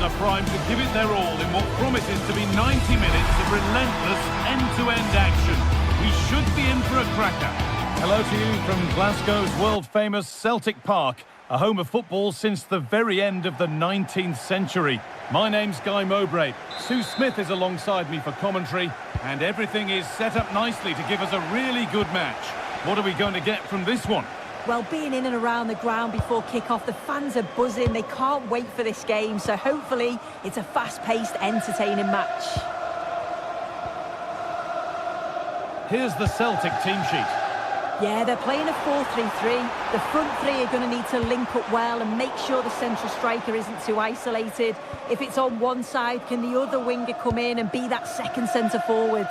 are primed to give it their all in what promises to be 90 minutes of relentless end-to-end action. We should be in for a cracker. Hello to you from Glasgow's world-famous Celtic Park, a home of football since the very end of the 19th century. My name's Guy Mowbray. Sue Smith is alongside me for commentary, and everything is set up nicely to give us a really good match. What are we going to get from this one? Well, being in and around the ground before kick-off, the fans are buzzing. They can't wait for this game, so hopefully it's a fast-paced, entertaining match. Here's the Celtic team sheet. Yeah, they're playing a 4-3-3. The front three are going to need to link up well and make sure the central striker isn't too isolated. If it's on one side, can the other winger come in and be that second centre-forward?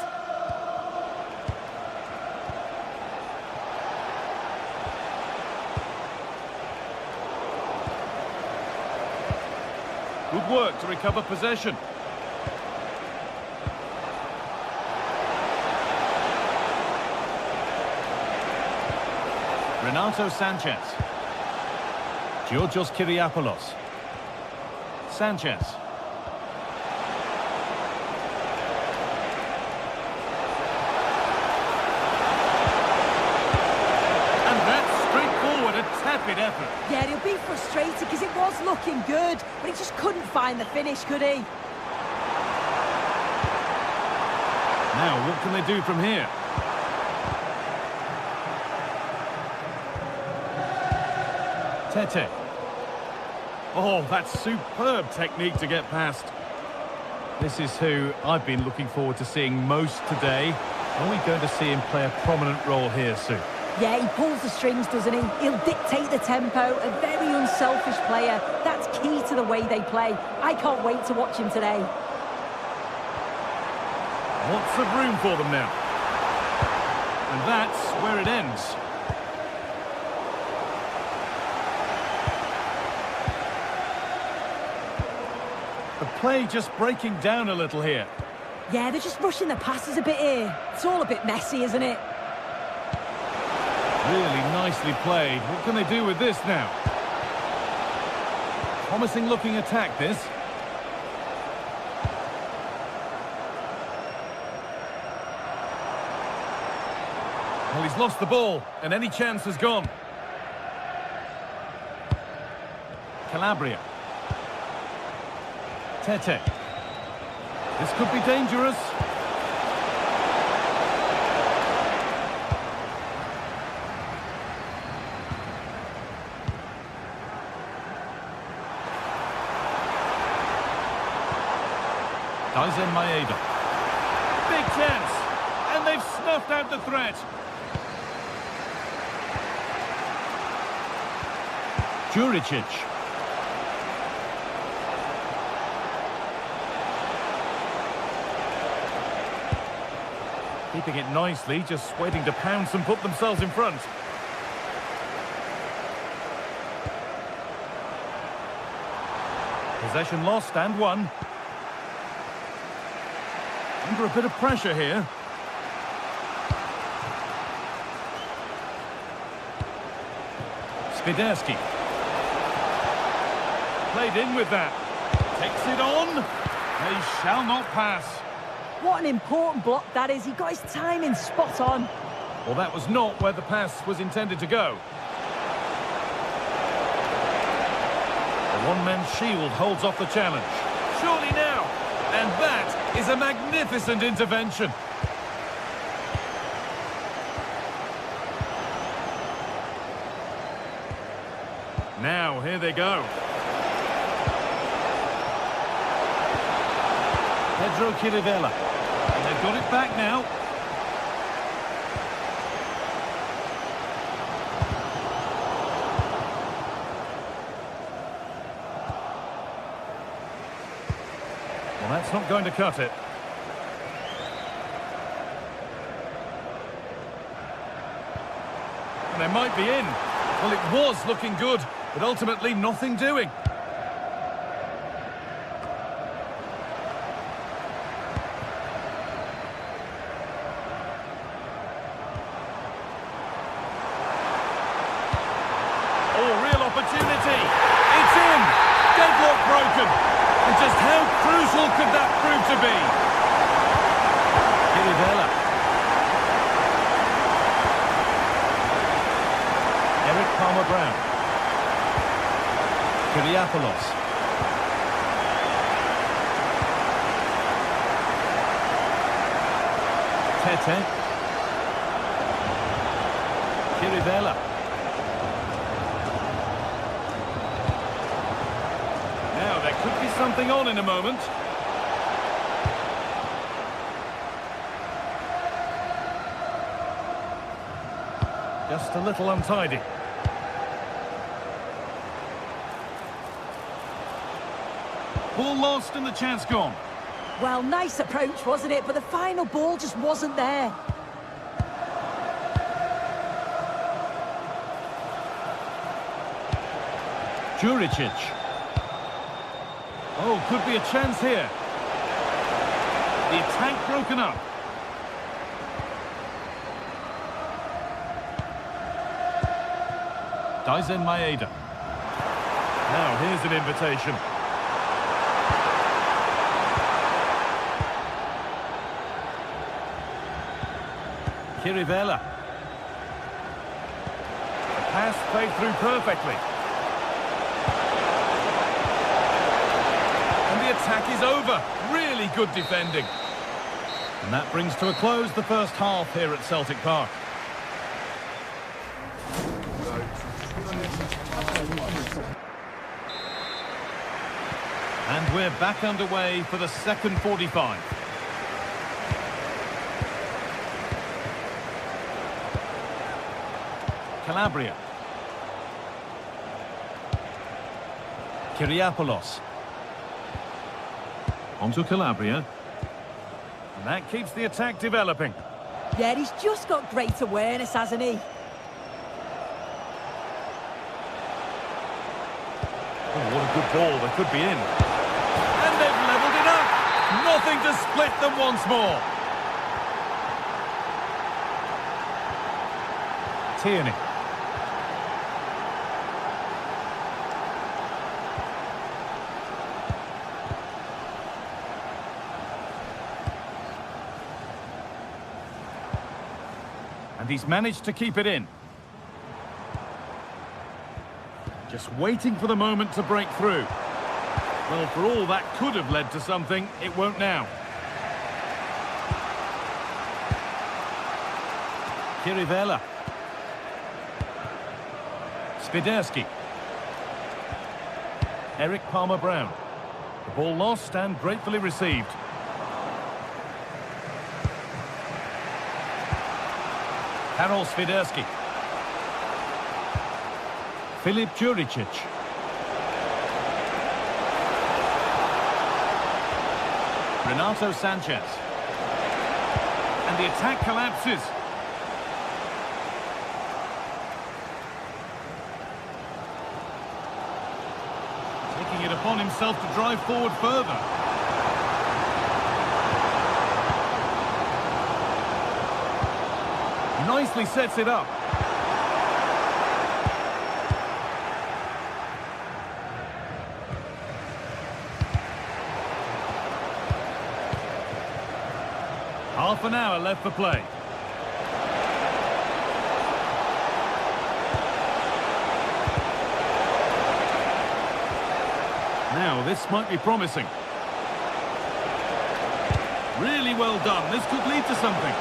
Good work to recover possession. Renato Sanchez. Georgios Kyriapoulos. Sanchez. And that's straightforward, a tepid effort. Yeah, he'll be frustrated because it was looking good, but he just couldn't find the finish, could he? Now, what can they do from here? Tete. Oh, that's superb technique to get past. This is who I've been looking forward to seeing most today. Are we going to see him play a prominent role here, Sue? Yeah, he pulls the strings, doesn't he? He'll dictate the tempo, a very unselfish player. That's key to the way they play. I can't wait to watch him today. Lots of room for them now. And that's where it ends. The play just breaking down a little here. Yeah, they're just rushing the passes a bit here. It's all a bit messy, isn't it? Really nicely played. What can they do with this now? Promising looking attack, this. Well, he's lost the ball, and any chance has gone. Calabria. Tete. This could be dangerous. Daisen Maeda. Big chance, and they've snuffed out the threat. Juricic. Keeping it nicely, just waiting to pounce and put themselves in front. Possession lost and won. Under a bit of pressure here. Spiderski. Played in with that. Takes it on. They shall not pass. What an important block that is. He got his timing spot on. Well, that was not where the pass was intended to go. The one-man shield holds off the challenge. Surely now. And that is a magnificent intervention. Now, here they go. Pedro Chirivella. And they've got it back now. Well, that's not going to cut it. And they might be in. Well, it was looking good, but ultimately nothing doing. Oh, real opportunity. It's in. Deadlock broken. And just how crucial could that prove to be? Kirivela. Eric Palmer-Brown. Kyriapoulos. Tete. Kirivela. Now, there could be something on in a moment. Just a little untidy. Ball lost and the chance gone. Well, nice approach, wasn't it? But the final ball just wasn't there. Juricic. Oh, could be a chance here. The attack broken up. Daizen Maeda. Now, here's an invitation. Kirivela. The pass played through perfectly. And the attack is over. Really good defending. And that brings to a close the first half here at Celtic Park. And we're back underway for the second 45. Calabria. Kyriapoulos. Onto Calabria. And that keeps the attack developing. Yeah, he's just got great awareness, hasn't he? Oh, what a good ball. They could be in. And they've levelled it up. Nothing to split them once more. Tierney. And he's managed to keep it in. Just waiting for the moment to break through. Well, for all that could have led to something, it won't now. Kirivela. Swiderski. Eric Palmer-Brown. The ball lost and gratefully received. Karol Swiderski. Filip Juricic. Renato Sanchez. And the attack collapses. Taking it upon himself to drive forward further. Nicely sets it up. Half an hour left for play. Now, this might be promising. Really well done. This could lead to something.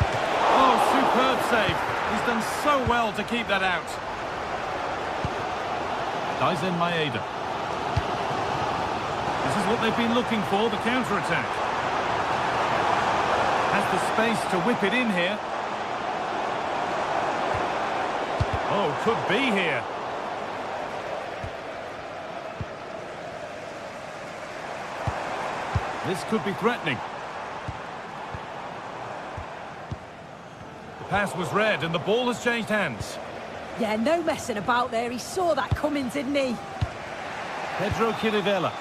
Oh, superb save. He's done so well to keep that out. Daizen Maeda. This is what they've been looking for, the counter-attack. Has the space to whip it in here. Oh, could be here. This could be threatening. The pass was read and the ball has changed hands. Yeah, no messing about there. He saw that coming, didn't he? Pedro Kirivela.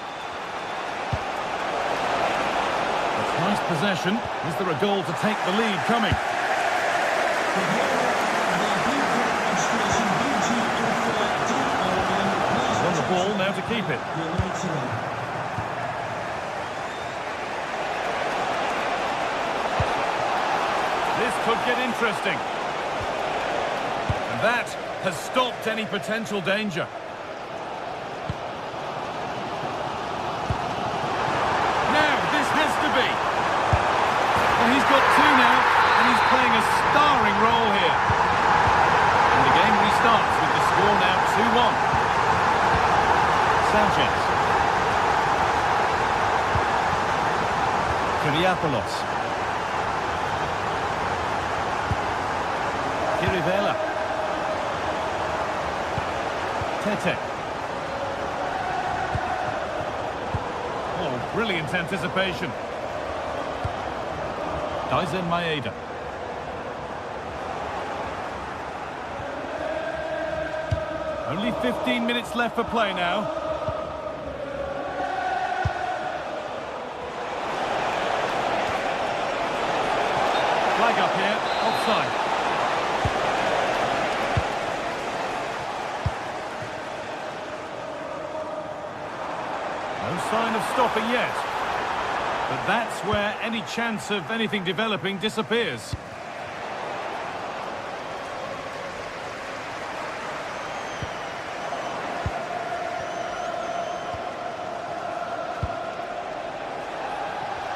That's nice possession. Is there a goal to take the lead coming? He's won the ball, now to keep it. could get interesting. And that has stopped any potential danger. Now, this has to be. Well, he's got two now, and he's playing a starring role here. And the game restarts with the score now 2-1. Sanchez. Kyriapoulos. Kirivela. Tete. Oh, brilliant anticipation. Daisen Maeda. Only 15 minutes left for play now. Flag up here, offside. No sign of stopping yet. But that's where any chance of anything developing disappears.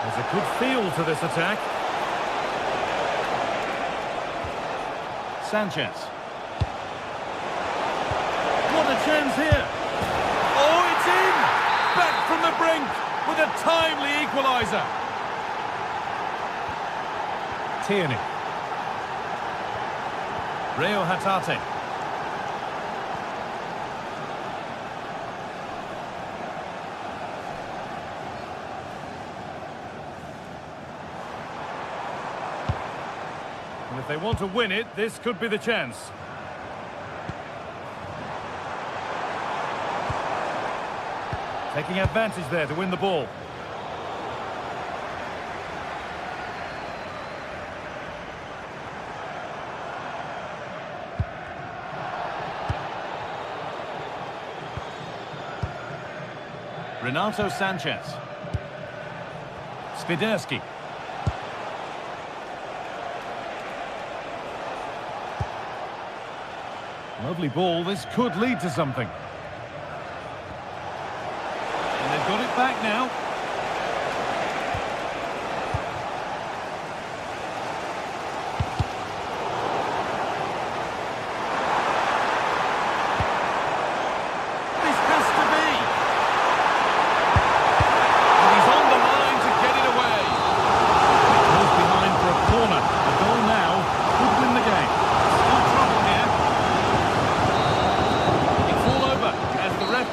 There's a good feel to this attack. Sanchez. What a chance here. Oh, it's in! Back from the brink with a timely equaliser. Tierney. Reo Hatate. And if they want to win it, this could be the chance. Taking advantage there to win the ball. Renato Sanchez. Swiderski. Lovely ball, this could lead to something. And they've got it back now. This has to be. And he's on the line to get it away. He goes behind for a corner. A goal now could win the game. Still trouble here. It's all over as the ref.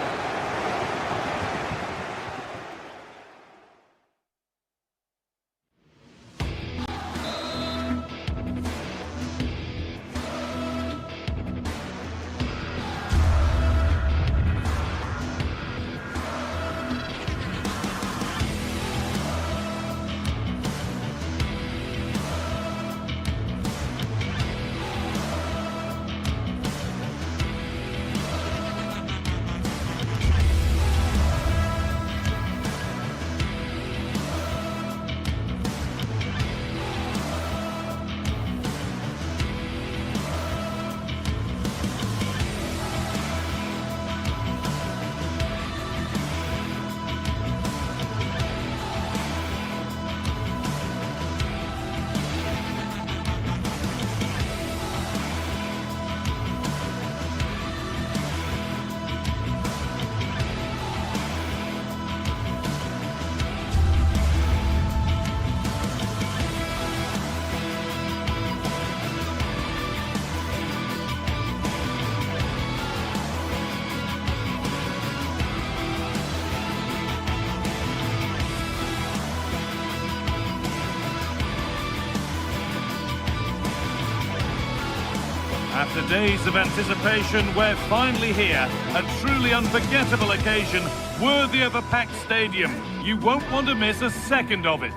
After days of anticipation, we're finally here. A truly unforgettable occasion, worthy of a packed stadium. You won't want to miss a second of it.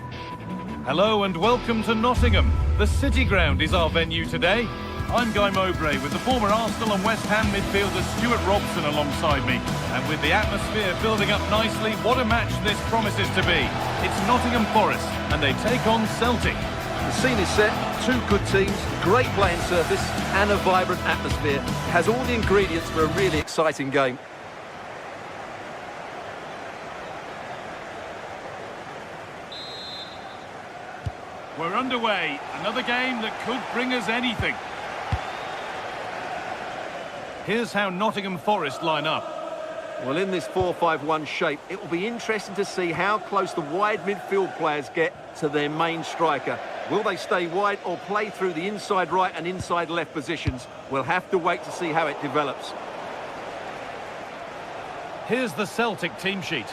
Hello and welcome to Nottingham. The City Ground is our venue today. I'm Guy Mowbray with the former Arsenal and West Ham midfielder Stuart Robson alongside me. And with the atmosphere building up nicely, what a match this promises to be. It's Nottingham Forest and they take on Celtic. The scene is set, two good teams, great playing surface and a vibrant atmosphere. It has all the ingredients for a really exciting game. We're underway. Another game that could bring us anything. Here's how Nottingham Forest line up. Well, in this 4-5-1 shape, it will be interesting to see how close the wide midfield players get to their main striker. Will they stay wide or play through the inside right and inside left positions? We'll have to wait to see how it develops. Here's the Celtic team sheet.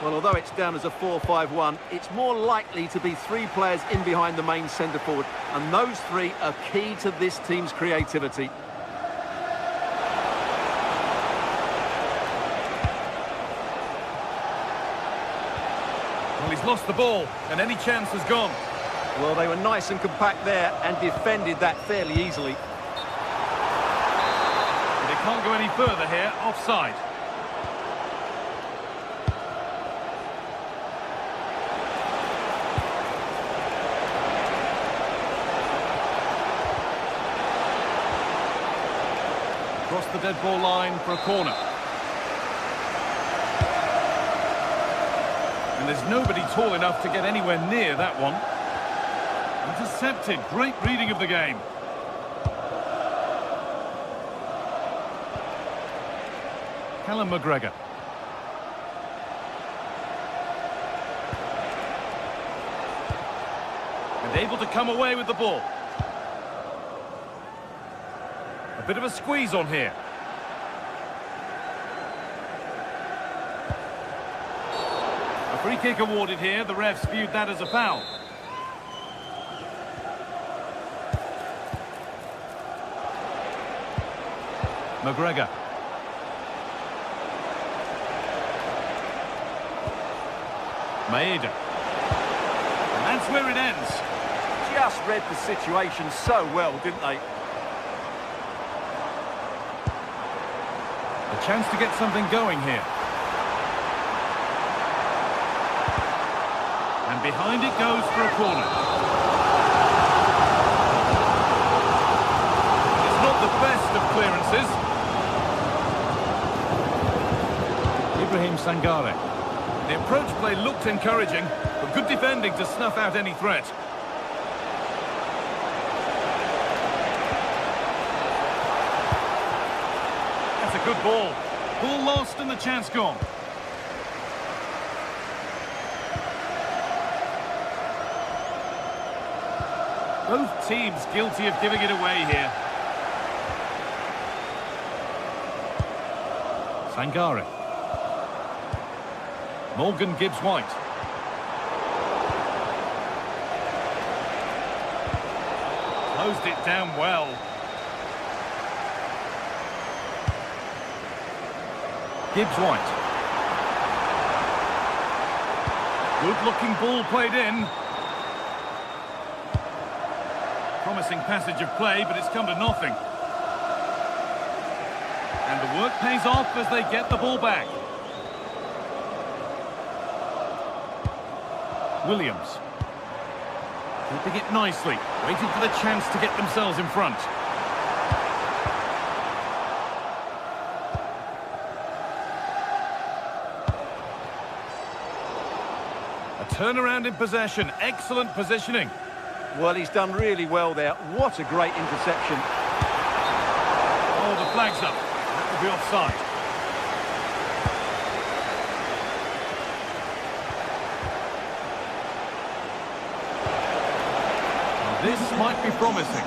Well, although it's down as a 4-5-1, it's more likely to be three players in behind the main centre-forward, and those three are key to this team's creativity. Well, he's lost the ball, and any chance has gone. Well, they were nice and compact there and defended that fairly easily. They can't go any further here, offside. Across the dead ball line for a corner. And there's nobody tall enough to get anywhere near that one. Intercepted. Great reading of the game. Callum McGregor. And able to come away with the ball. A bit of a squeeze on here. A free kick awarded here. The refs viewed that as a foul. McGregor. Maeda. And that's where it ends. Just read the situation so well, didn't they? A chance to get something going here. And behind it goes for a corner. It's not the best of clearances. Ibrahim Sangare. The approach play looked encouraging, but good defending to snuff out any threat. That's a good ball. Ball lost and the chance gone. Both teams guilty of giving it away here. Sangare. Morgan Gibbs-White. Closed it down well. Gibbs-White. Good-looking ball played in. Promising passage of play, but it's come to nothing. And the work pays off as they get the ball back. Williams. Keeping it nicely, waiting for the chance to get themselves in front. A turnaround in possession, excellent positioning. Well, he's done really well there. What a great interception. Oh, the flag's up. That will be offside. This might be promising.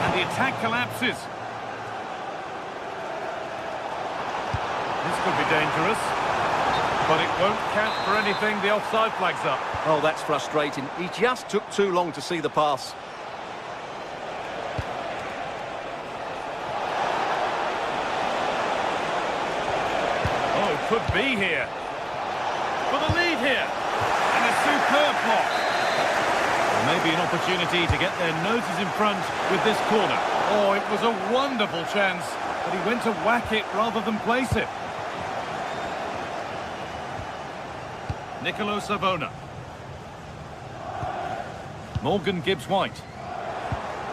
And the attack collapses. This could be dangerous. But it won't count for anything. The offside flag's up. Oh, that's frustrating. He just took too long to see the pass. Oh, it could be here. For the lead here. And a superb block. Well, maybe an opportunity to get their noses in front with this corner. Oh, it was a wonderful chance, but he went to whack it rather than place it. Nicolo Savona. Morgan Gibbs-White.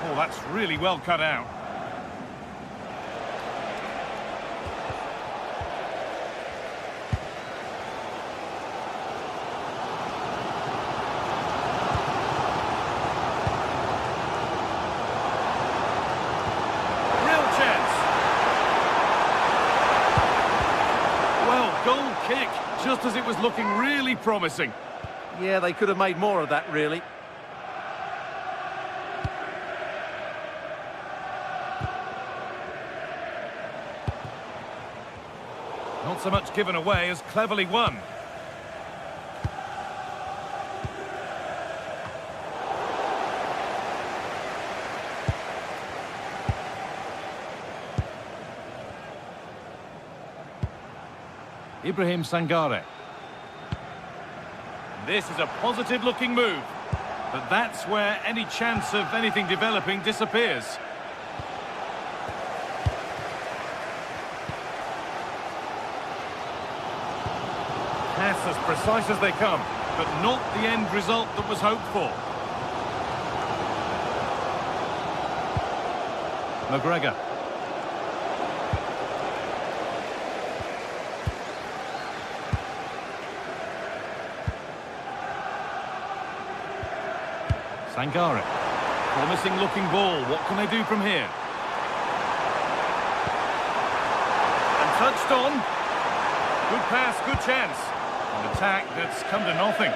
Oh, that's really well cut out. Goal kick, just as it was looking really promising. Yeah, they could have made more of that, really. Not so much given away as cleverly won. Ibrahim Sangare. This is a positive-looking move, but that's where any chance of anything developing disappears. Pass as precise as they come, but not the end result that was hoped for. McGregor. Sangare. Promising looking ball. What can they do from here? And touched on. Good pass, good chance. An attack that's come to nothing.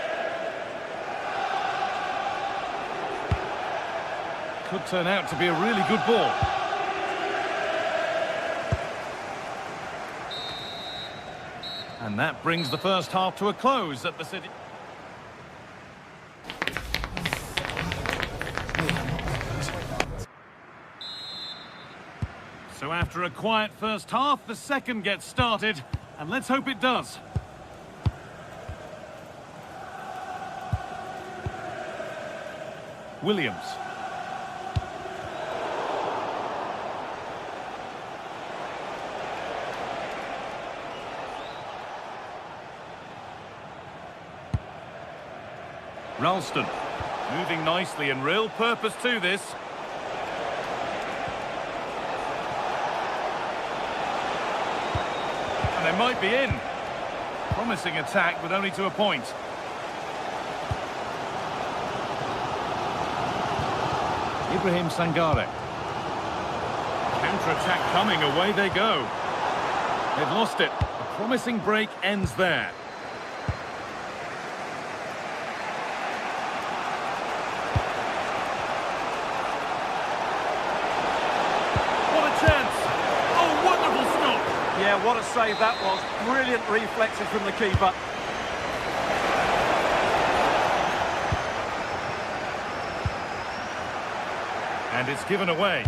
Could turn out to be a really good ball. And that brings the first half to a close at the City. So after a quiet first half, the second gets started, and let's hope it does. Williams. Ralston. Moving nicely and real purpose to this. And they might be in. Promising attack, but only to a point. Ibrahim Sangare. Counter-attack coming, away they go. They've lost it. A promising break ends there. Yeah, what a save that was. Brilliant reflexes from the keeper. And it's given away.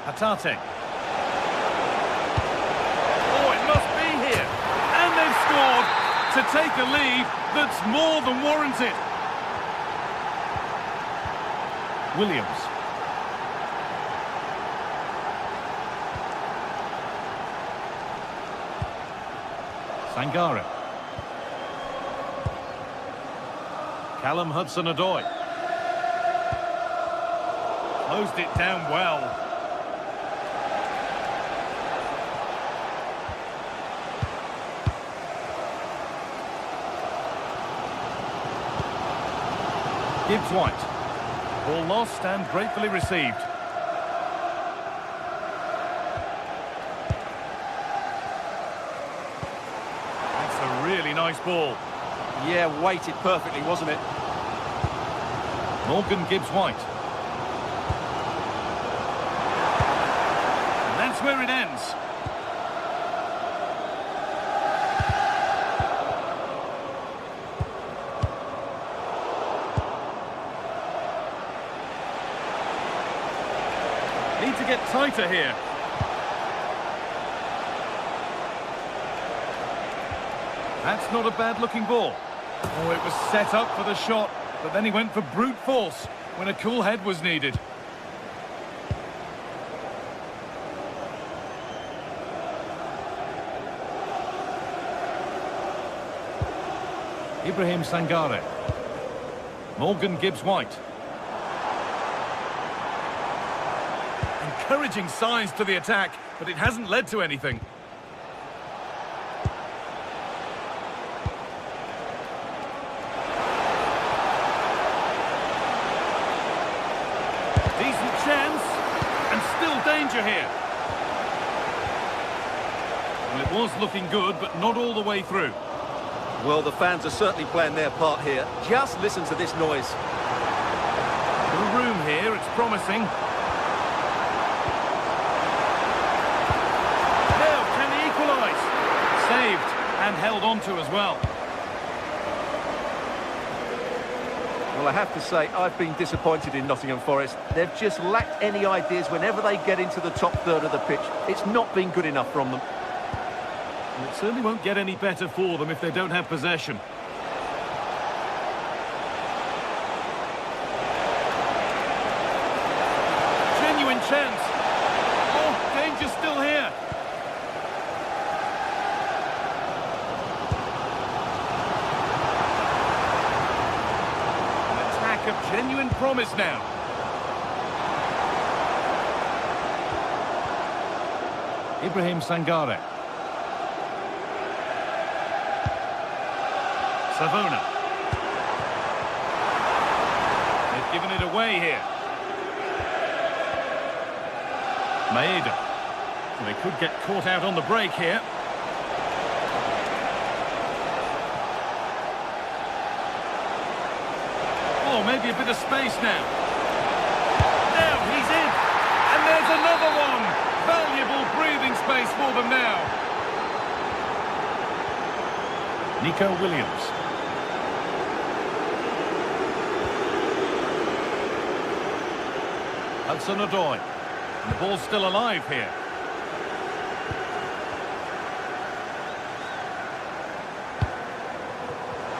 Hatate. Oh, it must be here. And they've scored to take a lead that's more than warranted. Williams. Sangare. Callum Hudson-Odoi. Closed it down well. Gibbs-White. Ball lost and gratefully received. Really nice ball. Yeah, weighted perfectly, wasn't it? Morgan Gibbs-White. And that's where it ends. Need to get tighter here. That's not a bad-looking ball. Oh, it was set up for the shot, but then he went for brute force when a cool head was needed. Ibrahim Sangare. Morgan Gibbs-White. Encouraging signs to the attack, but it hasn't led to anything. Decent chance, and still danger here. Well, it was looking good, but not all the way through. Well, the fans are certainly playing their part here. Just listen to this noise. Little room here, it's promising. Now, can he equalise? Saved and held on to as well. Well, I have to say, I've been disappointed in Nottingham Forest. They've just lacked any ideas whenever they get into the top third of the pitch. It's not been good enough from them. And it certainly won't get any better for them if they don't have possession. Genuine chance. Oh, danger still here. An attack of genuine promise now. Ibrahim Sangare. Savona. They've given it away here. Maeda. They could get caught out on the break here. Oh, maybe a bit of space now. Now he's in. And there's another one. Valuable breathing space for them now. Nico Williams. Hudson-Odoi. And the ball's still alive here.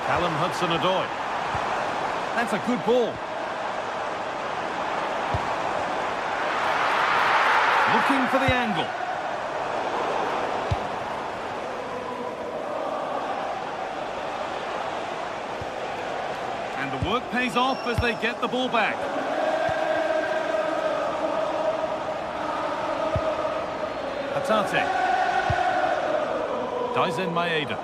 Callum Hudson-Odoi. That's a good ball. Looking for the angle. And the work pays off as they get the ball back. Hatate. Daizen Maeda.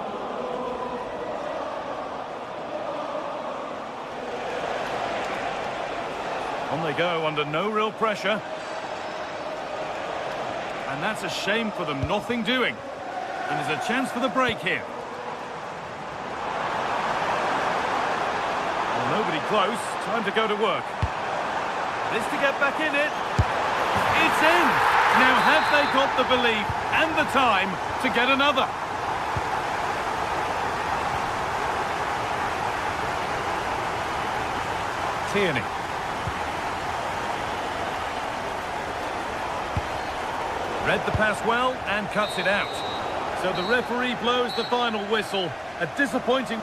On they go under no real pressure. And that's a shame for them, nothing doing. And there's a chance for the break here. Well, nobody close, time to go to work. This to get back in it. It's in! Now have they got the belief and the time to get another? Tierney. Read the pass well and cuts it out. So the referee blows the final whistle. A disappointing...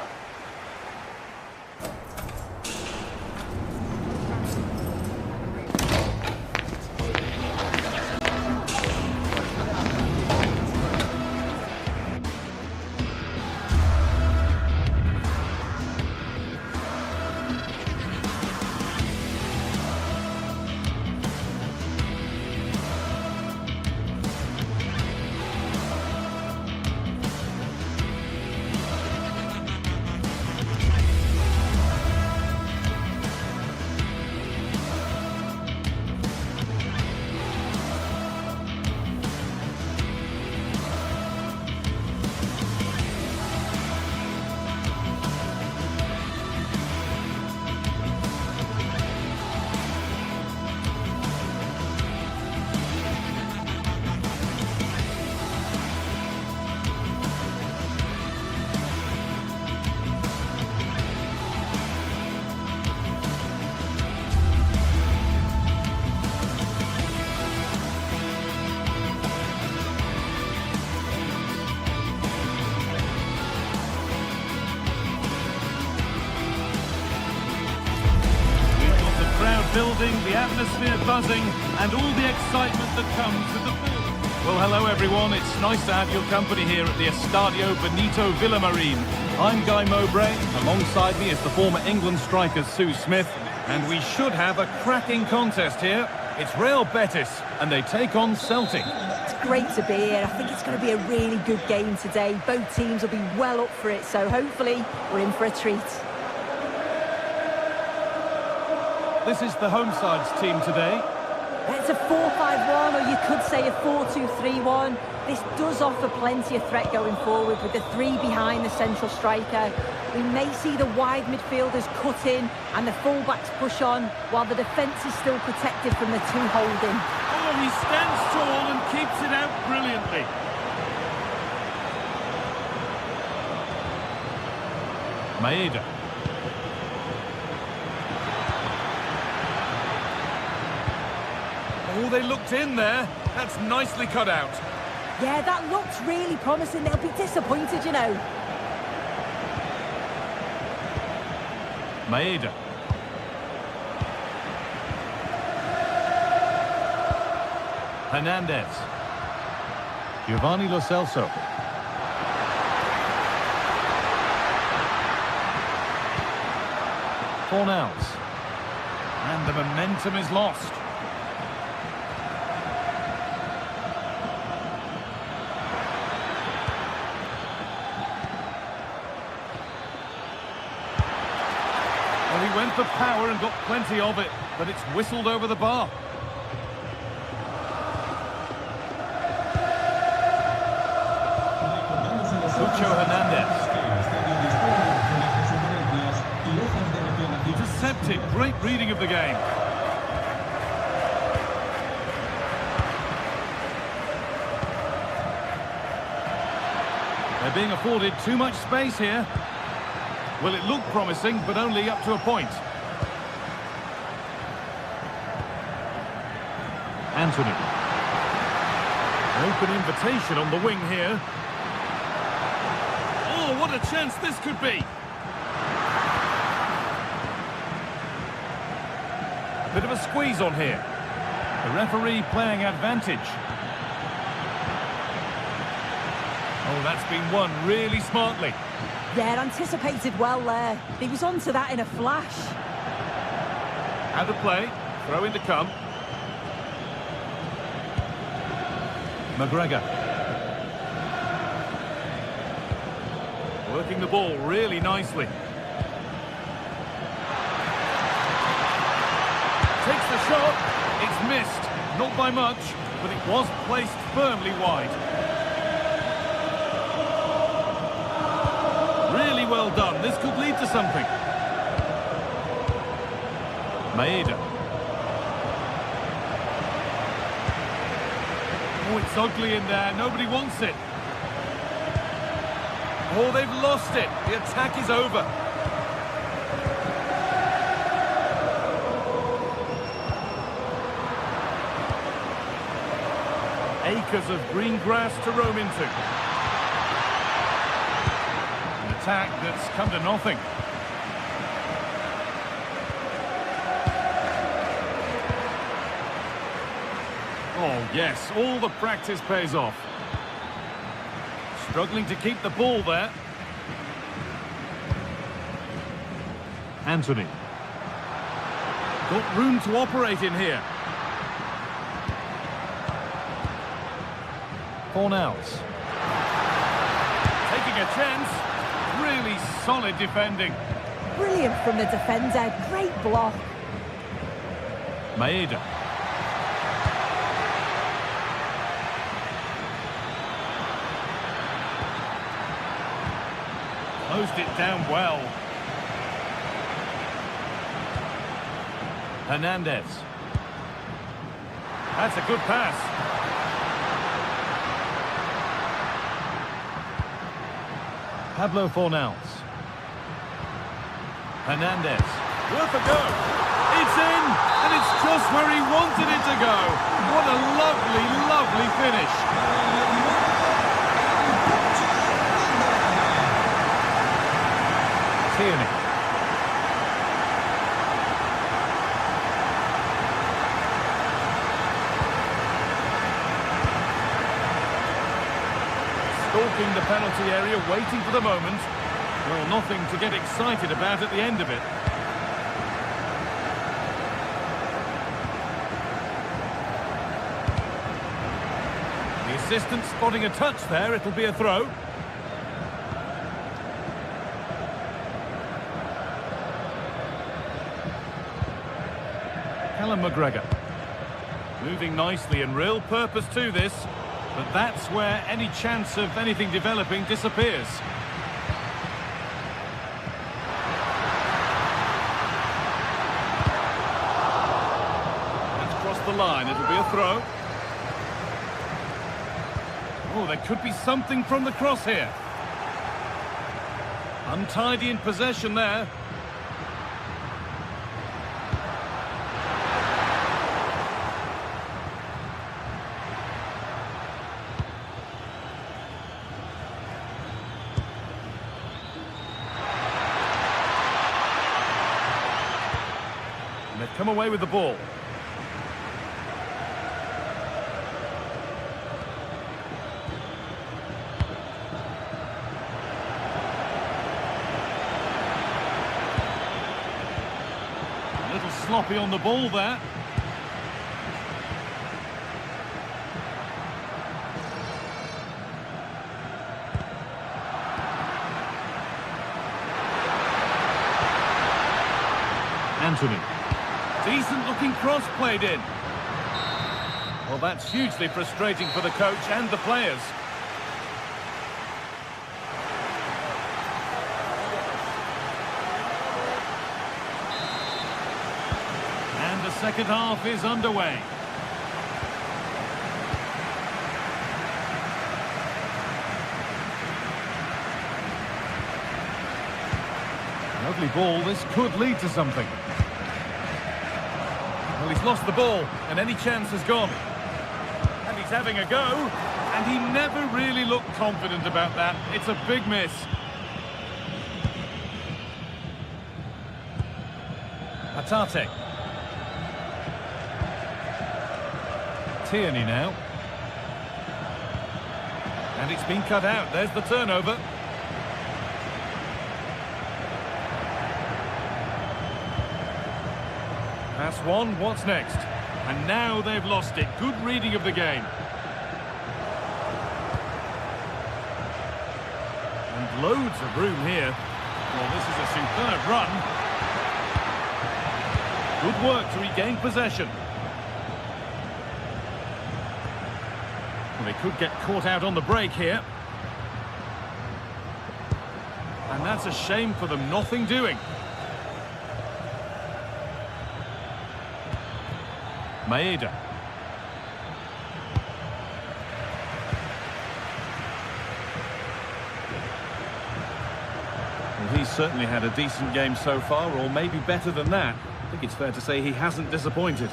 Building, the atmosphere buzzing, and all the excitement that comes with the field. Well, hello everyone, it's nice to have your company here at the Estadio Benito Villamarín. I'm Guy Mowbray. Alongside me is the former England striker Sue Smith. And we should have a cracking contest here. It's Real Betis, and they take on Celtic. It's great to be here. I think it's going to be a really good game today. Both teams will be well up for it, so hopefully we're in for a treat. This is the home side's team today. It's a 4-5-1, or you could say a 4-2-3-1. This does offer plenty of threat going forward with the three behind the central striker. We may see the wide midfielders cut in and the fullbacks push on, while the defence is still protected from the two holding. Oh, he stands tall and keeps it out brilliantly. Maeda. Oh, they looked in there. That's nicely cut out. Yeah, that looks really promising. They'll be disappointed, you know. Maeda. Hernandez. Giovanni Lo Celso. Fornals. And the momentum is lost. Well, he went for power and got plenty of it, but it's whistled over the bar. Hernandez. Intercepted, great reading of the game. They're being afforded too much space here. Well, it looked promising, but only up to a point. Anthony. Open invitation on the wing here. Oh, what a chance this could be. Bit of a squeeze on here. The referee playing advantage. Oh, that's been won really smartly. Yeah, anticipated well there. He was onto that in a flash. Out of play. Throw in to come. McGregor. Working the ball really nicely. Takes the shot. It's missed. Not by much, but it was placed firmly wide. Really well done. This could lead to something. Maeda. Oh, it's ugly in there. Nobody wants it. Oh, they've lost it. The attack is over. Acres of green grass to roam into. An attack that's come to nothing. Oh, yes, all the practice pays off. Struggling to keep the ball there. Anthony. Got room to operate in here. Fornals. Taking a chance. Really solid defending. Brilliant from the defender. Great block. Maeda. Closed it down well. Hernandez. That's a good pass. Pablo Fornals. Hernandez. Worth a go. It's in, and it's just where he wanted it to go. What a lovely, lovely finish. Tierney. Stalking the penalty area, waiting for the moment. Well, nothing to get excited about at the end of it. The assistant spotting a touch there, it'll be a throw. Callum McGregor. Moving nicely and real purpose to this, but that's where any chance of anything developing disappears. That's crossed the line, it'll be a throw. Oh, there could be something from the cross here. Untidy in possession there. And they've come away with the ball. A little sloppy on the ball there. Anthony. Decent looking cross played in. Well, that's hugely frustrating for the coach and the players. And the second half is underway. Lovely ball, this could lead to something. Well, he's lost the ball, and any chance has gone. And he's having a go, and he never really looked confident about that. It's a big miss. Atate. Tierney now. And it's been cut out. There's the turnover. That's one, what's next? And now they've lost it. Good reading of the game. And loads of room here. Well, this is a superb run. Good work to regain possession. Well, they could get caught out on the break here. And that's a shame for them, nothing doing. Maeda. Well, he's certainly had a decent game so far, or maybe better than that. I think it's fair to say he hasn't disappointed.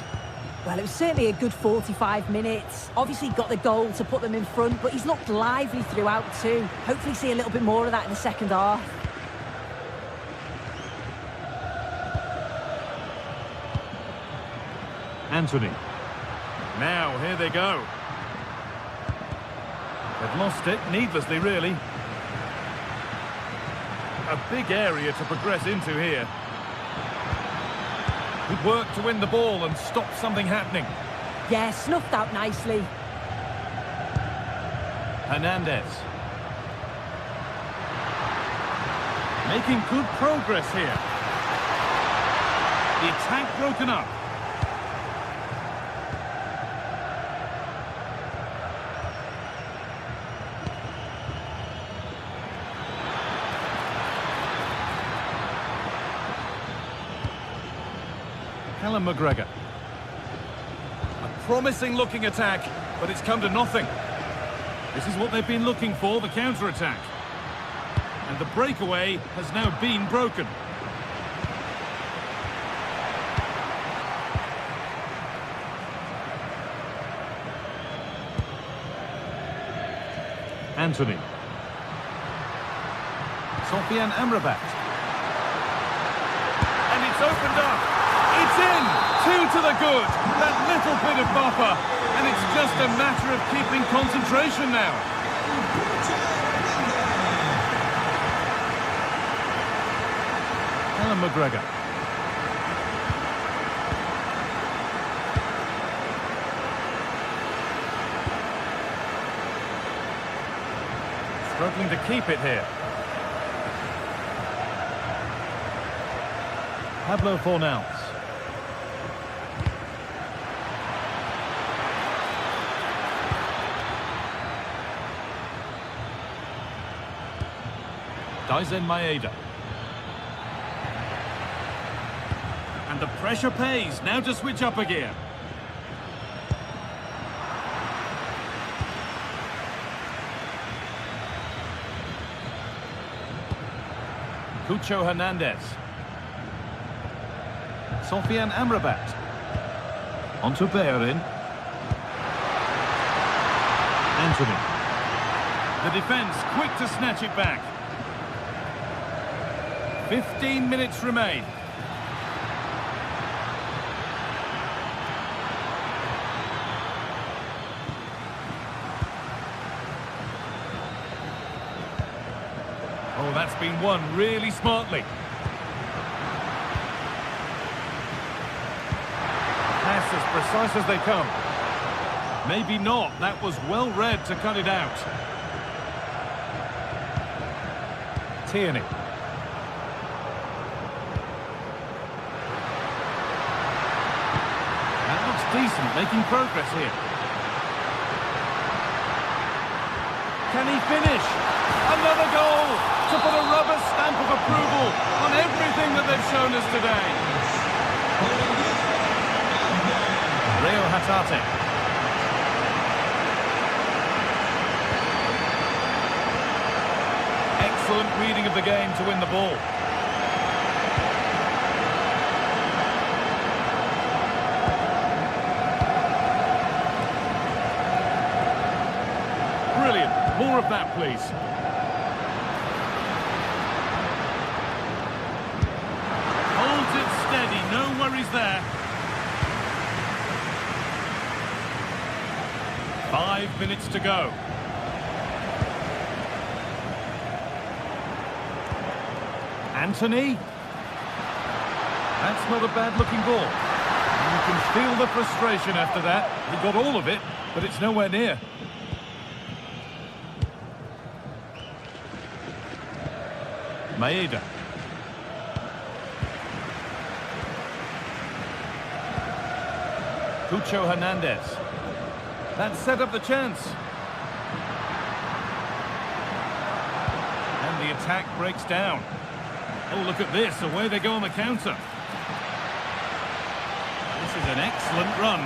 Well, it was certainly a good 45 minutes. Obviously got the goal to put them in front, but he's looked lively throughout too. Hopefully see a little bit more of that in the second half. Anthony. Now, here they go. They've lost it, needlessly, really. A big area to progress into here. Good work to win the ball and stop something happening. Yeah, snuffed out nicely. Hernandez. Making good progress here. The attack broken up. Callum McGregor. A promising looking attack, but it's come to nothing. This is what they've been looking for, the counter-attack. And the breakaway has now been broken. Anthony. Sofian Amrabat. And it's opened up. It's in! Two to the good. That little bit of buffer. And it's just a matter of keeping concentration now. Alan McGregor. Struggling to keep it here. Pablo Fornals. Daisen Maeda. And the pressure pays. Now to switch up a gear. Cucho Hernandez. Sofian Amrabat. Onto Bellerin. Anthony. The defence quick to snatch it back. 15 minutes remain. Oh, that's been won really smartly. Pass as precise as they come. Maybe not. That was well read to cut it out. Tierney. That looks decent, making progress here. Can he finish? Another goal to put a rubber stamp of approval on everything that they've shown us today. Rio Hatate. Excellent reading of the game to win the ball. Brilliant. More of that, please. Holds it steady. No worries there. 5 minutes to go. Anthony. That's not a bad-looking ball. You can feel the frustration after that. He got all of it, but it's nowhere near. Maeda. Cucho Hernandez. That set up the chance. And the attack breaks down. Oh, look at this. Away they go on the counter. This is an excellent run.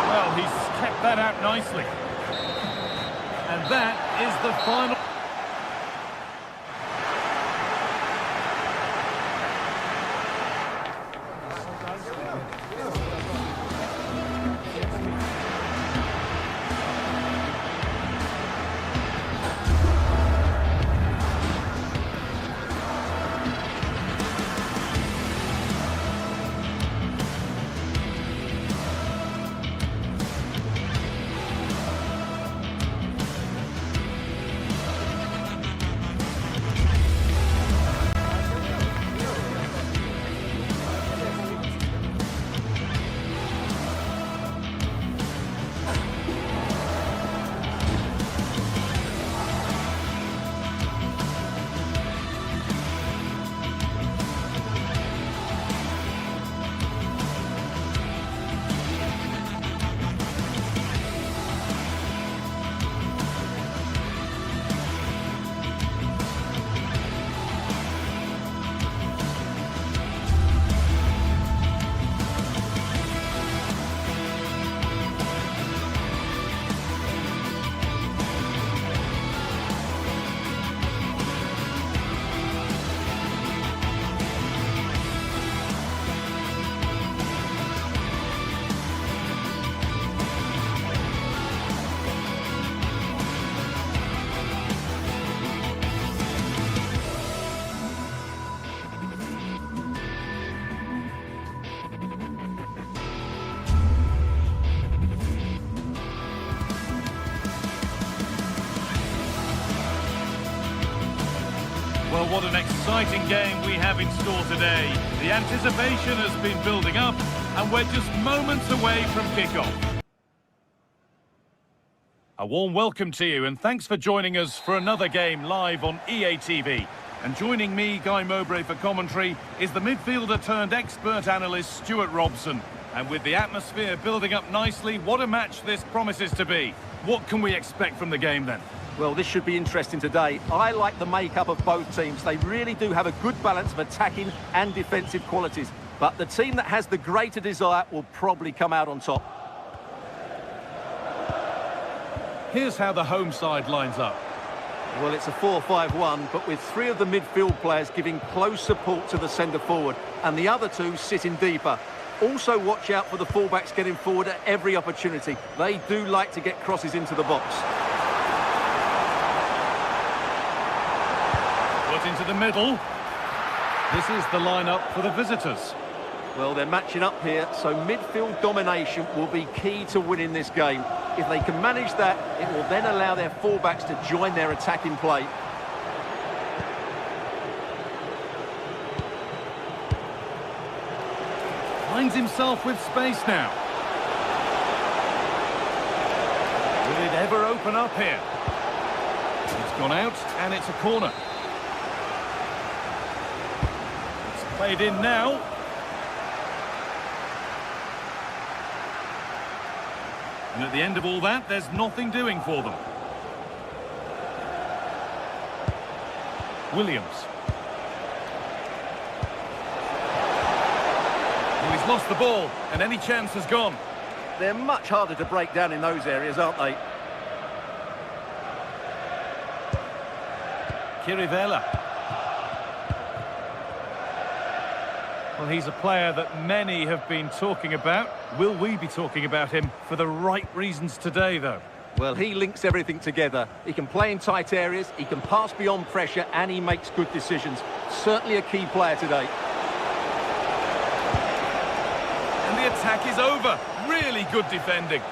Well, he's kept that out nicely. And that is the final. Well, what an exciting game we have in store today. The anticipation has been building up, and we're just moments away from kickoff. A warm welcome to you, and thanks for joining us for another game live on EA TV. And joining me, Guy Mowbray, for commentary is the midfielder-turned-expert analyst Stuart Robson. And with the atmosphere building up nicely, what a match this promises to be. What can we expect from the game then? Well, this should be interesting today. I like the makeup of both teams. They really do have a good balance of attacking and defensive qualities. But the team that has the greater desire will probably come out on top. Here's how the home side lines up. Well, it's a 4-5-1, but with three of the midfield players giving close support to the centre-forward, and the other two sitting deeper. Also watch out for the fullbacks getting forward at every opportunity. They do like to get crosses into the box. Put into the middle. This is the lineup for the visitors. Well, they're matching up here, so midfield domination will be key to winning this game. If they can manage that, it will then allow their fullbacks to join their attacking play. Finds himself with space now. Will it ever open up here? It's gone out, and it's a corner. It's played in now. And at the end of all that, there's nothing doing for them. Williams. Well, he's lost the ball, and any chance has gone. They're much harder to break down in those areas, aren't they? Chirivella. Well, he's a player that many have been talking about. Will we be talking about him for the right reasons today, though? Well, he links everything together. He can play in tight areas, he can pass beyond pressure, and he makes good decisions. Certainly a key player today. And the attack is over. Really good defending.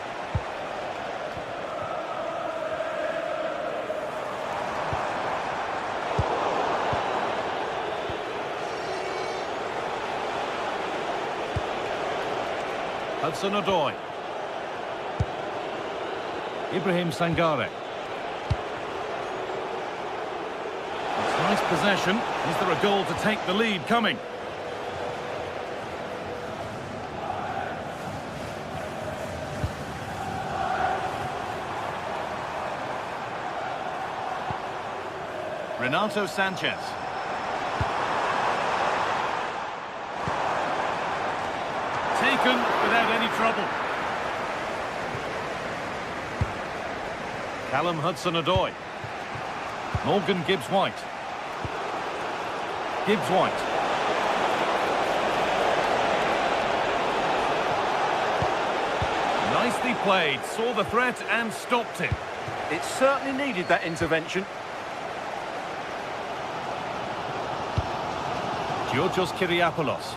Hudson-Odoi. Ibrahim Sangare. It's nice possession. Is there a goal to take the lead coming? Renato Sanchez. Taken without any trouble. Callum Hudson-Odoi. Morgan Gibbs-White. Gibbs-White. Nicely played. Saw the threat and stopped it. It certainly needed that intervention. Georgios Kyriapoulos.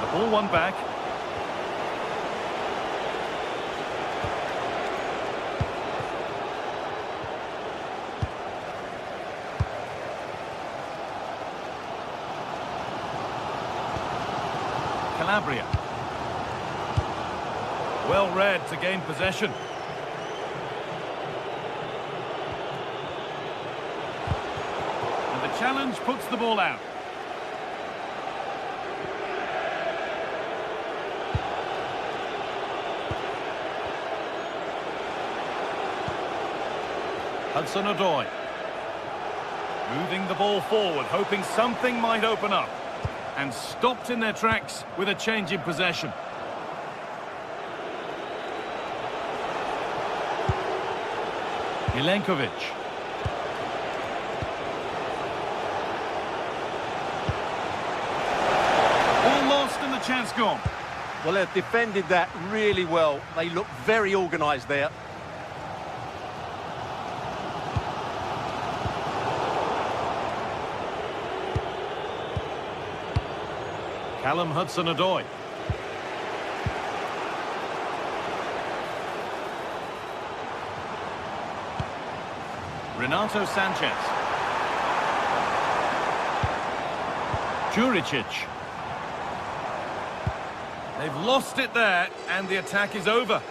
The ball won back. Calabria. Well read to gain possession. And the challenge puts the ball out. Hudson-Odoi. Moving the ball forward, hoping something might open up. And stopped in their tracks with a change in possession. Milenkovic. All lost and the chance gone. Well, they've defended that really well. They look very organised there. Callum Hudson-Odoi. Renato Sanchez. Juricic. They've lost it there, and the attack is over.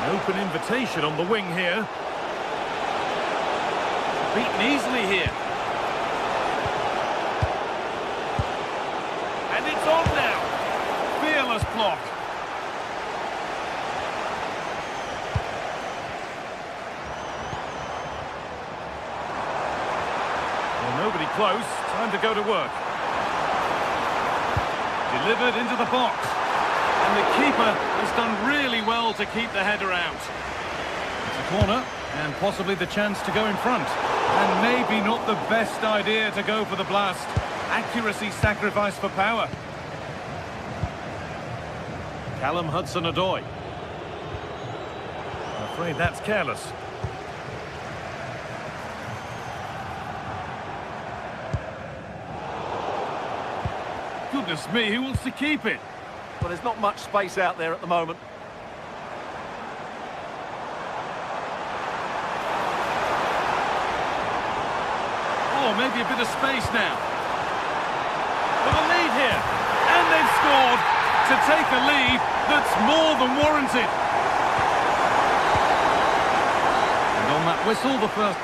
An open invitation on the wing here. Beaten easily here. And it's on now. Fearless block. Well, nobody close. Time to go to work. Delivered into the box. And the keeper has done really well to keep the header out. It's a corner, and possibly the chance to go in front. And maybe not the best idea to go for the blast. Accuracy sacrificed for power. Callum Hudson-Odoi. I'm afraid that's careless. Goodness me, who wants to keep it? Well, there's not much space out there at the moment. Oh, maybe a bit of space now. With a lead here. And they've scored to take a lead that's more than warranted. And on that whistle, the first...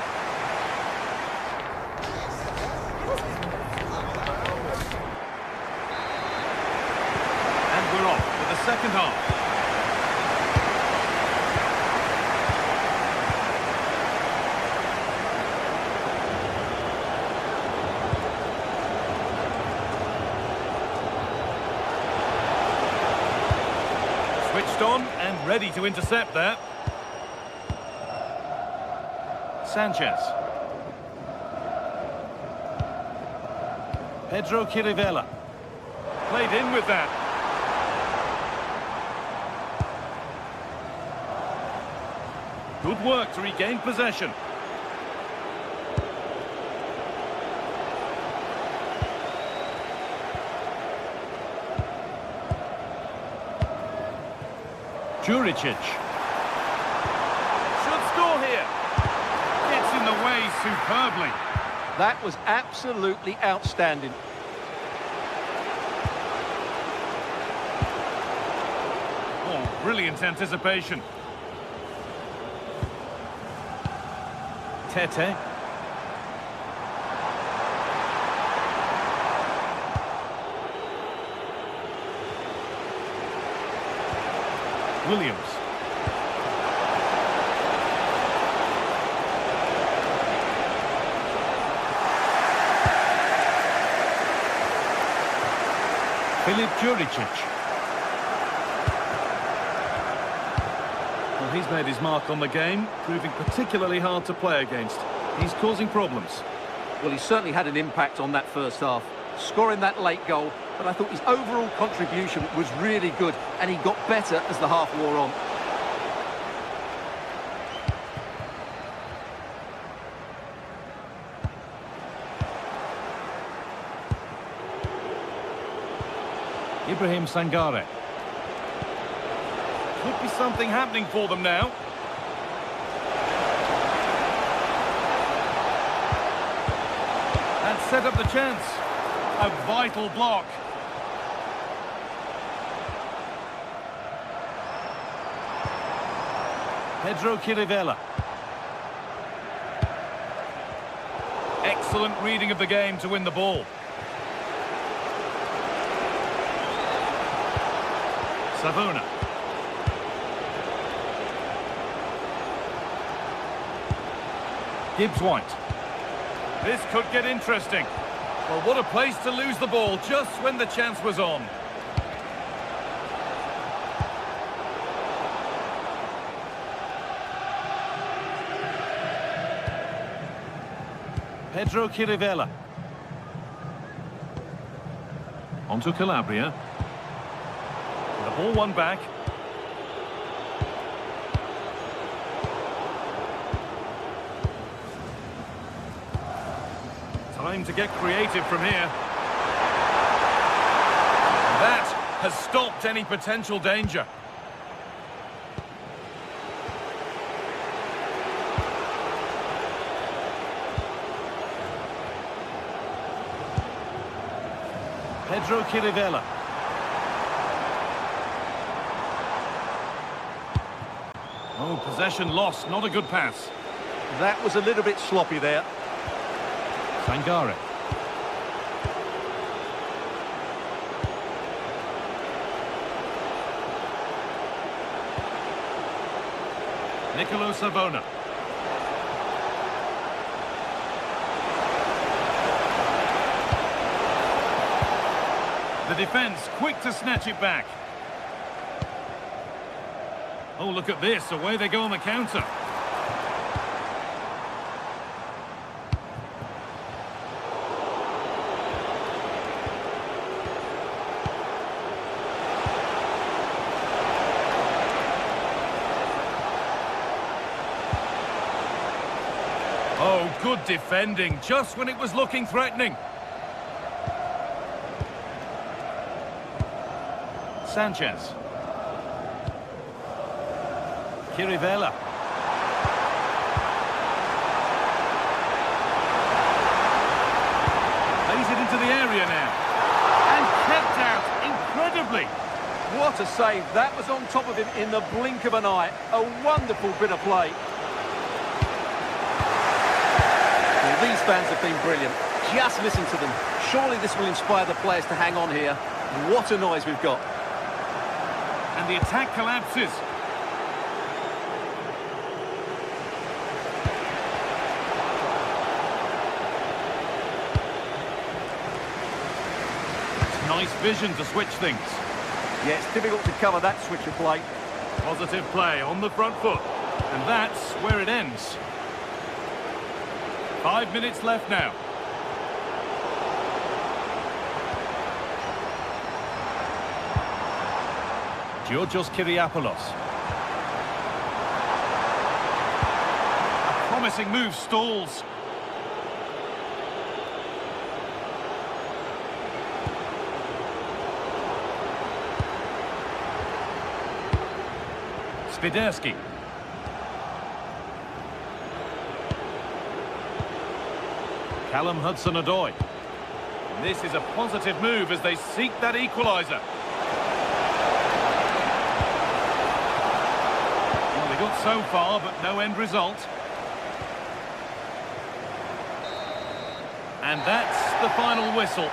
And we're off for the second half. Switched on and ready to intercept there. Sanchez. Pedro Chirivella. Played in with that. Good work to regain possession. Juricic. Should score here. Gets in the way superbly. That was absolutely outstanding. Oh, brilliant anticipation. Tete. Williams. Filip Juricic. Well, he's made his mark on the game, proving particularly hard to play against. He's causing problems. Well, he certainly had an impact on that first half, scoring that late goal, but I thought his overall contribution was really good, and he got better as the half wore on. Ibrahim Sangare. Could be something happening for them now. And set up the chance. A vital block. Pedro Chirivella. Excellent reading of the game to win the ball. Savona. Gibbs-White. This could get interesting. Well, what a place to lose the ball just when the chance was on. Pedro Chirivella. Onto Calabria. The ball won back. Time to get creative from here. That has stopped any potential danger. Pedro Chirivella. Oh, possession lost, not a good pass. That was a little bit sloppy there. Sangare. Nicolo Savona. The defence quick to snatch it back. Oh, look at this. Away they go on the counter. Oh, good defending, just when it was looking threatening. Sanchez. Chirivella. Lays it into the area now. And kept out incredibly. What a save. That was on top of him in the blink of an eye. A wonderful bit of play. Well, these fans have been brilliant. Just listen to them. Surely this will inspire the players to hang on here. What a noise we've got. And the attack collapses. Nice vision to switch things. Yeah, it's difficult to cover that switch of play. Positive play on the front foot. And that's where it ends. 5 minutes left now. Georgios Kyriapoulos. A promising move stalls. Spiderski. Callum Hudson-Odoi. This is a positive move as they seek that equaliser. Well, they got so far, but no end result. And that's the final whistle.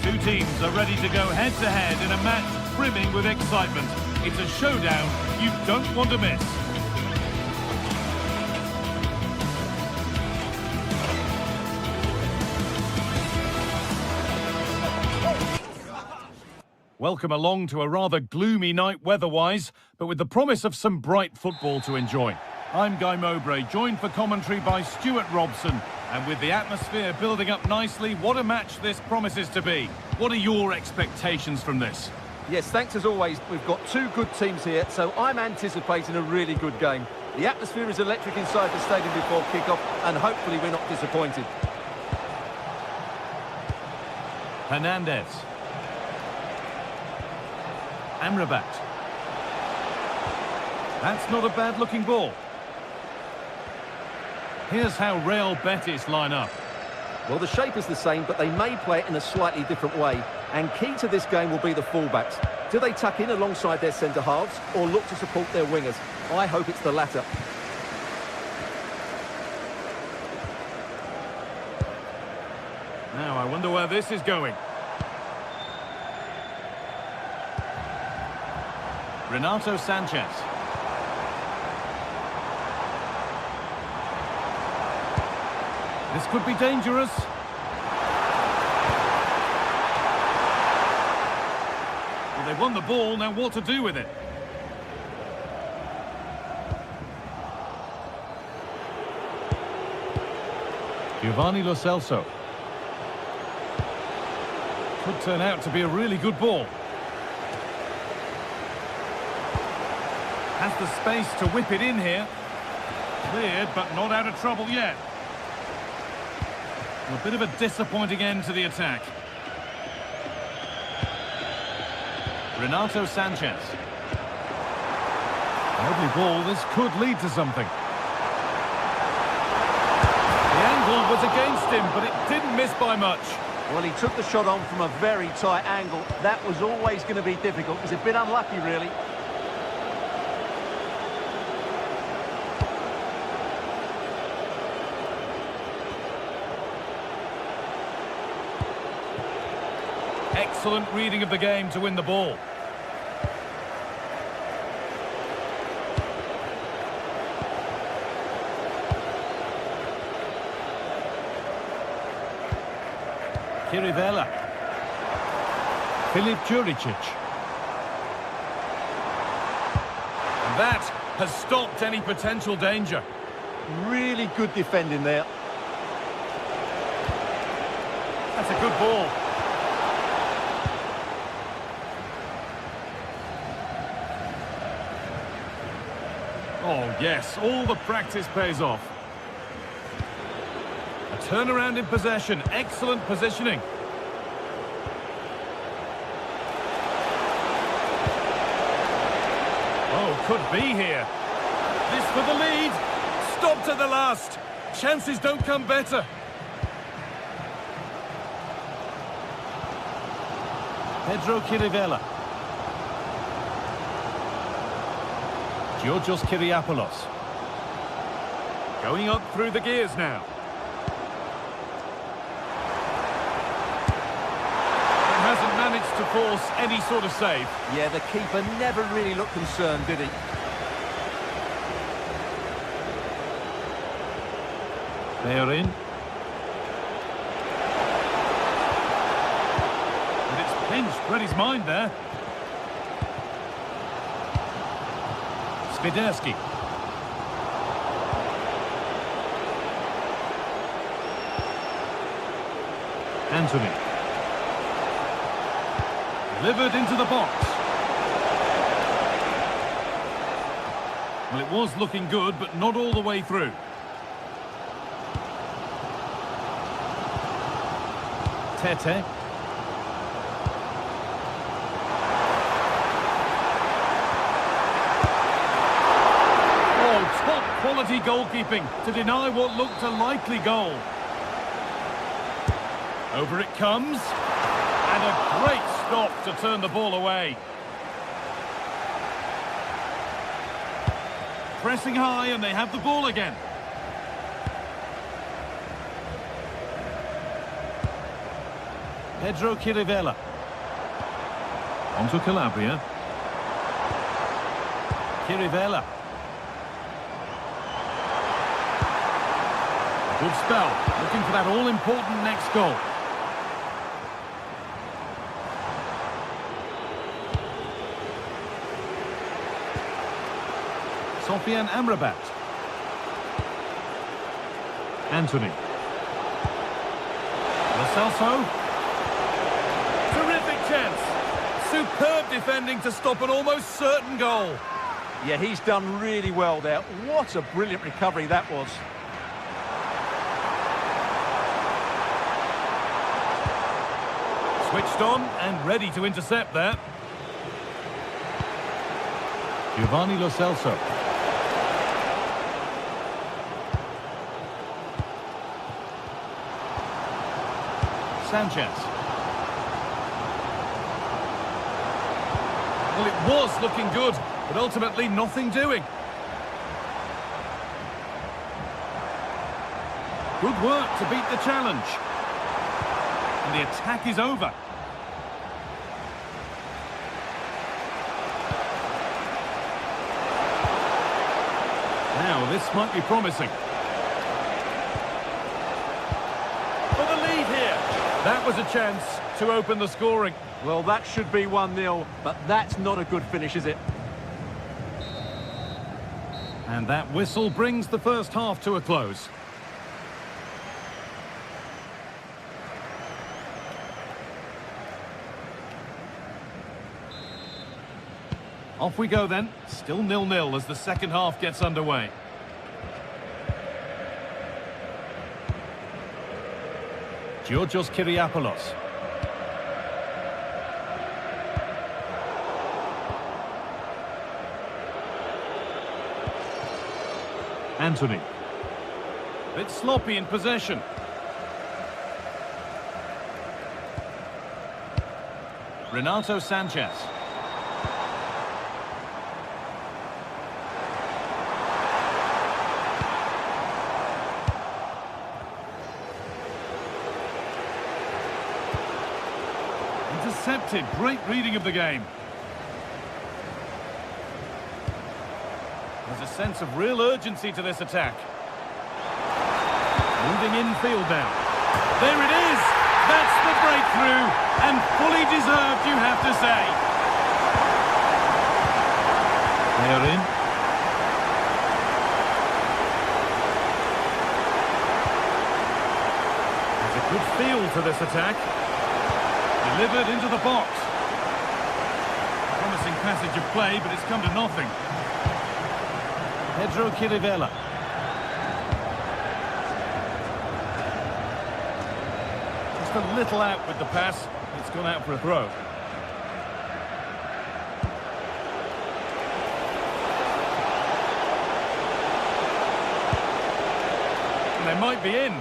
Two teams are ready to go head-to-head in a match brimming with excitement. It's a showdown you don't want to miss. Welcome along to a rather gloomy night weather-wise, but with the promise of some bright football to enjoy. I'm Guy Mowbray, joined for commentary by Stuart Robson. And with the atmosphere building up nicely, what a match this promises to be. What are your expectations from this? Yes, thanks as always. We've got two good teams here, so I'm anticipating a really good game. The atmosphere is electric inside the stadium before kick-off, and hopefully we're not disappointed. Hernandez. Amrabat. That's not a bad-looking ball. Here's how Real Betis line up. Well, the shape is the same, but they may play it in a slightly different way. And key to this game will be the fullbacks. Do they tuck in alongside their centre-halves or look to support their wingers? I hope it's the latter. Now, I wonder where this is going. Renato Sanchez. This could be dangerous. Well, they've won the ball, now what to do with it? Giovanni Lo Celso. Could turn out to be a really good ball. Has the space to whip it in here. Cleared, but not out of trouble yet. A bit of a disappointing end to the attack. Renato Sanchez. Lovely ball, this could lead to something. The angle was against him, but it didn't miss by much. Well, he took the shot on from a very tight angle. That was always going to be difficult. He's a bit unlucky, really. Excellent reading of the game to win the ball. Kirivella. Filip Juricic. And that has stopped any potential danger. Really good defending there. That's a good ball. Oh, yes, all the practice pays off. A turnaround in possession, excellent positioning. Oh, could be here. This for the lead. Stopped at the last. Chances don't come better. Pedro Kirivella. Georgios Kyriapoulos. Going up through the gears now. And hasn't managed to force any sort of save. Yeah, the keeper never really looked concerned, did he? They're in. And it's pinched Reddy's mind there. Swiderski. Anthony. Delivered into the box. Well, it was looking good, but not all the way through. Tete. Quality goalkeeping to deny what looked a likely goal. Over it comes. And a great stop to turn the ball away. Pressing high and they have the ball again. Pedro Kirivella. Onto Calabria. Kirivella. Good spell, looking for that all-important next goal. Sofian Amrabat. Anthony. Lo Celso. Terrific chance. Superb defending to stop an almost certain goal. Yeah, he's done really well there. What a brilliant recovery that was. Switched on and ready to intercept there. Giovanni Lo Celso. Sanchez. Well, it was looking good, but ultimately nothing doing. Good work to beat the challenge. And the attack is over. Now, this might be promising. For the lead here. That was a chance to open the scoring. Well, that should be 1-0, but that's not a good finish, is it? And that whistle brings the first half to a close. Off we go then. Still 0-0 as the second half gets underway. Georgios Kyriapoulos. Anthony. Bit sloppy in possession. Renato Sanchez. Intercepted. Great reading of the game. There's a sense of real urgency to this attack. Moving infield now. There it is! That's the breakthrough, and fully deserved, you have to say. They are in. There's a good feel to this attack. Delivered into the box. Promising passage of play, but it's come to nothing. Pedro Chirivella. Just a little out with the pass. It's gone out for a throw. And they might be in.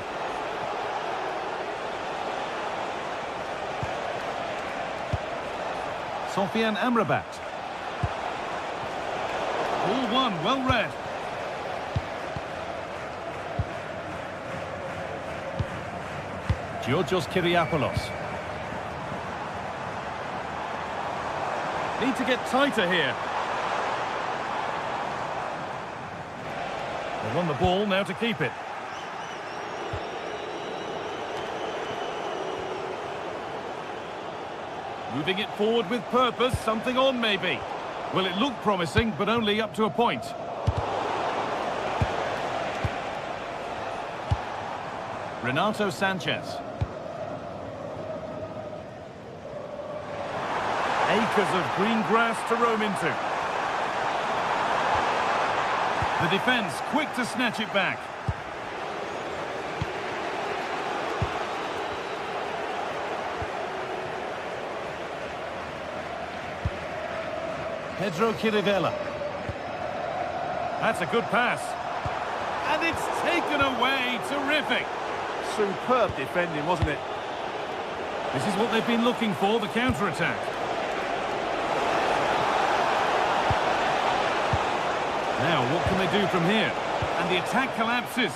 Sofian Amrabat. Ball one, well read. Georgios Kyriapoulos. Need to get tighter here. They won the ball, now to keep it. Moving it forward with purpose, something on maybe. Well, it looked promising, but only up to a point. Renato Sanchez. Acres of green grass to roam into. The defence quick to snatch it back. Pedro Chirivella. That's a good pass. And it's taken away. Terrific. Superb defending, wasn't it? This is what they've been looking for, the counter-attack. Now, what can they do from here? And the attack collapses.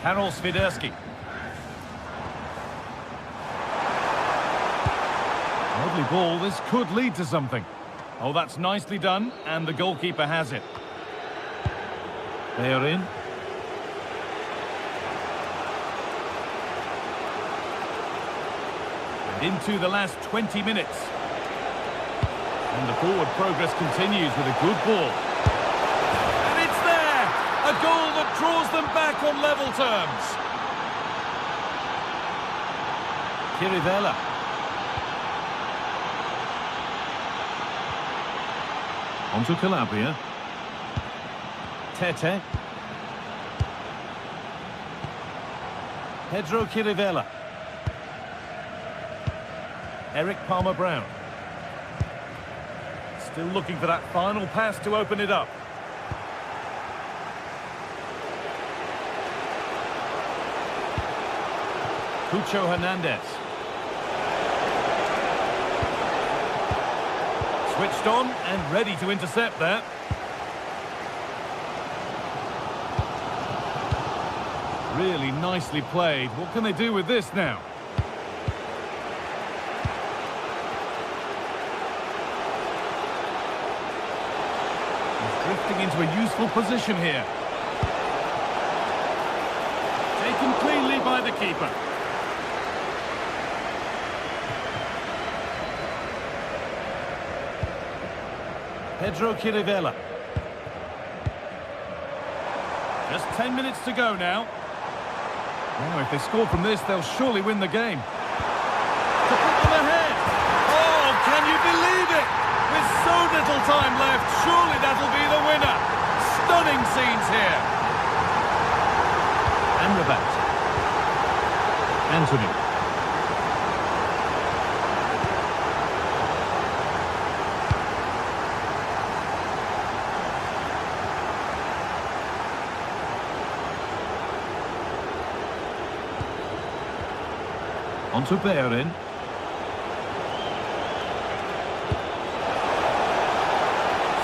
Karol Swiderski. Lovely ball, this could lead to something. Oh, that's nicely done, and the goalkeeper has it. They are in. And into the last 20 minutes. And the forward progress continues with a good ball. And it's there! A goal that draws them back on level terms. Kirivella. Onto Calabria. Tete. Pedro Kirivella. Eric Palmer-Brown. Still looking for that final pass to open it up. Cucho Hernandez. Switched on and ready to intercept that. Really nicely played. What can they do with this now? He's drifting into a useful position here. Taken cleanly by the keeper. Pedro Kirivella. Just 10 minutes to go now. Oh, if they score from this, they'll surely win the game. To put them ahead. Oh, can you believe it? With so little time left, surely that'll be the winner. Stunning scenes here. Amrabat. Anthony. Onto Bellerin.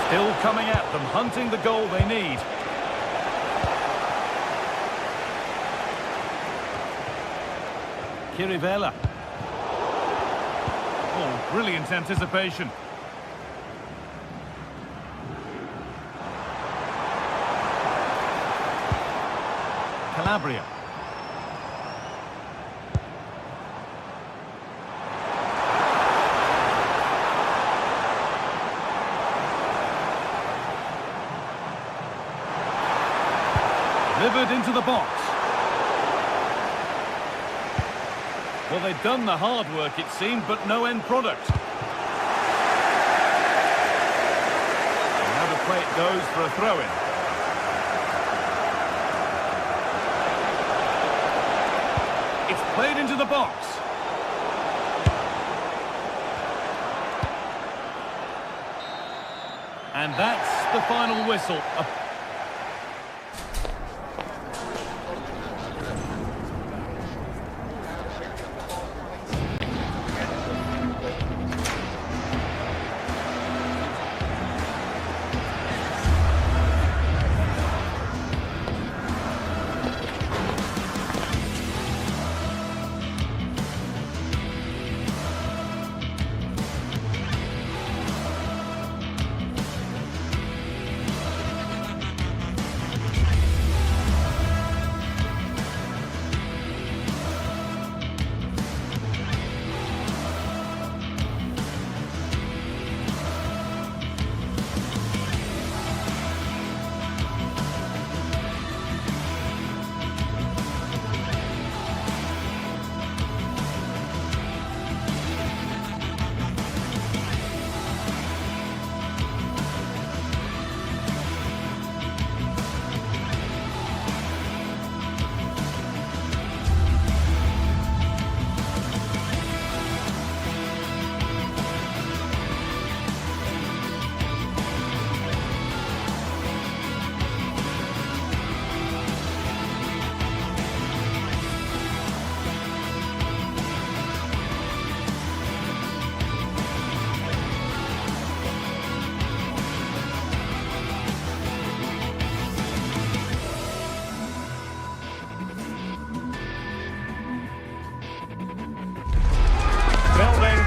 Still coming at them, hunting the goal they need. Kirivella. Oh, brilliant anticipation. Calabria. Delivered into the box. Well, they've done the hard work, it seemed, but no end product. And how the play it goes for a throw-in. It's played into the box. And that's the final whistle.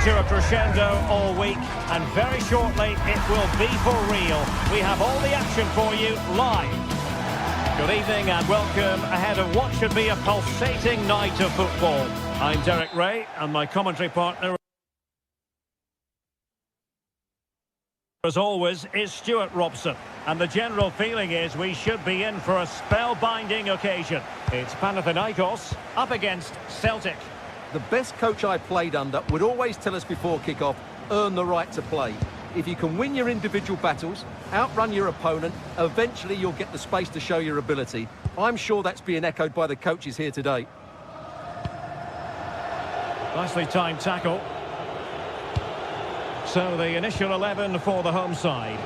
To a crescendo all week, and very shortly it will be for real. We have all the action for you live. Good evening and welcome ahead of what should be a pulsating night of football. I'm Derek Ray and my commentary partner As always, is Stuart Robson. And the general feeling is we should be in for a spellbinding occasion. It's Panathinaikos up against Celtic. The best coach I played under would always tell us before kick-off, earn the right to play. If you can win your individual battles, outrun your opponent, eventually you'll get the space to show your ability. I'm sure that's being echoed by the coaches here today. Nicely timed tackle. So the initial 11 for the home side.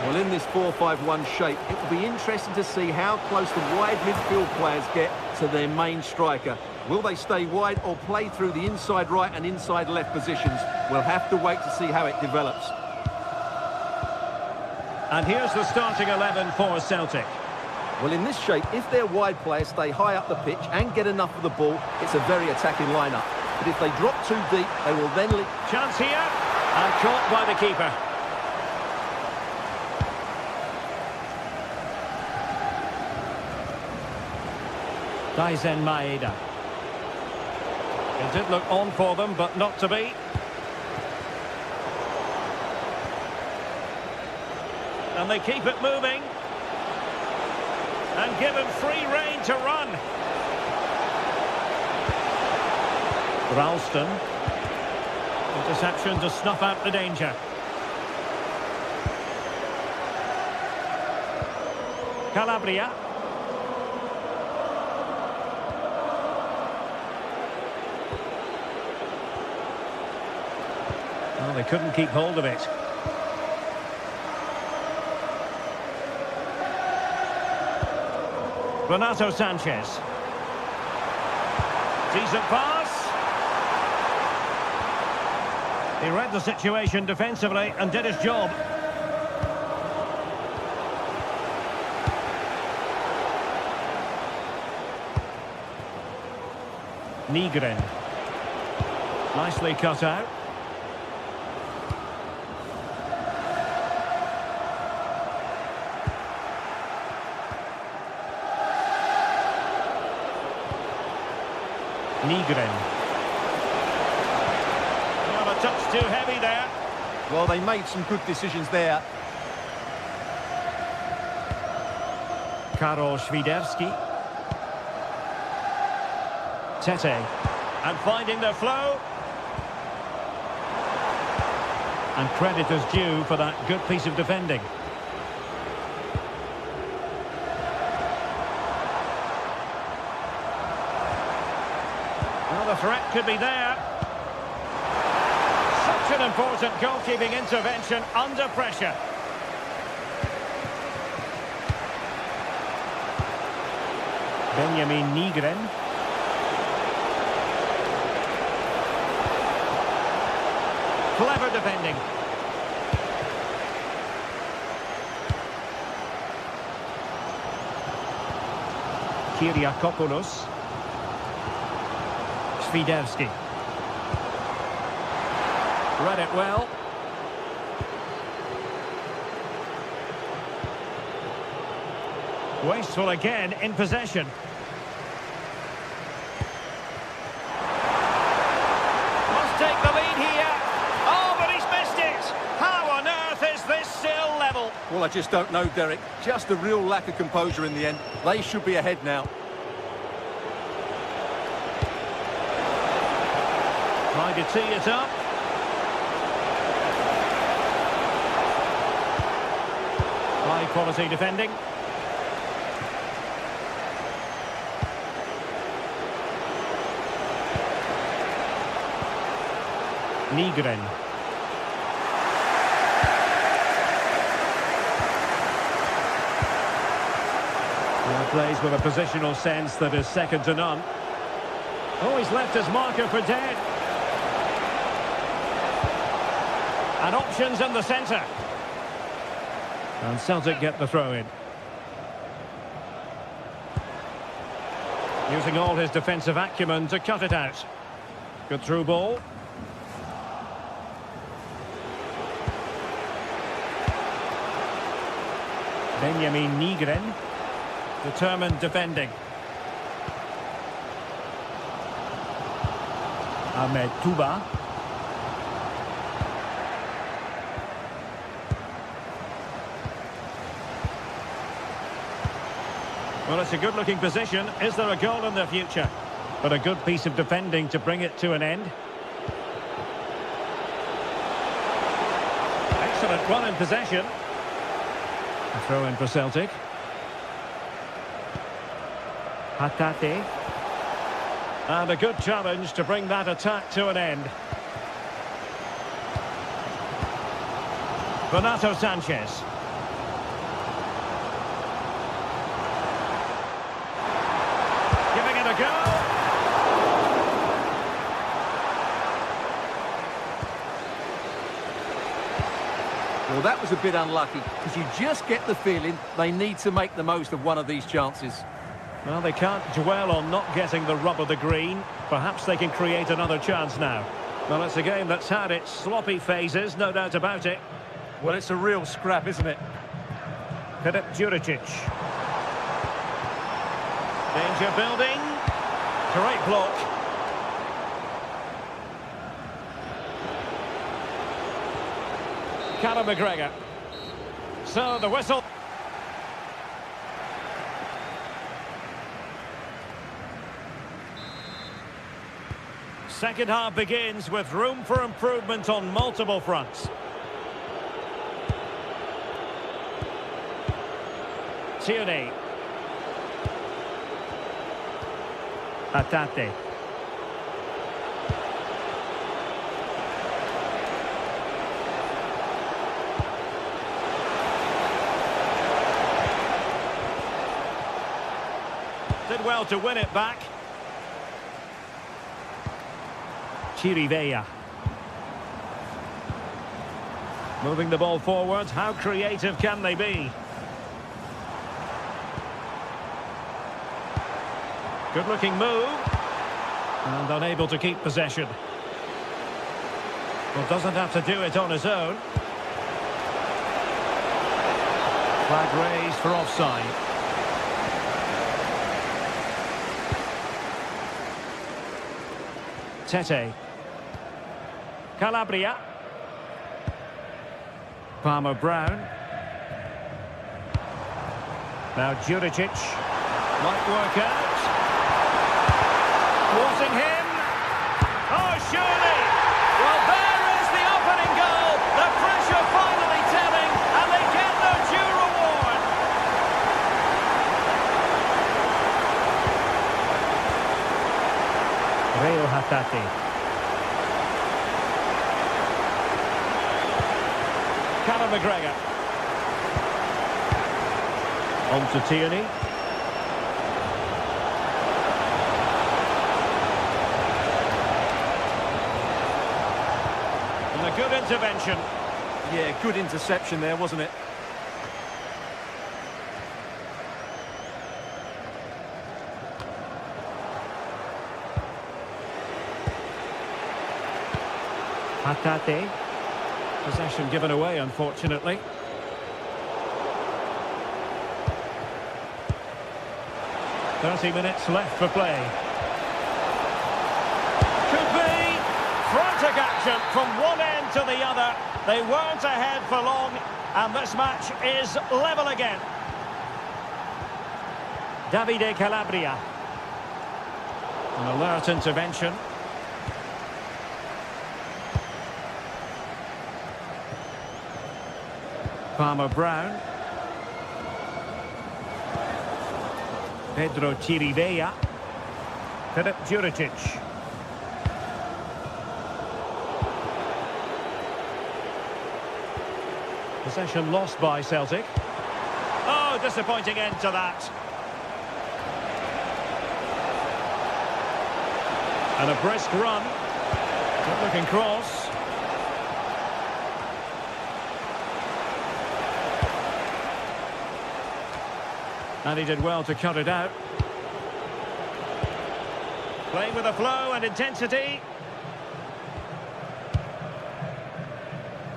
Well, in this 4-5-1 shape, it will be interesting to see how close the wide midfield players get to their main striker. Will they stay wide or play through the inside right and inside left positions? We'll have to wait to see how it develops. And here's the starting 11 for Celtic. Well, in this shape, if their wide players stay high up the pitch and get enough of the ball, it's a very attacking lineup. But if they drop too deep, they will then... Chance here, and caught by the keeper. Daisen Maeda. It did look on for them, but not to be. And they keep it moving. And given free rein to run. Ralston. Interception to snuff out the danger. Calabria. Well, they couldn't keep hold of it. Renato Sanchez. Decent pass. He read the situation defensively and did his job. Nygren. Nicely cut out. Nygren. Well, a touch too heavy there. Well, they made some good decisions there. Karol Świderski. Tete. And finding the flow. And credit is due for that good piece of defending. Well, the threat could be there. Such an important goalkeeping intervention under pressure. Benjamin Nygren. Clever defending. Kyriakopoulos. Świderski. Read it well. Wasteful again in possession. Must take the lead here. Oh, but he's missed it. How on earth is this still level? Well, I just don't know, Derek. Just a real lack of composure in the end. They should be ahead now. Trying to tee it up. High quality defending. Nygren. Well, plays with a positional sense that is second to none. Oh, he's left his marker for dead. And options in the centre. And Celtic get the throw in. Using all his defensive acumen to cut it out. Good through ball. Benjamin Nygren. Determined defending. Ahmed Touba. Well, it's a good-looking position. Is there a goal in the future? But a good piece of defending to bring it to an end. Excellent run in possession. A throw in for Celtic. Hatate. And a good challenge to bring that attack to an end. Renato Sanchez. Giving it a go. Well, that was a bit unlucky, because you just get the feeling they need to make the most of one of these chances. Well, they can't dwell on not getting the rub of the green. Perhaps they can create another chance now. Well, it's a game that's had its sloppy phases, no doubt about it. Well, it's a real scrap, isn't it? Filip Juricic. Danger building. Great block. Callum McGregor. So the whistle. Second half begins with room for improvement on multiple fronts. Tierney. Hatate. Did well to win it back. Chirivella. Moving the ball forward. How creative can they be? Good looking move. And unable to keep possession. Well, doesn't have to do it on his own. Flag raised for offside. Tete. Calabria. Palmer Brown. Now Juricic. Might work out. Watching him. Oh, surely. Well, there is the opening goal. The pressure finally telling, and they get their due reward. Reo Hatate. Callum McGregor. On to Tierney. And a good intervention. Yeah, good interception there, wasn't it? Hatate. Possession given away, unfortunately. "30 minutes left for play. Could be frantic action from one end to the other. They weren't ahead for long, and this match is level again. Davide Calabria. An alert intervention. Palmer Brown. Pedro Chirivella. Filip Juricic. Possession lost by Celtic. Oh, disappointing end to that. And a brisk run. Good looking cross. And he did well to cut it out. Playing with a flow and intensity.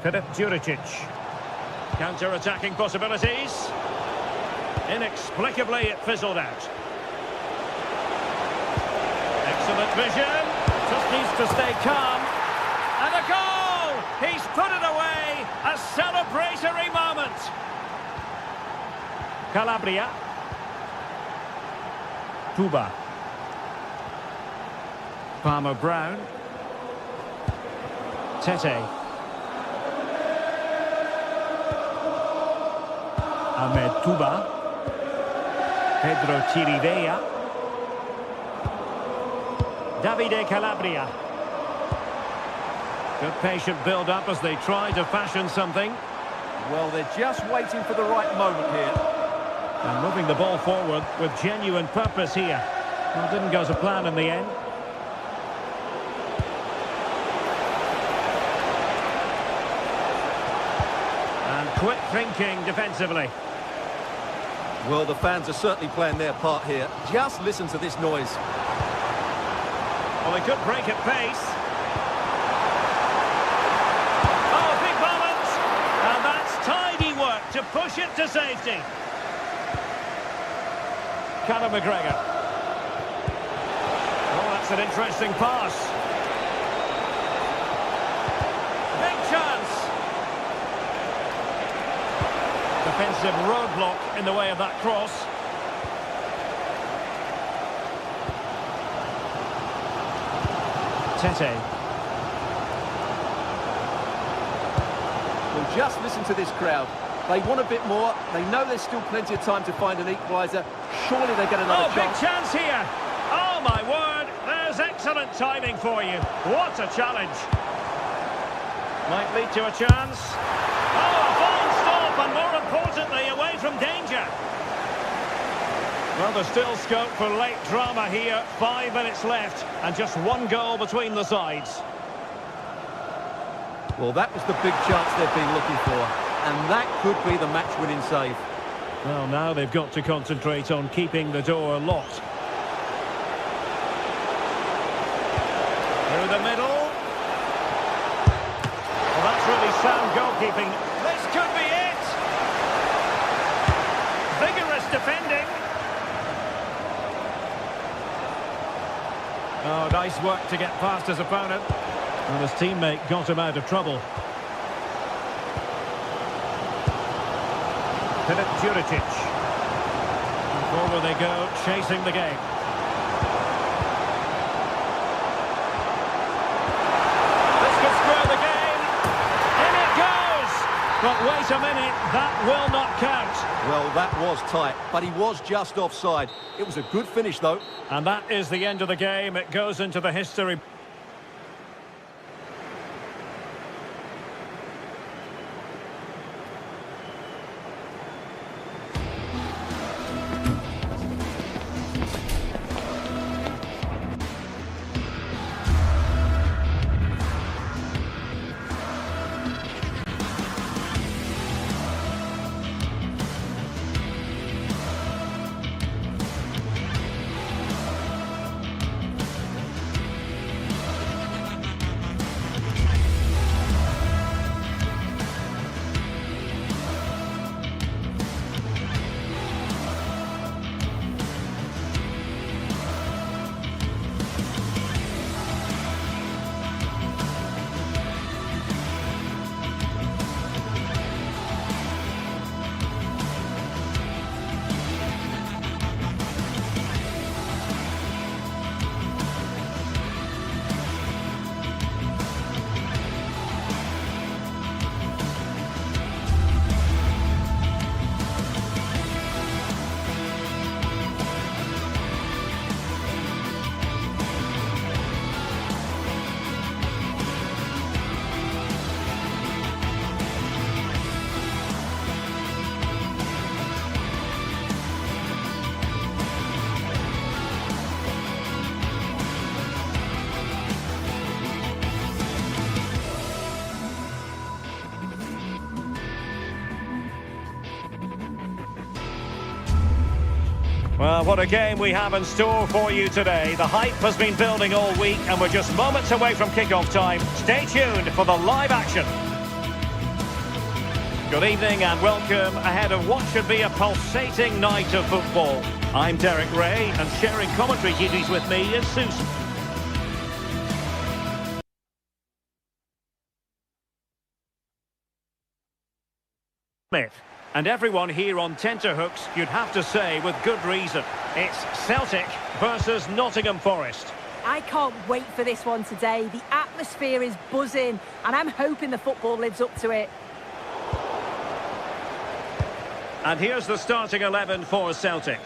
Filip Juricic. Counter-attacking possibilities. Inexplicably, it fizzled out. Excellent vision. Just needs to stay calm. And a goal! He's put it away. A celebratory moment. Calabria. Tuba. Palmer Brown. Tete. Ahmed Tuba. Pedro Chirivella. Davide Calabria. Good patient build-up as they try to fashion something. Well, they're just waiting for the right moment here. And moving the ball forward with genuine purpose here. Well, didn't go to plan in the end. And quick thinking defensively. Well, the fans are certainly playing their part here. Just listen to this noise. Well, they could break at pace. Oh, big moment! And that's tidy work to push it to safety. Conor McGregor. Oh, that's an interesting pass. Big chance. Defensive roadblock in the way of that cross. Tete. Well, just listen to this crowd. They want a bit more. They know there's still plenty of time to find an equaliser. Surely they get another Oh, chance. big chance here. Oh, my word. There's excellent timing for you. What a challenge. Might lead to a chance. Oh, a fine stop, and more importantly, away from danger. Well, there's still scope for late drama here. 5 minutes left, and just one goal between the sides. Well, that was the big chance they've been looking for. And that could be the match-winning save. Well, now they've got to concentrate on keeping the door locked. Through the middle. Well, that's really sound goalkeeping. This could be it. Vigorous defending. Oh, nice work to get past his opponent. And his teammate got him out of trouble. Filip Juricic. And forward they go, chasing the game. This could square the game. In it goes! But wait a minute, that will not count. Well, that was tight, but he was just offside. It was a good finish, though. And that is the end of the game. It goes into the history. Well, what a game we have in store for you today. The hype has been building all week and we're just moments away from kick-off time. Stay tuned for the live action. Good evening and welcome ahead of what should be a pulsating night of football. I'm Derek Ray and sharing commentary duties with me is Susan Smith. And everyone here on tenterhooks, you'd have to say, with good reason. It's Celtic versus Nottingham Forest. I can't wait for this one today. The atmosphere is buzzing, and I'm hoping the football lives up to it. And here's the starting 11 for Celtic.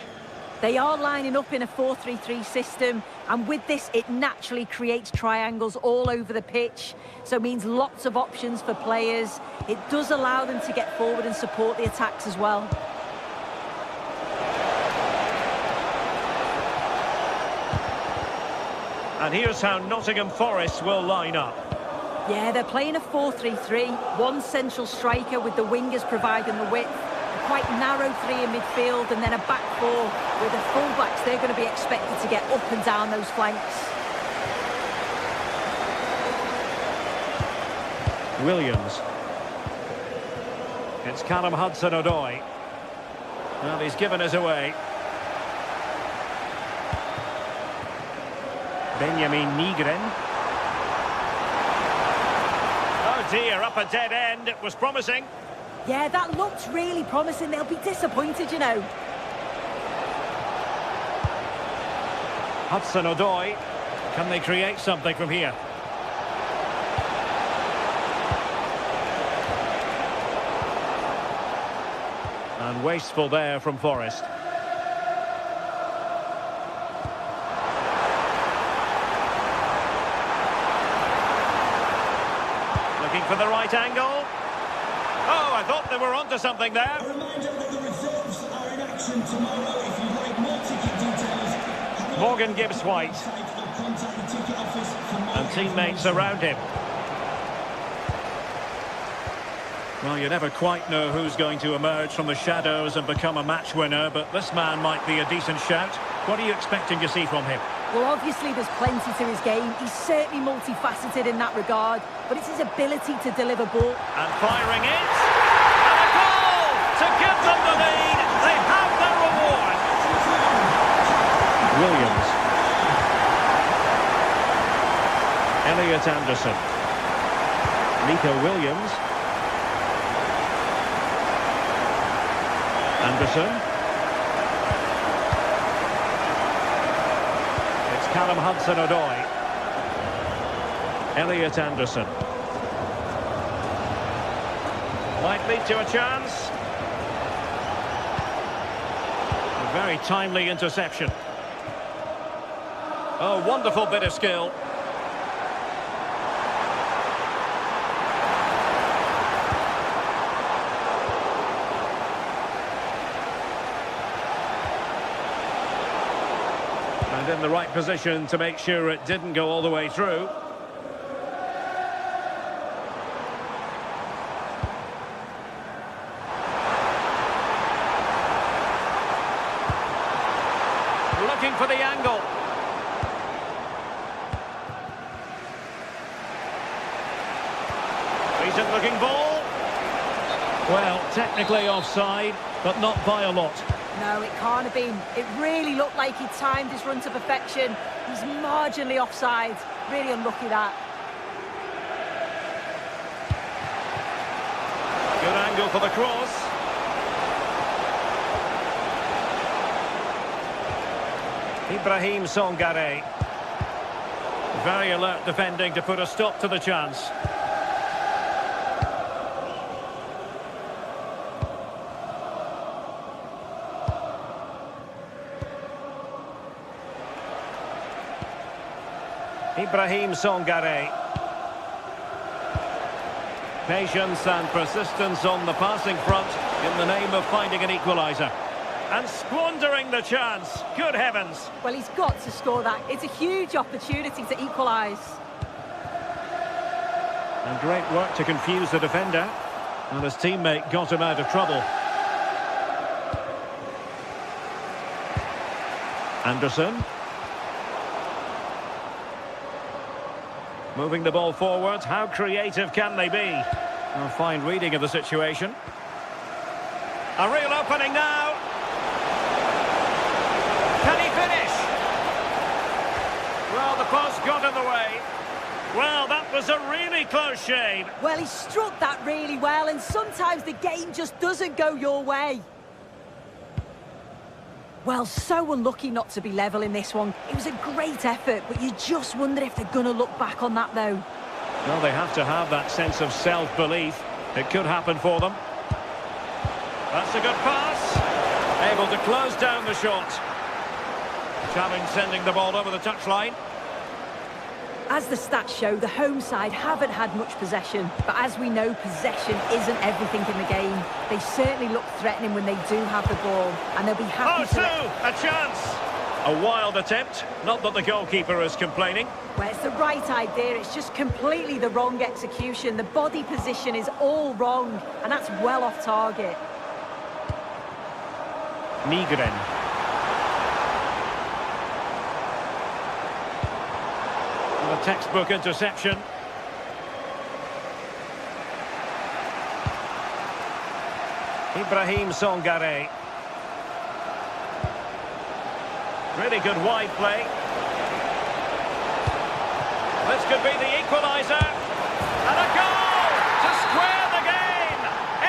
They are lining up in a 4-3-3 system, and with this, it naturally creates triangles all over the pitch, so it means lots of options for players. It does allow them to get forward and support the attacks as well. And here's how Nottingham Forest will line up. Yeah, they're playing a 4-3-3, one central striker with the wingers providing the width, a quite narrow three in midfield, and then a back four with the fullbacks. They're going to be expected to get up and down those flanks. Williams. It's Callum Hudson-Odoi. Well, he's given us away. Benjamin Nygren. Oh dear, up a dead end. It was promising. Yeah, that looks really promising. They'll be disappointed, you know. Hudson-Odoi. Can they create something from here? And wasteful there from Forest. Looking for the right angle. Oh, I thought they were onto something there. A reminder that the reserves are in action tomorrow. If you'd like more ticket details, Morgan Gibbs-White. contact the ticket office for more And teammates around him. Well, you never quite know who's going to emerge from the shadows and become a match winner, but this man might be a decent shout. What are you expecting to see from him? Well, obviously there's plenty to his game. He's certainly multifaceted in that regard, but it's his ability to deliver ball. And firing it. And a goal to give them the lead. They have their reward. Williams. Elliot Anderson. Nico Williams. Anderson. It's Callum Hudson-Odoi. Elliot Anderson. Might lead to a chance. A very timely interception. Oh, wonderful bit of skill. And in the right position to make sure it didn't go all the way through. Looking for the angle. Decent looking ball. Well, technically offside, but not by a lot. No, it can't have been. It really looked like he timed his run to perfection. He's marginally offside. Really unlucky that. Good angle for the cross. Ibrahim Songare. Very alert defending to put a stop to the chance. Ibrahim Songare. Patience and persistence on the passing front in the name of finding an equaliser. And squandering the chance. Good heavens. Well, he's got to score that. It's a huge opportunity to equalise. And great work to confuse the defender. And his teammate got him out of trouble. Anderson. Moving the ball forward. How creative can they be? A fine reading of the situation. A real opening now. Can he finish? Well, the post got in the way. Well, that was a really close shave. Well, he struck that really well, and sometimes the game just doesn't go your way. Well, so unlucky not to be level in this one. It was a great effort, but you just wonder if they're going to look back on that, though. Well, they have to have that sense of self-belief. It could happen for them. That's a good pass. Able to close down the shot. Challenge sending the ball over the touchline. As the stats show, the home side haven't had much possession, but as we know, possession isn't everything in the game. They certainly look threatening when they do have the ball, and they'll be happy to... A chance! A wild attempt, not that the goalkeeper is complaining. Well, it's the right idea, it's just completely the wrong execution. The body position is all wrong, and that's well off target. Nygren. A textbook interception. Ibrahim Songare. Really good wide play. This could be the equaliser. And a goal to square the game.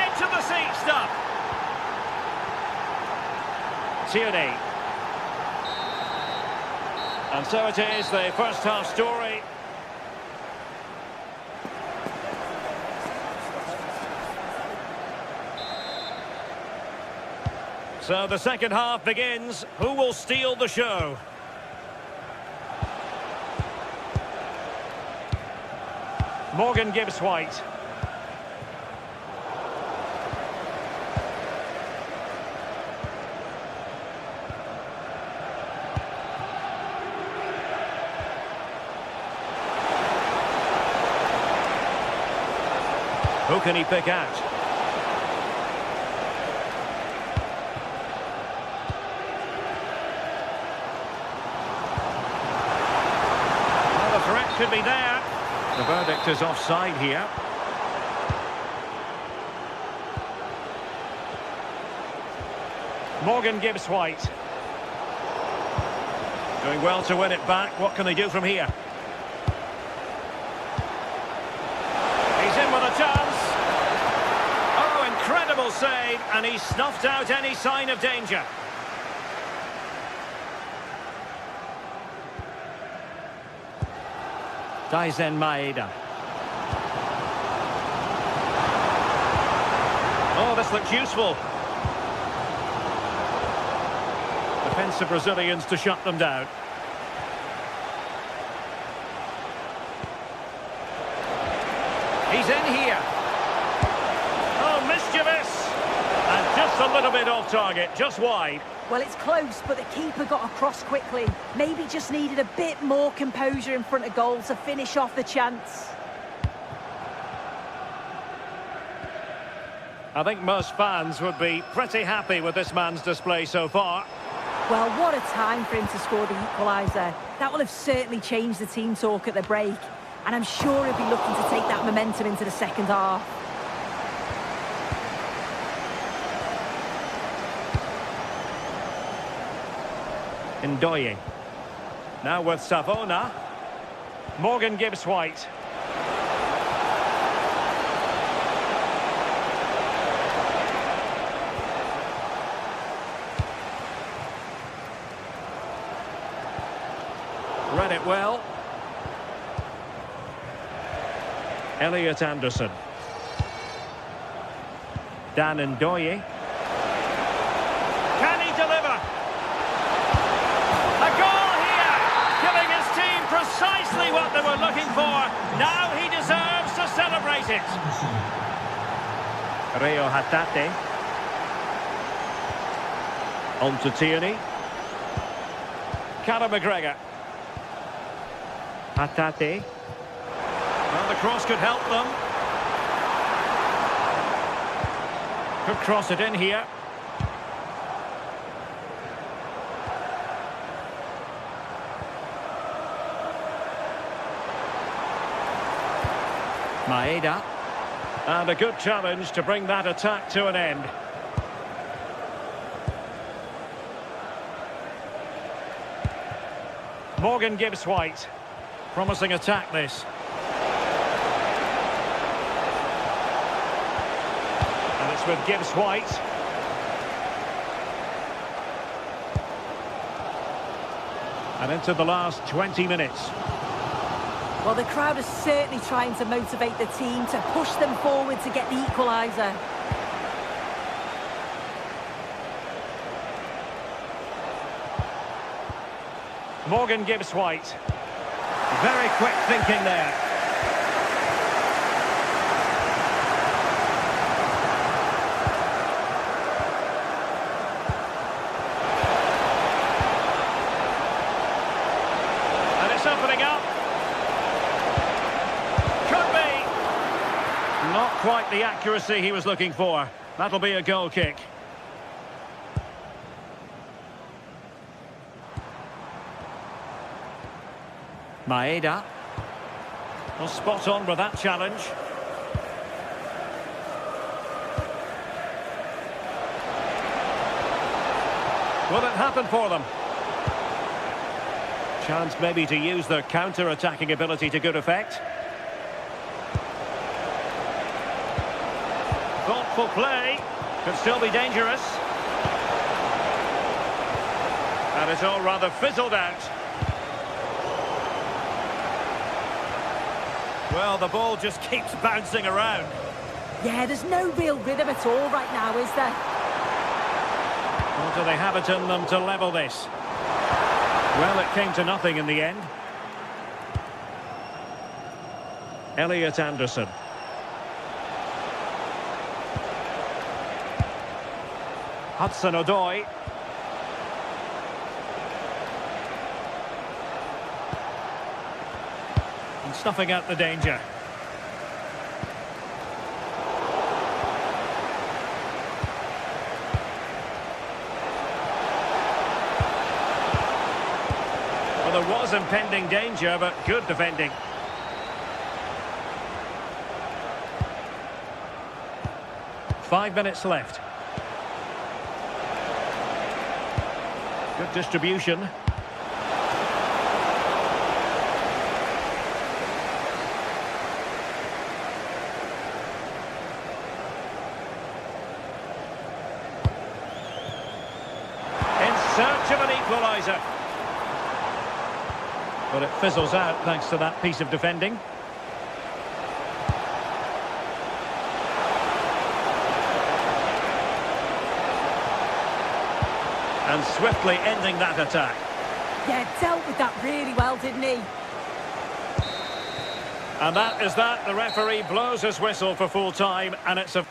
Edge of the seat stuff. Tierney. And so it is, the first half story. So the second half begins. Who will steal the show? Morgan Gibbs-White. Who can he pick out? Well, the threat could be there. The verdict is offside here. Morgan Gibbs-White. Doing well to win it back. What can they do from here? He's in with a chance. Incredible save, and he snuffed out any sign of danger. Daizen Maeda. Oh, this looks useful. Defensive Brazilians to shut them down. He's in here. Mischievous, and just a little bit off target, just wide. Well, it's close, but the keeper got across quickly. Maybe just needed a bit more composure in front of goal to finish off the chance. I think most fans would be pretty happy with this man's display so far. Well, what a time for him to score the equaliser. That will have certainly changed the team talk at the break, and I'm sure he'll be looking to take that momentum into the second half. Ndoye. Now with Savona. Morgan Gibbs-White. Read it well. Elliot Anderson. Dan Ndoye. Can he deliver? A goal here, giving his team precisely what they were looking for. Now he deserves to celebrate it. Rio Hatate. On to Tierney. Callum McGregor. Hatate. Well, the cross could help them. Could cross it in here. Maeda. And a good challenge to bring that attack to an end. Morgan Gibbs-White. Promising attack this. It's with Gibbs White. And into the last 20 minutes. Well, the crowd is certainly trying to motivate the team to push them forward to get the equaliser. Morgan Gibbs White. Very quick thinking there. And it's opening up. Could be. Not quite the accuracy he was looking for. That'll be a goal kick. Maeda. Well, spot on with that challenge. Will it happen for them? Chance maybe to use their counter-attacking ability to good effect. Thoughtful play. Could still be dangerous. And it's all rather fizzled out. Well, the ball just keeps bouncing around. Yeah, there's no real rhythm at all right now, is there? Or do they have it in them to level this? Well, it came to nothing in the end. Elliot Anderson. Hudson-Odoi. And snuffing out the danger. Well, there was impending danger, but good defending. Five minutes left. Good distribution. In search of an equaliser. But it fizzles out thanks to that piece of defending. And swiftly ending that attack. Yeah, dealt with that really well, didn't he? And that is that. The referee blows his whistle for full time, and it's a...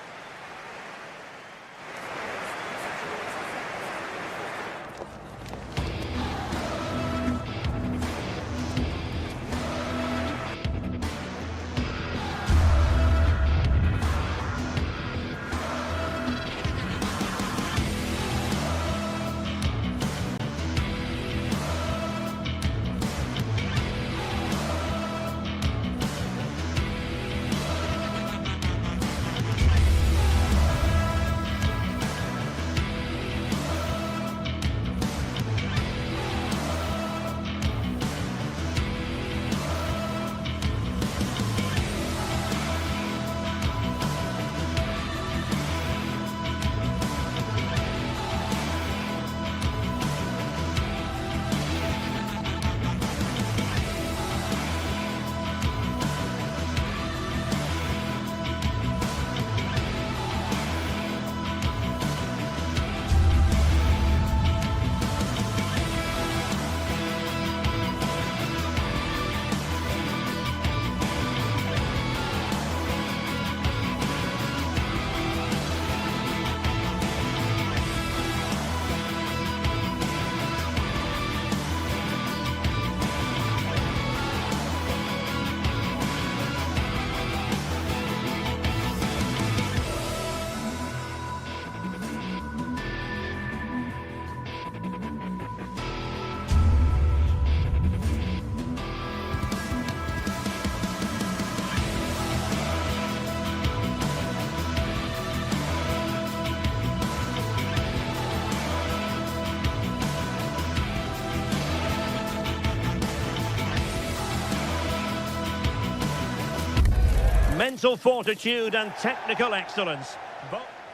Mental fortitude and technical excellence.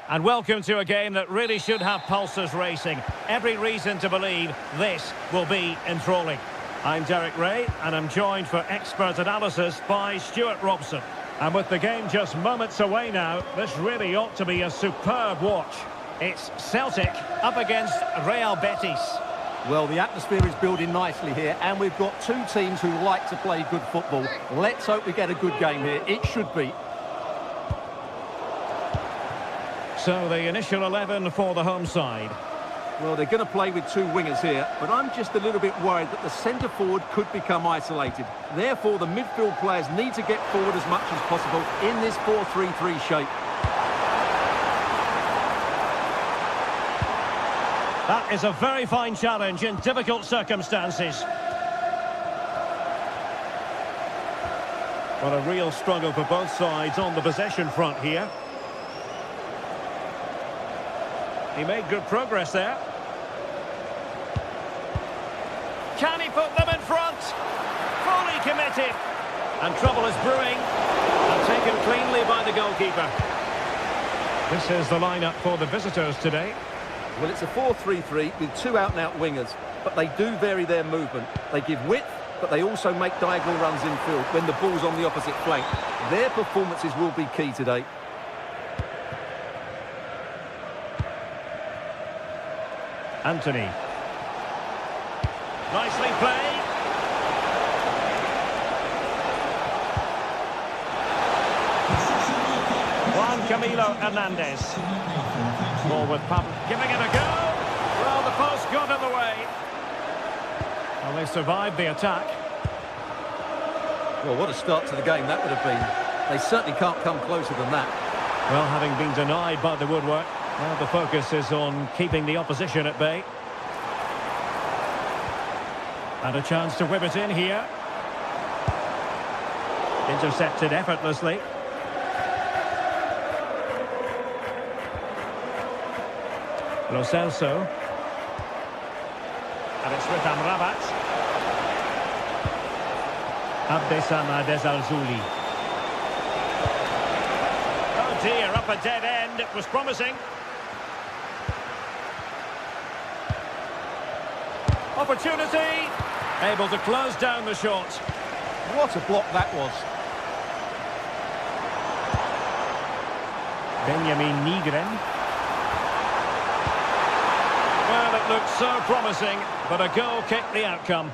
And welcome to a game that really should have pulses racing. Every reason to believe this will be enthralling. I'm Derek Ray, and I'm joined for expert analysis by Stuart Robson. And with the game just moments away now, this really ought to be a superb watch. It's Celtic up against Real Betis. Well, the atmosphere is building nicely here, and we've got two teams who like to play good football. Let's hope we get a good game here. It should be. So the initial 11 for the home side. Well, they're going to play with two wingers here, but I'm just a little bit worried that the centre forward could become isolated. Therefore, the midfield players need to get forward as much as possible in this 4-3-3 shape. That is a very fine challenge in difficult circumstances. Well, a real struggle for both sides on the possession front here. He made good progress there. Can he put them in front? Fully committed. And trouble is brewing. And taken cleanly by the goalkeeper. This is the lineup for the visitors today. Well, it's a 4-3-3 with two out-and-out wingers, but they do vary their movement. They give width, but they also make diagonal runs infield when the ball's on the opposite flank. Their performances will be key today. Anthony. Nicely played. Juan Camilo Hernandez. Ball with Pablo. Giving it a go. Well, the post got in the way. Well, they survived the attack. Well, what a start to the game that would have been. They certainly can't come closer than that. Well, having been denied by the woodwork, now the focus is on keeping the opposition at bay. And a chance to whip it in here. Intercepted effortlessly. Lo Celso. And it's with Amrabat. Abdesama Desalzuli. Oh dear, up a dead end. It was promising. Opportunity. Able to close down the shot. What a block that was. Benjamin Nigren. Well, it looked so promising, but a goal kicked the outcome.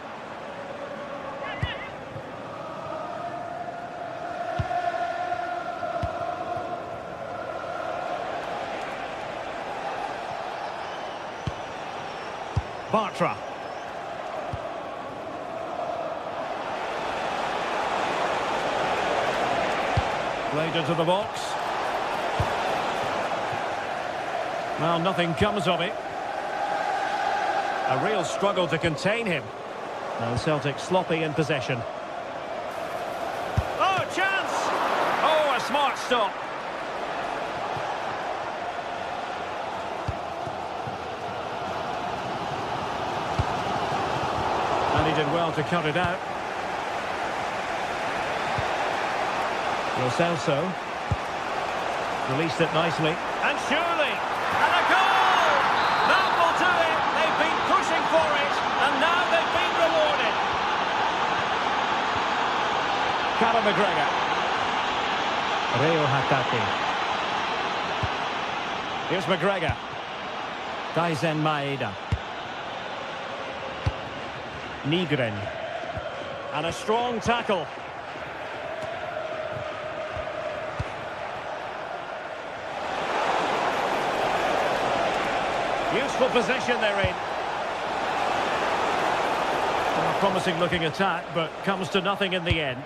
Bartra. Played into the box. Well, nothing comes of it. A real struggle to contain him. And Celtic sloppy in possession. Oh, chance! Oh, a smart stop. And he did well to cut it out. Lo Celso released it nicely. And surely! And a goal! That will do it! They've been pushing for it, and now they've been rewarded. Callum McGregor. Reo Hatate. Here's McGregor. Daisen Maeda. Nigren. And a strong tackle. Useful possession they're in. A promising looking attack, but comes to nothing in the end.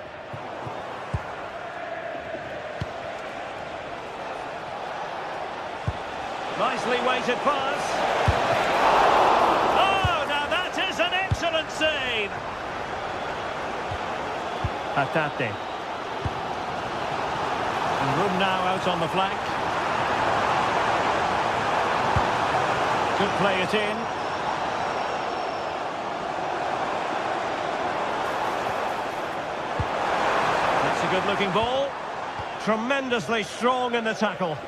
Nicely weighted pass. Oh, now that is an excellent save. Hatate. And room now out on the flank. Could play it in. That's a good-looking ball. Tremendously strong in the tackle.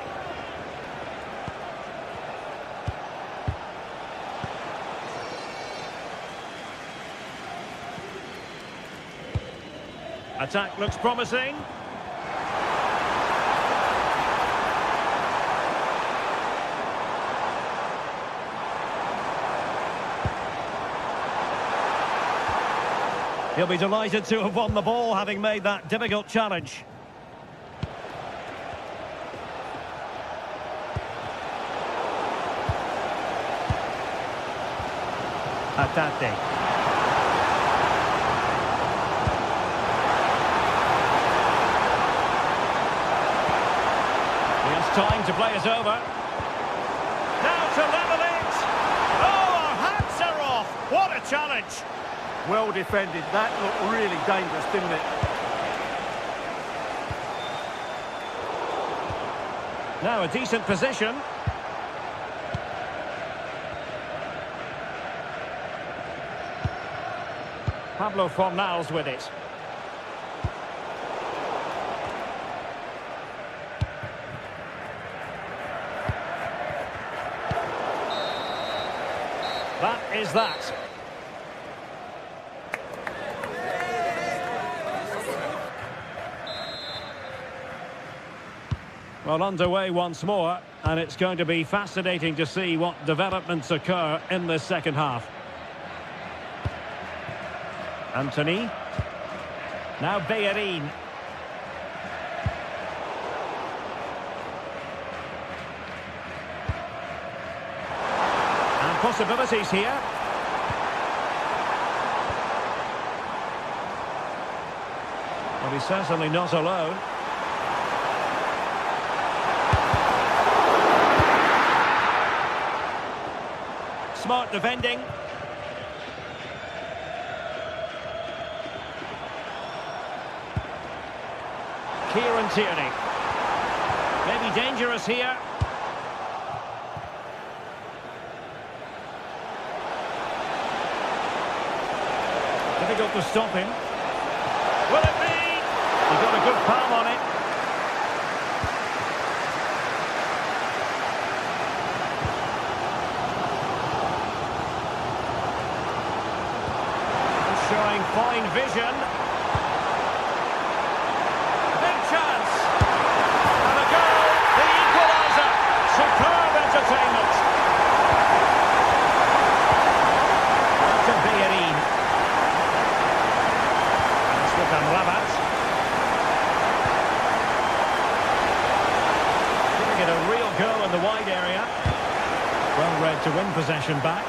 Attack looks promising. He'll be delighted to have won the ball, having made that difficult challenge. Atate. He has time to play it over. Now to level it. Oh, our hats are off. What a challenge. Well defended. That looked really dangerous, didn't it? Now a decent position. Pablo Fornals with it. That is that. Well, underway once more, and it's going to be fascinating to see what developments occur in this second half. Anthony. Now Bellerin. And possibilities here. Well, he's certainly not alone. Smart defending. Kieran Tierney. Maybe dangerous here. Difficult to stop him. Will it be? He got a good palm on it. Showing fine vision. Big chance. And a goal. The equaliser. Superb entertainment. To Bellerin. That's with Amrabat. Giving it a real go in the wide area. Well read to win possession back.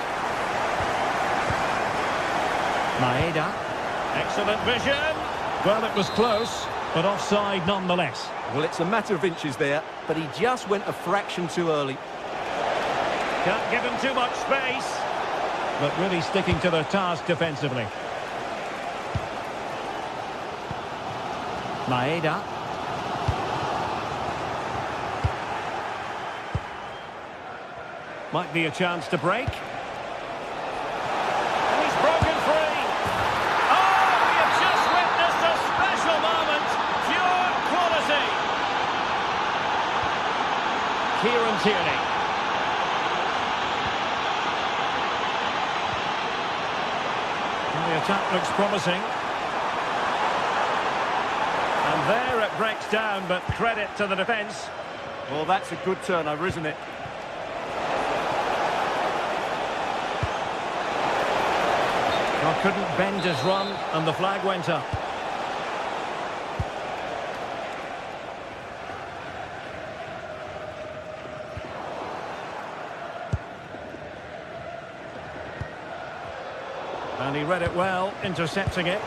Maeda. Excellent vision. Well, it was close, but offside nonetheless. Well, it's a matter of inches there, but he just went a fraction too early. Can't give him too much space, but really sticking to their task defensively. Maeda. Might be a chance to break. Kieran Tierney. And the attack looks promising. And there it breaks down, but credit to the defence. Well, that's a good turnover, isn't it? Well, couldn't bend his run, and the flag went up. And he read it well, intercepting it.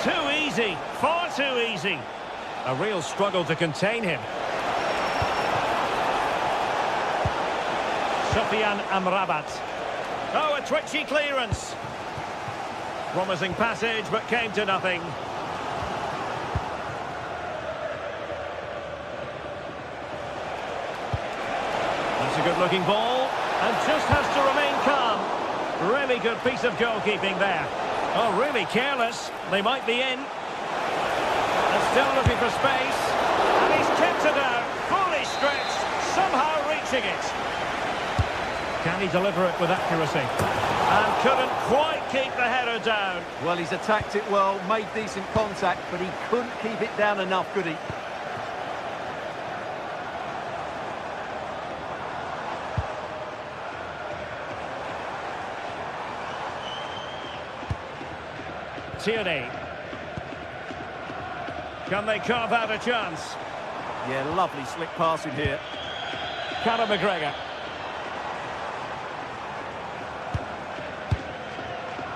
Too easy, far too easy. A real struggle to contain him. Sofian Amrabat. Oh, a twitchy clearance. Promising passage, but came to nothing. That's a good-looking ball, and just has to remain calm. Really good piece of goalkeeping there. Oh, really careless. They might be in. And still looking for space. And he's kept it out, fully stretched, somehow reaching it. Can he deliver it with accuracy? And couldn't quite keep the header down. Well, he's attacked it well, made decent contact, but he couldn't keep it down enough, could he? Tierney. Can they carve out a chance? Yeah, lovely slick passing here. Conor McGregor.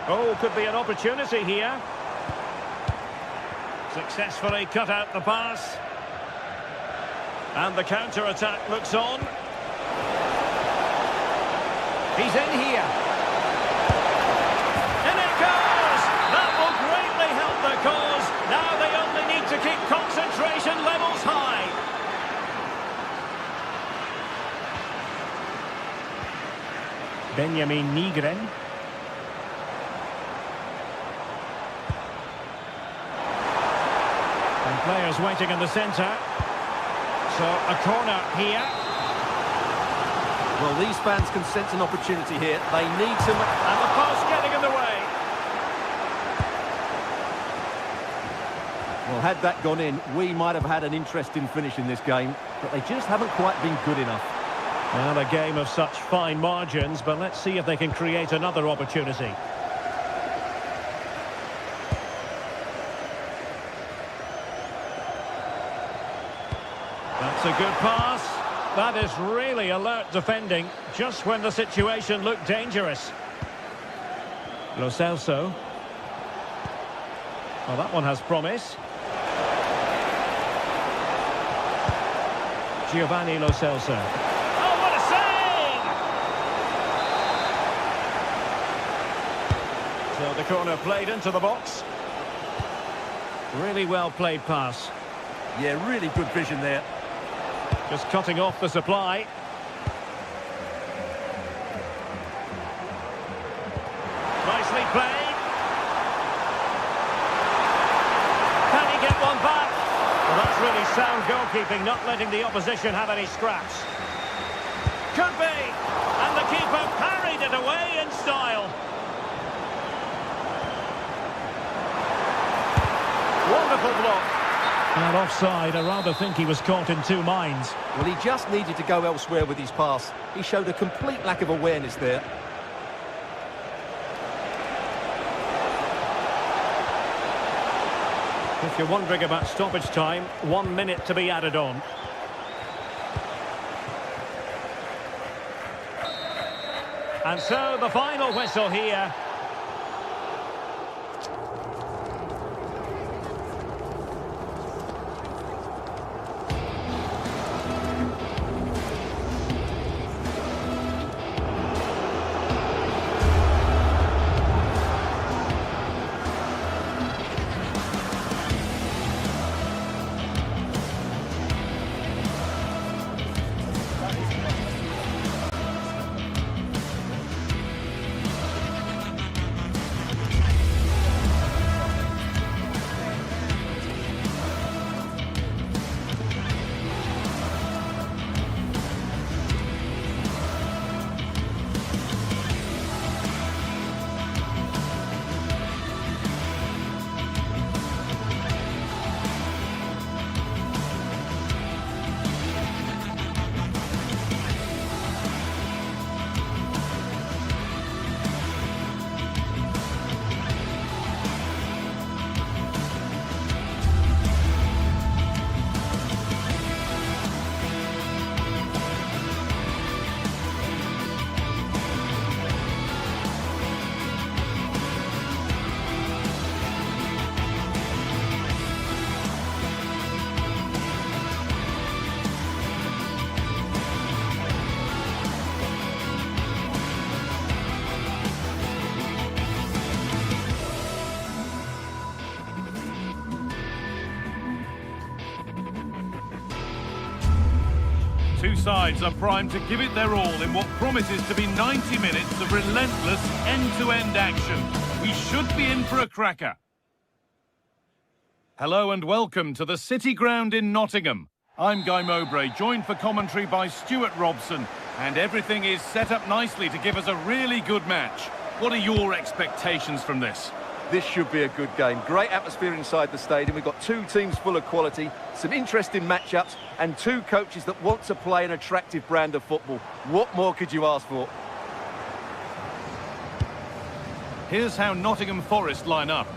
Oh, could be an opportunity here. Successfully cut out the pass. And the counter-attack looks on. He's in here. And it goes! That will greatly help the cause. Now they only need to keep concentration levels high. Benjamin Nygren. And players waiting in the centre. So a corner here. Well, these fans can sense an opportunity here. They need to... And the pass getting in the way. Well, had that gone in, we might have had an interesting finish in this game, but they just haven't quite been good enough. Well, a game of such fine margins, but let's see if they can create another opportunity. That's a good pass. That is really alert defending, just when the situation looked dangerous. Lo Celso. Well, that one has promise. Giovanni Lo Celso. Oh, what a save! So the corner played into the box. Really well played pass. Yeah, really good vision there. Just cutting off the supply. Nicely played. Can he get one back? Well, that's really sound goalkeeping, not letting the opposition have any scraps. Could be. And the keeper parried it away in style. Wonderful block. And offside, I rather think he was caught in two minds. Well, he just needed to go elsewhere with his pass. He showed a complete lack of awareness there. If you're wondering about stoppage time, 1 minute to be added on. And so the final whistle here. Two sides are primed to give it their all in what promises to be 90 minutes of relentless end-to-end action. We should be in for a cracker. Hello and welcome to the City Ground in Nottingham. I'm Guy Mowbray, joined for commentary by Stuart Robson, and everything is set up nicely to give us a really good match. What are your expectations from this? This should be a good game. Great atmosphere inside the stadium. We've got two teams full of quality, some interesting matchups, and two coaches that want to play an attractive brand of football. What more could you ask for? Here's how Nottingham Forest line up.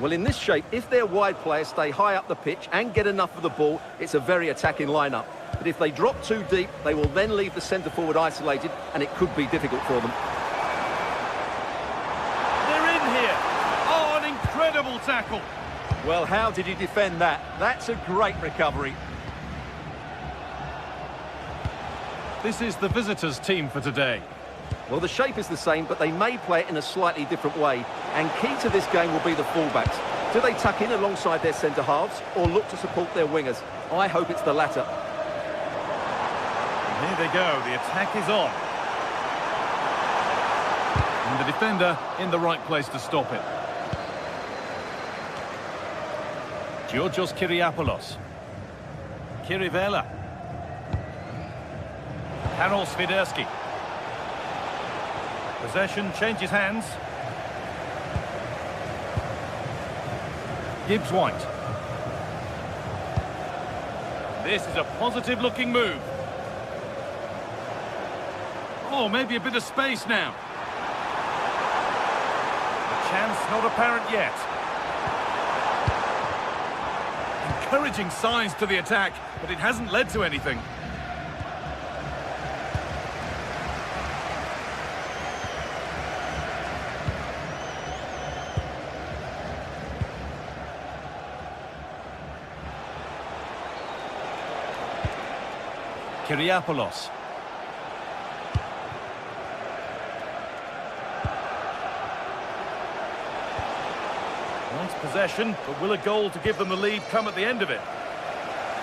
Well, in this shape, if their wide players stay high up the pitch and get enough of the ball, it's a very attacking lineup. But if they drop too deep, they will then leave the centre-forward isolated, and it could be difficult for them. They're in here. Oh, an incredible tackle. Well, how did he defend that? That's a great recovery. This is the visitors' team for today. Well, the shape is the same, but they may play it in a slightly different way. And key to this game will be the fullbacks. Do they tuck in alongside their centre-halves or look to support their wingers? I hope it's the latter. And here they go. The attack is on. And the defender in the right place to stop it. Georgios Kyriapoulos. Kirivela. Karol Swiderski. Possession changes hands. Gibbs White. This is a positive-looking move. Oh, maybe a bit of space now. The chance not apparent yet. Encouraging signs to the attack, but it hasn't led to anything. Kyriapoulos. Wants possession, but will a goal to give them the lead come at the end of it?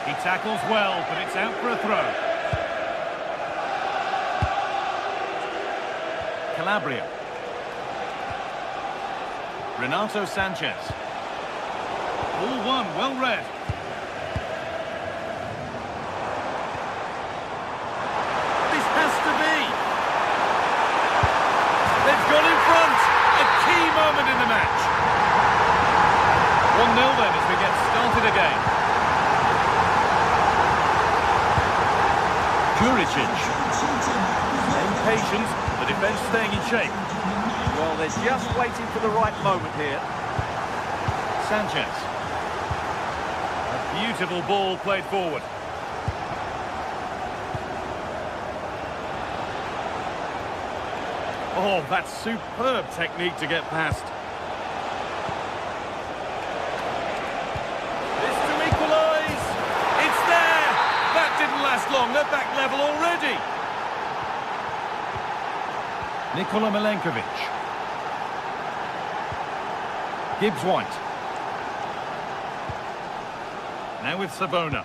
He tackles well, but it's out for a throw. Calabria. Renato Sanchez. Ball one, well read. Moment in the match. 1-0 then as we get started again. Juricic. Staying patient, the defence staying in shape. Well, they're just waiting for the right moment here. Sanchez. A beautiful ball played forward. Oh, that's superb technique to get past. This to equalise. It's there. That didn't last long. They're back level already. Nikola Milenkovic. Gibbs White. Now with Savona.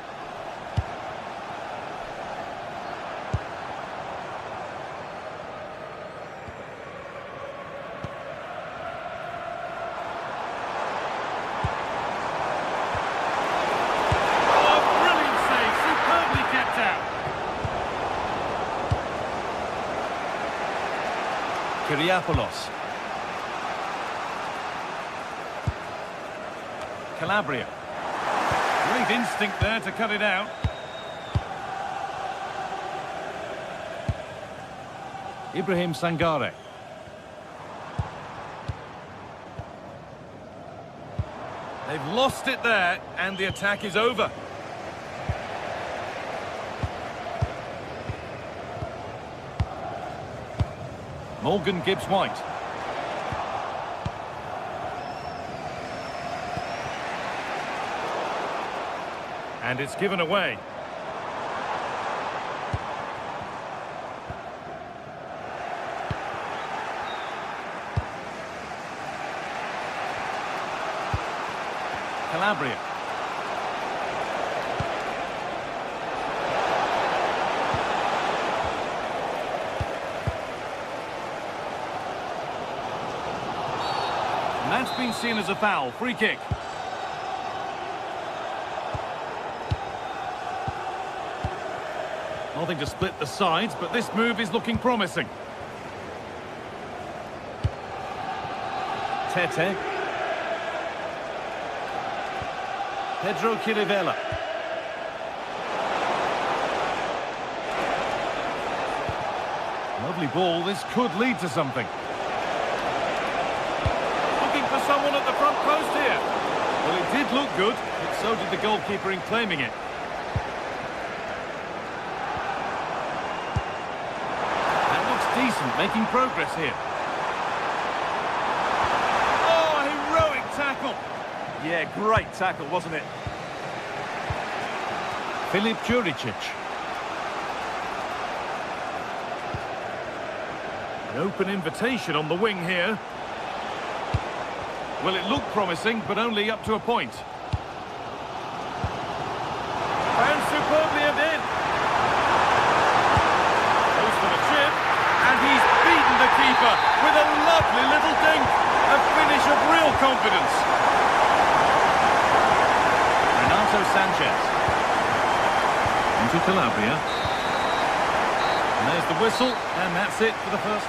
Kyriapoulos. Calabria. Great instinct there to cut it out. Ibrahim Sangare. They've lost it there, and the attack is over. Morgan Gibbs White. And it's given away. Calabria. And that's been seen as a foul. Free kick. Nothing to split the sides, but this move is looking promising. Tete. Pedro Chirivella. Lovely ball, this could lead to something. Looking for someone at the front post here. Well, it did look good, but so did the goalkeeper in claiming it. That looks decent, making progress here. Oh, heroic tackle. Yeah, great tackle, wasn't it? Filip Juricic. An open invitation on the wing here. Well, it looked promising, but only up to a point. And superbly in. Goes for the chip, and he's beaten the keeper with a lovely little dink. A finish of real confidence. Renato Sanchez. Into Calabria. And there's the whistle, and that's it for the first.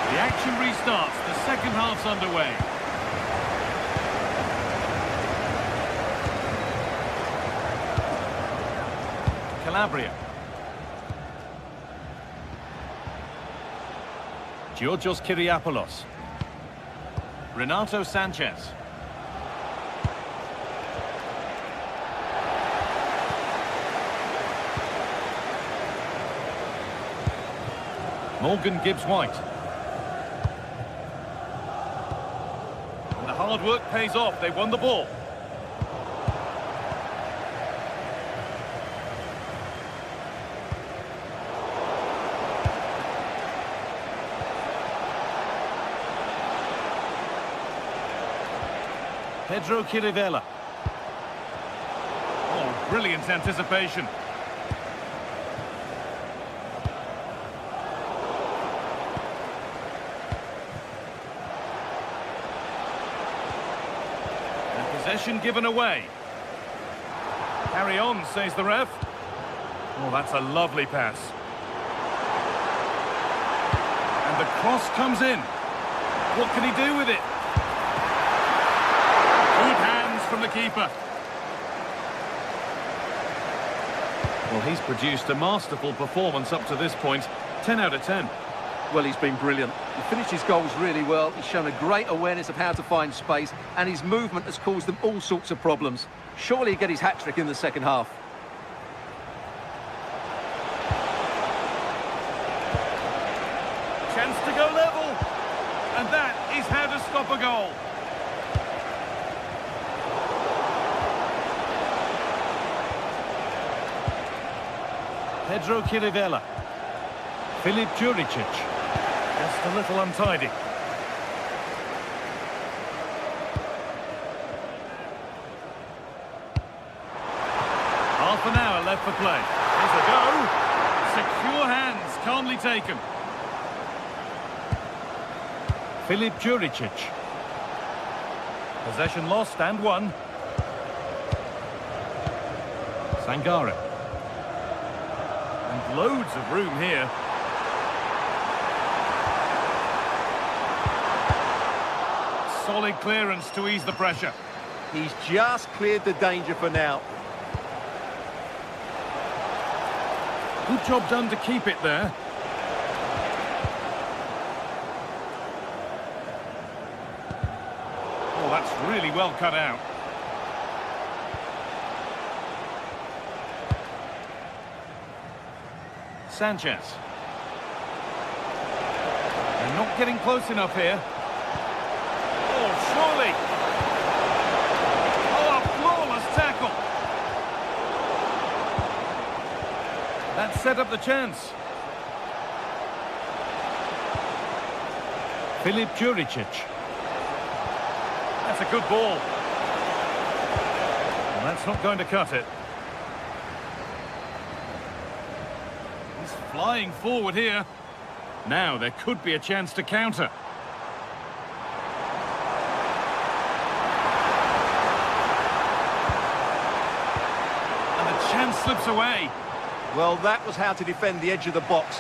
The action restarts, the second half's underway. Calabria. Georgios Kyriapoulos. Renato Sanchez. Morgan Gibbs-White. And the hard work pays off. They won the ball. Pedro Chirivella. Oh, brilliant anticipation. Possession given away. Carry on, says the ref. Oh, that's a lovely pass. And the cross comes in. What can he do with it? Good hands from the keeper. Well, he's produced a masterful performance up to this point. 10 out of 10. Well, he's been brilliant. He finished his goals really well. He's shown a great awareness of how to find space, and his movement has caused them all sorts of problems. Surely he'll get his hat-trick in the second half. Chance to go level. And that is how to stop a goal. Pedro Chirivella. Filip Juricic. Just a little untidy. Half an hour left for play. Here's a go. Secure hands, calmly taken. Filip Juricic. Possession lost and won. Sangare. And loads of room here. Solid clearance to ease the pressure. He's just cleared the danger for now. Good job done to keep it there. Oh, that's really well cut out. Sanchez. They're not getting close enough here. Oh, surely. Oh, a flawless tackle. That set up the chance. Filip Juricic. That's a good ball. Well, that's not going to cut it. He's flying forward here. Now there could be a chance to counter. And the chance slips away. Well, that was how to defend the edge of the box.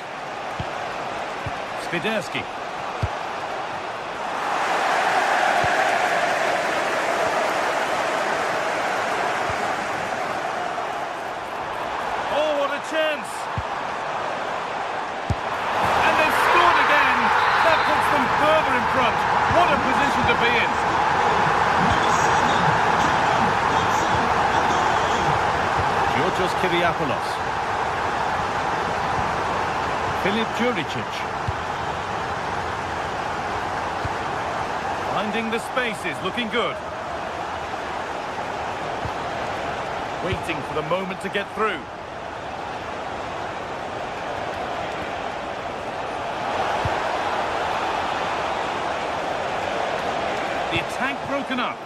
Spiderski. Oh, what a chance! And they've scored again! That puts them further in front. What a position to be in! Georgios Kyriapoulos. Filip Juricic. Finding the spaces, looking good. Waiting for the moment to get through. The attack broken up.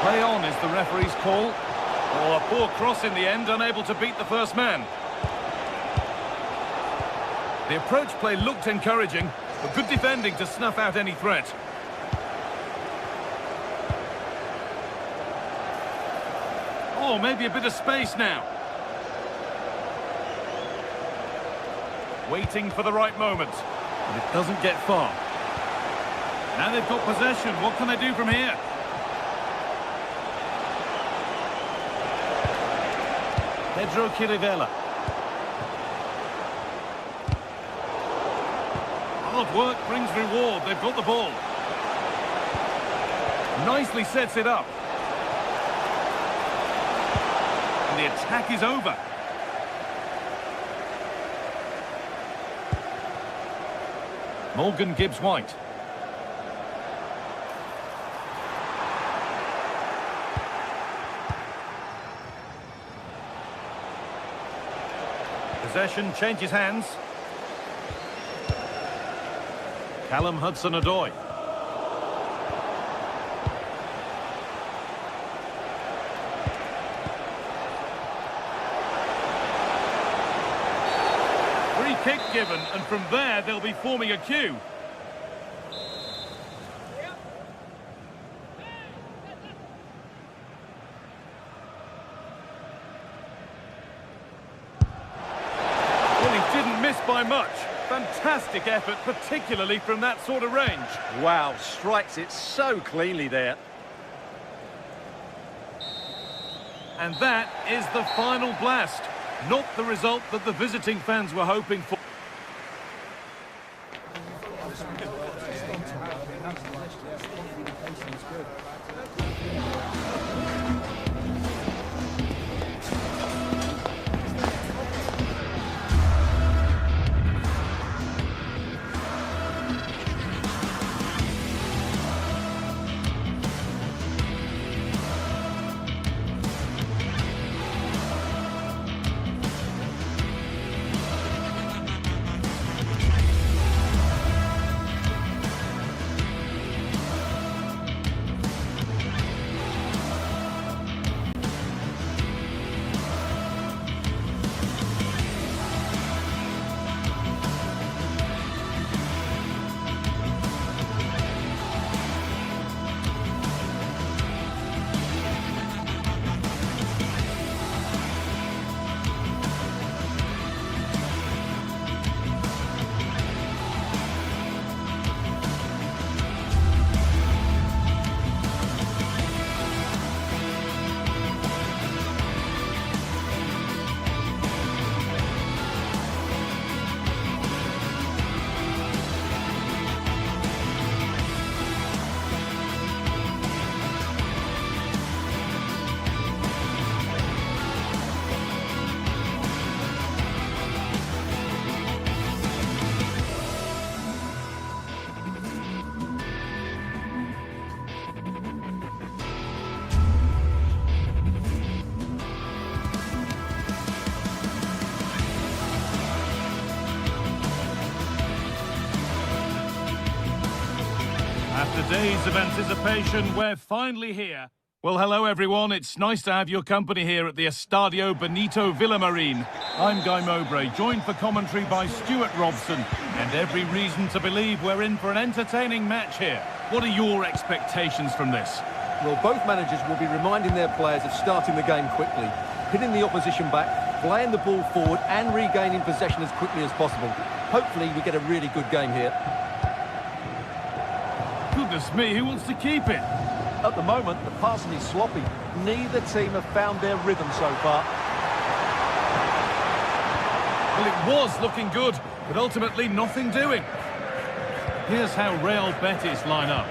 Play on is the referee's call. Oh, a poor cross in the end, unable to beat the first man. The approach play looked encouraging, but good defending to snuff out any threat. Oh, maybe a bit of space now. Waiting for the right moment, but it doesn't get far. Now they've got possession. What can they do from here? Pedro Chirivella. Hard work brings reward. They've got the ball. Nicely sets it up. And the attack is over. Morgan Gibbs-White. Possession changes hands. Callum Hudson-Odoi. Free kick given, and from there they'll be forming a queue. By much. Fantastic effort, particularly from that sort of range. Wow, strikes it so cleanly there. And that is the final blast. Not the result that the visiting fans were hoping for. After days of anticipation, we're finally here. Well, hello everyone. It's nice to have your company here at the Estadio Benito Villamarín. I'm Guy Mowbray, joined for commentary by Stuart Robson, and every reason to believe we're in for an entertaining match here. What are your expectations from this? Well, both managers will be reminding their players of starting the game quickly, hitting the opposition back, playing the ball forward and regaining possession as quickly as possible. Hopefully we get a really good game here. Goodness me, who wants to keep it? At the moment, the passing is sloppy. Neither team have found their rhythm so far. Well, it was looking good, but ultimately nothing doing. Here's how Real Betis line up.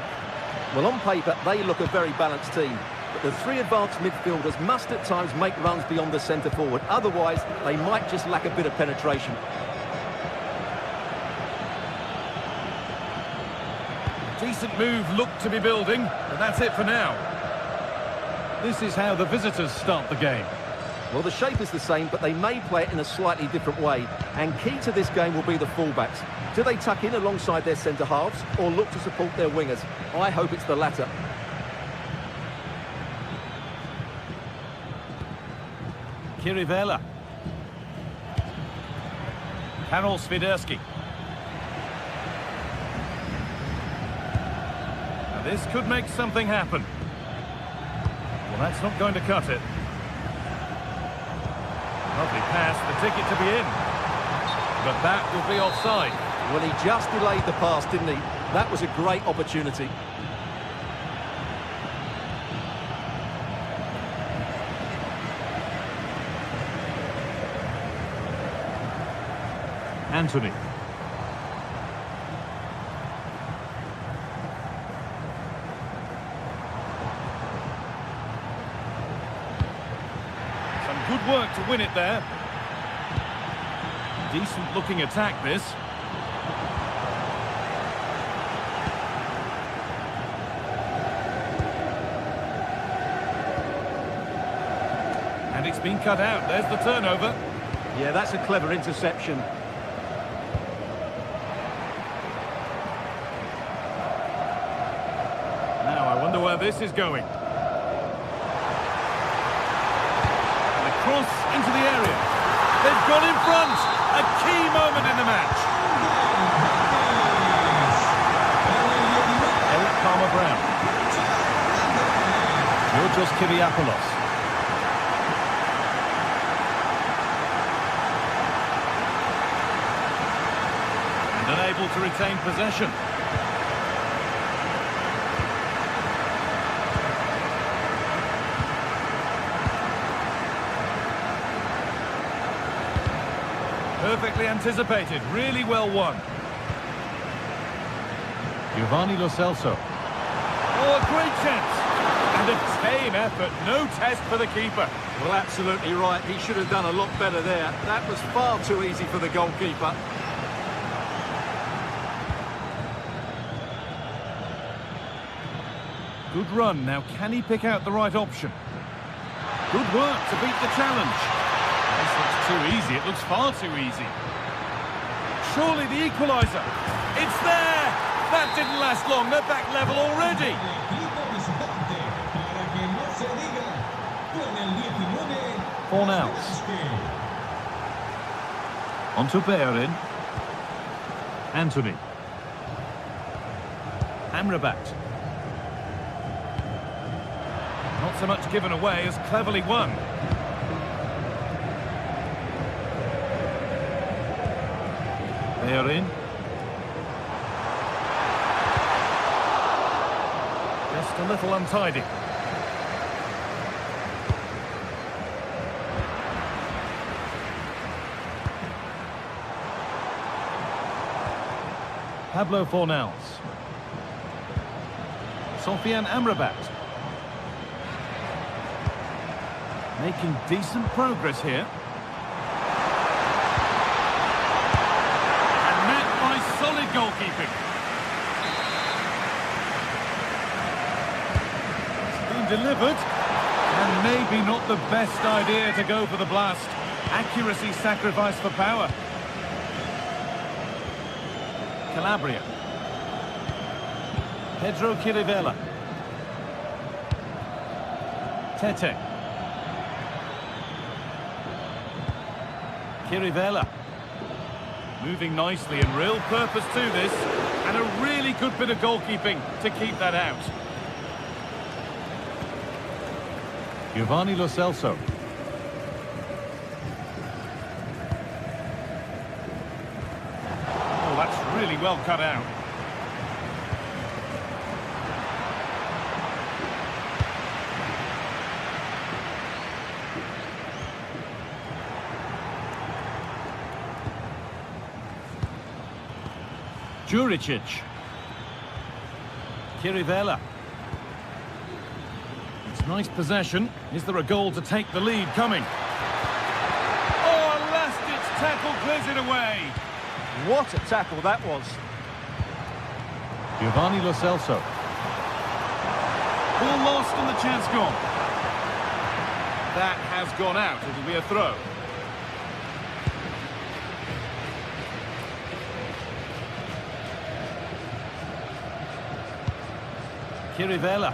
Well, on paper, they look a very balanced team. But the three advanced midfielders must at times make runs beyond the centre forward. Otherwise, they might just lack a bit of penetration. Decent move looked to be building, but that's it for now. This is how the visitors start the game. Well, the shape is the same, but they may play it in a slightly different way. And key to this game will be the fullbacks. Do they tuck in alongside their centre-halves or look to support their wingers? I hope it's the latter. Kirivela. Karol Swiderski. Now this could make something happen. Well, that's not going to cut it. Lovely pass, the ticket to be in. But that will be offside. Well, he just delayed the pass, didn't he? That was a great opportunity. Anthony. Some good work to win it there. Decent looking attack this. And it's been cut out. There's the turnover. Yeah, that's a clever interception. Now I wonder where this is going. And a cross into the area. They've gone in front. A key moment in the match. Eric Palmer-Brown. Georgios Kyriapoulos. And unable to retain possession. Perfectly anticipated, really well won. Giovanni Lo Celso. Oh, a great chance! And a tame effort, no test for the keeper. Well, absolutely right. He should have done a lot better there. That was far too easy for the goalkeeper. Good run, now can he pick out the right option? Good work to beat the challenge. This looks too easy, it looks far too easy. Surely the equaliser. It's there! That didn't last long, they're back level already. Fornals. On to Bellerin. Anthony. Amrabat. Not so much given away as cleverly won. Bellerin. Just a little untidy. Pablo Fornals. Sofian Amrabat. Making decent progress here. And met by solid goalkeeping. It's been delivered. And maybe not the best idea to go for the blast. Accuracy sacrificed for power. Calabria. Pedro Kirivela. Tete. Kirivella. Moving nicely and real purpose to this. And a really good bit of goalkeeping to keep that out. Giovanni Lo Celso. Oh, that's really well cut out. Juricic. Kirivella. It's nice possession. Is there a goal to take the lead coming? Oh, a last-ditch tackle clears it away. What a tackle that was. Giovanni Lo Celso. Ball lost and the chance gone. That has gone out. It'll be a throw. Kirivella.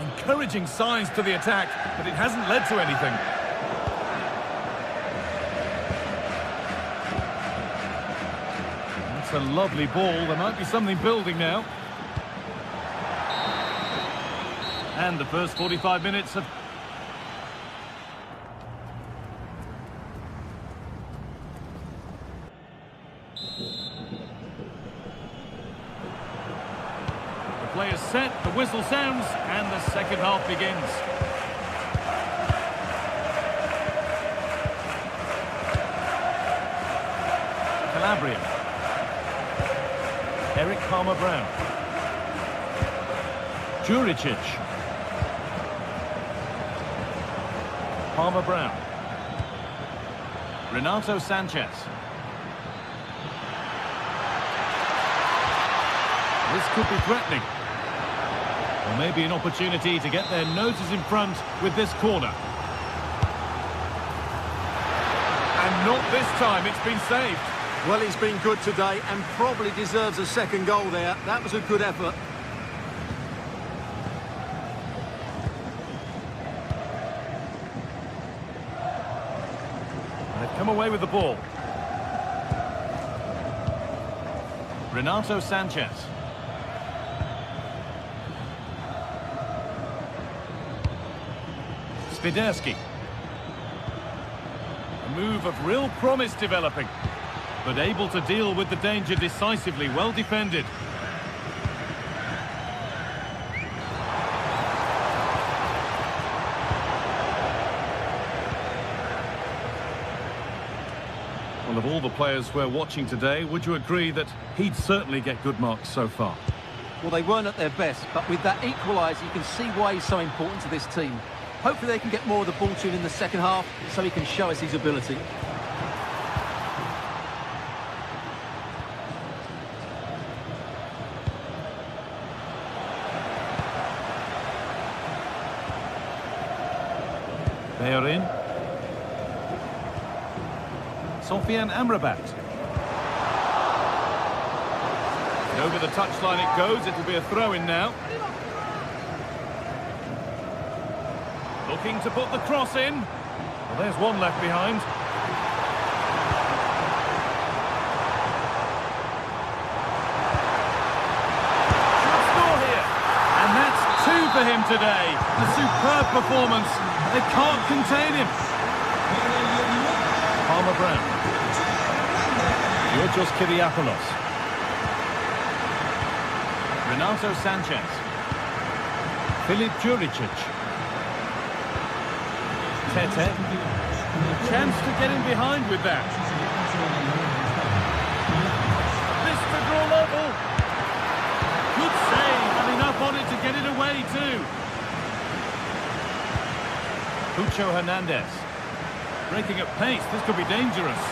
Encouraging signs to the attack, but it hasn't led to anything. That's a lovely ball. There might be something building now. And the first 45 minutes have... Play is set, the whistle sounds, and the second half begins. Calabria. Eric Palmer-Brown. Juricic. Palmer-Brown. Renato Sanchez. This could be threatening. Or maybe an opportunity to get their noses in front with this corner. And not this time, it's been saved. Well, he's been good today and probably deserves a second goal there. That was a good effort. They've come away with the ball. Renato Sanchez. Spiderski. A move of real promise developing, but able to deal with the danger decisively, well defended. Well, of all the players we're watching today, would you agree that he'd certainly get good marks so far? Well, they weren't at their best, but with that equaliser, you can see why he's so important to this team. Hopefully they can get more of the ball to him in the second half so he can show us his ability. They are in. Sofian Amrabat. Over the touchline it goes. It'll be a throw-in now. Looking to put the cross in. Well, there's one left behind. Should score here. And that's two for him today. A superb performance. They can't contain him. Palmer-Brown. Georgios Kyriakoulos. Renato Sanchez. Filip Juricic. Tete. Chance to get in behind with that. Missed the draw level. Good save and enough on it to get it away too. Pucho Hernandez. Breaking at pace, this could be dangerous.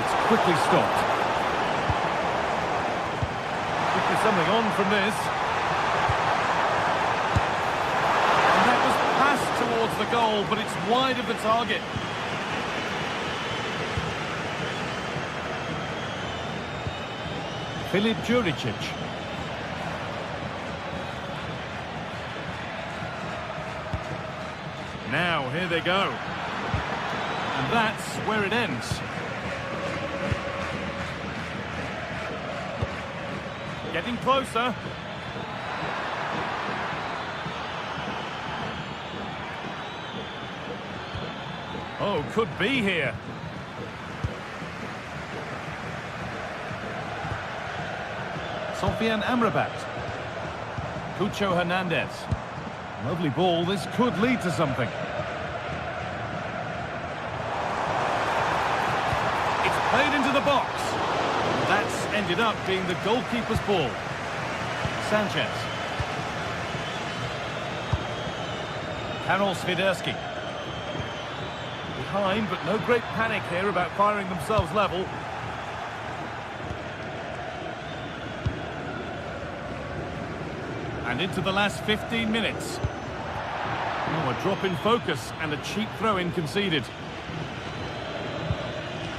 It's quickly stopped. Could be something on from this. Towards the goal, but it's wide of the target. Filip Juricic. Now, here they go. And that's where it ends. Getting closer. Oh, could be here. Sofian Amrabat. Cucho Hernandez. Lovely ball. This could lead to something. It's played into the box. That's ended up being the goalkeeper's ball. Sanchez. Karol Swiderski. Behind, but no great panic here about firing themselves level. And into the last 15 minutes. Oh, a drop in focus and a cheap throw-in conceded.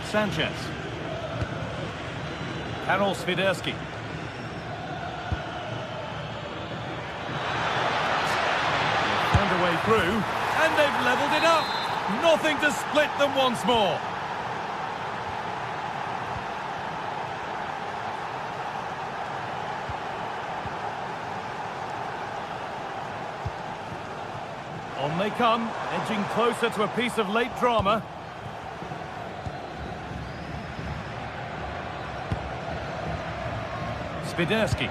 Sanchez. Karol Swiderski. Found a way through, and they've levelled it up. Nothing to split them once more. On they come, edging closer to a piece of late drama. Swiderski.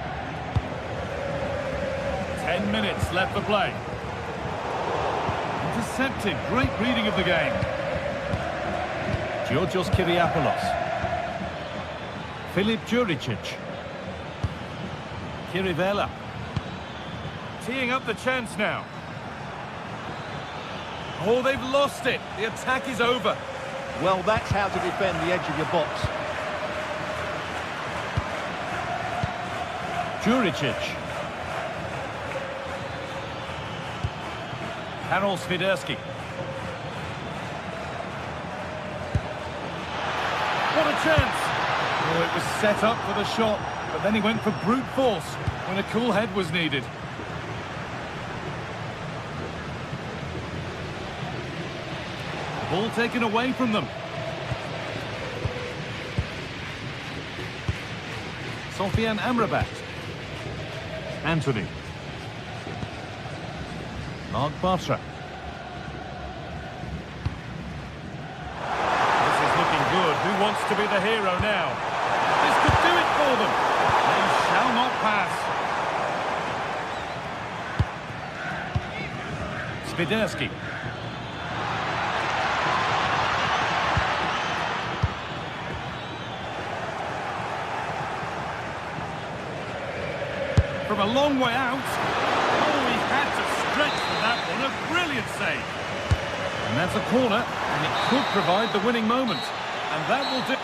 10 minutes left for play. Intercepted, great reading of the game. Georgios Kyriapoulos. Filip Juricic. Kirivela. Teeing up the chance now. Oh, they've lost it. The attack is over. Well, that's how to defend the edge of your box. Juricic. Karol Swiderski. What a chance! Oh, it was set up for the shot, but then he went for brute force when a cool head was needed. Ball taken away from them. Sofian Amrabat. Anthony. Mark Bartra. This is looking good. Who wants to be the hero now? This could do it for them. They shall not pass. Swiderski. From a long way out. Oh, he had to stretch for that one. A brilliant save. And that's a corner, and it could provide the winning moment. And that will do.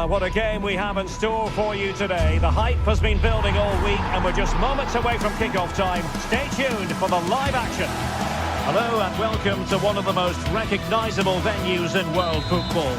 What a game we have in store for you today. The hype has been building all week and we're just moments away from kick-off time. Stay tuned for the live action. Hello and welcome to one of the most recognisable venues in world football.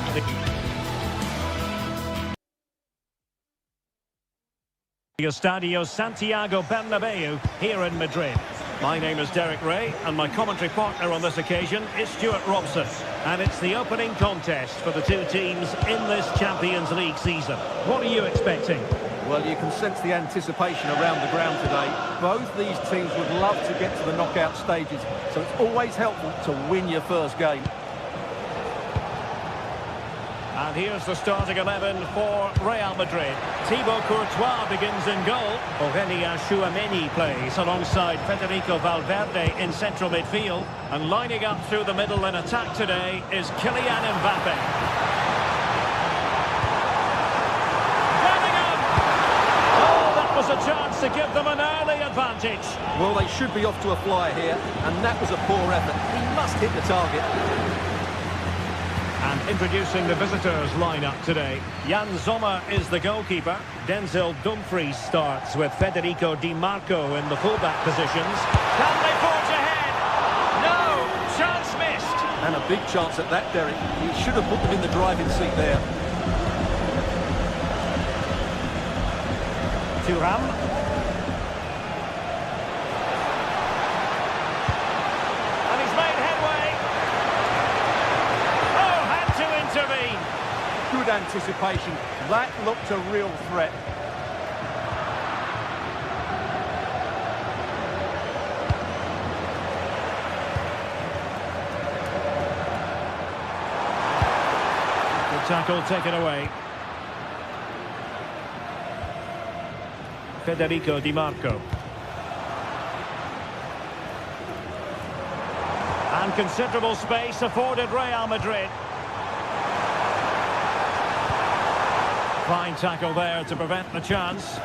The Estadio Santiago Bernabeu here in Madrid. My name is Derek Ray and my commentary partner on this occasion is Stuart Robson. And it's the opening contest for the two teams in this Champions League season. What are you expecting? Well, you can sense the anticipation around the ground today. Both these teams would love to get to the knockout stages, so it's always helpful to win your first game. And here's the starting 11 for Real Madrid. Thibaut Courtois begins in goal. Aurélien Tchouaméni plays alongside Federico Valverde in central midfield. And lining up through the middle in attack today is Kylian Mbappe. Bellingham! Oh, that was a chance to give them an early advantage. Well, they should be off to a flyer here, and that was a poor effort. He must hit the target. And introducing the visitors lineup today. Jan Sommer is the goalkeeper. Denzel Dumfries starts with Federico Di Marco in the fullback positions. Can they forge ahead? No! Chance missed! And a big chance at that, Derek. He should have put them in the driving seat there. Thuram. And he's made headway. Oh, had to intervene. Good anticipation. That looked a real threat. Good tackle taken away. Federico Di Marco. And considerable space afforded Real Madrid. Fine tackle there to prevent the chance.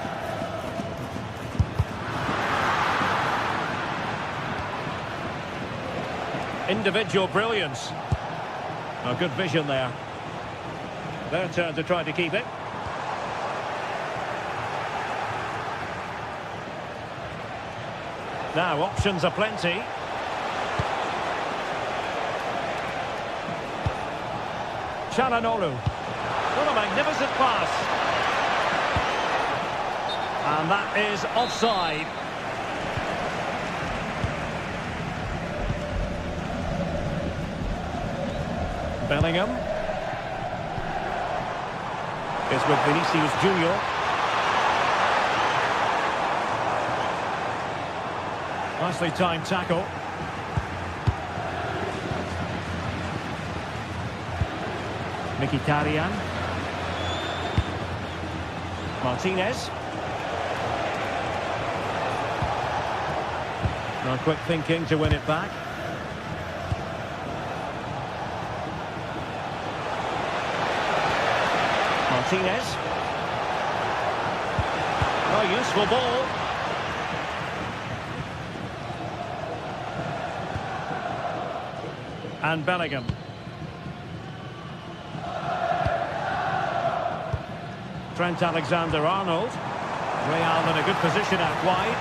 Individual brilliance. A good vision there. Their turn to try to keep it. Now, options are plenty. Çalhanoğlu. What a magnificent pass. And that is offside. Bellingham. Is with Vinicius Junior. Nicely timed tackle. Mkhitaryan. Martinez. Now quick thinking to win it back. Martinez. Oh, useful ball. And Bellingham. Trent Alexander-Arnold. Real in a good position out wide.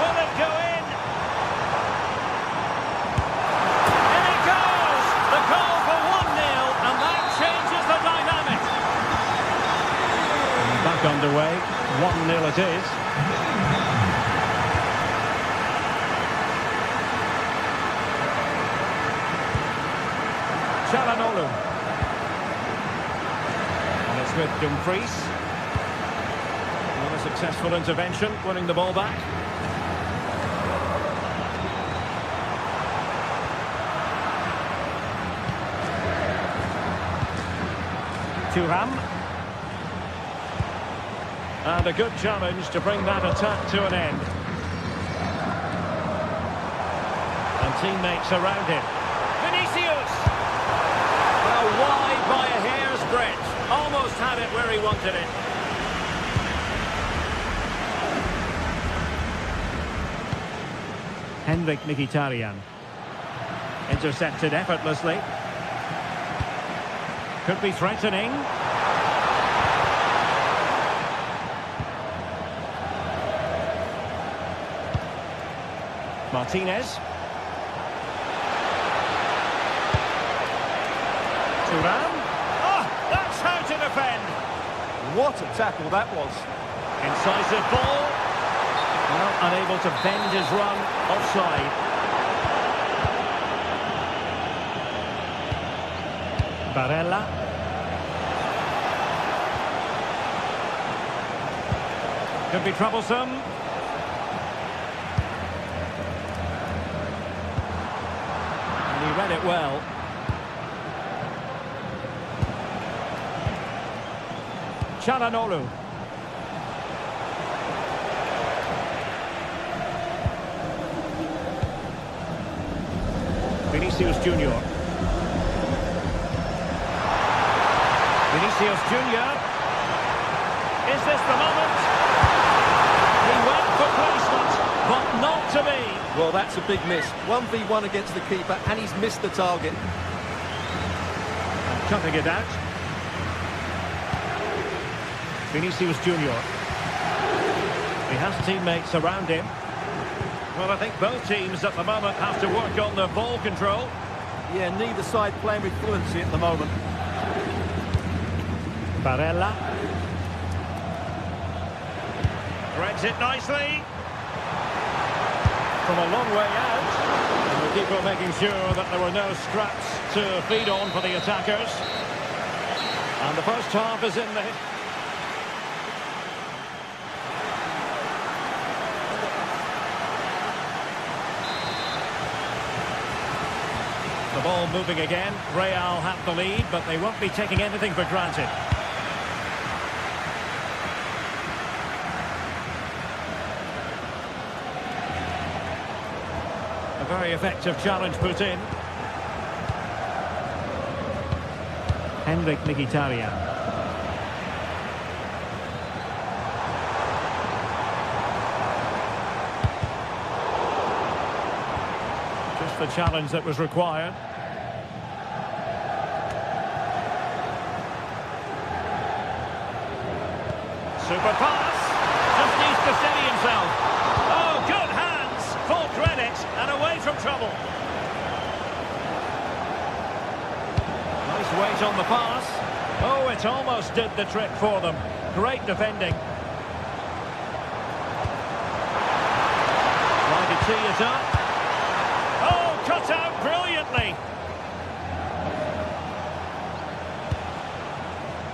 Will it go in? In it goes! The goal for 1-0, and that changes the dynamic. And back underway. 1-0 it is. Çalhanoğlu. With Dumfries. Not a successful intervention, winning the ball back. Thuram. And a good challenge to bring that attack to an end. And teammates around him. Vinicius! Well, wide by a hair's breadth. Almost had it where he wanted it. Henrik Mkhitaryan. Intercepted effortlessly. Could be threatening. Martinez. Thuram. Oh, that's how to defend. What a tackle that was. Incisive ball. Well, unable to bend his run offside. Barella. Could be troublesome. And he read it well. Çalhanoğlu. Vinicius Junior. Vinicius Junior. Is this the moment? He went for placement, but not to be. Well, that's a big miss. 1v1 against the keeper, and he's missed the target. Cutting it out. Vinicius Junior. He has teammates around him. Well, I think both teams at the moment have to work on their ball control. Yeah, neither side playing with fluency at the moment. Barella. Threads it nicely. From a long way out. And the keeper making sure that there were no scraps to feed on for the attackers. And the first half is in the... The ball moving again. Real have the lead, but they won't be taking anything for granted. A very effective challenge put in. Henrik Mkhitaryan. Just the challenge that was required. Super pass. Just needs to steady himself. Oh, good hands. Full credit and away from trouble. Nice weight on the pass. Oh, it almost did the trick for them. Great defending. Trying to tee it up. Oh, cut out brilliantly.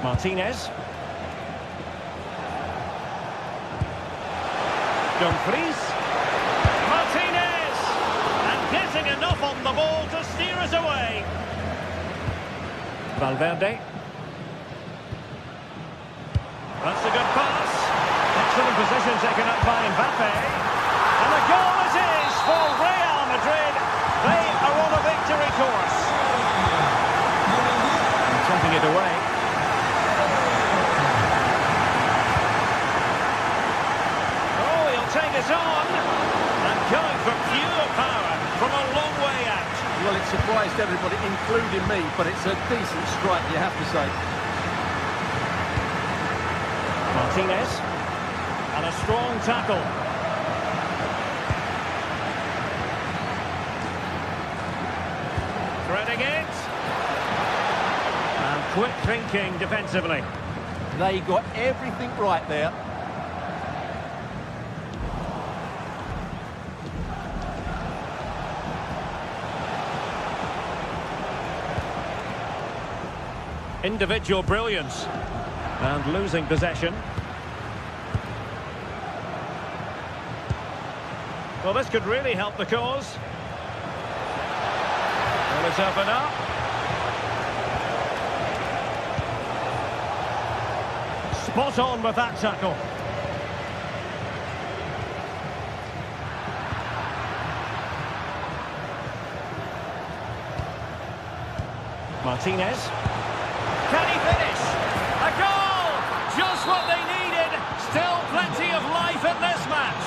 Martinez. Dumfries. Martinez! And getting enough on the ball to steer us away. Valverde. That's a good pass. Excellent position taken up by Mbappe. And the goal it is for Real Madrid. They are on a victory course. And taking it away. Take it on and going for pure power from a long way out. Well, it surprised everybody, including me, but it's a decent strike, you have to say. Martinez. And a strong tackle. Threading it. And quick thinking defensively. They got everything right there. Individual brilliance and losing possession. Well, this could really help the cause. Well, it's open up. Spot on with that tackle. Martinez. Can he finish? A goal! Just what they needed. Still plenty of life in this match.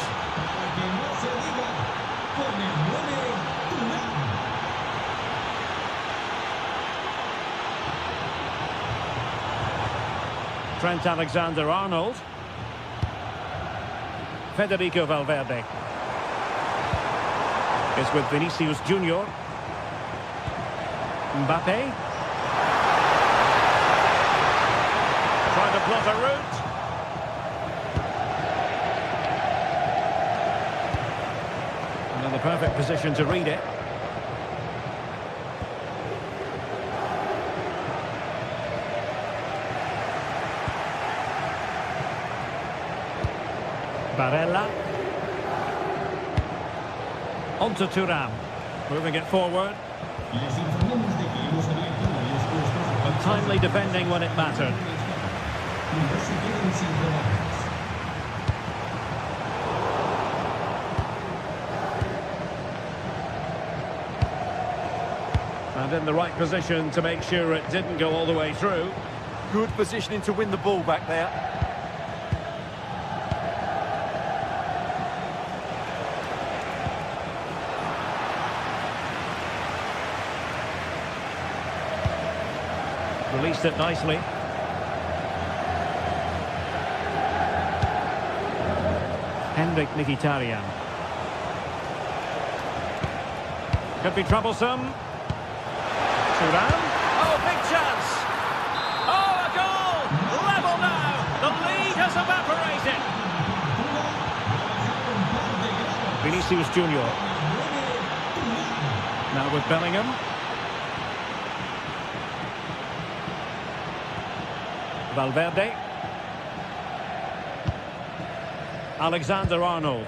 Trent Alexander-Arnold. Federico Valverde is with Vinicius Junior. Mbappe. Trying to plot a route. And in the perfect position to read it. Barella. On to Thuram. Moving it forward. But timely defending when it mattered. And in the right position to make sure it didn't go all the way through. Good positioning to win the ball back there. Released it nicely. Henrik Mkhitaryan. Could be troublesome. Thuram. Oh, big chance. Oh, a goal! Level now. The lead has evaporated. Vinicius Junior. Now with Bellingham. Valverde. Alexander-Arnold.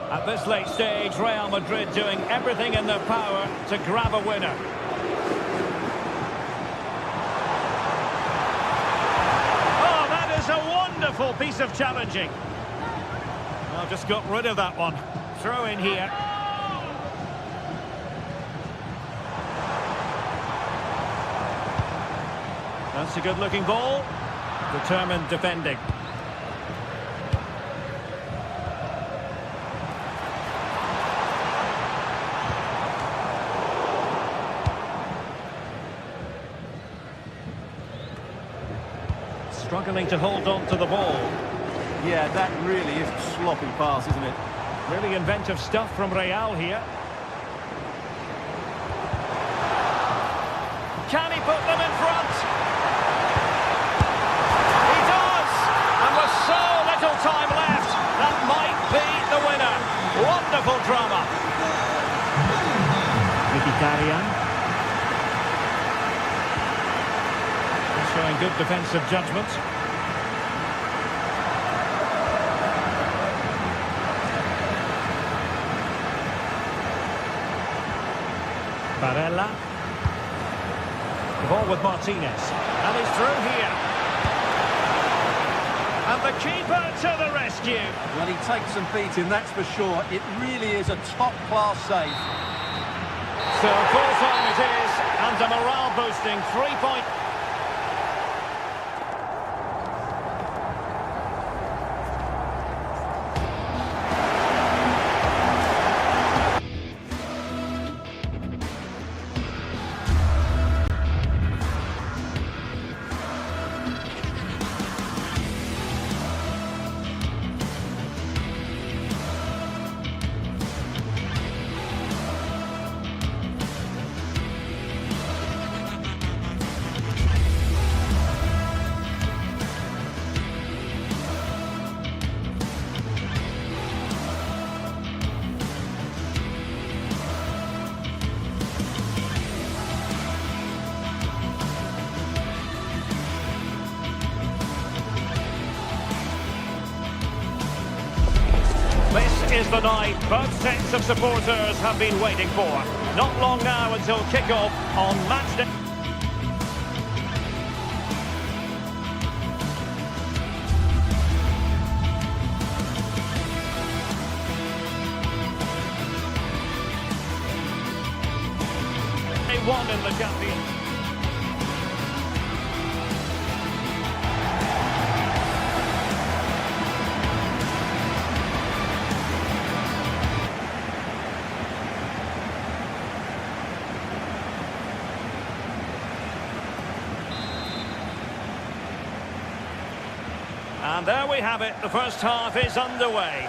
At this late stage, Real Madrid doing everything in their power to grab a winner. Oh, that is a wonderful piece of challenging. Well, just got rid of that one. Throw in here. That's a good-looking ball. Determined defending. Struggling to hold on to the ball. Yeah, that really is a sloppy pass, isn't it? Really inventive stuff from Real here. Can he put them in front? He does! And with so little time left, that might be the winner. Wonderful drama. Mkhitaryan. Showing good defensive judgment. Barella. The ball with Martinez. And he's through here. And the keeper to the rescue. Well, he takes some beating, that's for sure. It really is a top-class save. So full time it is, and a morale-boosting 3-point. This is the night both sets of supporters have been waiting for. Not long now until kick-off on match day. They won in the Champions. And there we have it. The first half is underway.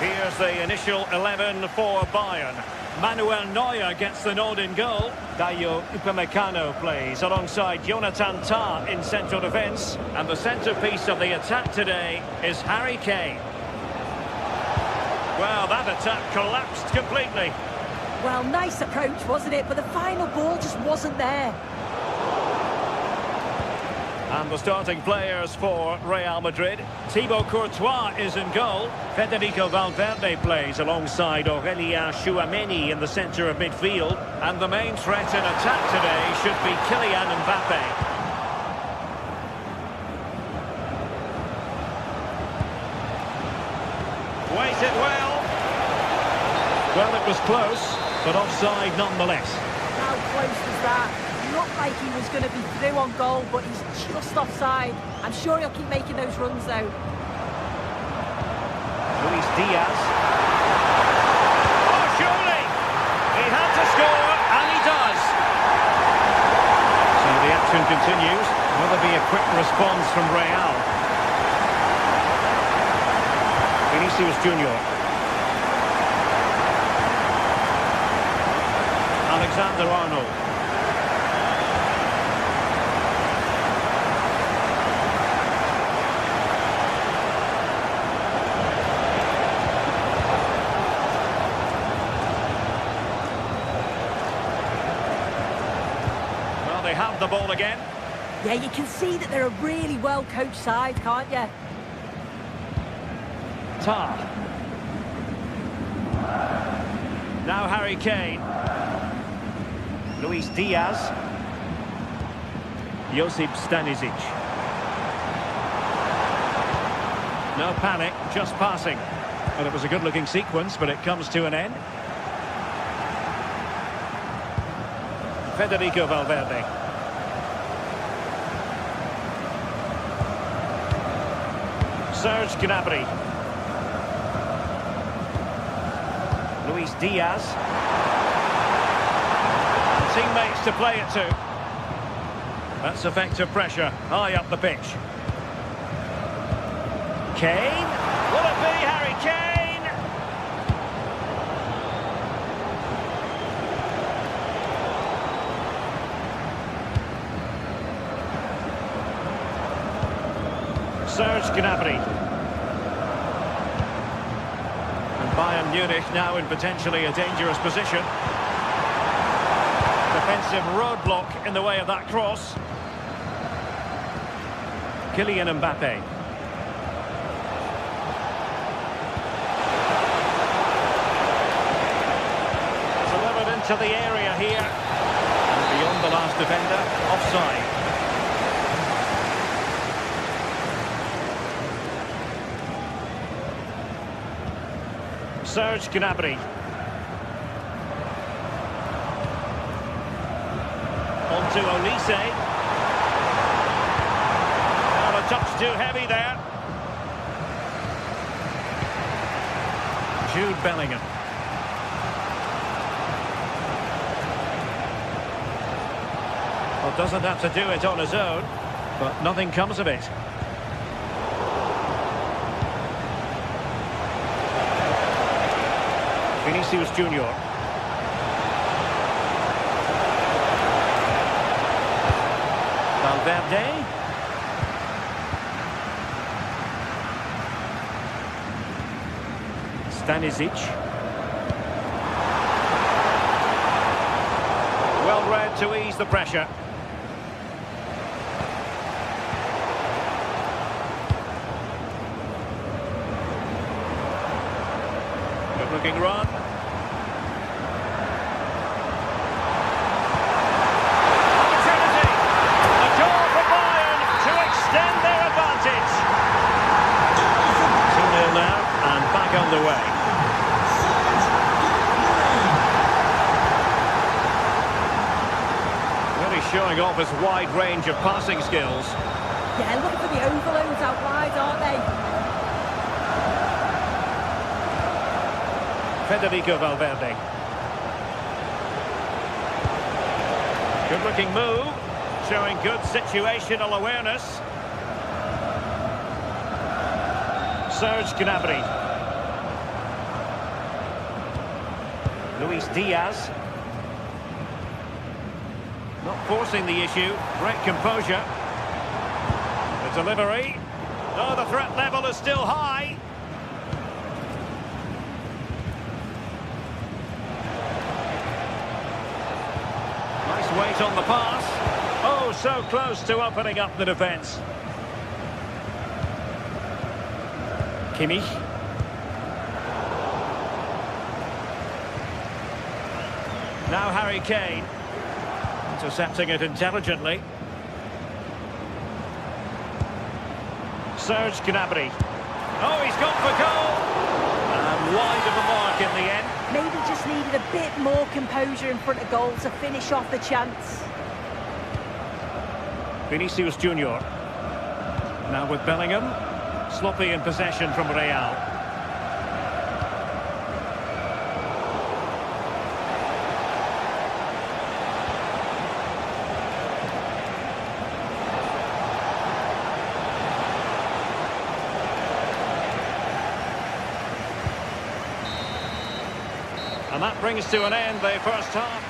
Here's the initial 11 for Bayern. Manuel Neuer gets the nod in goal. Dayo Upamecano plays alongside Jonathan Tah in central defence. And the centrepiece of the attack today is Harry Kane. Well, that attack collapsed completely. Well, nice approach, wasn't it? But the final ball just wasn't there. And the starting players for Real Madrid. Thibaut Courtois is in goal. Federico Valverde plays alongside Aurelien Tchouameni in the centre of midfield. And the main threat in attack today should be Kylian Mbappe. Waited well. Well, it was close, but offside nonetheless. How close was that? Looked like he was going to be through on goal, but he's just offside. I'm sure he'll keep making those runs, though. Luis Diaz. Oh, surely! He had to score, and he does. So the action continues. Will there be a quick response from Real? Vinicius Junior. Alexander-Arnold. Well, they have the ball again. Yeah, you can see that they're a really well-coached side, can't you? Tah. Now Harry Kane. Luis Diaz. Josip Stanisic. No panic, just passing. Well, it was a good-looking sequence, but it comes to an end. Federico Valverde. Serge Gnabry. Luis Diaz. Teammates to play it to. That's effective pressure, high up the pitch. Kane. Will it be Harry Kane? Serge Gnabry. And Bayern Munich now in potentially a dangerous position. Defensive roadblock in the way of that cross. Kylian Mbappe. Delivered into the area here. And beyond the last defender, offside. Serge Gnabry. On to Olise. Well, a touch too heavy there. Jude Bellingham. Well, doesn't have to do it on his own, but nothing comes of it. Vinicius Junior. Valverde. Stanisic. Well read to ease the pressure. Good looking run. Opportunity. A goal for Bayern to extend their advantage. 2-0 now and back underway. Really showing off his wide range of passing skills. Yeah, looking for the overloads out wide, aren't they? Federico Valverde. Good looking move. showing good situational awareness. Serge Gnabry. Luis Diaz. Not forcing the issue. Great composure. The delivery. Oh, the threat level is still high. Nice weight on the pass. Oh, so close to opening up the defence. Kimmich. Now Harry Kane. Intercepting it intelligently. Serge Gnabry. Oh, he's gone for goal. And wide of the mark in the end. Maybe just needed a bit more composure in front of goal to finish off the chance. Vinicius Junior. Now with Bellingham. Sloppy in possession from Real. And that brings to an end the first half.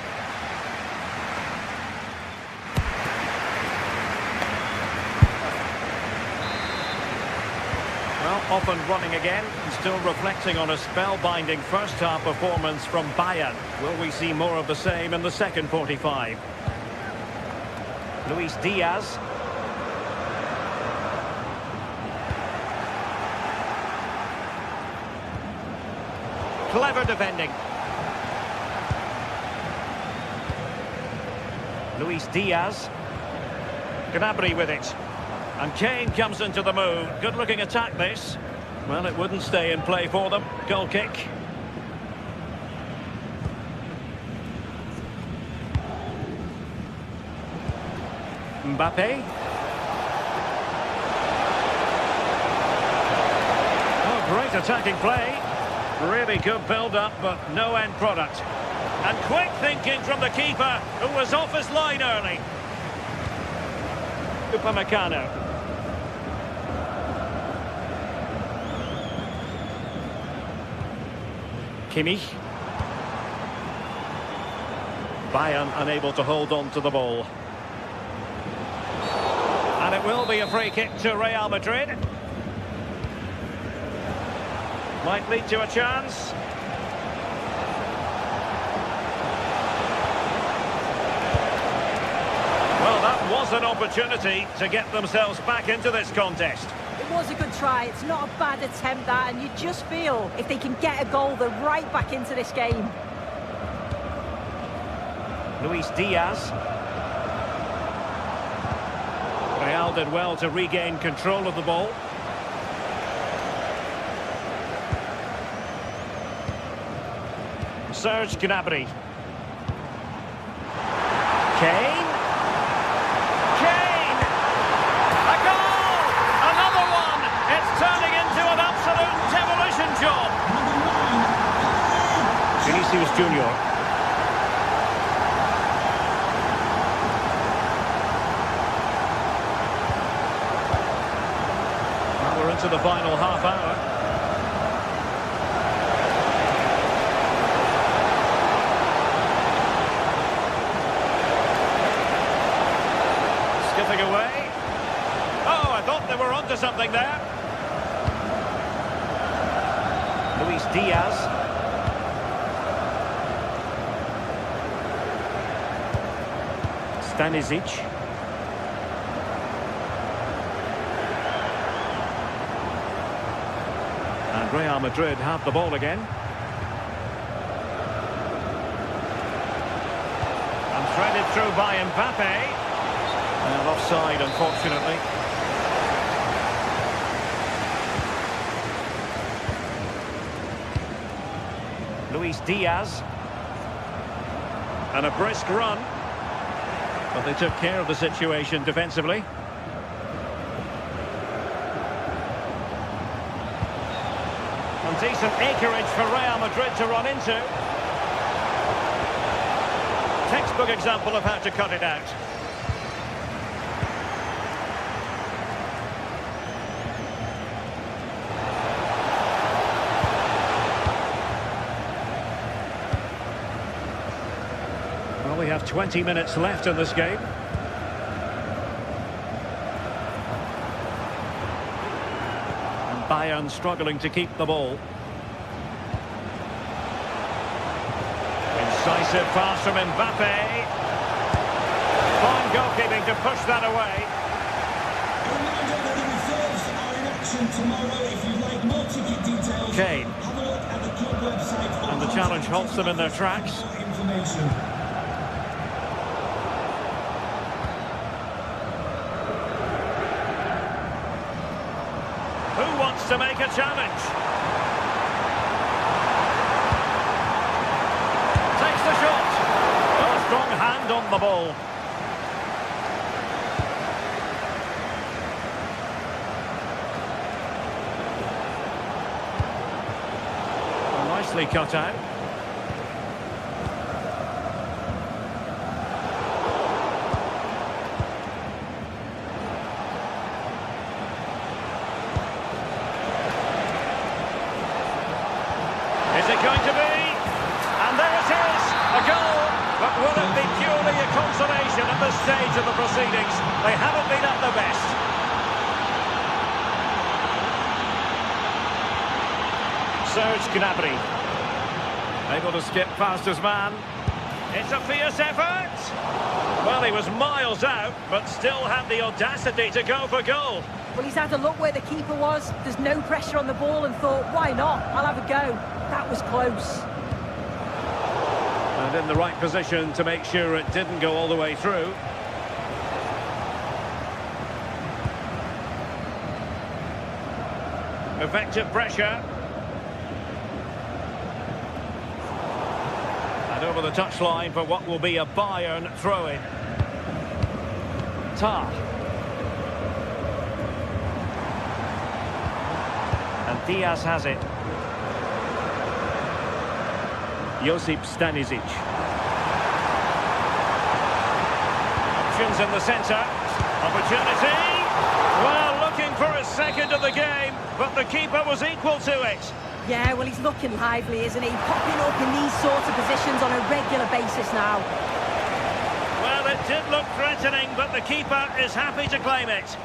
Well, off and running again, and still reflecting on a spellbinding first-half performance from Bayern. Will we see more of the same in the second 45? Luis Diaz. Clever defending. Luis Diaz. Gnabry with it. And Kane comes into the move. Good-looking attack, this. Well, it wouldn't stay in play for them. Goal kick. Mbappe. Oh, great attacking play. Really good build-up, but no end product. And quick thinking from the keeper, who was off his line early. Upamecano. Kimmich. Bayern unable to hold on to the ball. And it will be a free kick to Real Madrid. Might lead to a chance. Well, that was an opportunity to get themselves back into this contest. It was a good try. It's not a bad attempt, that, and you just feel if they can get a goal, they're right back into this game. Luis Diaz. Real did well to regain control of the ball. Serge Gnabry. Kane. Kane! A goal! Another one! It's turning into an absolute demolition job. Vinicius Junior. Well, we're into the final half hour. Skipping away. Oh, I thought they were onto something there. Luis Diaz. Stanisic. And Real Madrid have the ball again. And threaded through by Mbappe. And offside, unfortunately. Luis Diaz. And a brisk run. But they took care of the situation defensively. And decent acreage for Real Madrid to run into. Textbook example of how to cut it out. have 20 minutes left in this game. And Bayern struggling to keep the ball. Incisive pass from Mbappe. Fine goalkeeping to push that away. A reminder that the reserves are in action tomorrow. If you'd like more ticket details, Kane. have a look at the club website. And the challenge halts them in their tracks. More information. Who wants to make a challenge? Takes the shot. Well, a strong hand on the ball. Nicely cut out. Is it going to be? And there it is, a goal. But will it be purely a consolation at this stage of the proceedings? They haven't been at their best. Serge Gnabry. Able to skip past his man. It's a fierce effort. Well, he was miles out, but still had the audacity to go for goal. Well, he's had a look where the keeper was. There's no pressure on the ball and thought, why not? I'll have a go. That was close. And in the right position to make sure it didn't go all the way through. Effective pressure. And over the touchline for what will be a Bayern throw-in. Tar. And Diaz has it. Josip Stanisic. Options in the centre. Opportunity. Well, looking for a second of the game, but the keeper was equal to it. Yeah, well, he's looking lively, isn't he? Popping up in these sorts of positions on a regular basis now. Well, it did look threatening, but the keeper is happy to claim it.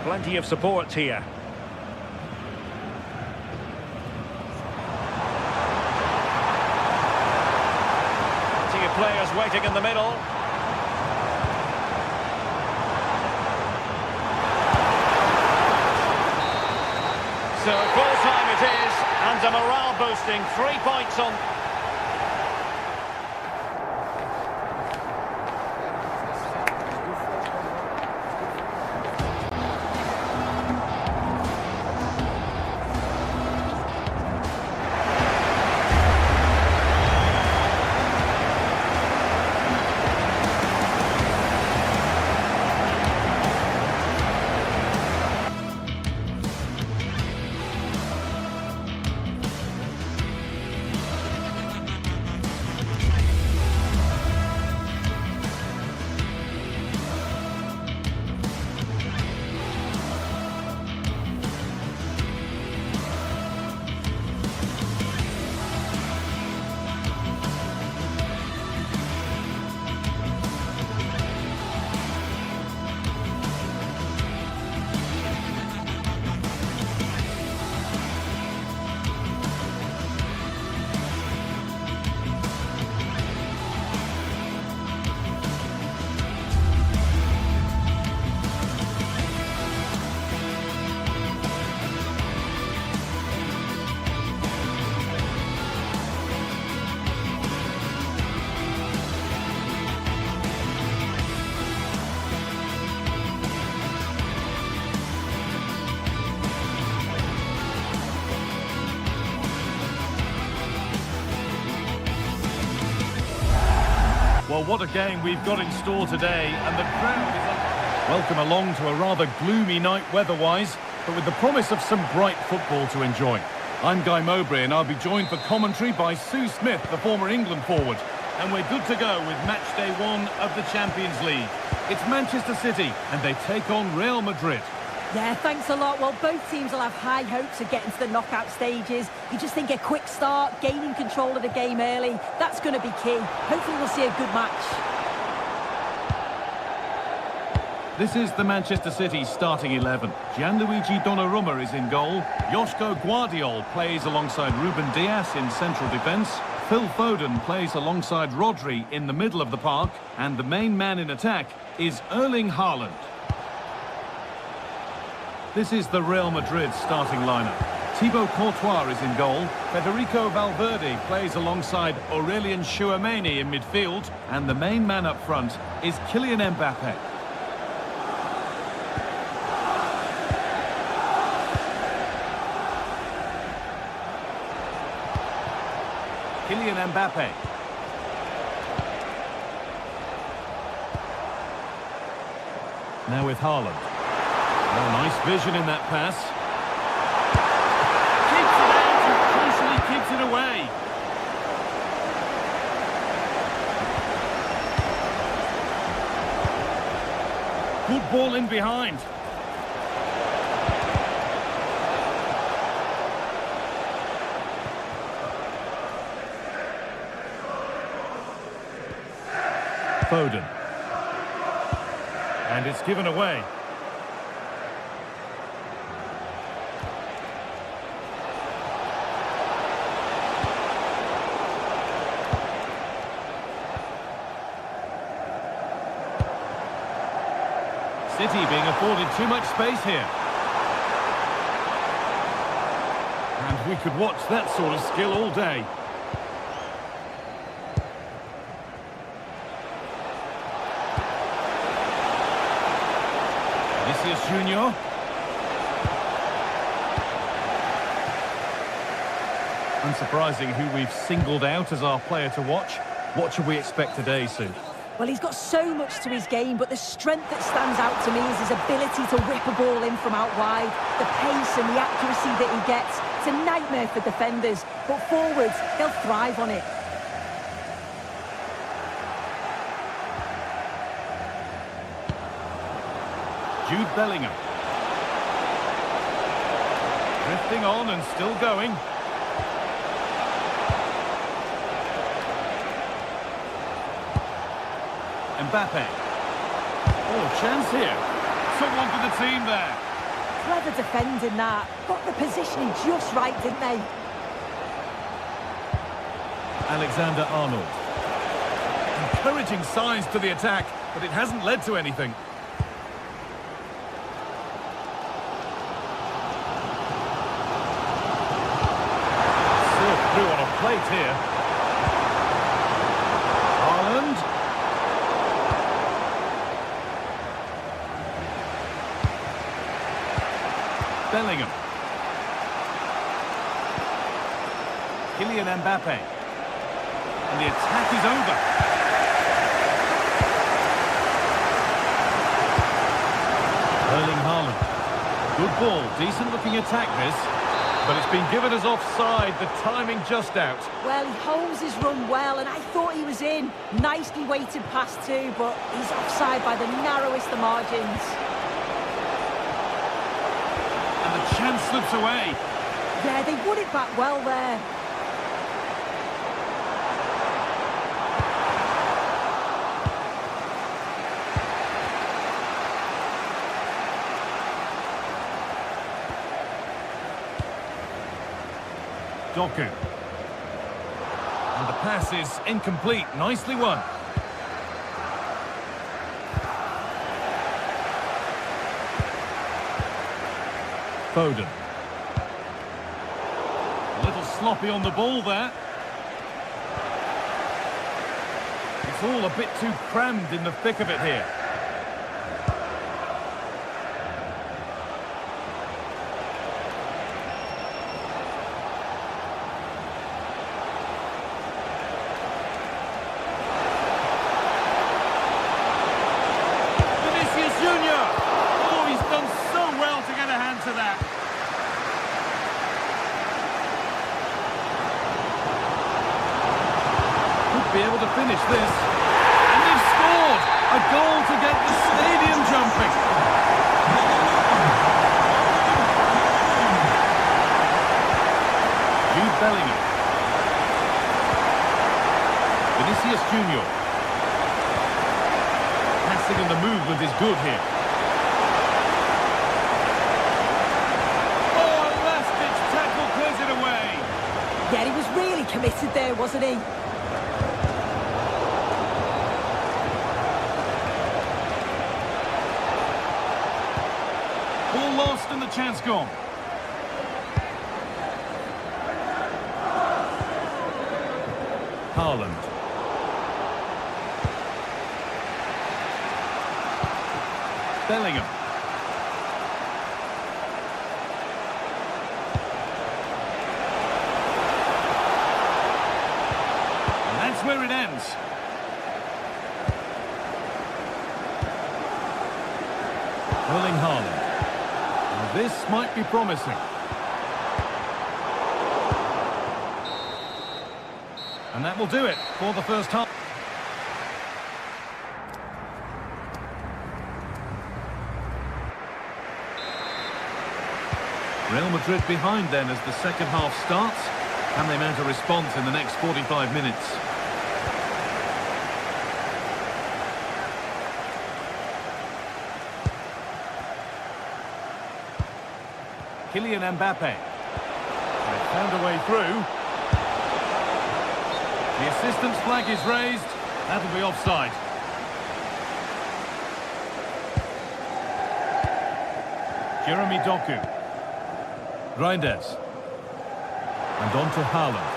Plenty of support here. Plenty of players waiting in the middle. So full time it is, and a morale boosting 3 points on. Well, what a game we've got in store today, and the crowd is up. Welcome along to a rather gloomy night weather-wise, but with the promise of some bright football to enjoy. I'm Guy Mowbray, and I'll be joined for commentary by Sue Smith, the former England forward. And we're good to go with match day 1 of the Champions League. It's Manchester City, and they take on Real Madrid. Yeah, thanks a lot. Well, both teams will have high hopes of getting to the knockout stages. You just think a quick start, gaining control of the game early, that's going to be key. Hopefully we'll see a good match. This is the Manchester City starting 11. Gianluigi Donnarumma is in goal. Joško Guardiol plays alongside Ruben Dias in central defence. Phil Foden plays alongside Rodri in the middle of the park. And the main man in attack is Erling Haaland. This is the Real Madrid starting lineup. Thibaut Courtois is in goal. Federico Valverde plays alongside Aurelien Tchouameni in midfield. And the main man up front is Kylian Mbappe. Kylian Mbappe. Now with Haaland. Oh, nice vision in that pass. Keeps it out and crucially keeps it away. Good ball in behind. Foden. And it's given away. City being afforded too much space here. And we could watch that sort of skill all day. Vinicius Junior. Unsurprising who we've singled out as our player to watch. What should we expect today, Sue? Well, he's got so much to his game, but the strength that stands out to me is his ability to whip a ball in from out wide. The pace and the accuracy that he gets. It's a nightmare for defenders, but forwards, they'll thrive on it. Jude Bellingham. Drifting on and still going. Mbappe. Oh, chance here. Someone for the team there. Clever defending that. Got the positioning just right, didn't they? Alexander-Arnold. Encouraging signs to the attack, but it hasn't led to anything. Served through on a plate here. Haaland. Bellingham. Kylian Mbappe. And the attack is over. Erling Haaland. Good ball, decent looking attack this. But it's been given as offside, the timing just out. Well, he holds his run well, and I thought he was in. Nicely weighted pass too, but he's offside by the narrowest of margins. The chance slips away. Yeah, they won it back well there. Doku. And the pass is incomplete. Nicely won. Foden. A little sloppy on the ball there. It's all a bit too crammed in the thick of it here. Vinicius Junior! Oh, he's done so well to get a hand to that. Be able to finish this, and they've scored a goal to get the stadium jumping. Vinicius Junior. Passing and the movement is good here. Oh, a last-ditch tackle clears it away. Yeah, he was really committed there, wasn't he? Ball lost and the chance gone. Haaland. Bellingham. And that's where it ends. Erling Haaland. And this might be promising. And that will do it for the first half. Real Madrid behind then as the second half starts. Can they mount a response in the next 45 minutes? Kylian Mbappe. They've found a way through. The assistant's flag is raised. That'll be offside. Jeremy Doku. Reinders. And on to Haaland.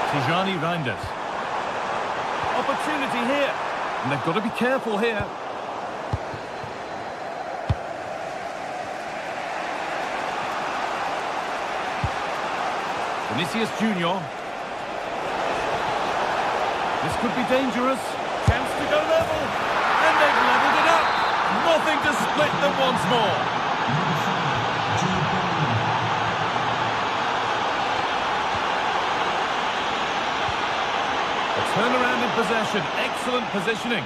Tijani Reinders. Opportunity here. And they've got to be careful here. Vinicius Junior. This could be dangerous. Chance to go level. And they've levelled it up. Nothing to split them once more. A turnaround in possession. Excellent positioning.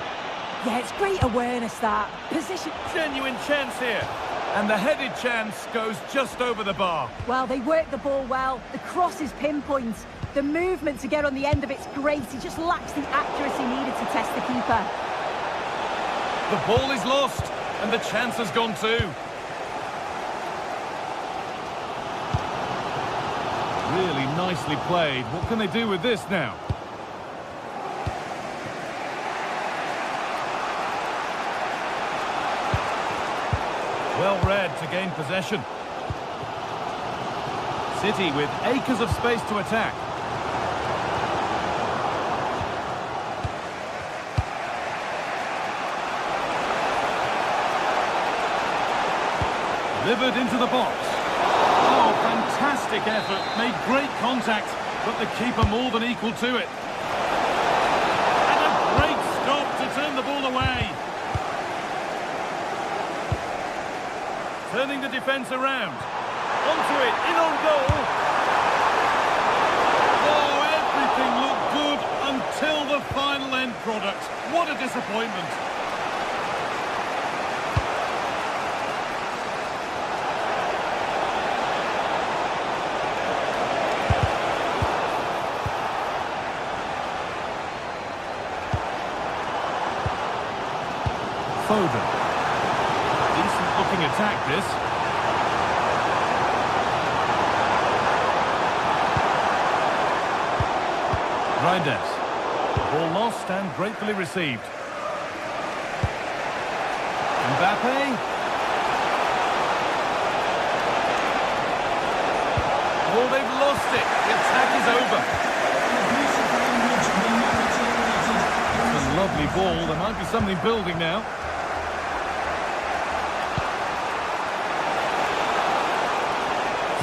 Yeah, it's great awareness, that. Position. Genuine chance here. And the headed chance goes just over the bar. Well, they work the ball well. The cross is pinpoint. The movement to get on the end of it's great. He just lacks the accuracy needed to test the keeper. The ball is lost, and the chance has gone too. Really nicely played. What can they do with this now? Well read to gain possession. City with acres of space to attack. Delivered into the box. Oh, fantastic effort. Made great contact, but the keeper more than equal to it. And a great stop to turn the ball away. Turning the defence around. Onto it, in on goal. Oh, everything looked good until the final end product. What a disappointment. Foden. Decent looking attack this. Reinders. Ball lost and gratefully received. Mbappe. Oh, they've lost it. The attack is over. It's a lovely ball. There might be something building now.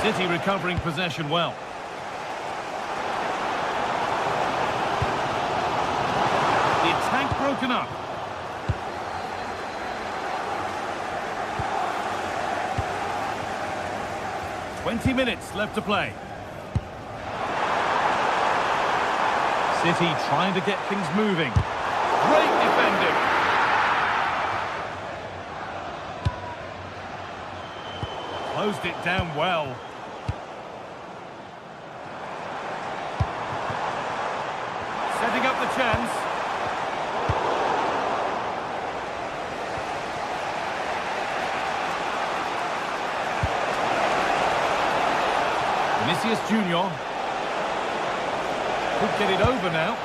City recovering possession well. The attack broken up. "20 minutes left to play. City trying to get things moving. Great defending. Closed it down well. chance. Vinicius Junior. Could get it over now.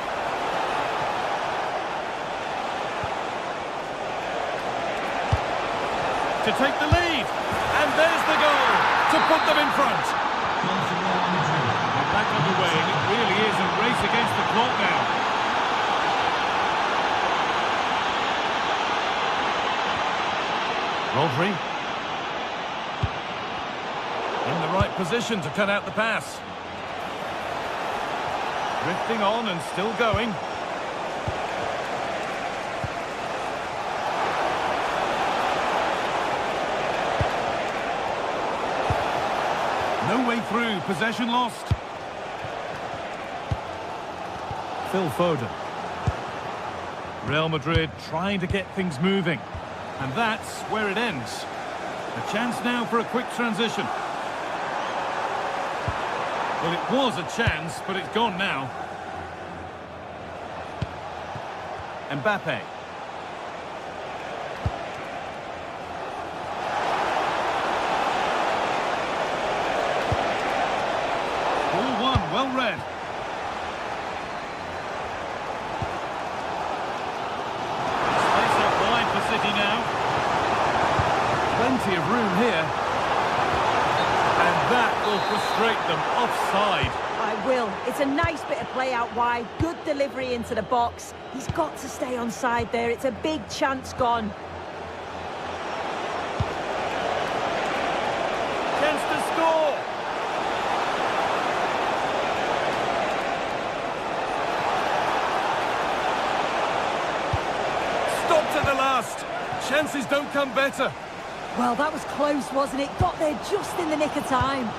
To take the lead. And there's the goal to put them in front. They're back underway, and it really is a race against the clock now. Rodri. In the right position to cut out the pass. Drifting on and still going. No way through, possession lost. Phil Foden. Real Madrid trying to get things moving. And that's where it ends. A chance now for a quick transition. Well, it was a chance, but it's gone now. Mbappe. Ball one, well read. Space up wide for City now. Plenty of room here. And that will frustrate them. Offside. I will. It's a nice bit of play out wide. Good delivery into the box. He's got to stay onside there. It's a big chance gone. Chance to score. Stopped at the last. Chances don't come better. Well, that was close, wasn't it? Got there just in the nick of time.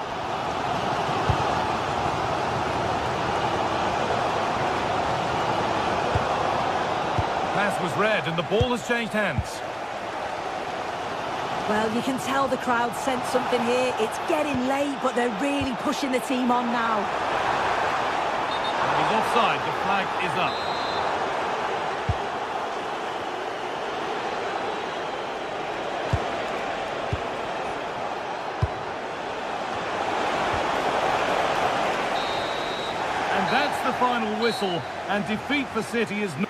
Pass was read and the ball has changed hands. Well, you can tell the crowd sensed something here. It's getting late, but they're really pushing the team on now. And he's offside. The flag is up. And that's the final whistle, and defeat for City is not...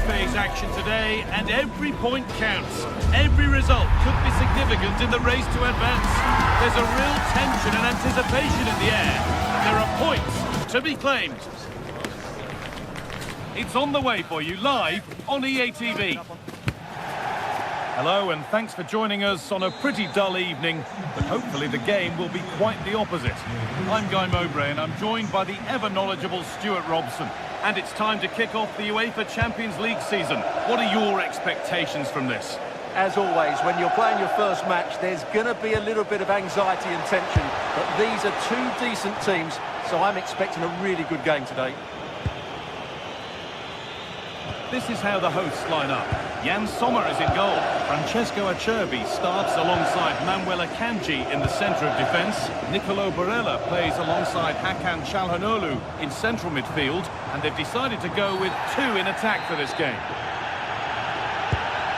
Phase action today, and every point counts. Every result could be significant in the race to advance. There's a real tension and anticipation in the air. There are points to be claimed. It's on the way for you live on EA TV. Hello, and thanks for joining us on a pretty dull evening, but hopefully the game will be quite the opposite. I'm Guy Mowbray, and I'm joined by the ever-knowledgeable Stuart Robson. And it's time to kick off the UEFA Champions League season. What are your expectations from this? As always, when you're playing your first match, there's going to be a little bit of anxiety and tension. But these are two decent teams, so I'm expecting a really good game today. This is how the hosts line up. Jan Sommer is in goal. Francesco Acerbi starts alongside Manuel Akanji in the centre of defence. Nicolo Barella plays alongside Hakan Çalhanoğlu in central midfield. And they've decided to go with two in attack for this game.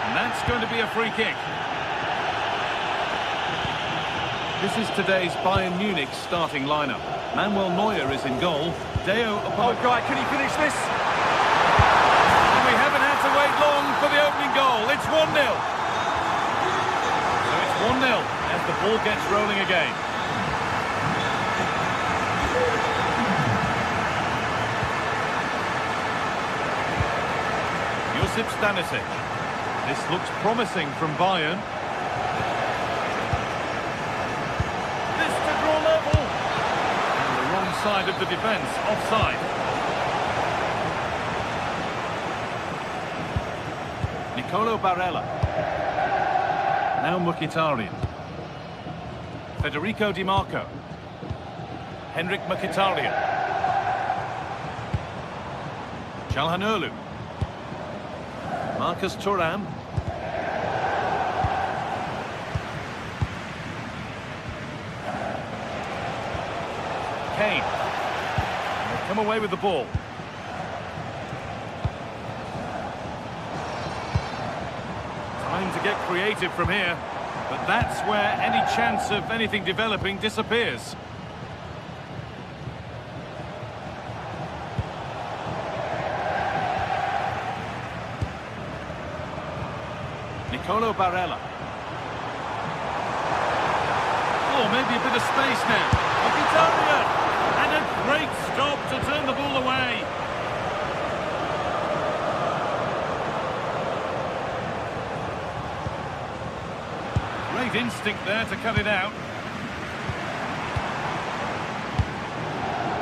And that's going to be a free kick. This is today's Bayern Munich starting lineup. Manuel Neuer is in goal. Deo Oh, Guy, can he finish this? We haven't had to wait long for the opening goal. It's 1-0. So it's 1-0 as the ball gets rolling again. Josip Stanisic. This looks promising from Bayern. This to draw level. And the wrong side of the defence, offside. Nicolo Barella. Now Mkhitaryan. Federico Di Marco. Henrik Mkhitaryan. Çalhanoğlu. Marcus Thuram. Kane. They come away with the ball. Time to get creative from here, but that's where any chance of anything developing disappears. Nicolo Barella. Oh, maybe a bit of space now. Mkhitaryan! And a great stop to turn the ball away. Great instinct there to cut it out.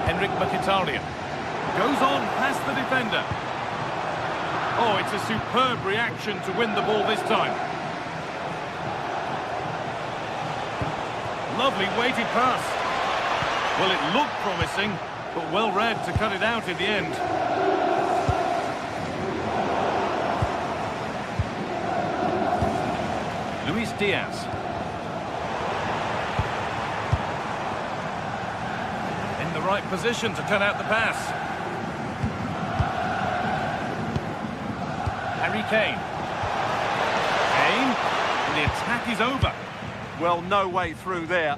Henrik Mkhitaryan goes on past the defender. Oh, it's a superb reaction to win the ball this time. Lovely weighted pass. Well, it looked promising, but well read to cut it out in the end. Luis Diaz. In the right position to turn out the pass. Harry Kane. Kane. And the attack is over. Well, no way through there.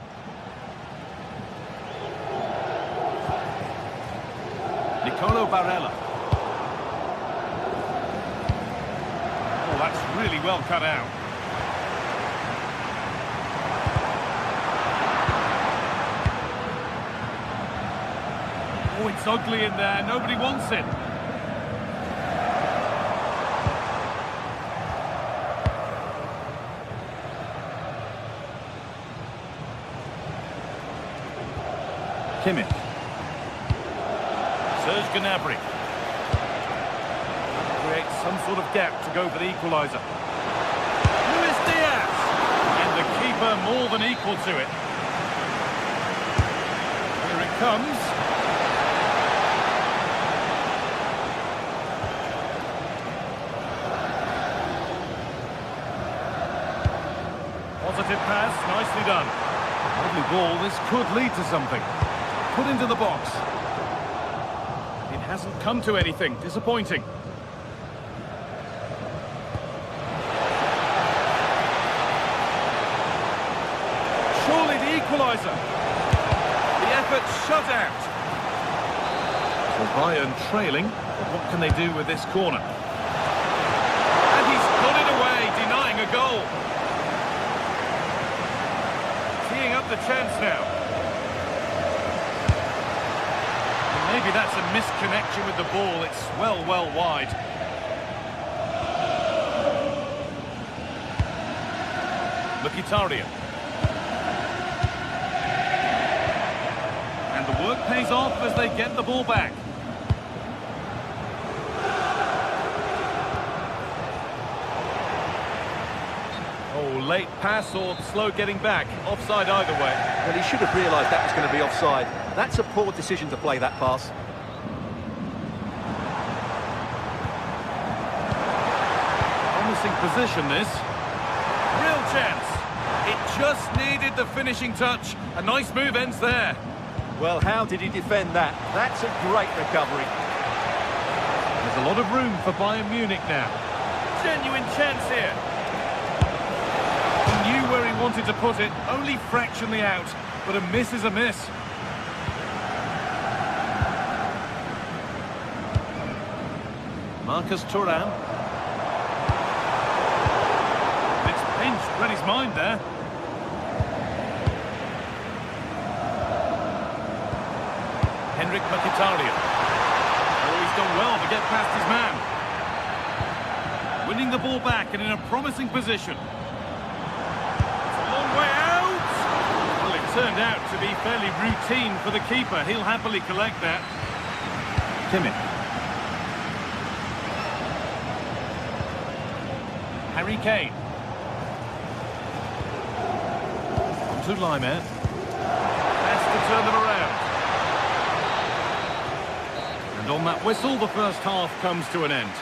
Nicolo Barella. Oh, that's really well cut out. Oh, it's ugly in there. Nobody wants it. Kimmich. Serge Gnabry. Creates some sort of gap to go for the equaliser. Luis Diaz! And the keeper more than equal to it. Here it comes. Positive pass, nicely done. Lovely ball, this could lead to something. Put into the box. It hasn't come to anything. Disappointing. Surely the equaliser. The effort shut out. So Bayern trailing, but what can they do with this corner? And he's got it away, denying a goal. Teeing up the chance now. Maybe that's a misconnection with the ball. It's well wide. Mkhitaryan. And the work pays off as they get the ball back. Oh, Late pass or slow getting back. Offside either way. Well, he should have realised that was going to be offside. That's a poor decision to play that pass. Promising position, this. Real chance. It just needed the finishing touch. A nice move ends there. Well, how did he defend that? That's a great recovery. There's a lot of room for Bayern Munich now. Genuine chance here. He knew where he wanted to put it, only fractionally out, but a miss is a miss. Marcus Thuram. It's pinched, read his mind there. Henrik Mkhitaryan. Oh, he's done well to get past his man. Winning the ball back and in a promising position. It's a long way out. Well, it turned out to be fairly routine for the keeper. He'll happily collect that. Kimmich. Harry Kane. On to Laimer. Has to turn them around. And on that whistle, the first half comes to an end.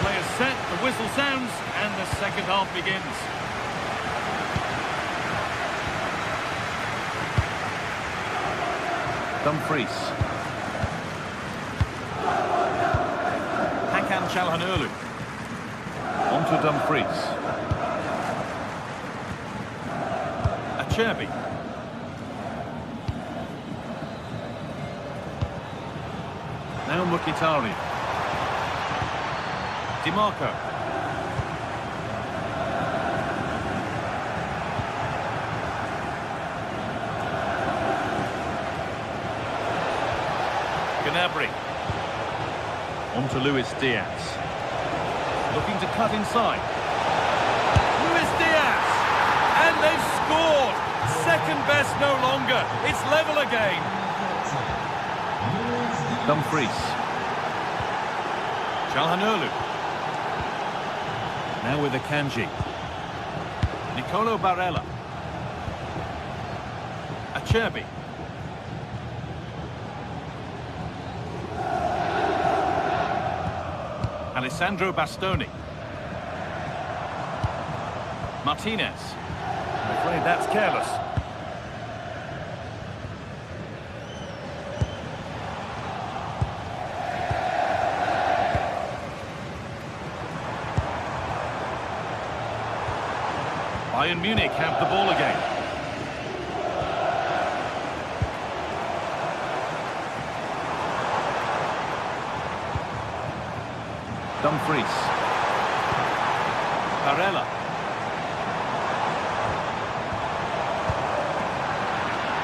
Players set, the whistle sounds, and the second half begins. Dumfries. Hakan Çalhanoğlu. On to Dumfries. Acerbi. Now Mkhitaryan. DiMarco. Gnabry. On to Luis Diaz. Looking to cut inside. Luis Diaz! And they've scored! Second best no longer. It's level again. Dumfries. Çalhanoğlu. Now with Akanji. Nicolo Barella. Acerbi. Alessandro Bastoni. Martinez. I'm afraid that's careless. Bayern Munich have the ball again. Dumfries. Barella.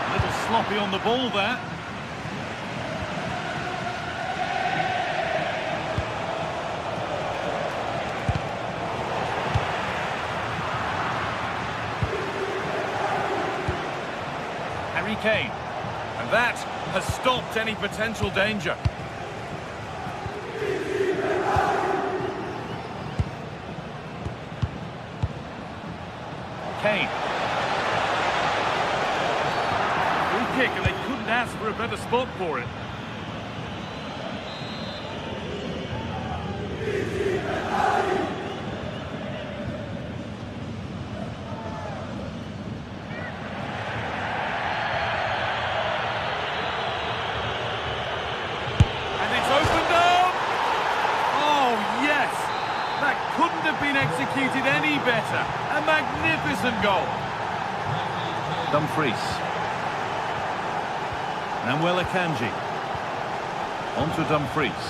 A little sloppy on the ball there. Harry Kane. And that has stopped any potential danger. Kane. Free kick, and they couldn't ask for a better spot for it. And it's opened up! Oh, yes! That couldn't have been executed any better. A magnificent goal. Dumfries. Nahuel Akanji. On to Dumfries.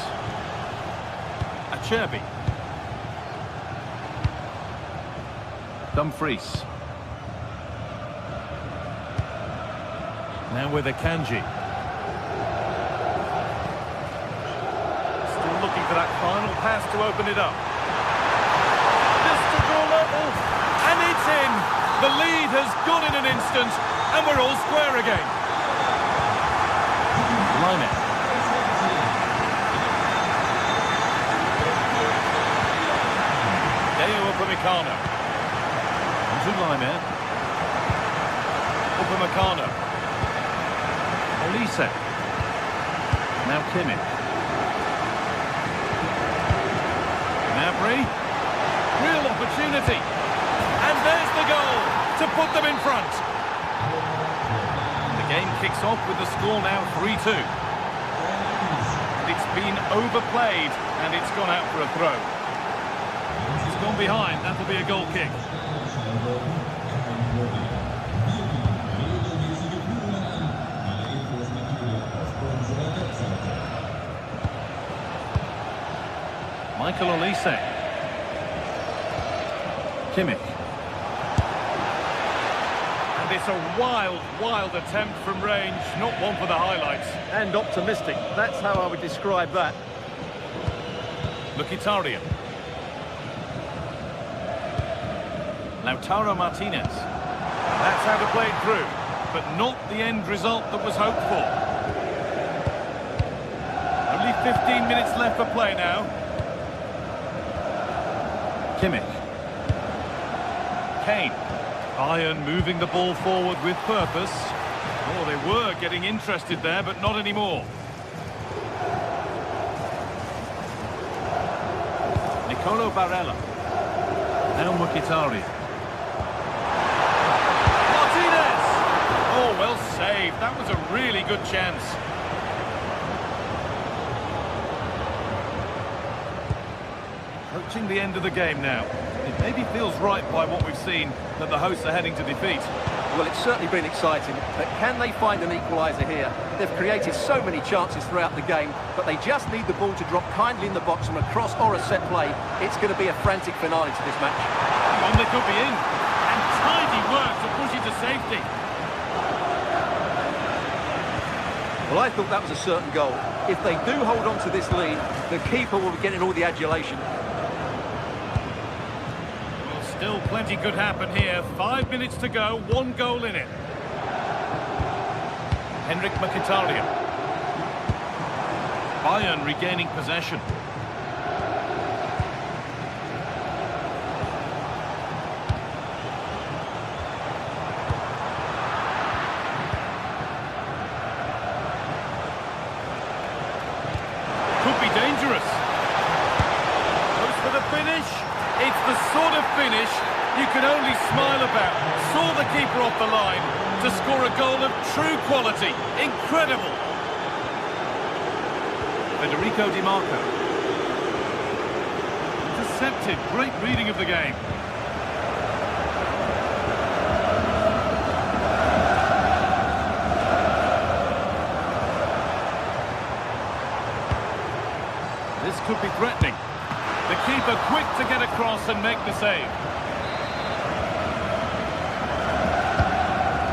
Acerbi. Dumfries. Now with Akanji. Still looking for that final pass to open it up. And it's in. The lead has gone in an instant, and we're all square again. Laimer. Upamecano. Zulaimer. Upamecano. Olise. Now Kimmich. Gnabry. Real opportunity. And there's the goal to put them in front. The game kicks off with the score now 3-2. It's been overplayed and it's gone out for a throw. It's gone behind, that'll be a goal kick. Michael Olise. Kimmich. And it's a wild, wild attempt from range, not one for the highlights. And optimistic, that's how I would describe that. Mkhitaryan. Lautaro Martinez. That's how to play it through, but not the end result that was hoped for. Only 15 minutes left for play now. Kimmich. Kane. Bayern moving the ball forward with purpose. Oh, they were getting interested there, but not anymore. Nicolo Barella. Now Mkhitaryan. Martinez! Oh, well saved. That was a really good chance. Approaching the end of the game now. It maybe feels right by what we've seen that the hosts are heading to defeat. Well, it's certainly been exciting, but can they find an equaliser here? They've created so many chances throughout the game, but they just need the ball to drop kindly in the box from a cross or a set play. It's going to be a frantic finale to this match. One they could be in, and tidy work to push it to safety. Well, I thought that was a certain goal. If they do hold on to this lead, the keeper will be getting all the adulation. Still plenty could happen here. 5 minutes to go, 1 goal in it. Henrik Mkhitaryan. Bayern regaining possession. Could be dangerous. Goes for the finish. It's the sort of finish you can only smile about. Saw the keeper off the line to score a goal of true quality. Incredible. Federico Di Marco. Intercepted. Great reading of the game. This could be threatening. The keeper quick to get across and make the save.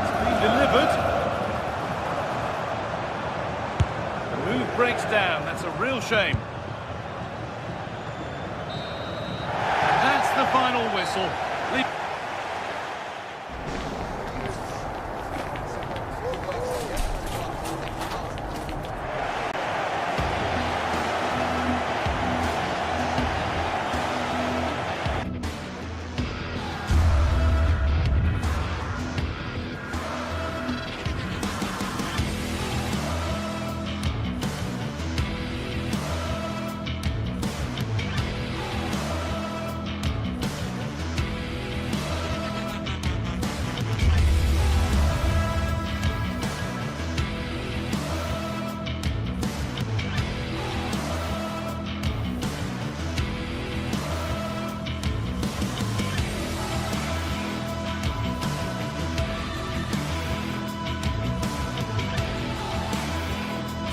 It's been delivered. The move breaks down. That's a real shame. And that's the final whistle.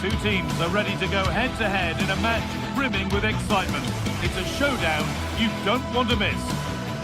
Two teams are ready to go head-to-head in a match brimming with excitement. It's a showdown you don't want to miss.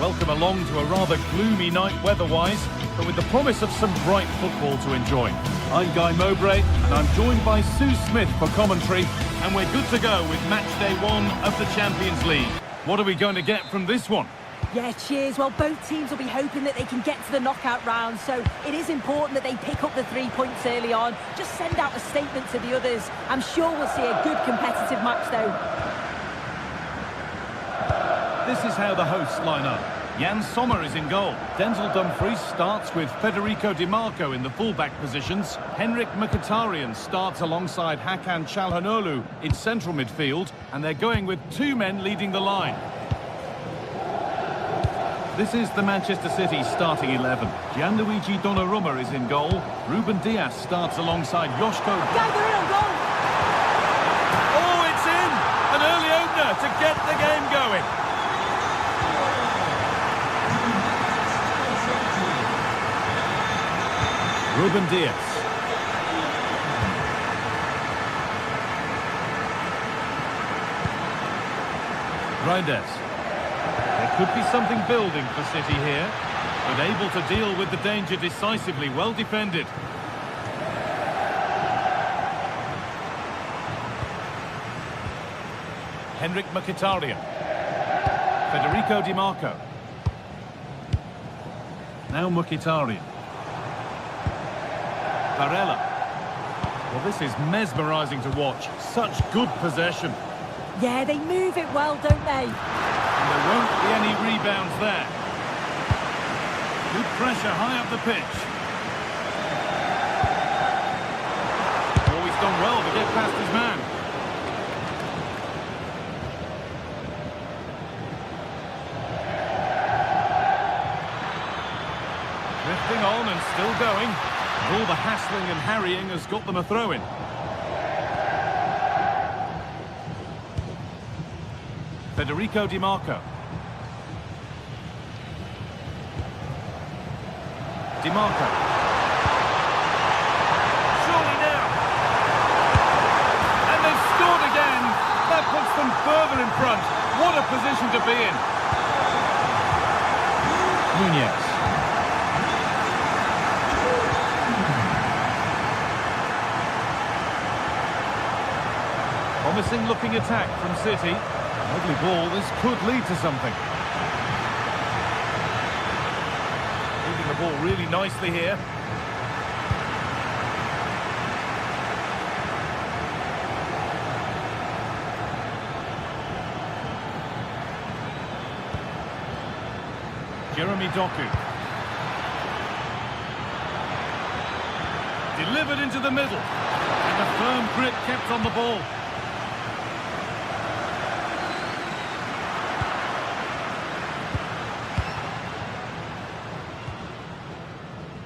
Welcome along to a rather gloomy night weather-wise, but with the promise of some bright football to enjoy. I'm Guy Mowbray, and I'm joined by Sue Smith for commentary, and we're good to go with match day 1 of the Champions League. What are we going to get from this one? Yeah, cheers. Well, both teams will be hoping that they can get to the knockout round, so it is important that they pick up the 3 points early on. Just send out a statement to the others. I'm sure we'll see a good competitive match, though. This is how the hosts line up. Jan Sommer is in goal. Denzel Dumfries starts with Federico Di Marco in the full-back positions. Henrik Mkhitaryan starts alongside Hakan Çalhanoğlu in central midfield, and they're going with 2 men leading the line. This is the Manchester City starting 11. Gianluigi Donnarumma is in goal. Ruben Dias starts alongside Joško. Guy, they're in on goal! Oh, it's in! An early opener to get the game going. Ruben Dias. Reinders. There could be something building for City here, but able to deal with the danger decisively, well defended. Henrik Mkhitaryan. Federico Di Marco. Now Mkhitaryan. Barella. Well, this is mesmerising to watch. Such good possession. Yeah, they move it well, don't they? And there won't be any rebounds there. Good pressure high up the pitch. Oh, he's done well to get past his man. Drifting on and still going. All the hassling and harrying has got them a throw-in. Federico Di Marco. Di Marco. Surely now. And they've scored again. That puts them further in front. What a position to be in. Nunez. Promising looking attack from City. Lovely ball, this could lead to something. Moving the ball really nicely here. Jeremy Doku. Delivered into the middle. And a firm grip kept on the ball.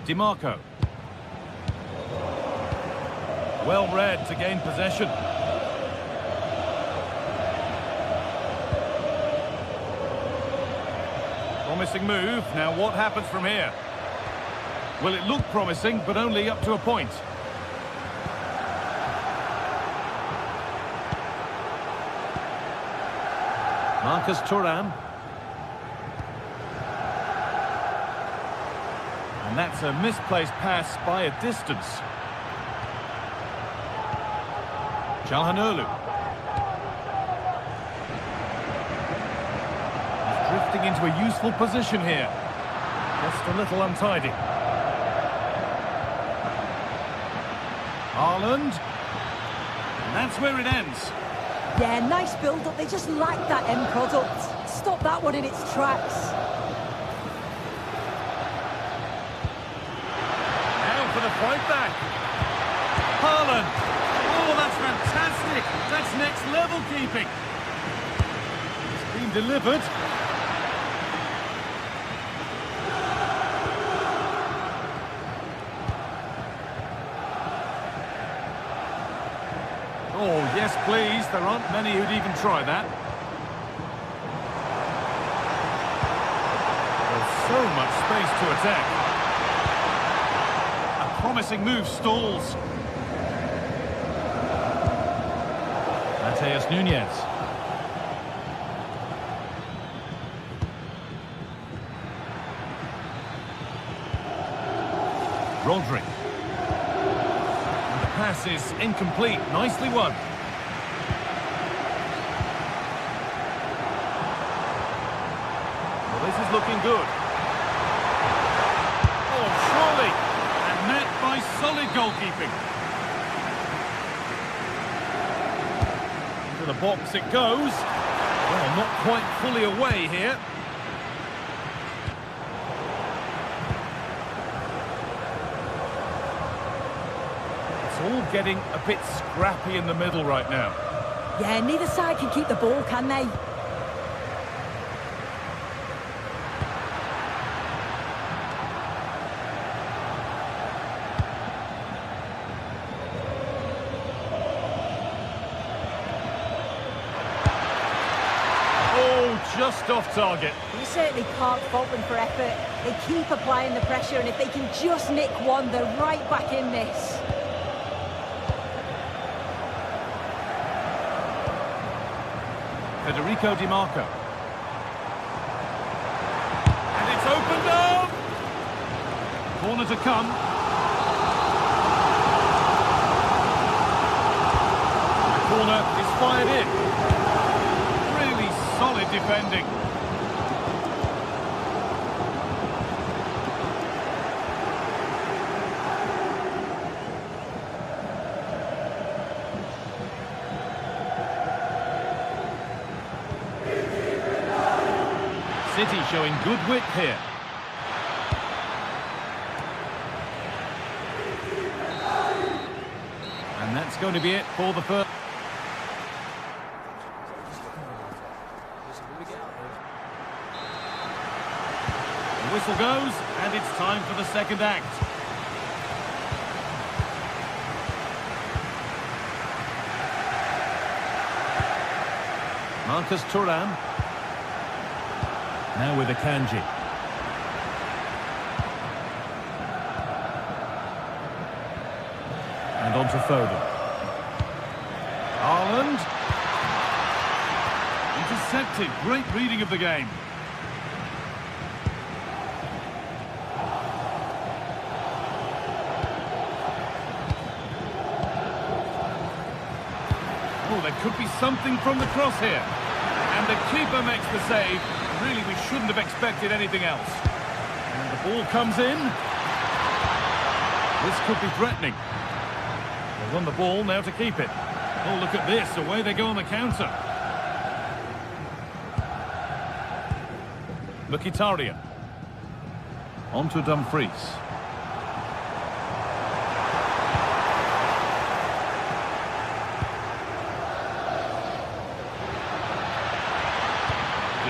Di Marco. Well read to gain possession. Promising move. Now what happens from here? Well, it looked promising, but only up to a point. Marcus Thuram. And that's a misplaced pass by a distance. Çalhanoğlu. He's drifting into a useful position here. Just a little untidy. Haaland. And that's where it ends. Yeah, nice build-up. They just lack that end product. Stop that one in its tracks. Now for the fight back. Haaland. Oh, that's fantastic. That's next level keeping. It's been delivered. Oh, yes, please. There aren't many who'd even try that. There's so much space to attack. A promising move stalls. Matheus Nunez. Rodri. Pass is incomplete. Nicely won. Well, this is looking good. Oh, surely. And met by solid goalkeeping. Into the box it goes. Well, They're not quite fully away here. It's all getting a bit scrappy in the middle right now. Yeah, neither side can keep the ball, can they? Just off target. You certainly can't fault them for effort. They keep applying the pressure, and if they can just nick one, they're right back in this. Federico Di Marco. And it's opened up! Corner to come. The corner is fired in. Solid defending. City showing good width here. And that's going to be it for the first. The whistle goes, and it's time for the second act. Marcus Thuram. Now with Akanji. And on to Foden. Haaland. Intercepted. Great reading of the game. Oh, there could be something from the cross here. And the keeper makes the save. Really, we shouldn't have expected anything else. And the ball comes in. This could be threatening. They won the ball, now to keep it. Oh, look at this. Away they go on the counter. Mkhitaryan. On to Dumfries.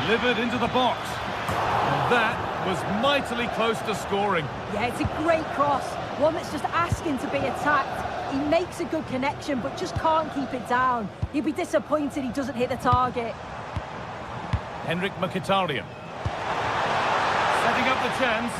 Delivered into the box. And that was mightily close to scoring. Yeah, it's a great cross. One that's just asking to be attacked. He makes a good connection, but just can't keep it down. He'd be disappointed he doesn't hit the target. Henrik Mkhitaryan. Setting up the chance.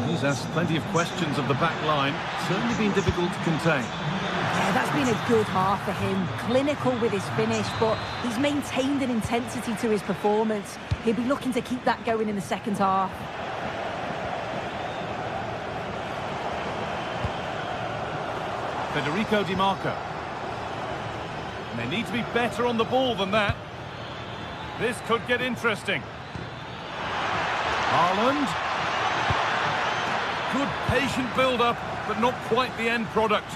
He's asked plenty of questions of the back line. Certainly been difficult to contain. Yeah, that's been a good half for him. Clinical with his finish, but he's maintained an intensity to his performance. He'll be looking to keep that going in the second half. Federico Di Marco. And they need to be better on the ball than that. This could get interesting. Haaland. Good patient build-up, but not quite the end product.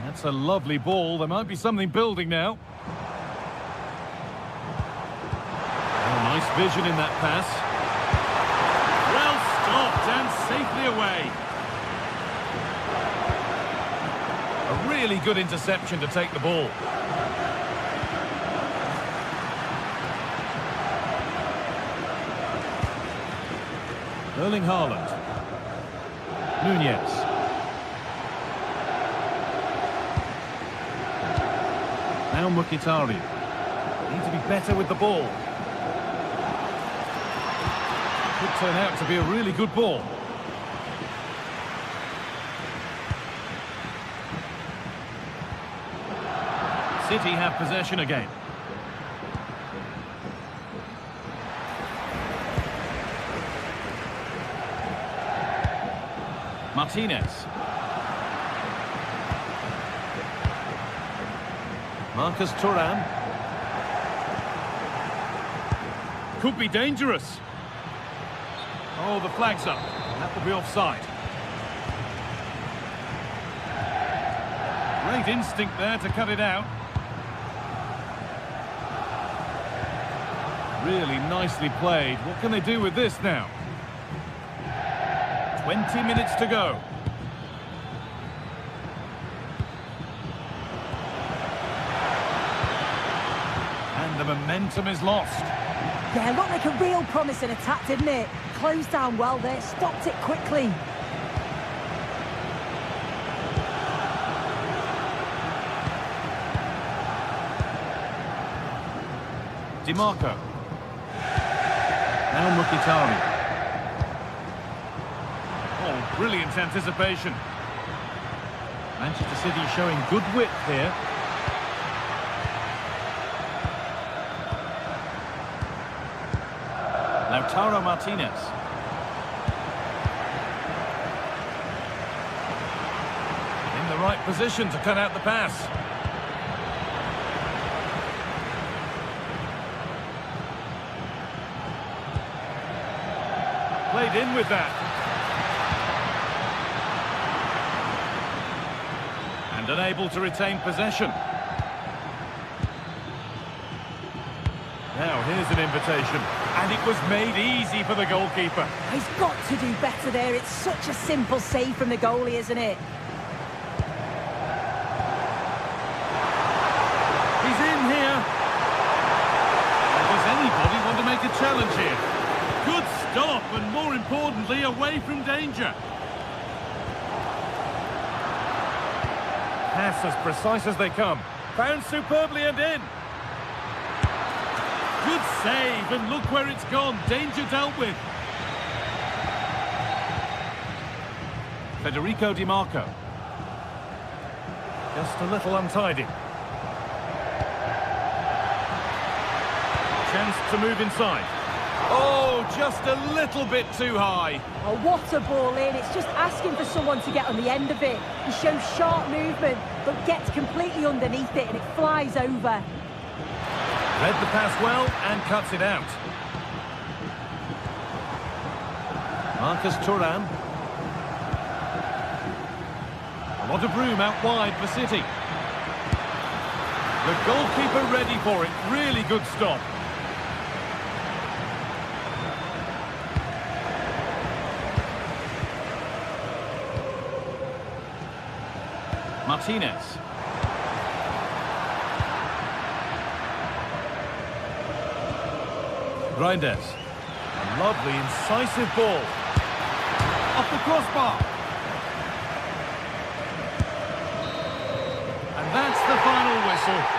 That's a lovely ball. There might be something building now. Oh, nice vision in that pass. Well stopped and safely away. A really good interception to take the ball. Erling Haaland. Nunez. Now Mkhitaryan. Need to be better with the ball. Could turn out to be a really good ball. City have possession again. Martinez. Marcus Thuram. Could be dangerous. Oh, the flag's up. That will be offside. Great instinct there to cut it out. Really nicely played. What can they do with this now? 20 minutes to go. And the momentum is lost. Yeah, looked like a real promising attack, didn't it? Closed down well there, stopped it quickly. DiMarco. Now Mkhitaryan. Oh, brilliant anticipation. Manchester City showing good width here. Lautaro Martinez. In the right position to cut out the pass. Played in with that. And unable to retain possession. Now here's an invitation. And it was made easy for the goalkeeper. He's got to do better there. It's such a simple save from the goalie, isn't it? He's in here. Does anybody want to make a challenge here? Good stop, and more importantly, away from danger. Pass as precise as they come. Found superbly and in. Good save, and look where it's gone. Danger dealt with. Federico DiMarco. Just a little untidy. Chance to move inside. Oh, just a little bit too high. Oh, what a ball in. It's just asking for someone to get on the end of it. He shows sharp movement, but gets completely underneath it, and it flies over. Read the pass well and cuts it out. Marcus Thuram. A lot of room out wide for City. The goalkeeper ready for it. Really good stop. Martinez. Reinders. A lovely, incisive ball. Off the crossbar. And that's the final whistle.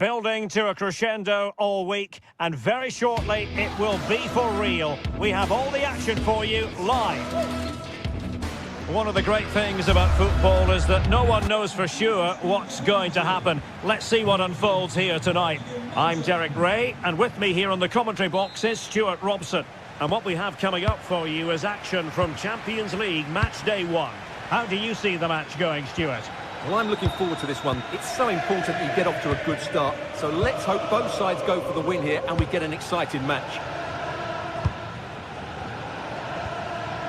building to a crescendo all week, and very shortly it will be for real. We have all the action for you live. One of the great things about football is that no one knows for sure what's going to happen. Let's see what unfolds here tonight. I'm Derek Ray, and with me here on the commentary box is Stuart Robson. And what we have coming up for you is action from Champions League match day 1. How do you see the match going, Stuart? Well, I'm looking forward to this one. It's so important that you get off to a good start. So let's hope both sides go for the win here and we get an exciting match.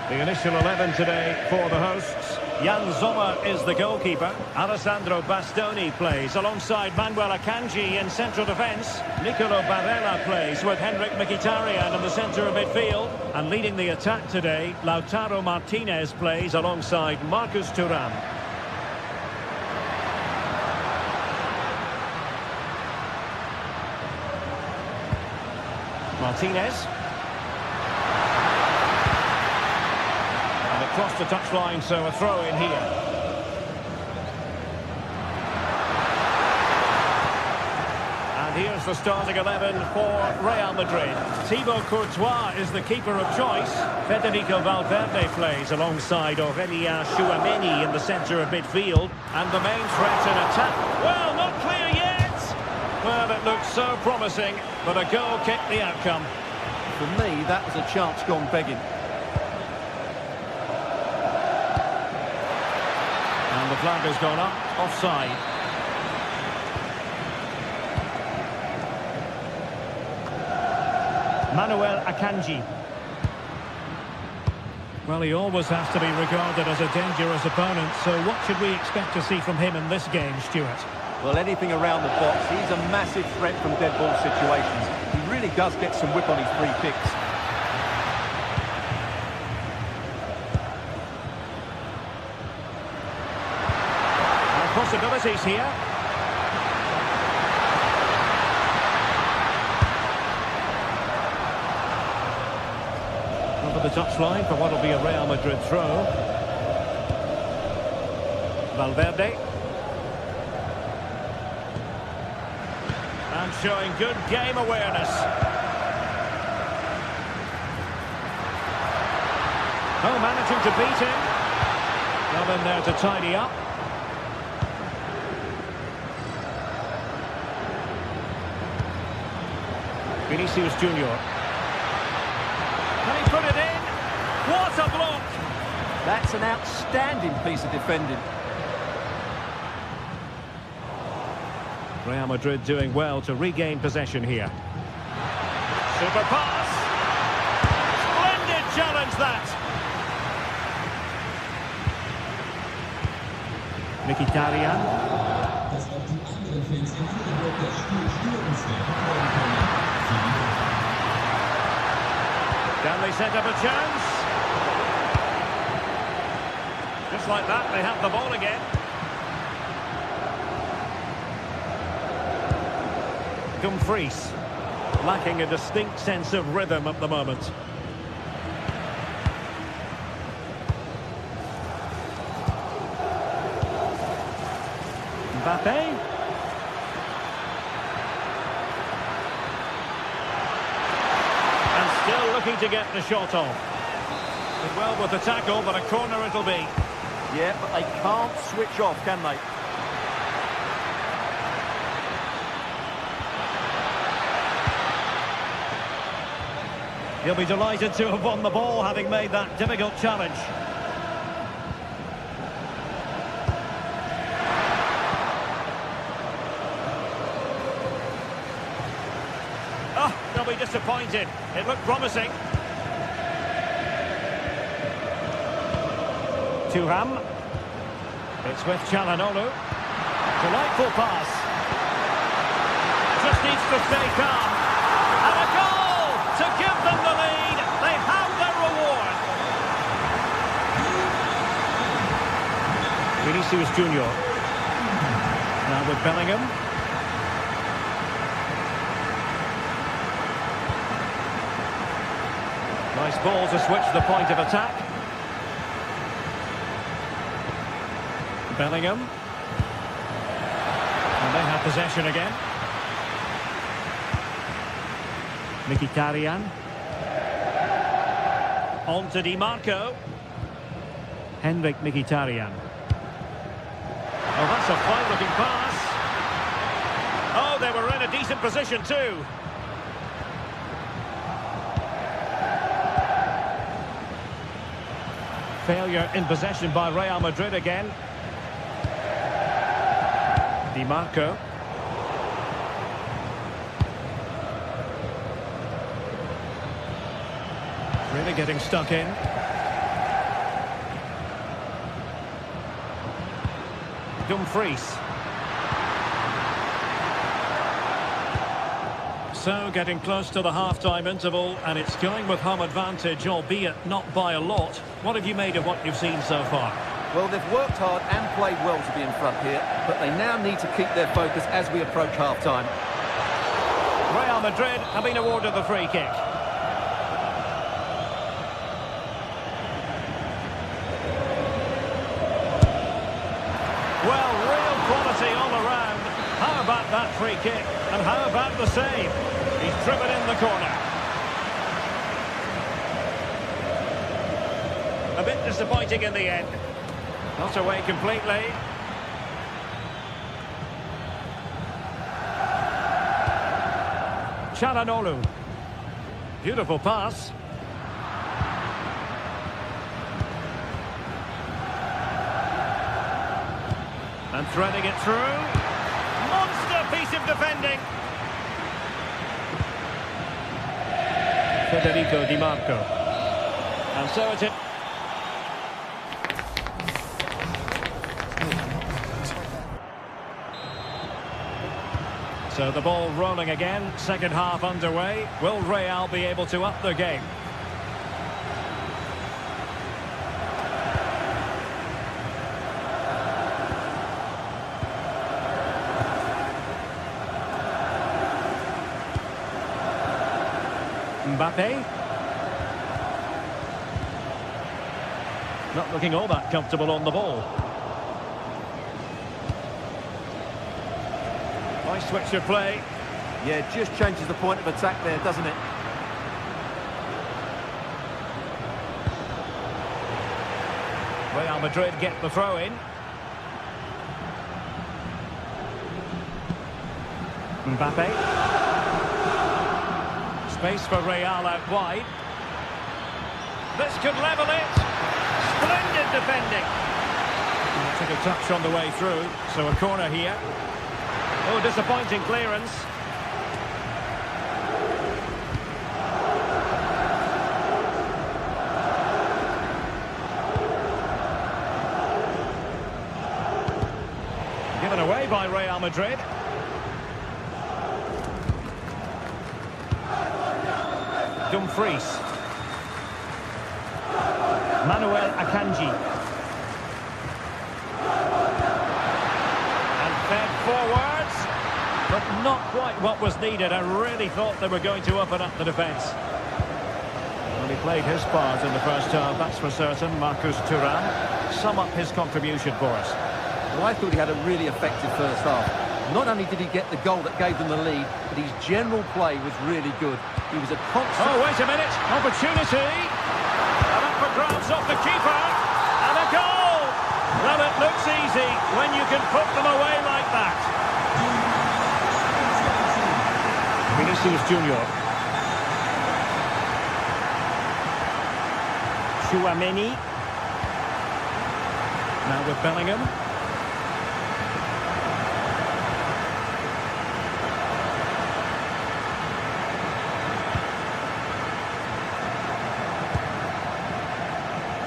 The initial 11 today for the hosts. Jan Sommer is the goalkeeper. Alessandro Bastoni plays alongside Manuel Akanji in central defence. Nicolo Barella plays with Henrik Mkhitaryan in the centre of midfield. And leading the attack today, Lautaro Martinez plays alongside Marcus Thuram. Martinez. And across the touchline, so a throw in here. And here's the starting 11 for Real Madrid. Thibaut Courtois is the keeper of choice. Federico Valverde plays alongside Aurelien Tchouameni in the centre of midfield. And the main threat in attack. Well, not clear yet. Well, it looks so promising, but a goal kicked the outcome. For me, that was a chance gone begging. And the flag has gone up, offside. Manuel Akanji. Well, he always has to be regarded as a dangerous opponent, so what should we expect to see from him in this game, Stuart? Well, anything around the box. He's a massive threat from dead ball situations. He really does get some whip on his free kicks. And possibilities here. Over the touchline for what will be a Real Madrid throw. Valverde. And showing good game awareness. Oh, managing to beat him. Well in there to tidy up. Vinicius Junior. Can he put it in? What a block! That's an outstanding piece of defending. Real Madrid doing well to regain possession here. Super pass. Splendid challenge that. Mkhitaryan. Can they set up a chance? Just like that, they have the ball again. Dumfries, lacking a distinct sense of rhythm at the moment. Mbappe. And still looking to get the shot off. Did well with the tackle, but a corner it'll be. Yeah, but they can't switch off, can they? He'll be delighted to have won the ball, having made that difficult challenge. Oh, they'll be disappointed. It looked promising. Thuram. It's with Çalhanoğlu. Delightful pass. Just needs to stay calm. And a goal to give them the lead. They have their reward. Vinicius Junior. Now with Bellingham. Nice ball to switch the point of attack. Bellingham. And they have possession again. Mkhitaryan. On to Di Marco. Henrik Mkhitaryan. Oh, that's a fine-looking pass. Oh, they were in a decent position too. Failure in possession by Real Madrid again. Di Marco. Really getting stuck in. Dumfries. So getting close to the half-time interval, and it's going with home advantage, albeit not by a lot. What have you made of what you've seen so far? Well, they've worked hard and played well to be in front here, but they now need to keep their focus as we approach half-time. Real Madrid have been awarded the free kick. Well, real quality all around. How about that free kick? And how about the save? He's driven in the corner. A bit disappointing in the end. Not away completely. Çalhanoğlu. Beautiful pass. And threading it through. Monster piece of defending. Federico Di Marco. And so it is. So the ball rolling again, second half underway. Will Real be able to up their game? Mbappe. Not looking all that comfortable on the ball. Nice switch of play. Yeah, just changes the point of attack there, doesn't it? Real Madrid get the throw in. Mbappe. Space for Real out wide. This could level it. Splendid defending. Took a touch on the way through, so a corner here. Oh, disappointing clearance. Given away by Real Madrid. Dumfries. Manuel Akanji. And fed forwards, but not quite what was needed. I really thought they were going to open up the defence. Well, he played his part in the first half, that's for certain. Marcus Thuram. Sum up his contribution for us. Well, I thought he had a really effective first half. Not only did he get the goal that gave them the lead, but his general play was really good. He was a constant... Oh, wait a minute. Opportunity. And up for grabs off the keeper. And a goal. Well, it looks easy when you can put them away like that. Vinicius Junior. Tchouaméni. Now with Bellingham.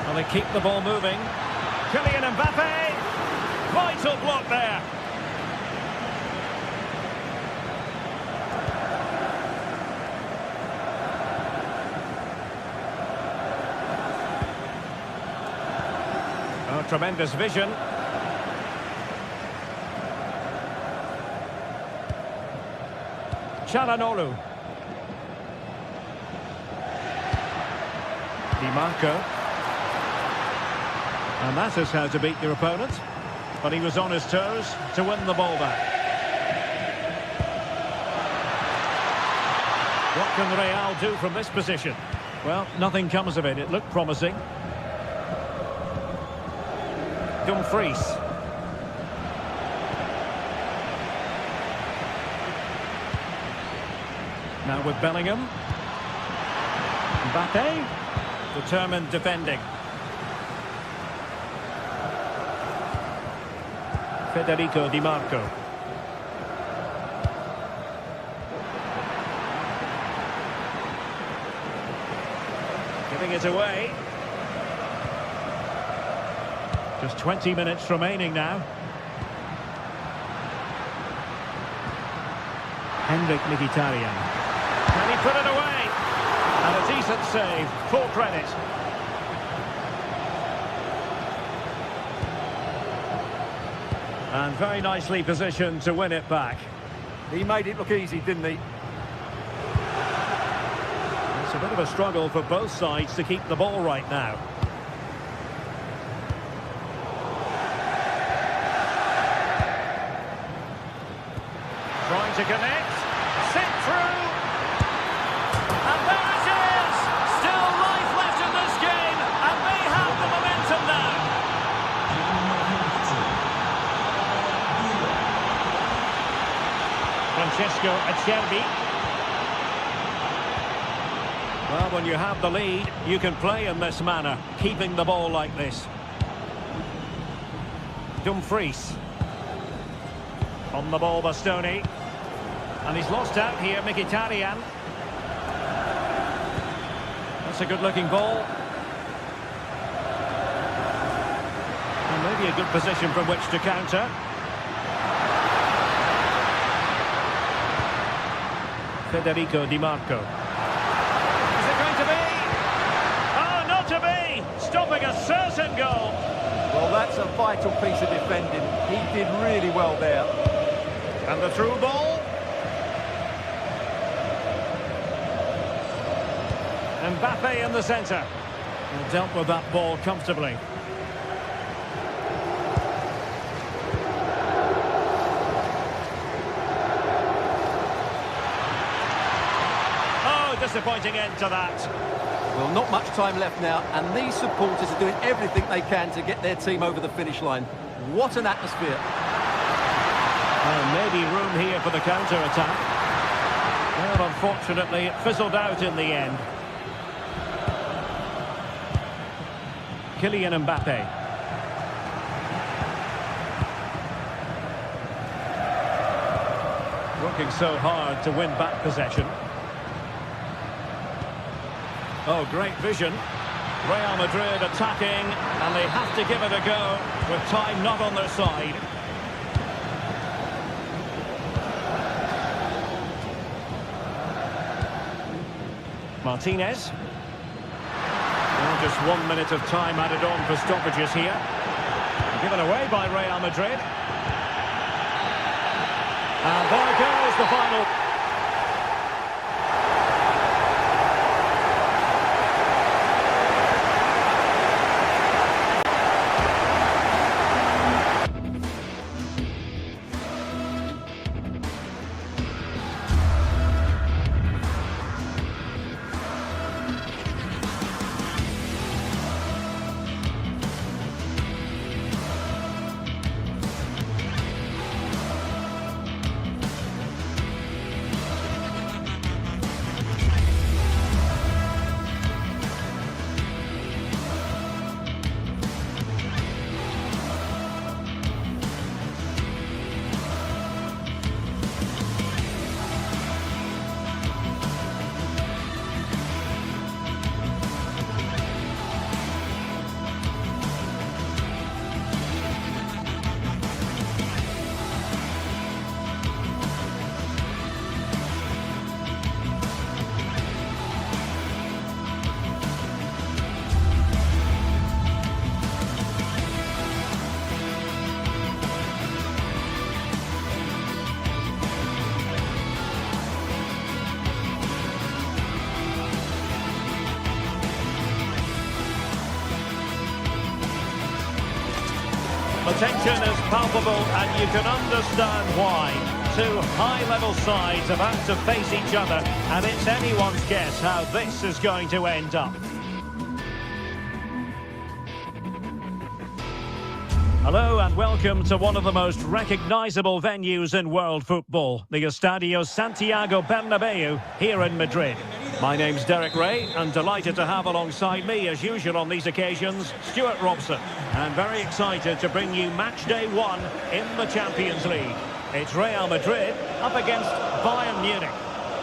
Well, they keep the ball moving. Kylian Mbappe. Vital block there. Oh, tremendous vision. Çalhanoğlu. Di Marco. And that is how to beat your opponent. But he was on his toes to win the ball back. What can Real do from this position? Well, nothing comes of it. It looked promising. Dumfries. Now with Bellingham. Mbappe. Determined defending. Federico Di Marco. Giving it away. Just 20 minutes remaining now. Henrik Mkhitaryan. Can he put it away? And a decent save. Full credit. And very nicely positioned to win it back. He made it look easy, didn't he? It's a bit of a struggle for both sides to keep the ball right now. Trying to connect. Sit through. And there it is! Still life left in this game. And they have the momentum now. Francesco Acerbi. Well, when you have the lead, you can play in this manner, keeping the ball like this. Dumfries. On the ball, Bastoni. And he's lost out here, Mkhitaryan. That's a good-looking ball. And maybe a good position from which to counter. Federico Di Marco. Is it going to be? Oh, not to be! Stopping a certain goal. Well, that's a vital piece of defending. He did really well there. And the through ball. Mbappe in the centre. And dealt with that ball comfortably. Oh, disappointing end to that. Well, not much time left now, and these supporters are doing everything they can to get their team over the finish line. What an atmosphere. And maybe room here for the counter-attack. Well, unfortunately, it fizzled out in the end. Kylian Mbappe. Working so hard to win back possession. Oh, great vision. Real Madrid attacking, and they have to give it a go with time not on their side. Martinez. Well, just 1 minute of time added on for stoppages here. Given away by Real Madrid. And there goes the final. The tension is palpable, and you can understand why. Two high-level sides about to face each other, and it's anyone's guess how this is going to end up. Hello and welcome to one of the most recognisable venues in world football, the Estadio Santiago Bernabeu here in Madrid. My name's Derek Ray, and delighted to have alongside me, as usual on these occasions, Stuart Robson. And very excited to bring you match day 1 in the Champions League. It's Real Madrid up against Bayern Munich.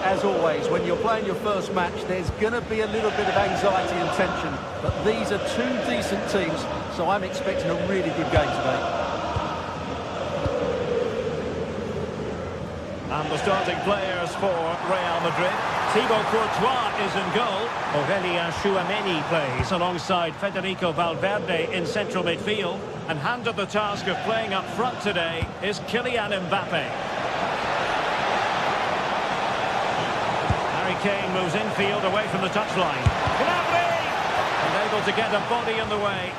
As always, when you're playing your first match, there's going to be a little bit of anxiety and tension. But these are two decent teams, so I'm expecting a really good game today. And the starting players for Real Madrid. Thibaut Courtois is in goal. Aurelien Tchouameni plays alongside Federico Valverde in central midfield. And handed the task of playing up front today is Kylian Mbappe. Harry Kane moves infield away from the touchline. Gnabry! Unable to get a body in the way.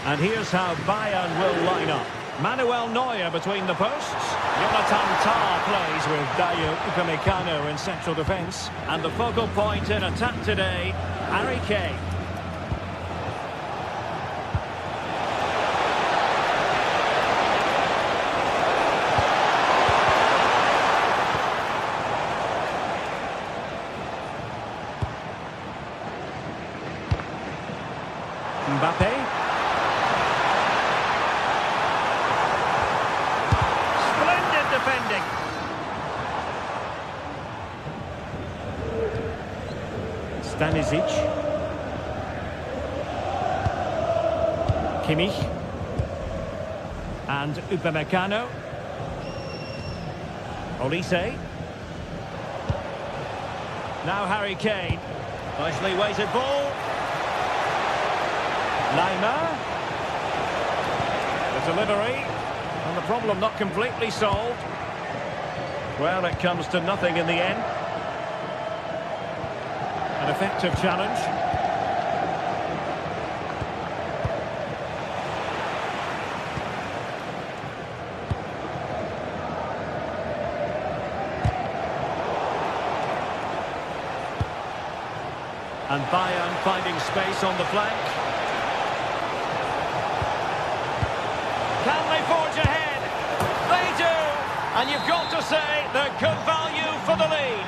And here's how Bayern will line up. Manuel Neuer between the posts. Jonathan Tah plays with Dayo Upamecano in central defence. And the focal point in attack today, Harry Kane. Mbappe. Splendid defending. Stanisic. Kimmich. And Upamecano. Olise. Now Harry Kane. Nicely weighted ball. Lima. The delivery. And the problem not completely solved. Well, it comes to nothing in the end. An effective challenge. And Bayern finding space on the flank. Can they forge ahead? They do! And you've got to say they're good value for the lead.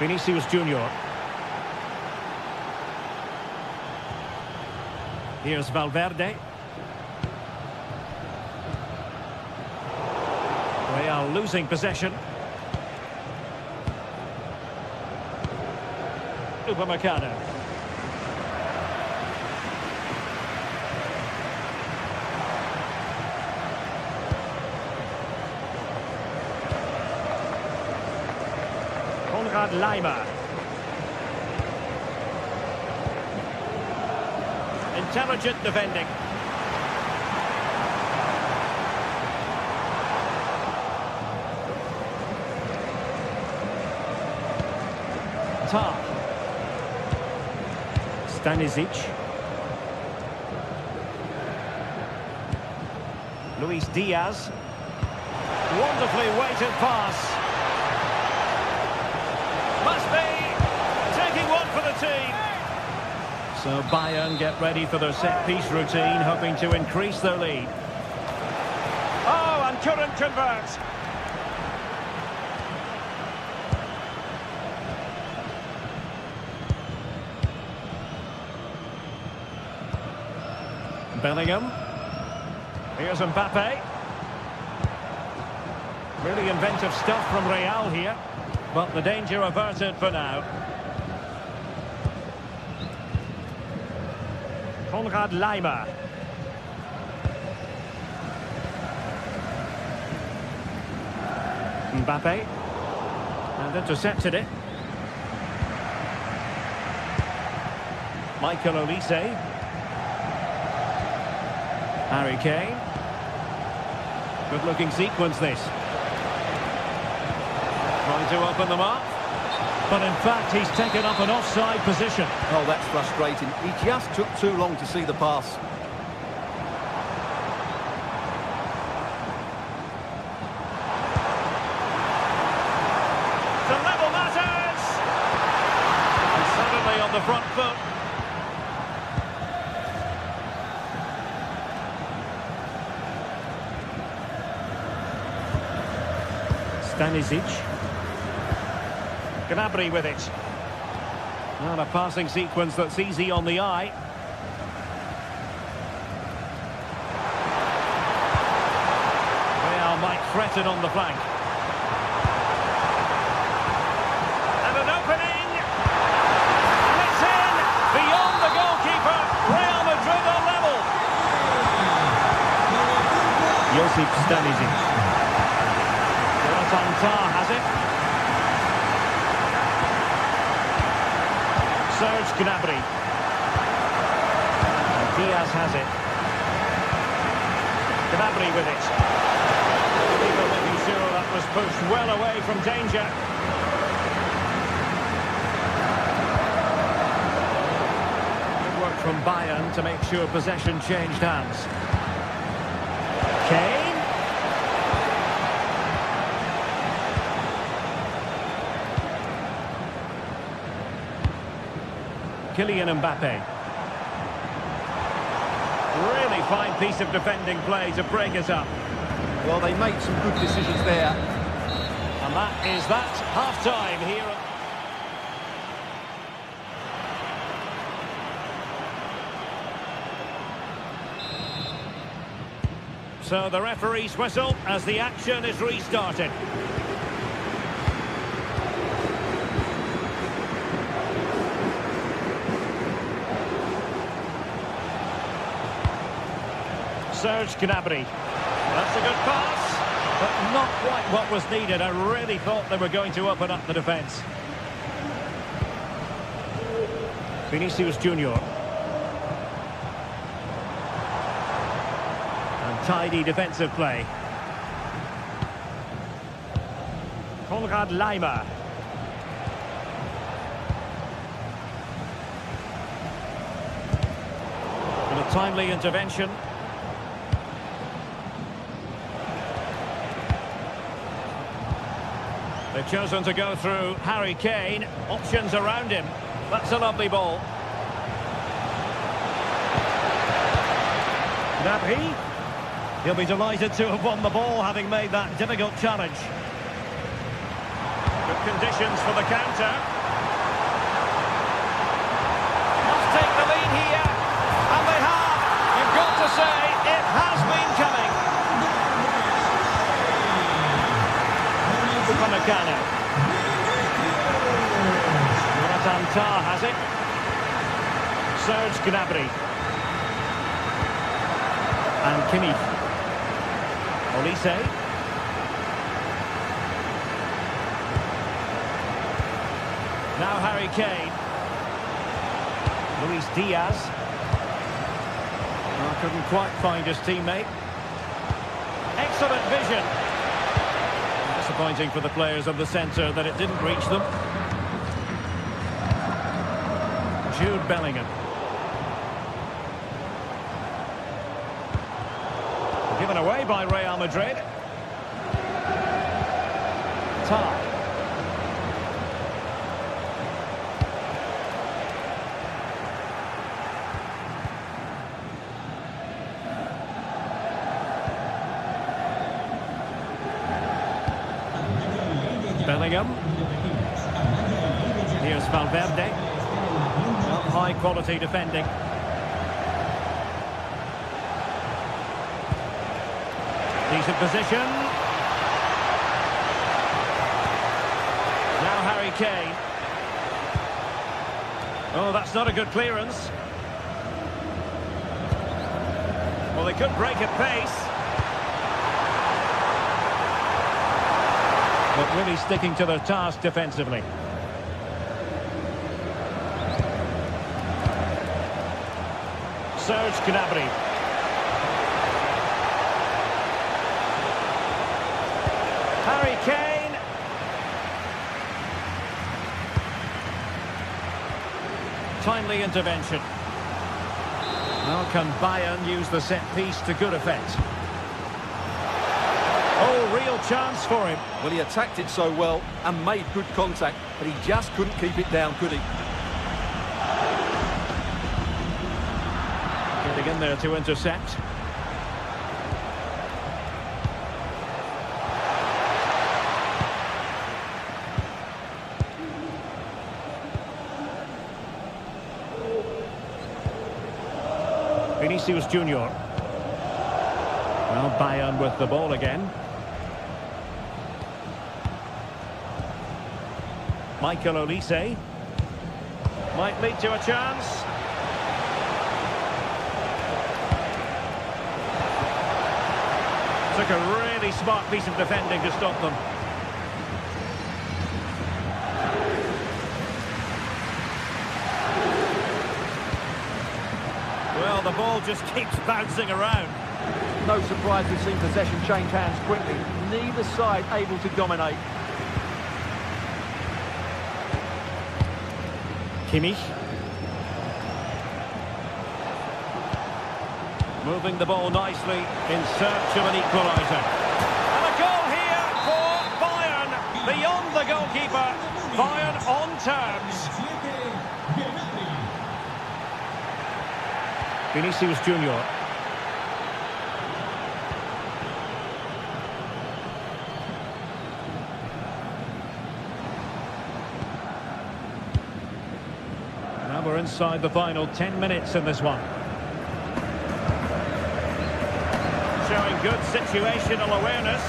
Vinicius Junior. Here's Valverde. Real losing possession. Upamecano. Lima. Intelligent defending. Tah. Stanisic. Luis Diaz. Wonderfully weighted pass. Must be taking one for the team. So Bayern get ready for their set-piece routine, hoping to increase their lead. Oh, and couldn't convert. Bellingham. Here's Mbappe. Really inventive stuff from Real here. But the danger averted for now. Konrad Laimer. Mbappe. And intercepted it. Michael Olise. Harry Kane. Good looking sequence this. Trying to open them up. But in fact, he's taken up an offside position. Oh, that's frustrating. He just took too long to see the pass. The level matters! And suddenly on the front foot. Stanisic. Gnabry with it. Not a passing sequence that's easy on the eye. Real might threaten on the flank. And an opening! It's in! Beyond the goalkeeper! Real Madrid are level! Josip Stanisic. Jonathan has it. Serge Gnabry. And Diaz has it. Gnabry with it. People making sure that was pushed well away from danger. Good work from Bayern to make sure possession changed hands. Kane. Kylian Mbappe. Really fine piece of defending play to break us up. Well, they made some good decisions there. And that is that. Half-time here. So the referee's whistle as the action is restarted. Serge Gnabry. That's a good pass, but not quite what was needed. I really thought they were going to open up the defence. Vinicius Junior. And tidy defensive play. Konrad Laimer. And a timely intervention. They've chosen to go through Harry Kane. Options around him. That's a lovely ball. Gnabry. He'll be delighted to have won the ball, having made that difficult challenge. Good conditions for the counter. Must take the lead here. And they have. You've got to say, it has been coming. Upamecano. Jonathan has it. Serge Gnabry. And Kimmich. Olise. Now Harry Kane. Luis Diaz. Oh, couldn't quite find his teammate. Excellent vision. Disappointing for the players of the centre that it didn't reach them. Jude Bellingham. Given away by Real Madrid. Tar. Bellingham. Here's Valverde. High quality defending. Decent position. Now Harry Kane. Oh, that's not a good clearance. Well, they could break at pace. But really sticking to their task defensively. Serge Gnabry. Harry Kane. timely intervention. Now can Bayern use the set piece to good effect? Oh, real chance for him. Well, he attacked it so well and made good contact, but he just couldn't keep it down, could he? Getting in there to intercept. Vinicius Junior. Well, Bayern with the ball again. Michael Olise. Might lead to a chance. Took a really smart piece of defending to stop them. Well, the ball just keeps bouncing around. No surprise we've seen possession change hands quickly. Neither side able to dominate. Kimmich. Moving the ball nicely in search of an equaliser. And a goal here for Bayern. Beyond the goalkeeper. Bayern on terms. Vinicius Junior. Now we're inside the final 10 minutes in this one. Showing good situational awareness.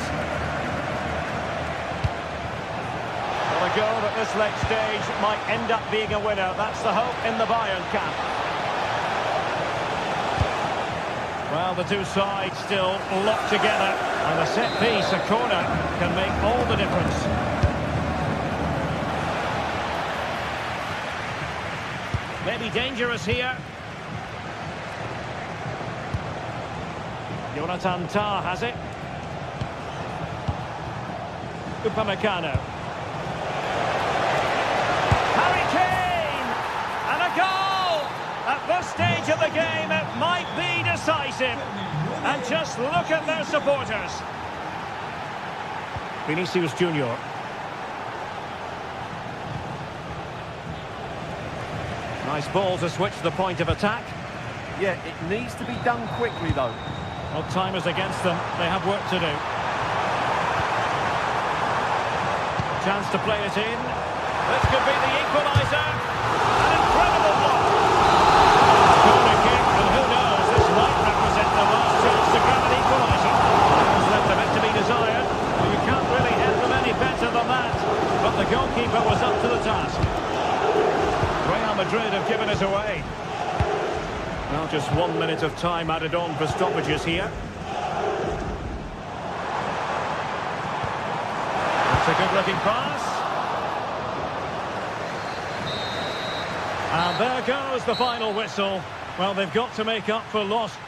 Well, a goal at this late stage might end up being a winner. That's the hope in the Bayern camp. Well, the two sides still locked together. And a set piece, a corner, can make all the difference. Maybe dangerous here. Jonathan Tah has it. Upamecano. Harry Kane! And a goal! At this stage of the game, it might be decisive. And just look at their supporters. Vinicius Junior. Nice ball to switch the point of attack. Yeah, it needs to be done quickly, though. Well, time is against them. They have work to do. Chance to play it in. This could be the equaliser. An incredible block. Corner kick, and who knows, this might represent the last chance to grab an equaliser. There's left a bit to be desired. Well, you can't really hit them any better than that. But the goalkeeper was up to the task. Real Madrid have given it away. Well, just 1 minute of time added on for stoppages here. That's a good-looking pass. And there goes the final whistle. Well, they've got to make up for lost.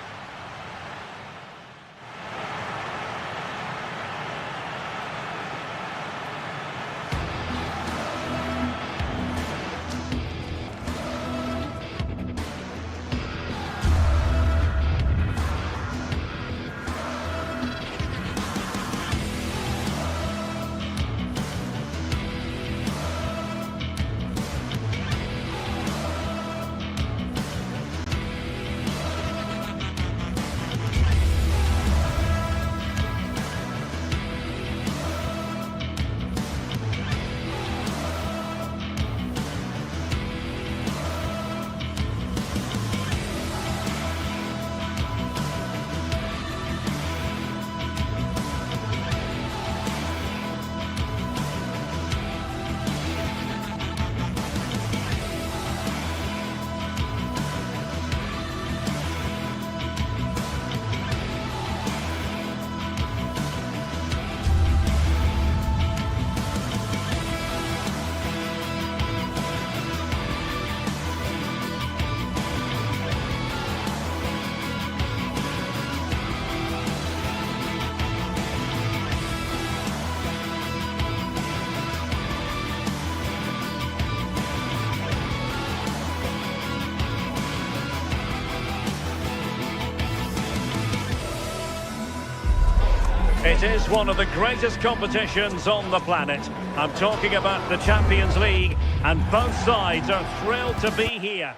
It is one of the greatest competitions on the planet. I'm talking about the Champions League, and both sides are thrilled to be here.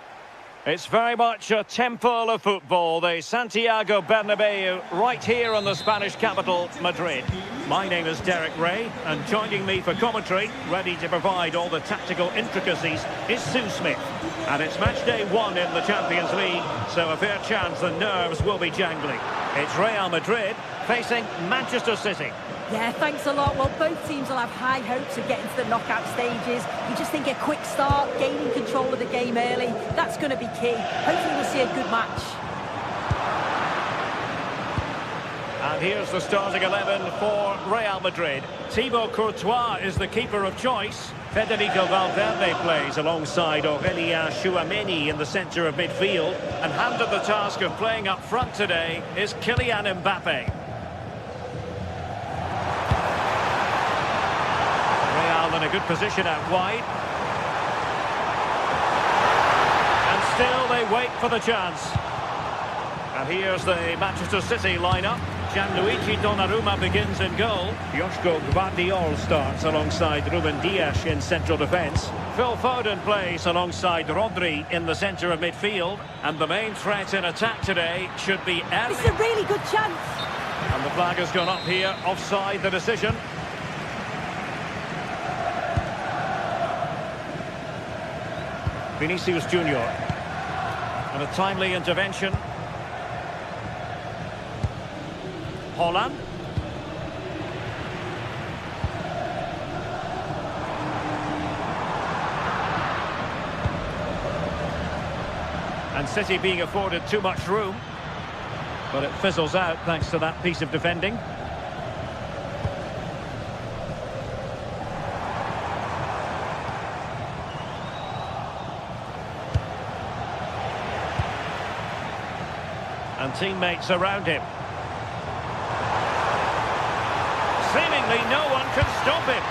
It's very much a temple of football, the Santiago Bernabeu, right here in the Spanish capital, Madrid. My name is Derek Ray, and joining me for commentary, ready to provide all the tactical intricacies, is Sue Smith. And it's match day 1 in the Champions League, so a fair chance the nerves will be jangling. It's Real Madrid facing Manchester City. Yeah, thanks a lot. Well, both teams will have high hopes of getting to the knockout stages. You just think a quick start, gaining control of the game early, that's going to be key. Hopefully we'll see a good match. And here's the starting 11 for Real Madrid. Thibaut Courtois is the keeper of choice. Federico Valverde plays alongside Aurélien Tchouaméni in the centre of midfield. And handed the task of playing up front today is Kylian Mbappe. In a good position out wide. And still they wait for the chance. And here's the Manchester City lineup. Gianluigi Donnarumma begins in goal. Joško Gvardiol starts alongside Ruben Dias in central defence. Phil Foden plays alongside Rodri in the centre of midfield. And the main threat in attack today should be Erling. It's a really good chance. And the flag has gone up here, offside the decision. Vinicius Junior, and a timely intervention. Holland. And City being afforded too much room, but it fizzles out thanks to that piece of defending. And teammates around him. Seemingly no one can stop him.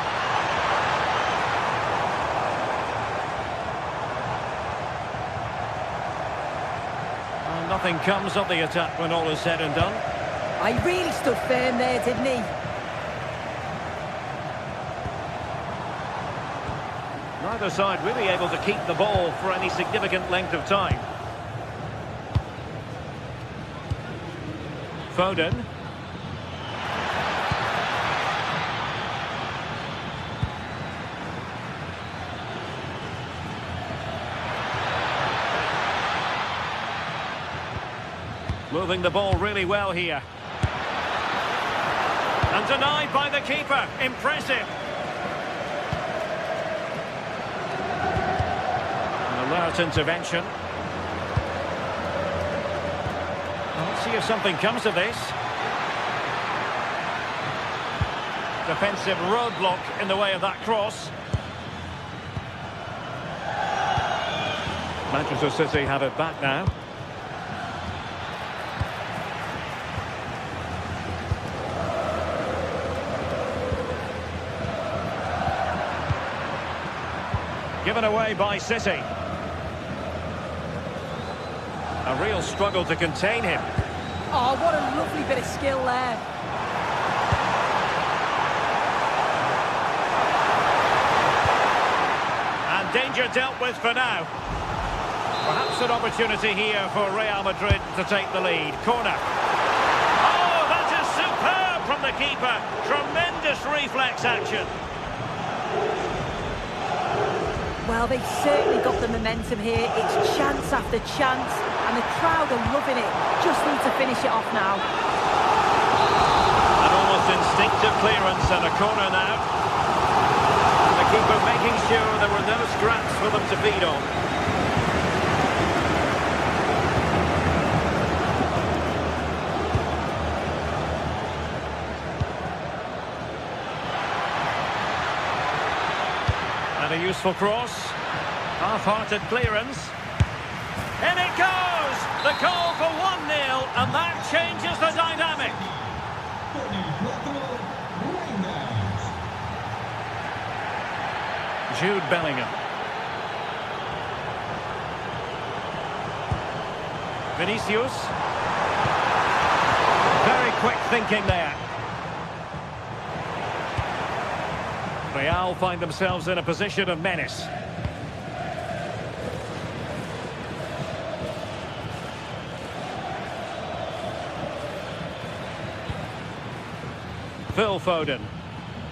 Well, nothing comes of the attack when all is said and done. He really stood firm there, didn't he? Neither side really able to keep the ball for any significant length of time. Foden. Moving the ball really well here. And denied by the keeper. Impressive. An alert intervention. Let's see if something comes of this. Defensive roadblock in the way of that cross. Manchester City have it back now. Given away by City. A real struggle to contain him. Oh, what a lovely bit of skill there. And danger dealt with for now. Perhaps an opportunity here for Real Madrid to take the lead. Corner. Oh, that is superb from the keeper. Tremendous reflex action. Well, they've certainly got the momentum here. It's chance after chance, and the crowd are loving it. Just need to finish it off now. An almost instinctive clearance and a corner now. The keeper making sure there were no scraps for them to feed on. And a useful cross. Half-hearted clearance. In it goes! The goal for 1-0, and that changes the dynamic. Jude Bellingham. Vinicius. Very quick thinking there. Real find themselves in a position of menace. Phil Foden.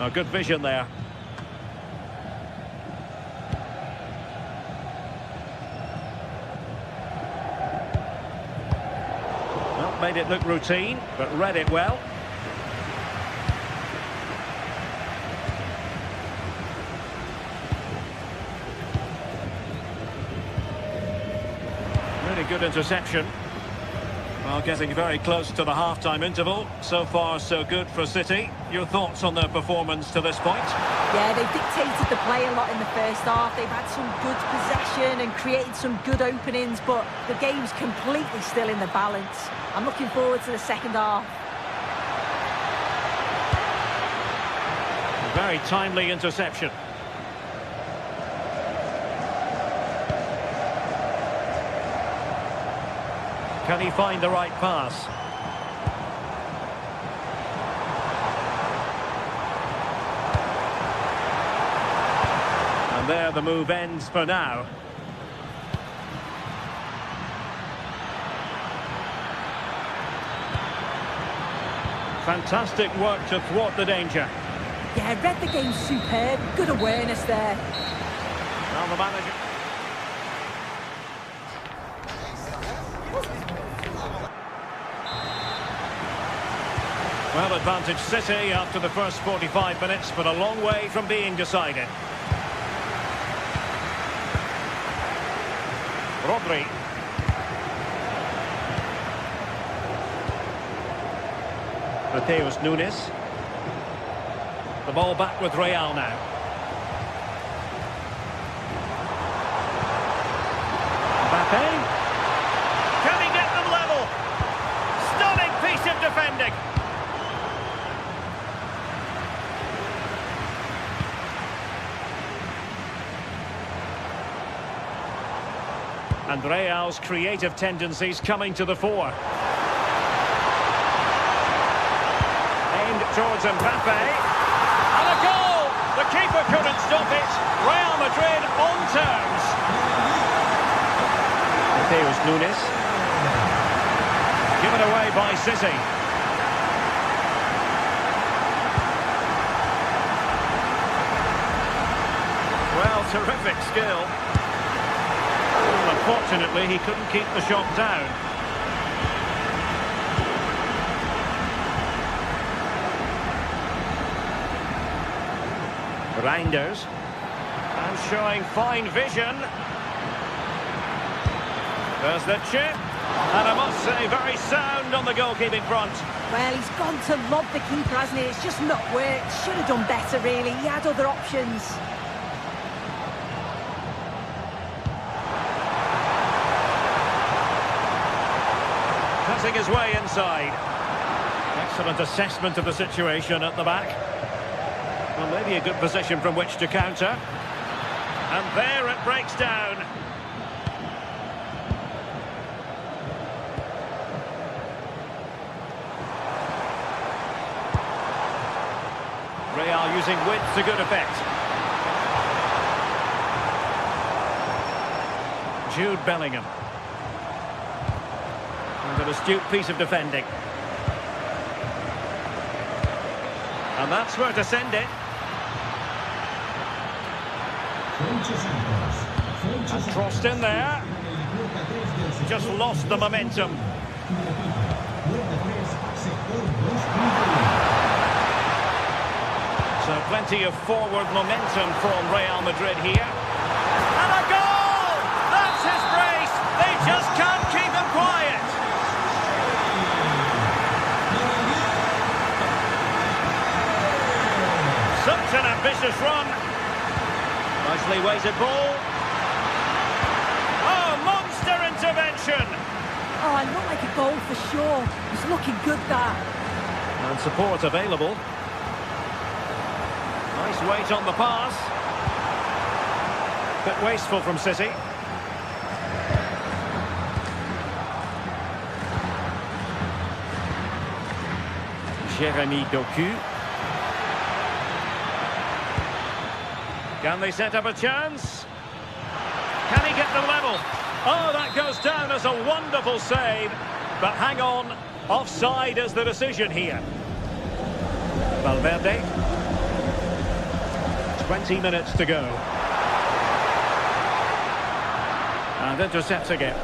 Oh, good vision there. Well, made it look routine, but read it well. Really good interception. Well, getting very close to the half-time interval. So far, so good for City. Your thoughts on their performance to this point? Yeah, they dictated the play a lot in the first half. They've had some good possession and created some good openings, but the game's completely still in the balance. I'm looking forward to the second half. A very timely interception. Can he find the right pass? And there the move ends for now. Fantastic work to thwart the danger. Yeah, read the game superb. Good awareness there. Now the manager... Well, advantage City after the first 45 minutes, but a long way from being decided. Rodri. Mateus Nunes. The ball back with Real now. Mbappe. Can he get them level? Stunning piece of defending. And Real's creative tendencies coming to the fore. Aimed towards Mbappe. And a goal! The keeper couldn't stop it. Real Madrid on terms. Mateus Nunes. Given away by City. Well, terrific skill. Unfortunately, he couldn't keep the shot down. Reinders. And showing fine vision. There's the chip. And I must say, very sound on the goalkeeping front. Well, he's gone to lob the keeper, hasn't he? It's just not worked. Should have done better, really. He had other options. Cutting his way inside. Excellent assessment of the situation at the back. Well, maybe a good position from which to counter. And there it breaks down. Real using width to good effect. Jude Bellingham. And an astute piece of defending. And that's where to send it. And crossed in there. Just lost the momentum. So plenty of forward momentum from Real Madrid here. And a goal! That's his brace! They just can't keep him quiet. Such an ambitious run. Nicely weighted ball. Oh, monster intervention! Oh, it looked like a goal for sure. It's looking good, that. And support available. Nice weight on the pass. Bit wasteful from City. Jeremy Doku. Can they set up a chance? Can he get them level? Oh, that goes down as a wonderful save. But hang on, offside is the decision here. Valverde. 20 minutes to go. And intercepts again.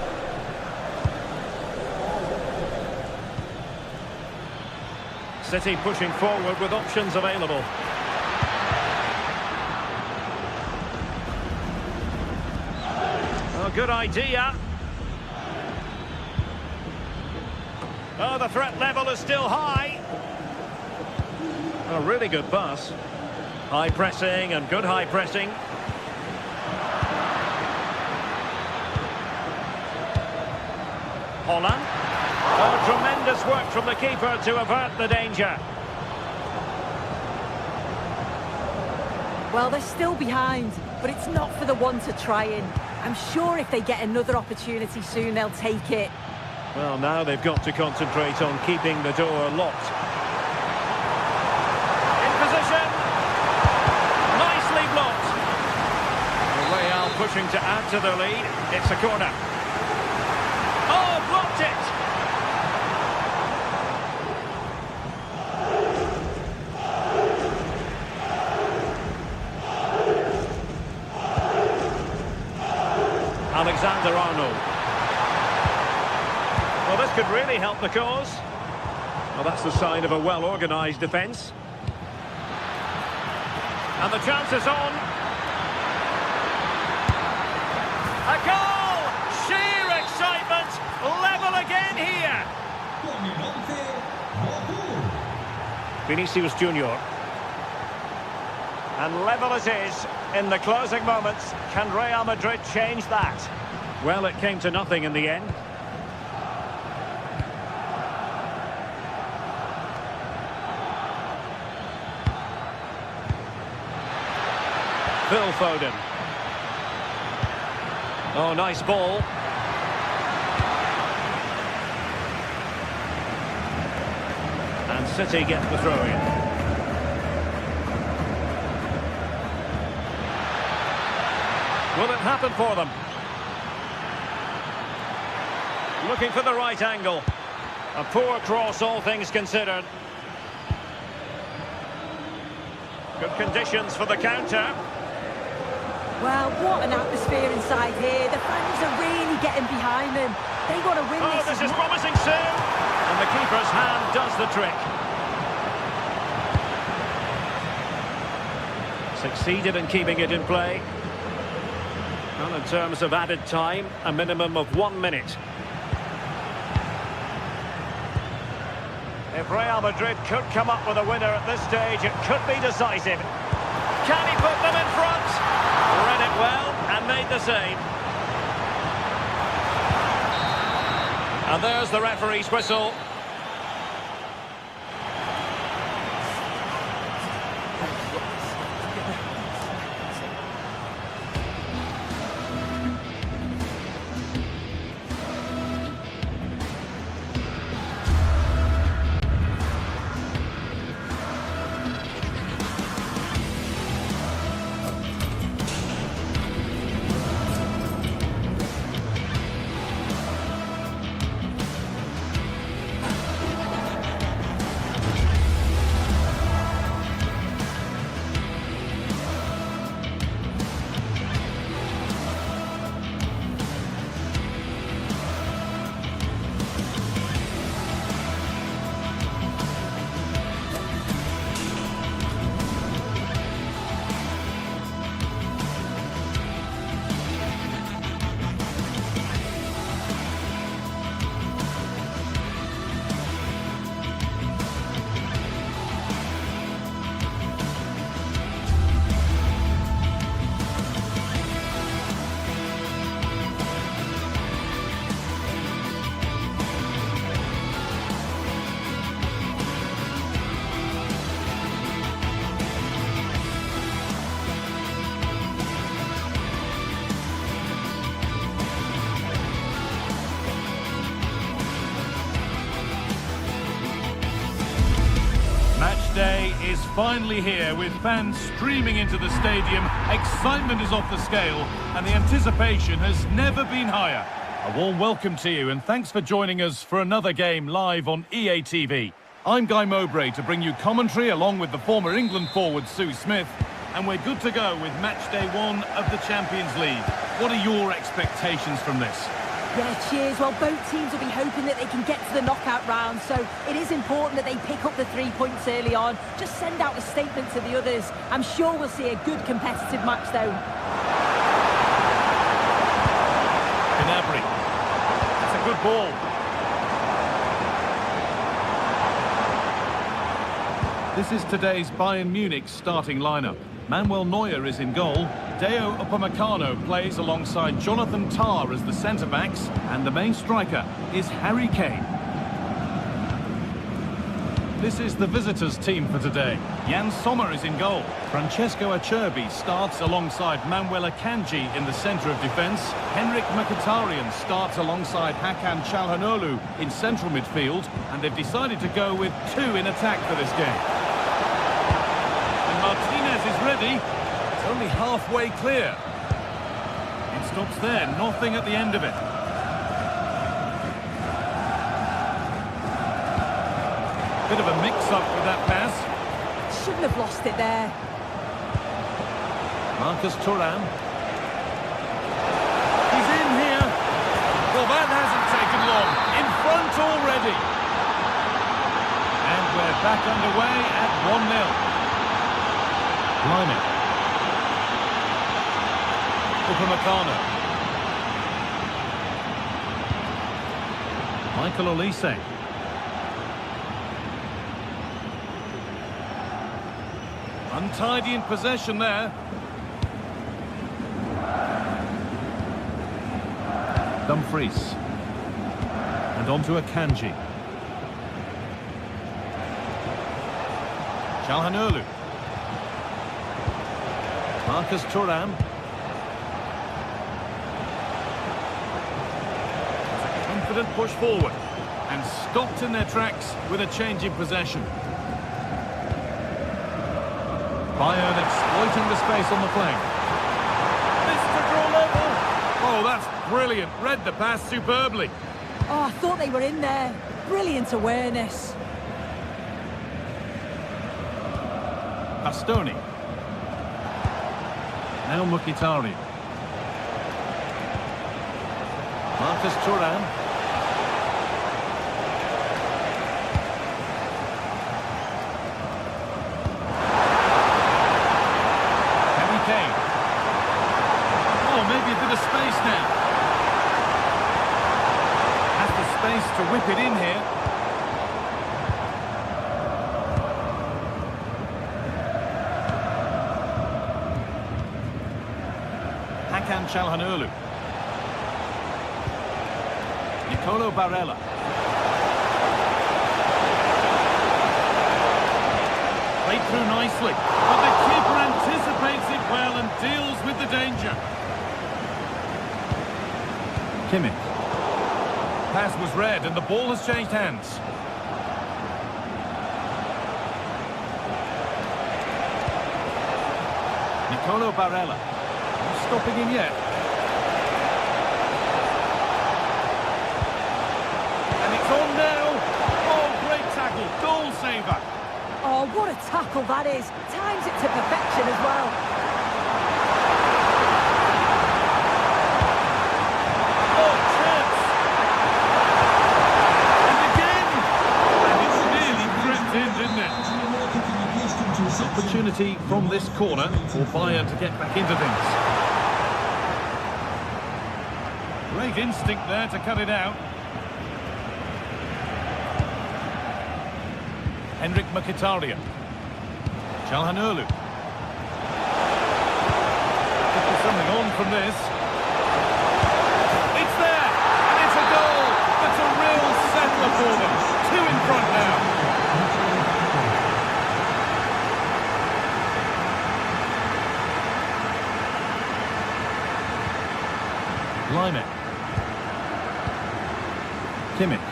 City pushing forward with options available. Oh, good idea. Oh, the threat level is still high. A really good pass. High pressing and good high pressing. Holland. Oh, tremendous work from the keeper to avert the danger. Well, they're still behind, but it's not for the want of trying. I'm sure if they get another opportunity soon, they'll take it. Well, now they've got to concentrate on keeping the door locked. In position. Nicely blocked. Real pushing to add to the lead. It's a corner. Oh, blocked it. Alexander-Arnold. Well, this could really help the cause. Well, that's the sign of a well-organised defence. And the chance is on. A goal! Sheer excitement! Level again here! Vinicius Junior. And level it is in the closing moments. Can Real Madrid change that? Well, it came to nothing in the end. Phil Foden. Oh, nice ball. And City get the throw-in. Will it happen for them? Looking for the right angle. A poor cross, all things considered. Good conditions for the counter. Well, what an atmosphere inside here. The fans are really getting behind them. They want to win this. Oh, this is promising soon. And the keeper's hand does the trick. Succeeded in keeping it in play. Well, in terms of added time, a minimum of 1 minute. If Real Madrid could come up with a winner at this stage, it could be decisive. Can he put them in front? Read it well and made the save. And there's the referee's whistle. finally here with fans streaming into the stadium. Excitement is off the scale and the anticipation has never been higher. A warm welcome to you and thanks for joining us for another game live on EA TV. I'm Guy Mowbray to bring you commentary along with the former England forward Sue Smith, and we're good to go with match day 1 of the Champions League. What are your expectations from this? Yeah, cheers. Well, both teams will be hoping that they can get to the knockout round, so it is important that they pick up the 3 points early on. Just send out a statement to the others. I'm sure we'll see a good competitive match, though. Gnabry. That's a good ball. This is today's Bayern Munich starting lineup. Manuel Neuer is in goal. Deo Upamecano plays alongside Jonathan Tah as the centre-backs, and the main striker is Harry Kane. This is the visitors' team for today. Jan Sommer is in goal. Francesco Acerbi starts alongside Manuel Akanji in the centre of defence. Henrik Mkhitaryan starts alongside Hakan Çalhanoğlu in central midfield, and they've decided to go with 2 in attack for this game. And Martinez is ready. It's only halfway clear. It stops there, nothing at the end of it. Bit of a mix-up with that pass. Shouldn't have lost it there. Marcus Thuram. He's in here. Well, that hasn't taken long. In front already. And we're back underway at 1-0. Blimey. Upamecano. Michael Olise. Untidy in possession there. Dumfries. And on to Akanji. Çalhanoğlu. Marcus Thuram. Confident push forward. And stopped in their tracks with a change in possession. Bayern exploiting the space on the flank. This to draw level. Oh, that's brilliant. Read the pass superbly. Oh, I thought they were in there. Brilliant awareness. Bastoni. Now Mkhitaryan. Marcus Thuram. Kane. Oh, maybe a bit of space now. Has the space to whip it in here. Hakan Çalhanoğlu. Nicolo Barella. Played through nicely, but the keeper anticipates it well and deals with the danger. Kimmich. Pass was read and the ball has changed hands. Nicolo Barella. Not stopping him yet. And it's on now. Oh, great tackle. Goal saver. Oh, what a tackle that is. Times it to perfection as well. Oh, chance. And again. And it's nearly crept in, didn't it? Opportunity from this corner for Bayern to get back into things. Great instinct there to cut it out. Henrik Mkhitaryan. Çalhanoğlu. Could be something on from this. It's there! And it's a goal! That's a real settler for them. 2 in front now. Blimey. Kimmich.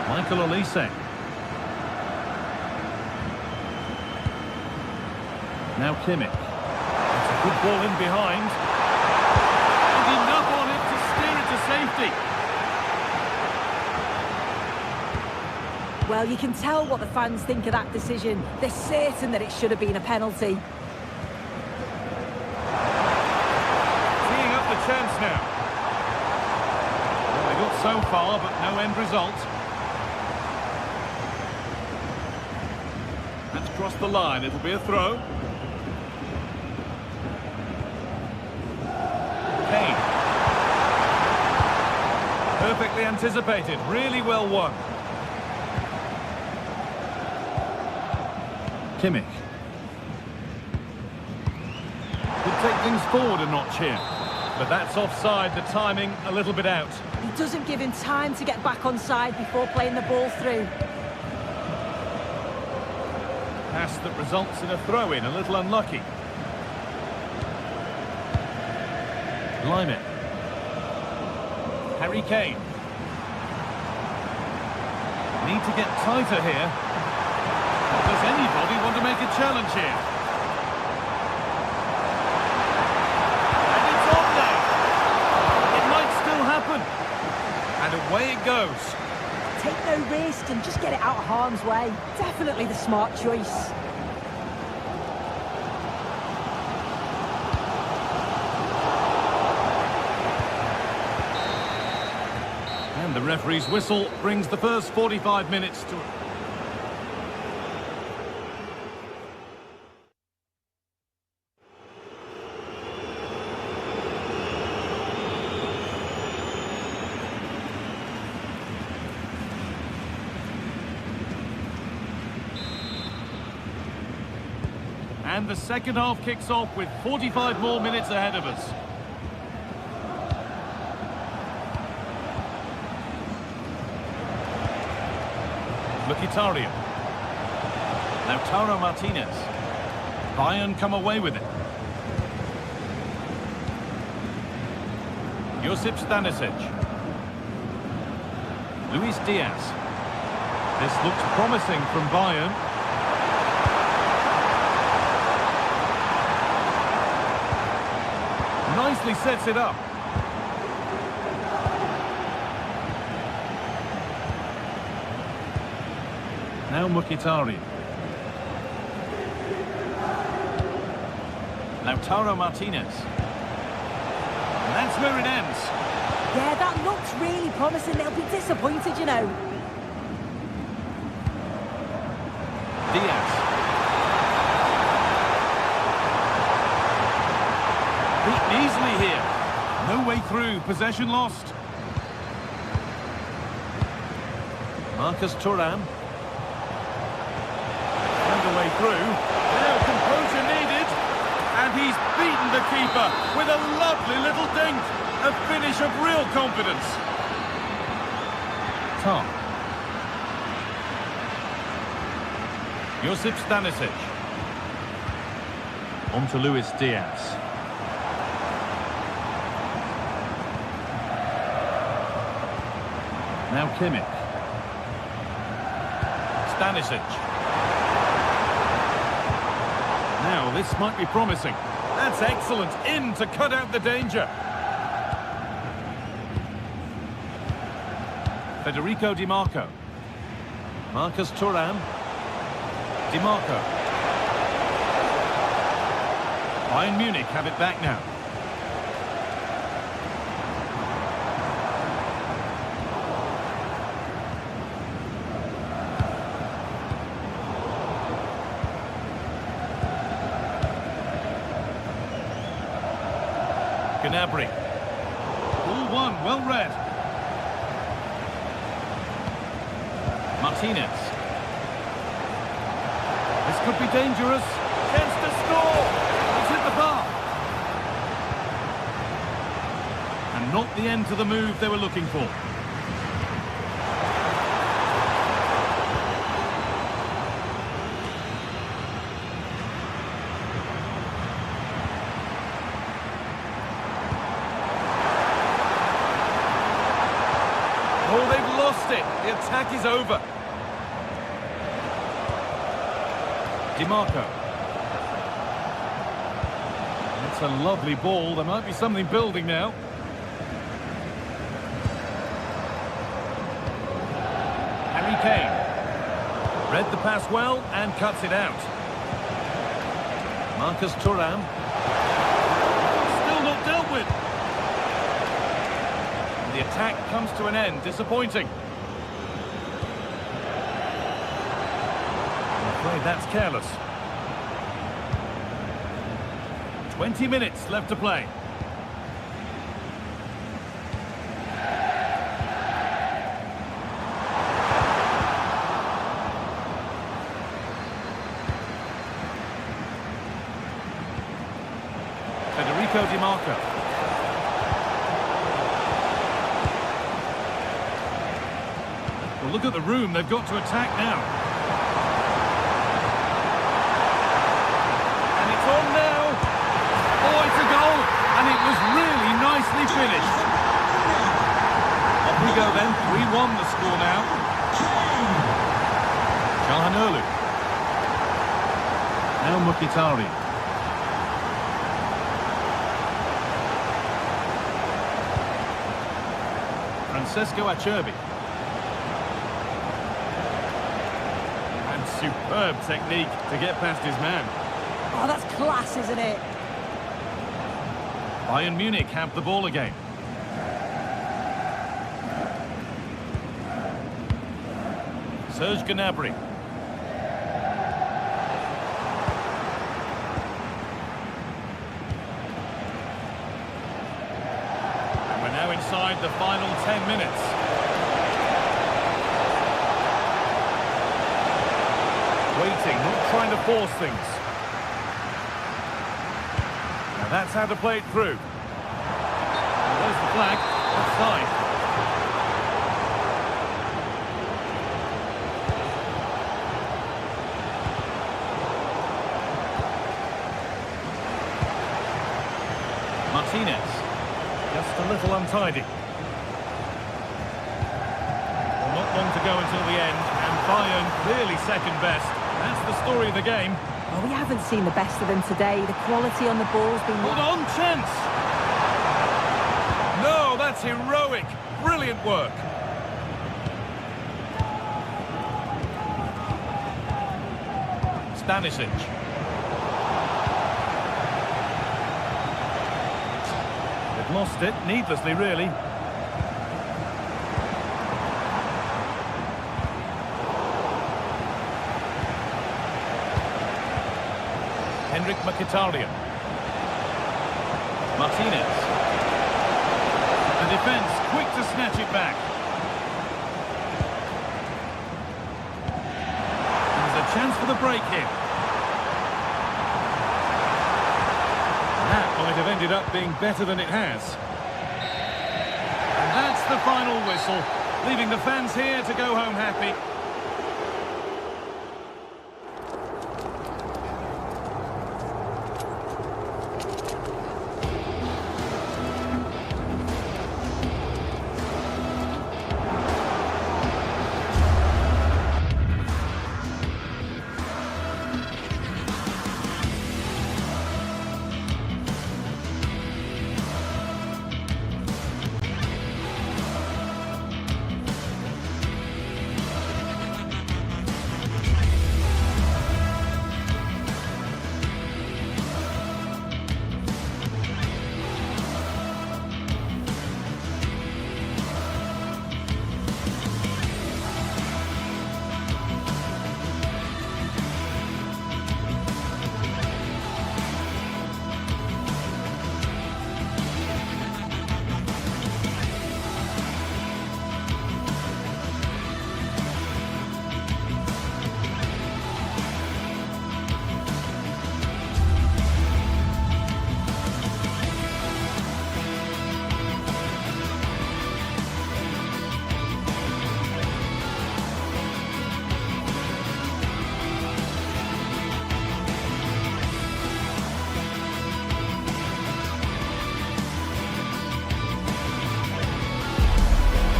Michael Olise. Now Kimmich. It's a good ball in behind. And enough on it to steer it to safety. Well, you can tell what the fans think of that decision. They're certain that it should have been a penalty. Teeing up the chance now. Well, they got so far, but no end result. That's crossed the line. It'll be a throw. Kane. Perfectly anticipated. Really well won. Kimmich. Could take things forward a notch here. But that's offside, the timing a little bit out. He doesn't give him time to get back on side before playing the ball through. Pass that results in a throw-in, a little unlucky. Line it. Harry Kane. Need to get tighter here. Does anybody want to make a challenge here? And it's on there. It might still happen. And away it goes. Take no risk and just get it out of harm's way. Definitely the smart choice. And the referee's whistle brings the first 45 minutes to... And the second half kicks off with 45 more minutes ahead of us. Mkhitaryan. Now Lautaro Martinez. Bayern come away with it. Josip Stanisic. Luis Diaz. This looks promising from Bayern. Nicely sets it up. Now Mkhitaryan. Lautaro Martinez. And that's where it ends. Yeah, that looks really promising. They'll be disappointed, you know. Diaz. Beaten easily here. No way through. Possession lost. Marcus Thuram. Found a way through. Now composure needed. And he's beaten the keeper with a lovely little dink. A finish of real confidence. Tom. Josip Stanisic. On to Luis Diaz. Now Kimmich. Stanisic. Now this might be promising. That's excellent. In to cut out the danger. Federico Di Marco. Marcus Thuram. Di Marco. Bayern Munich have it back now. Gnabry. Ball one, well read. Martinez. This could be dangerous. Chance to score. He's hit the bar. And not the end to the move they were looking for. Oh, they've lost it. The attack is over. Di Marco. That's a lovely ball. There might be something building now. Harry Kane. Read the pass well and cuts it out. Marcus Thuram. Still not dealt with. The attack comes to an end. Disappointing. I'm afraid that's careless. 20 minutes left to play. Federico Di Marco. Well, look at the room they've got to attack now. And it's on now. Oh, it's a goal, and it was really nicely finished. Off we go then, 3-1 the score now. Calhanoglu. Now Mkhitaryan. Francesco Acerbi. And superb technique to get past his man. Oh, that's class, isn't it? Bayern Munich have the ball again. Serge Gnabry. And we're now inside the final 10 minutes. Waiting, not trying to force things. Now that's how to play it through. And there's the flag, offside. Martinez, just a little untidy. Well, not long to go until the end, and Bayern clearly second best. That's the story of the game. Well, we haven't seen the best of them today. The quality on the ball's been... Hold on, chance! No, that's heroic. Brilliant work. Stanisic. They've lost it, needlessly, really. Henrik Mkhitaryan. Martinez. The defence quick to snatch it back. There's a chance for the break here. That might have ended up being better than it has. And that's the final whistle, leaving the fans here to go home happy.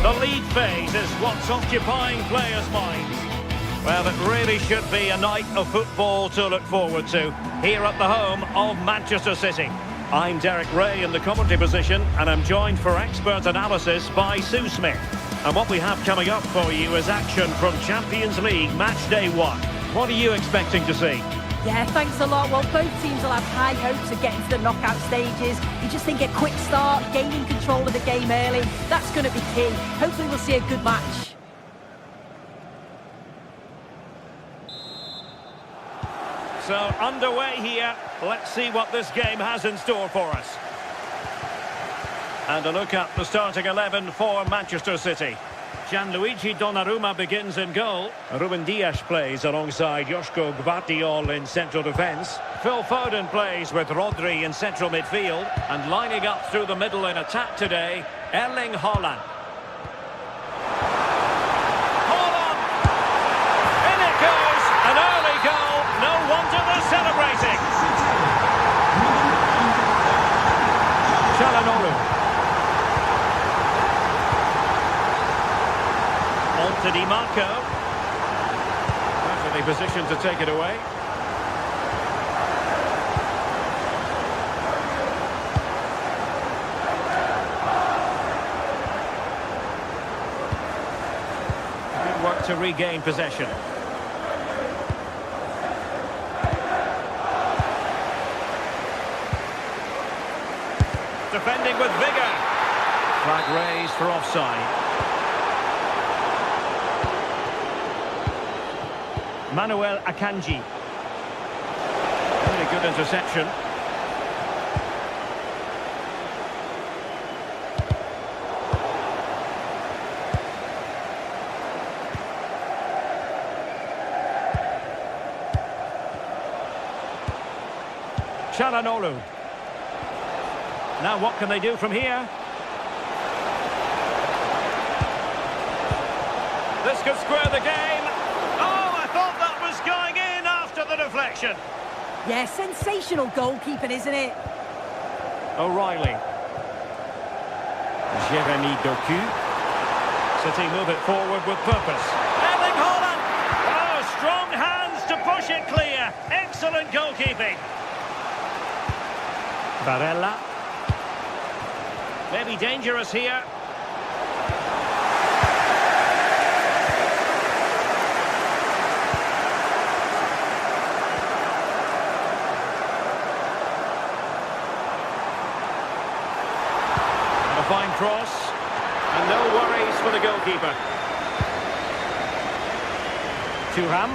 The lead phase is what's occupying players' minds. Well, it really should be a night of football to look forward to here at the home of Manchester City. I'm Derek Ray in the commentary position, and I'm joined for expert analysis by Sue Smith. And what we have coming up for you is action from Champions League Match Day 1. What are you expecting to see? Yeah, thanks a lot. Well, both teams will have high hopes of getting to the knockout stages. You just think a quick start, gaining control of the game early, that's going to be key. Hopefully we'll see a good match. So, underway here. Let's see what this game has in store for us. And a look at the starting 11 for Manchester City. Gianluigi Donnarumma begins in goal. Ruben Dias plays alongside Joško Gvardiol in central defence. Phil Foden plays with Rodri in central midfield. And lining up through the middle in attack today, Erling Haaland. Haaland! In it goes! An early goal! No wonder they're celebrating! Çalhanoğlu. On to Di Marco. Perfectly positioned to take it away. Good work to regain possession. Defending with vigour. Flag raised for offside. Manuel Akanji. Really good interception. Çalhanoğlu. Now what can they do from here? This could square the game. Going in after the deflection. Yeah, sensational goalkeeping, isn't it? O'Reilly. Jérémy Doku. City move it forward with purpose. Erling Haaland! Oh, strong hands to push it clear. Excellent goalkeeping. Barella. Maybe dangerous here. Fine cross, and no worries for the goalkeeper. Thuram.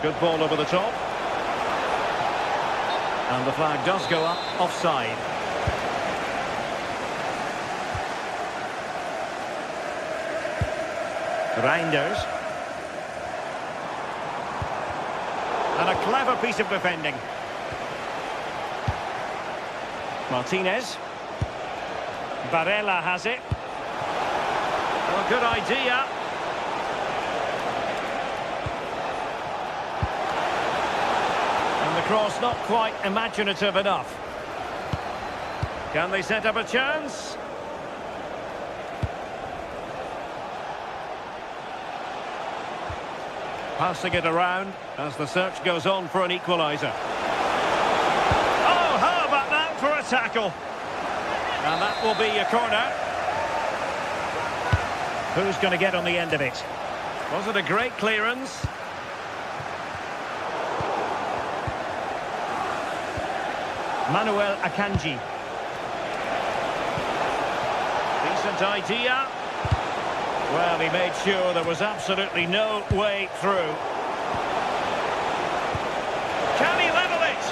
Good ball over the top. And the flag does go up, offside. Reinders. And a clever piece of defending. Martinez. Barella has it. Well, good idea. And the cross not quite imaginative enough. Can they set up a chance? Passing it around as the search goes on for an equaliser. For a tackle, and that will be a corner. Who's going to get on the end of it? Was it a great clearance? Manuel Akanji. Decent idea. Well, he made sure there was absolutely no way through. Can he level it?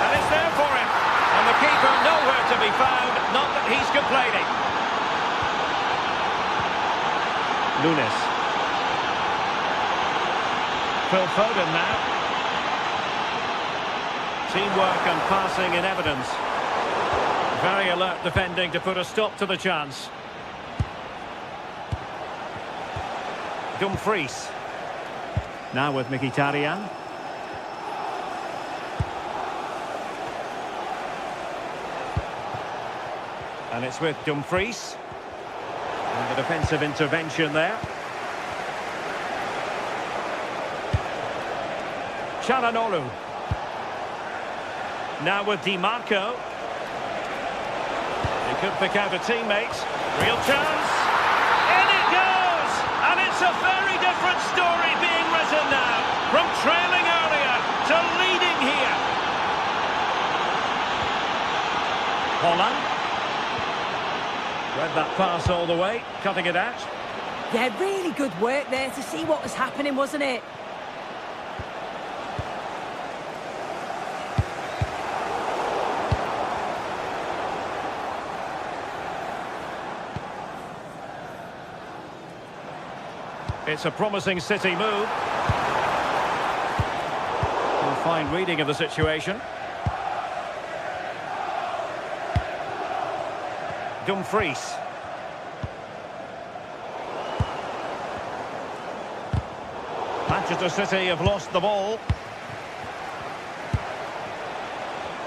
And it's there for him. And the keeper nowhere to be found. Not that he's complaining. Nunes. Phil Foden now. Teamwork and passing in evidence. Very alert defending to put a stop to the chance. Dumfries. Now with Mkhitaryan. And it's with Dumfries. And the defensive intervention there. Çalhanoğlu. Now with Di Marco. He could pick out a teammate. Real chance. In it goes! And it's a very different story being written now. From trailing earlier to leading here. Holland. Read that pass all the way, cutting it out. Yeah, really good work there to see what was happening, wasn't it? It's a promising City move. A fine reading of the situation. Dumfries. Manchester City have lost the ball.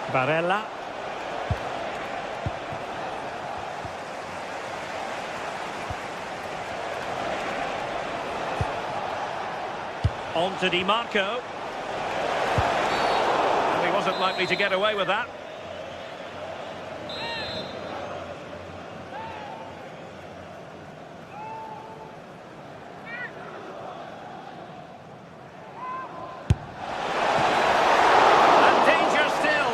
Barella. On to Di Marco. And he wasn't likely to get away with that. And danger still.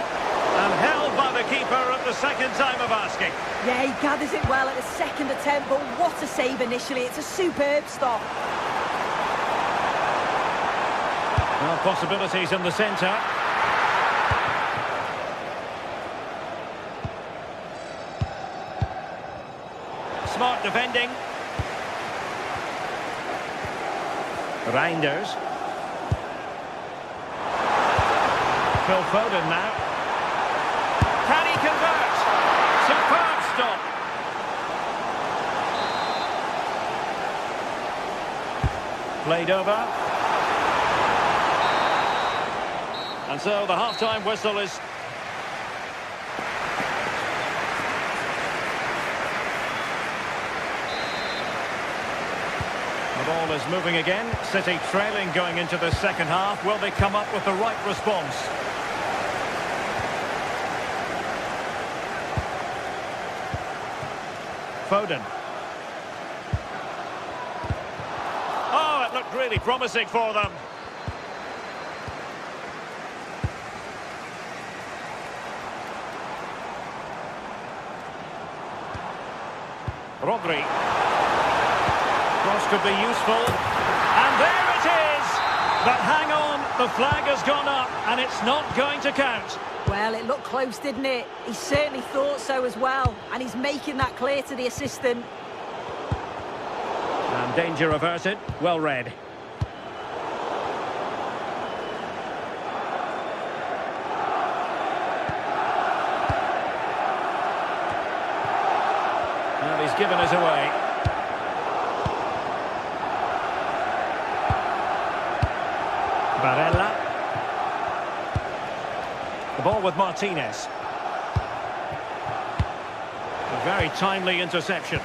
And held by the keeper at the second time of asking. Yeah, he gathers it well at the second attempt, but what a save initially. It's a superb stop. Well, possibilities in the centre. Smart defending. Reinders. Phil Foden now. Can he convert? Superb stop. Played over. And so the half-time whistle is... The ball is moving again. City trailing going into the second half. Will they come up with the right response? Foden. Oh, it looked really promising for them. Rodri. Cross could be useful. And there it is! But hang on, the flag has gone up and it's not going to count. Well, it looked close, didn't it? He certainly thought so as well. And he's making that clear to the assistant. And danger averted. Well read. Well, he's given us away. Barella. The ball with Martinez. A very timely interception.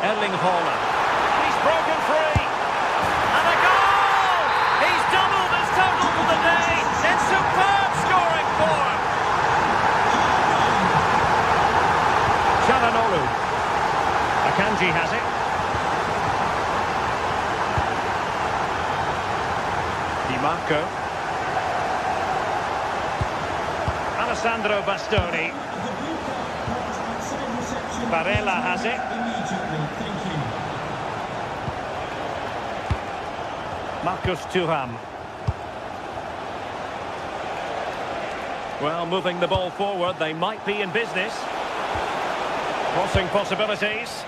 Erling Haaland. He's broken free. And a goal! He's doubled his total for the day. It's superb scoring form. Çalhanoğlu. Akanji has it. Di Marco. Alessandro Bastoni. Barella has it. Marcus Thuram. Well, moving the ball forward, they might be in business. Crossing possibilities.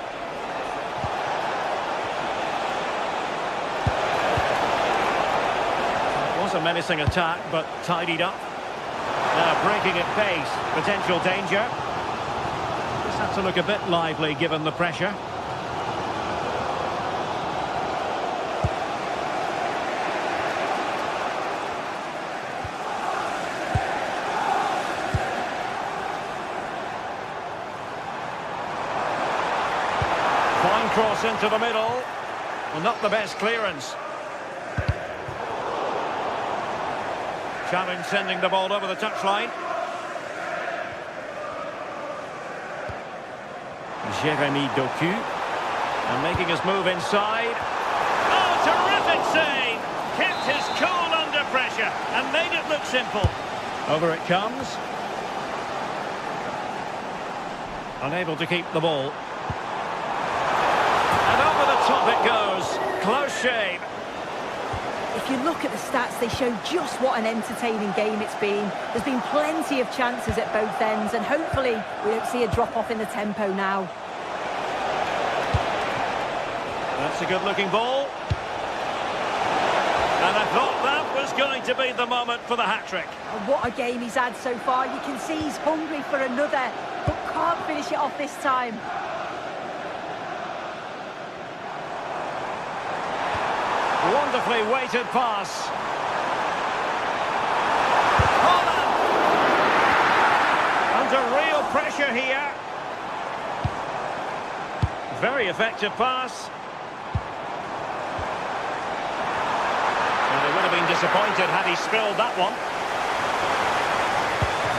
It was a menacing attack, but tidied up. Now breaking at pace, potential danger. Just have to look a bit lively given the pressure. Fine cross into the middle. Well, not the best clearance. Challenge sending the ball over the touchline. Jérémy Doku. And making his move inside. Oh, terrific save! Kept his cool under pressure and made it look simple. Over it comes. Unable to keep the ball. And over the top it goes. Close shave. If you look at the stats, they show just what an entertaining game it's been. There's been plenty of chances at both ends, and hopefully we don't see a drop-off in the tempo now. That's a good-looking ball. And I thought that was going to be the moment for the hat-trick. And what a game he's had so far. You can see he's hungry for another, but can't finish it off this time. Wonderfully weighted pass. Holland! Under real pressure here. Very effective pass. Well, they would have been disappointed had he spilled that one.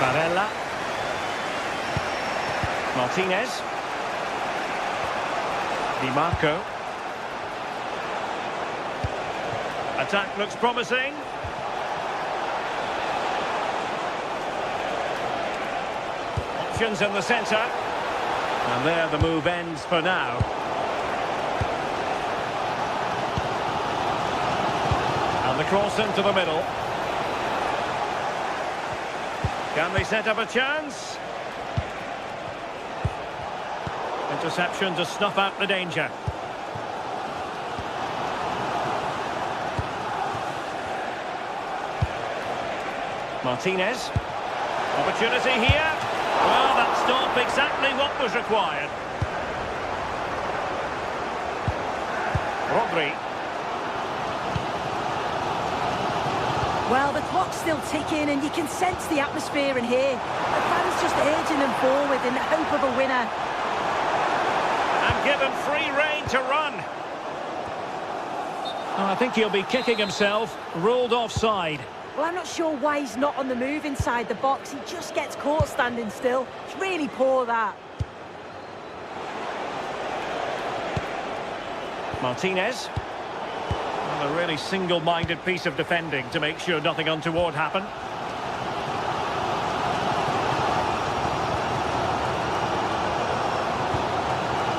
Barella. Martinez. Di Marco. Attack looks promising. Options in the centre. And there the move ends for now. And the cross into the middle. Can they set up a chance? Interception to snuff out the danger. Martinez. Opportunity here. Well, that stopped exactly what was required. Rodri. Well, the clock's still ticking and you can sense the atmosphere in here. The fans just urging them forward in the hope of a winner. And given free rein to run. Oh, I think he'll be kicking himself. Ruled offside. Well, I'm not sure why he's not on the move inside the box. He just gets caught standing still. It's really poor, that. Martinez. Well, a really single-minded piece of defending to make sure nothing untoward happened.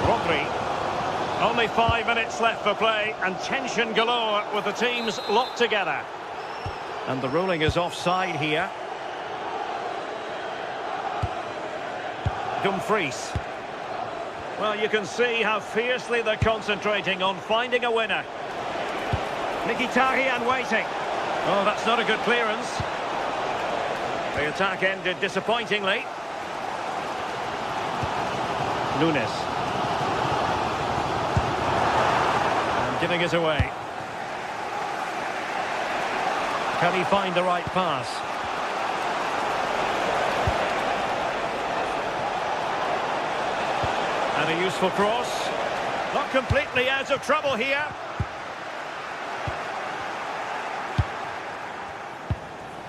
Rodri. Only 5 minutes left for play and tension galore with the teams locked together. And the ruling is offside here. Dumfries. Well, you can see how fiercely they're concentrating on finding a winner. Mkhitaryan waiting. Oh, that's not a good clearance. The attack ended disappointingly. Nunes. And giving it away. Can he find the right pass? And a useful cross. Not completely out of trouble here.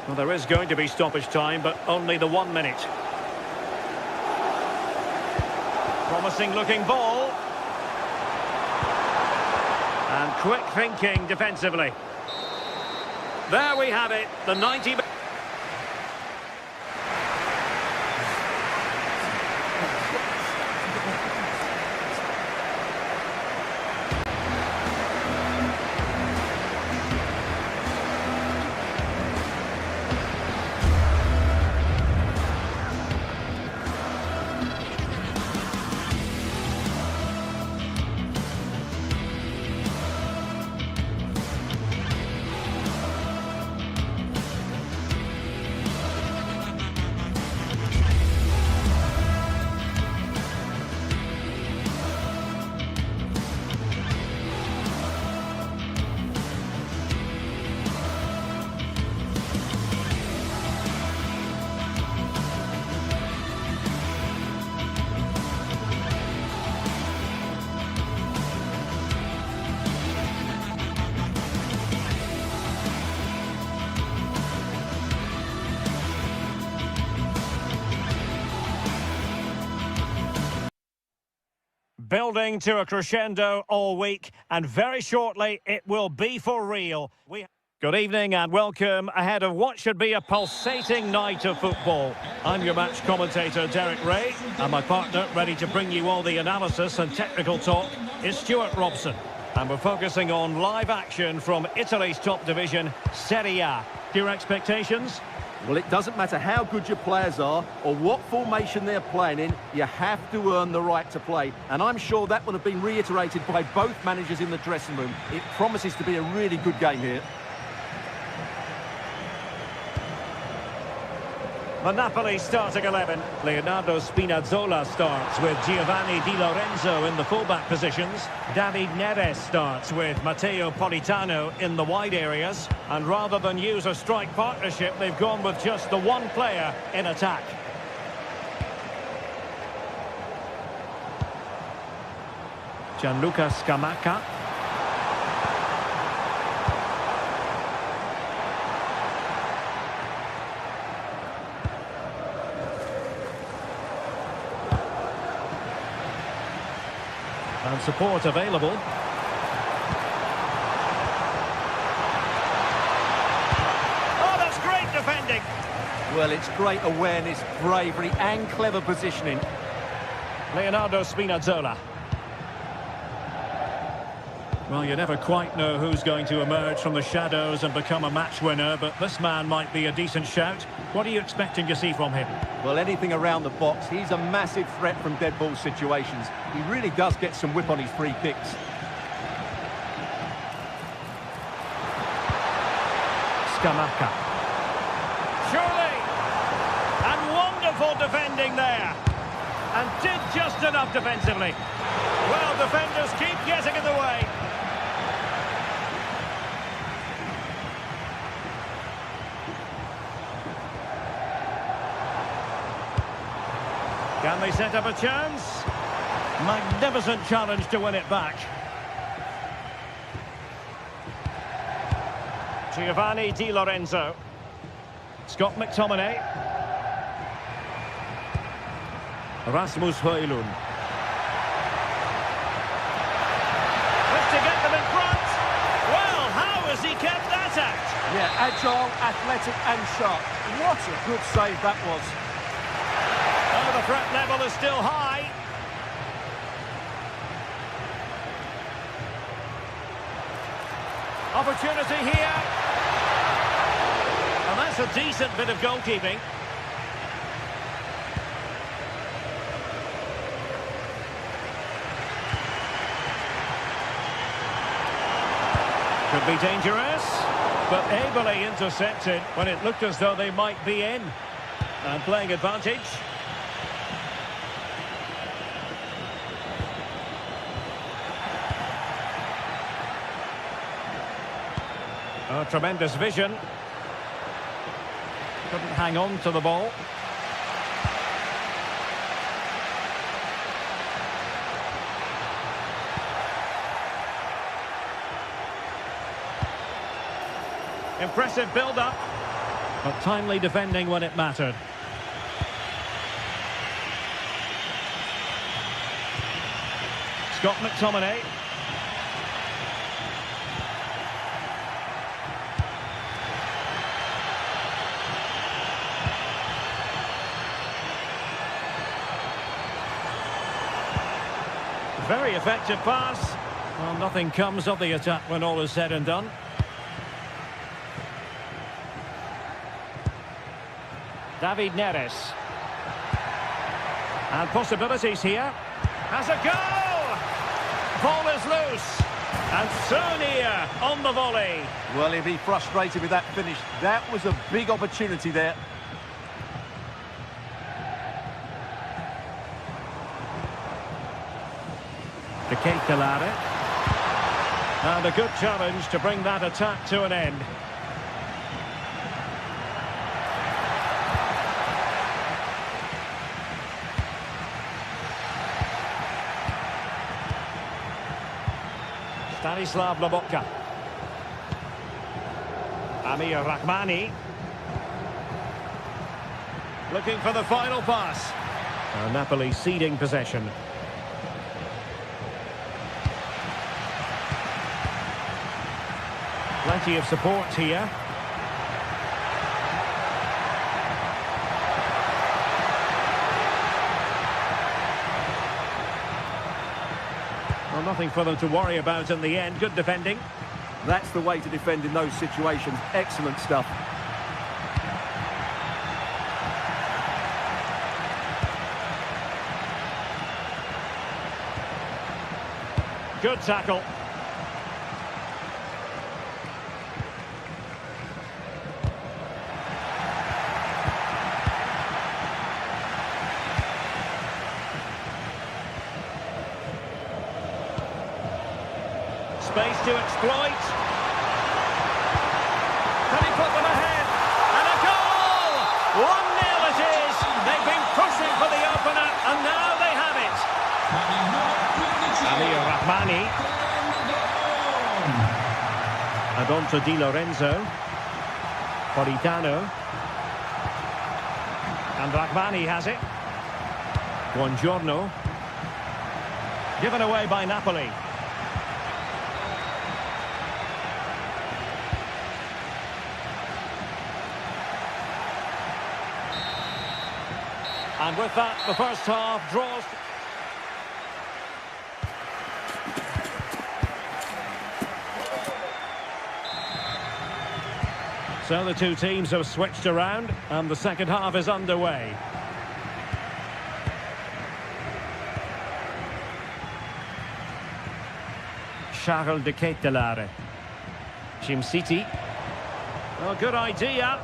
Well, there is going to be stoppage time, but only the 1 minute. Promising looking ball. And quick thinking defensively. There we have it, the 90... building to a crescendo all week, and very shortly it will be for real. Good evening and welcome ahead of what should be a pulsating night of football. I'm your match commentator Derek Ray, and my partner ready to bring you all the analysis and technical talk is Stuart Robson. And we're focusing on live action from Italy's top division, Serie A. Your expectations? Well, it doesn't matter how good your players are or what formation they're playing in, you have to earn the right to play. And I'm sure that will have been reiterated by both managers in the dressing room. It promises to be a really good game here. The Napoli starting 11. Leonardo Spinazzola starts with Giovanni Di Lorenzo in the fullback positions. David Neres starts with Matteo Politano in the wide areas. And rather than use a strike partnership, they've gone with just the one player in attack. Gianluca Scamacca. And support available. Oh, that's great defending. Well, it's great awareness, bravery and clever positioning. Leonardo Spinazzola. Well, you never quite know who's going to emerge from the shadows and become a match winner, but this man might be a decent shout. What are you expecting to see from him? Well, anything around the box. He's a massive threat from dead ball situations. He really does get some whip on his free kicks. Scamacca. Surely! And wonderful defending there. And did just enough defensively. Well, defenders keep getting in the way. Can they set up a chance? Magnificent challenge to win it back. Giovanni Di Lorenzo. Scott McTominay. Rasmus Højlund. To get them in front. Well, how has he kept that out? Yeah, agile, athletic and sharp. What a good save that was. Oh, the threat level is still high. Opportunity here. And that's a decent bit of goalkeeping. Could be dangerous, but ably intercepted when it looked as though they might be in. And playing advantage. Oh, tremendous vision. Couldn't hang on to the ball. Impressive build-up, but timely defending when it mattered. Scott McTominay. Very effective pass. Well, nothing comes of the attack when all is said and done. David Neres. And possibilities here. Has a goal! Ball is loose. And so near on the volley. Well, he'll be frustrated with that finish. That was a big opportunity there. De Ketelare. And a good challenge to bring that attack to an end. Stanislav Lobotka. Amir Rahmani. Looking for the final pass. Napoli ceding possession. Plenty of support here. Well, nothing for them to worry about in the end. Good defending. That's the way to defend in those situations. Excellent stuff. Good tackle. Space to exploit. Can he put them ahead? And a goal! 1-0 it is. They've been pushing for the opener, and now they have it. Ali Rahmani. Adonto Di Lorenzo. Politano. And Rahmani has it. Buongiorno. Given away by Napoli. And with that, the first half draws. So the two teams have switched around, and the second half is underway. Charles de Ketelaere. Jim City. Oh, good idea.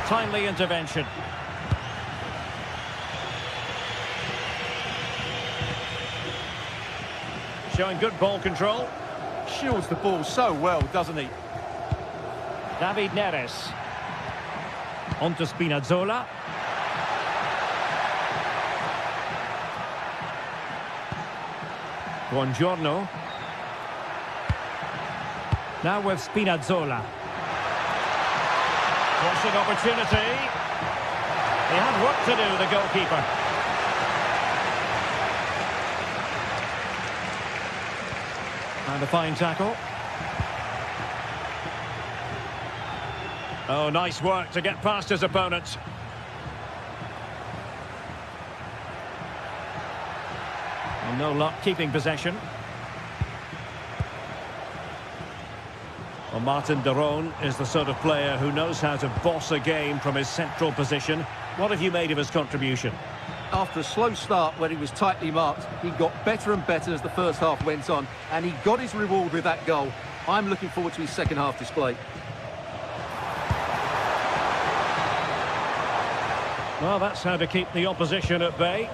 Timely intervention. Showing good ball control. Shields the ball so well, doesn't he? David Neres. On to Spinazzola. Buongiorno. Now with Spinazzola. Crossing opportunity. He had work to do, the goalkeeper. And a fine tackle. Oh, nice work to get past his opponents. And no luck keeping possession. Well, Martin de Roon is the sort of player who knows how to boss a game from his central position. What have you made of his contribution? After a slow start when he was tightly marked, he got better and better as the first half went on, and he got his reward with that goal. I'm looking forward to his second half display. Well, that's how to keep the opposition at bay.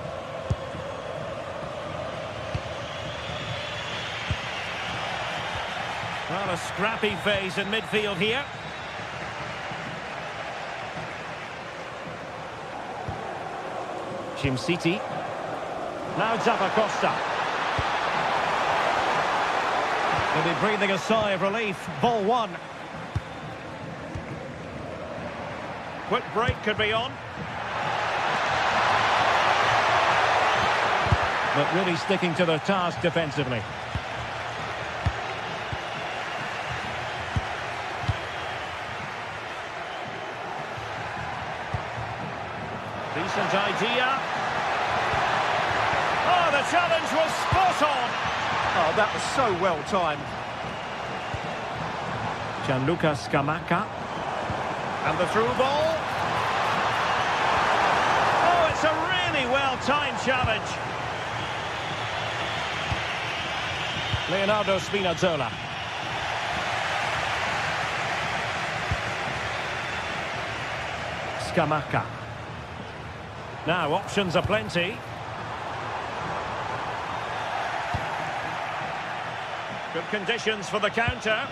Well, a scrappy phase in midfield here. Jim City. Now Zappacosta. They'll be breathing a sigh of relief. Ball one. Quick break could be on. But really sticking to their task defensively. Decent idea. Oh, the challenge was spot on. Oh, that was so well timed. Gianluca Scamacca. And the through ball. Oh, it's a really well-timed challenge. Leonardo Spinazzola. Scamacca. Now, options are plenty. Good conditions for the counter.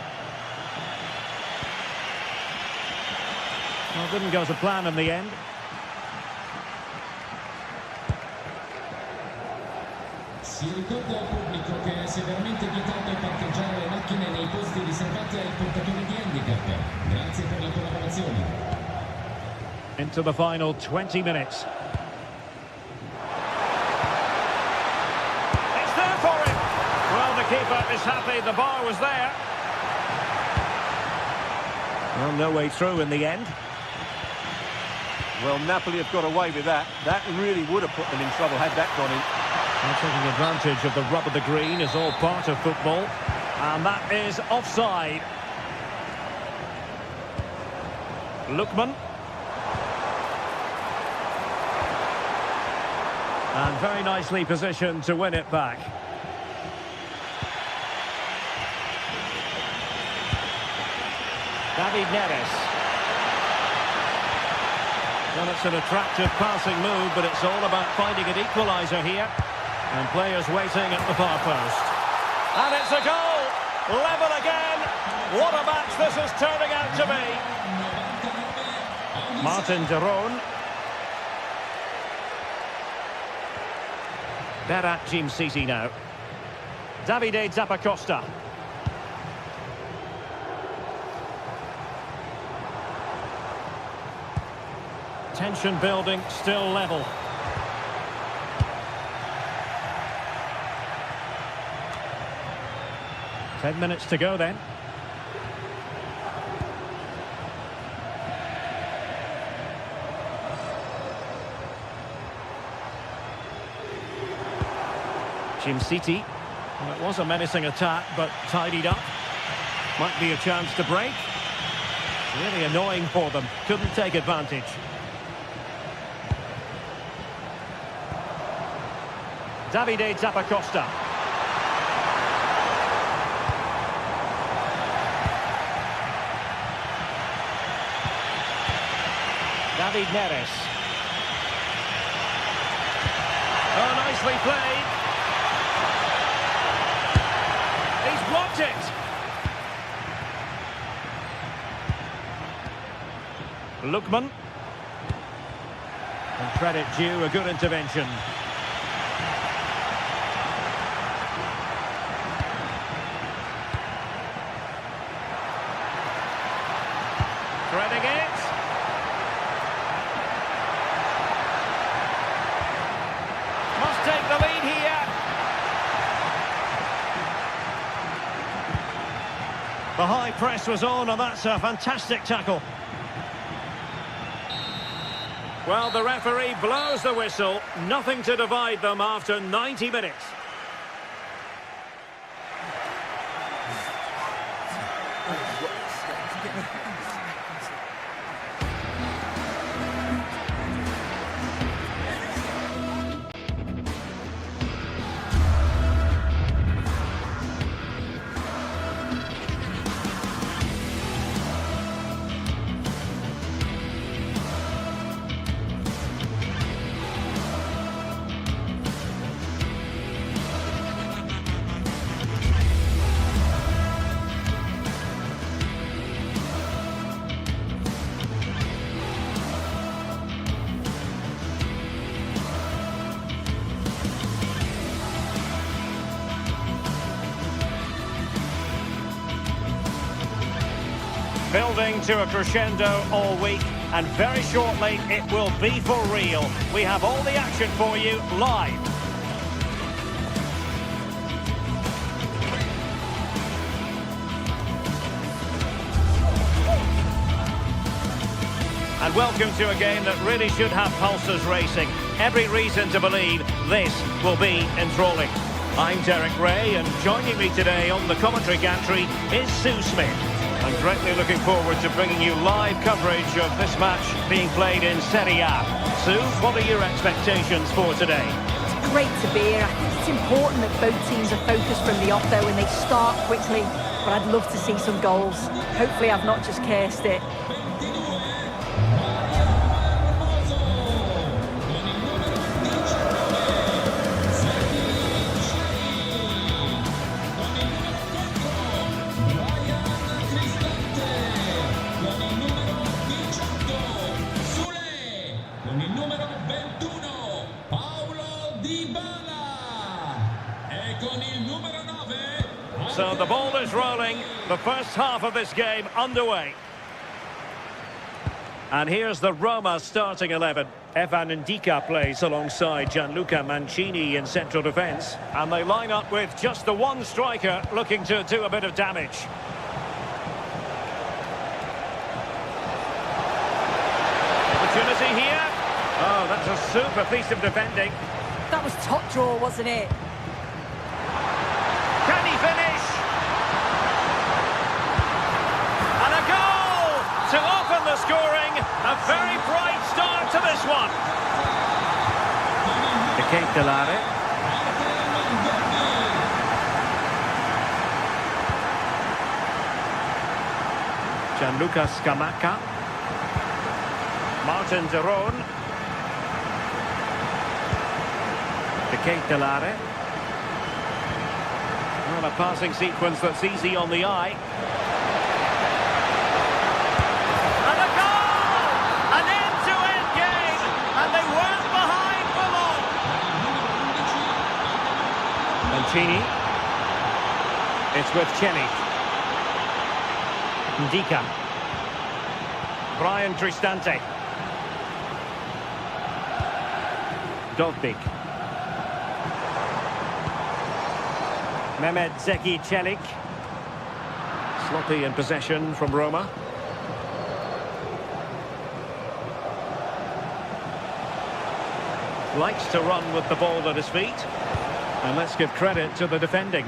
Well, didn't go to plan in the end. Si ricorda al pubblico che è severamente vietato parcheggiare le macchine nei posti riservati ai portatori di handicap. Grazie per la collaborazione. Into the final 20 minutes. It's there for him! Well, the keeper is happy the bar was there. Well, no way through in the end. Well, Napoli have got away with that. That really would have put them in trouble had that gone in. And taking advantage of the rub of the green is all part of football. And that is offside. Lookman. And very nicely positioned to win it back. David Neres. Well, it's an attractive passing move, but it's all about finding an equaliser here. And players waiting at the far post. And it's a goal! Level again! What a match this is turning out to be! Martin de Roon. Berat Jim City now. Davide Zappacosta. Tension building, still level. Ten minutes to go then. Jim City. Well, it was a menacing attack, but tidied up. Might be a chance to break. Really annoying for them. Couldn't take advantage. Davide Zappacosta. David Neres. Oh, nicely played. He's blocked it. Lookman. And credit due, a good intervention. Threading it. Must take the lead here. The high press was on, and that's a fantastic tackle. Well, the referee blows the whistle. Nothing to divide them after 90 minutes. Building to a crescendo all week, and very shortly it will be for real. We have all the action for you live. And welcome to a game that really should have pulses racing. Every reason to believe this will be enthralling. I'm Derek Ray, and joining me today on the commentary gantry is Sue Smith. I'm greatly looking forward to bringing you live coverage of this match being played in Serie A. Sue, what are your expectations for today? It's great to be here. I think it's important that both teams are focused from the off though and they start quickly. But I'd love to see some goals. Hopefully I've not just cursed it. So the ball is rolling, the first half of this game underway. And here's the Roma starting 11. Evan Ndika plays alongside Gianluca Mancini in central defence. And they line up with just the one striker looking to do a bit of damage. Opportunity here. Oh, that's a super piece of defending. That was top draw, wasn't it? Can he finish? And a goal to open the scoring. A very bright start to this one. Ketelare. Gianluca Scamacca. Martin de Roon. Ketelare. Well, a passing sequence that's easy on the eye. And a goal! An end-to-end game, and they weren't behind for long. Mancini. It's with Chenny. Ndika. Brian Cristante. Dovbik. Mehmet Zeki Çelik. Sloppy in possession from Roma. Likes to run with the ball at his feet. And let's give credit to the defending.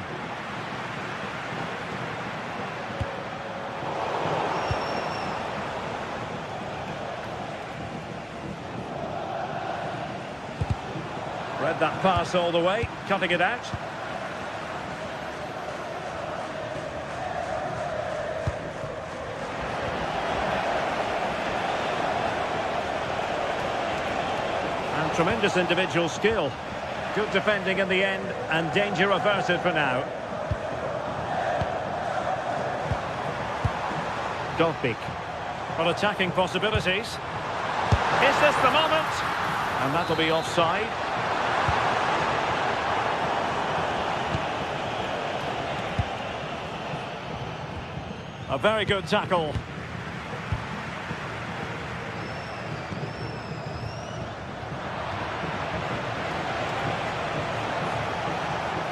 Read that pass all the way, cutting it out. And tremendous individual skill. Good defending in the end, and danger averted for now. Dovbik. Well, attacking possibilities. Is this the moment? And that'll be offside. A very good tackle.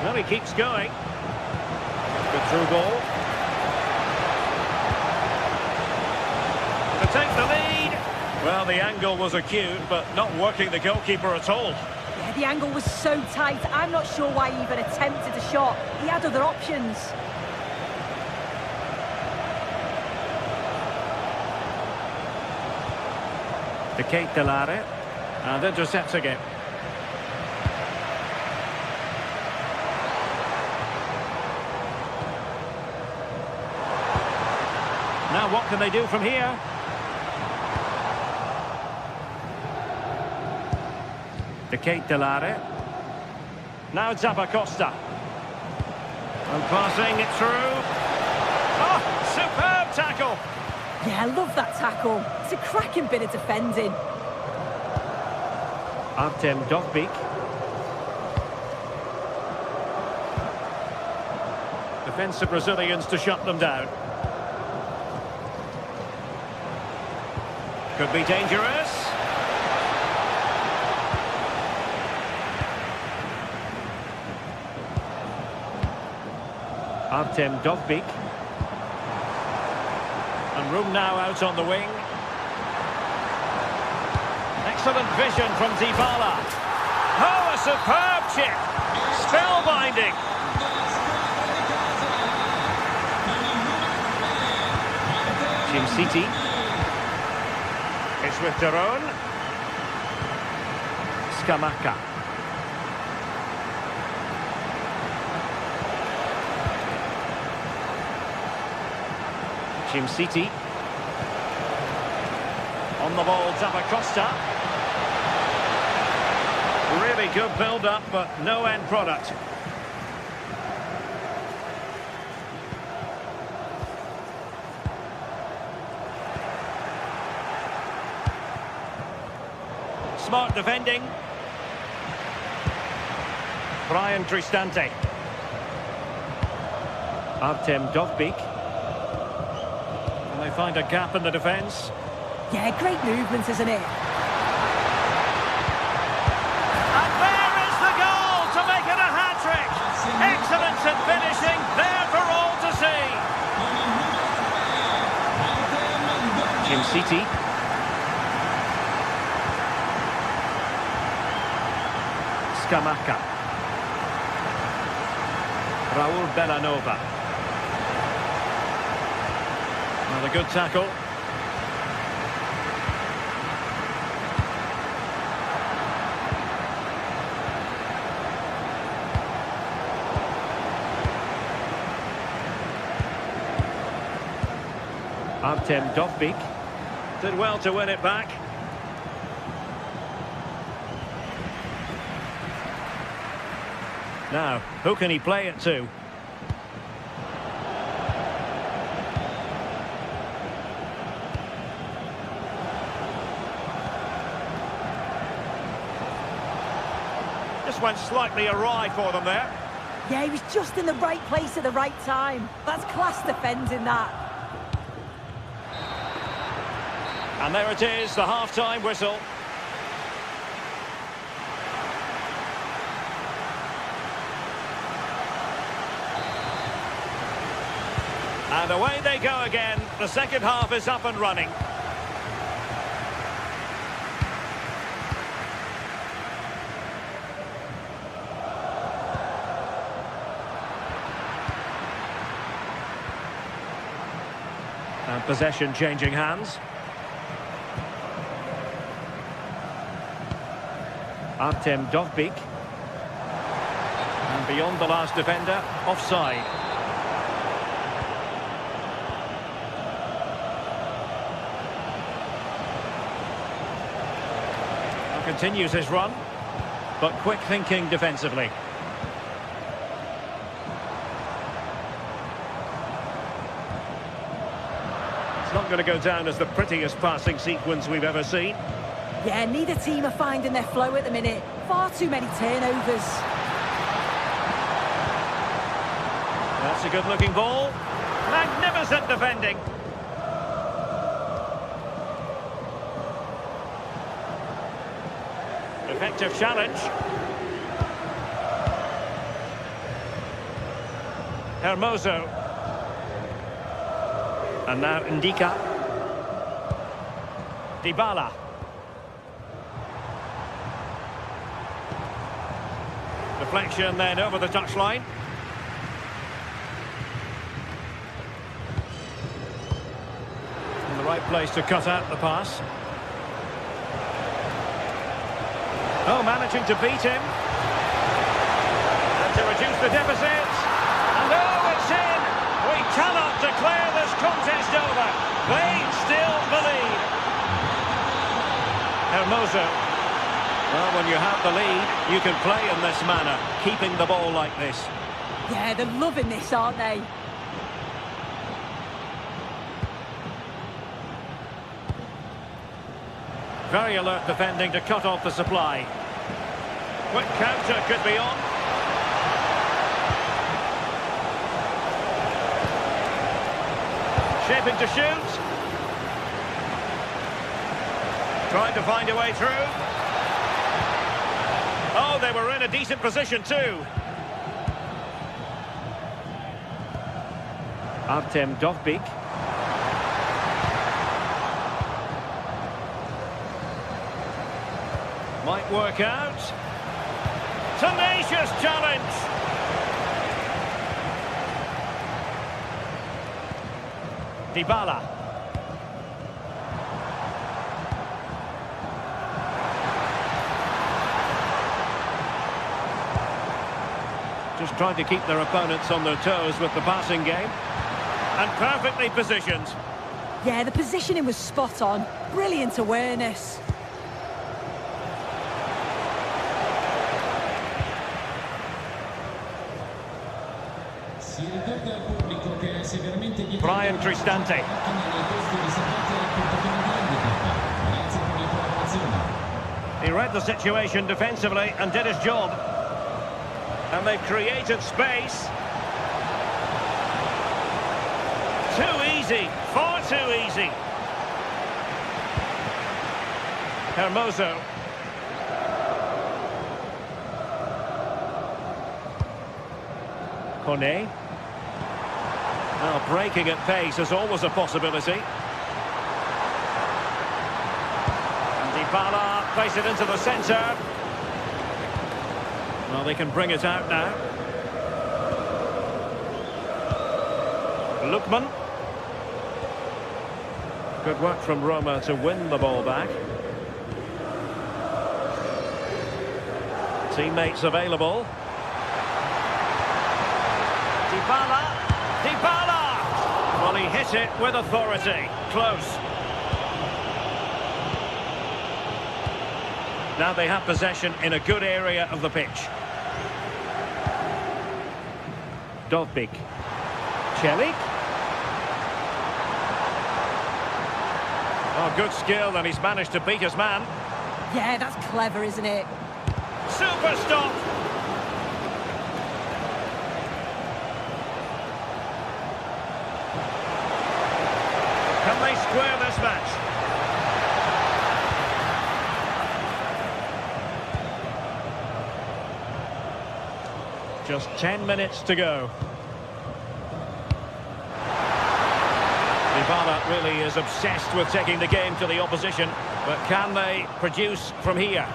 Well, he keeps going. Good through ball. To take the lead. Well, the angle was acute, but not working the goalkeeper at all. Yeah, the angle was so tight. I'm not sure why he even attempted a shot. He had other options. To Ketelare. And intercepting it. Now what can they do from here? To Ketelare. Now Zappacosta. And passing it through. Oh, superb tackle. Yeah, I love that tackle. It's a cracking bit of defending. Artem Dovbik. Defensive Brazilians to shut them down. Could be dangerous. Artem Dovbik. And room now out on the wing. Excellent vision from Dybala. Oh, a superb chip. Spellbinding. Jim City. It's with de Roon. Scamacca. Jim City. On the ball, Zappacosta. Really good build-up, but no end product. Smart defending. Brian Cristante. Artem Dovbik. And they find a gap in the defence. Yeah, great movement, isn't it? And there is the goal to make it a hat-trick. Excellence in finishing, there for all to see. Jim City. Scamacca. Raul Bellanova. Another good tackle. Artem Dovbyk did well to win it back. Now, who can he play it to? Just went slightly awry for them there. Yeah, he was just in the right place at the right time. That's class defending, that. And there it is, the half-time whistle. And away they go again. The second half is up and running. And possession changing hands. Artem Dovbyk. And beyond the last defender, offside. And continues his run, but quick thinking defensively. It's not going to go down as the prettiest passing sequence we've ever seen. Yeah, neither team are finding their flow at the minute. Far too many turnovers. That's a good-looking ball. Magnificent defending. Effective challenge. Hermoso. And now Ndika. Dybala. Deflection then over the touchline. In the right place to cut out the pass. Oh, managing to beat him. And to reduce the deficit. And oh, it's in! We cannot declare this contest over. They still believe. Hermoso. Well, when you have the lead, you can play in this manner, keeping the ball like this. Yeah, they're loving this, aren't they? Very alert defending to cut off the supply. Quick counter could be on. Shaping to shoot. Trying to find a way through. Oh, they were in a decent position too. Artem Dovbyk. Might work out. Tenacious challenge. Dybala. Just trying to keep their opponents on their toes with the passing game. And perfectly positioned. Yeah, the positioning was spot on. Brilliant awareness. Brian Cristante. He read the situation defensively and did his job. And they've created space. Too easy, far too easy. Hermoso. Kone. Now breaking at pace is always a possibility. And Dybala plays it into the centre. Well, they can bring it out now. Lookman. Good work from Roma to win the ball back. Teammates available. Dybala. Dybala! Well, he hit it with authority. Close. Now they have possession in a good area of the pitch. Dovbik. Celik. Oh, good skill, and he's managed to beat his man. Yeah, that's clever, isn't it? Super stop! Can they square this match? Just 10 minutes to go. Dybala really is obsessed with taking the game to the opposition, but can they produce from here?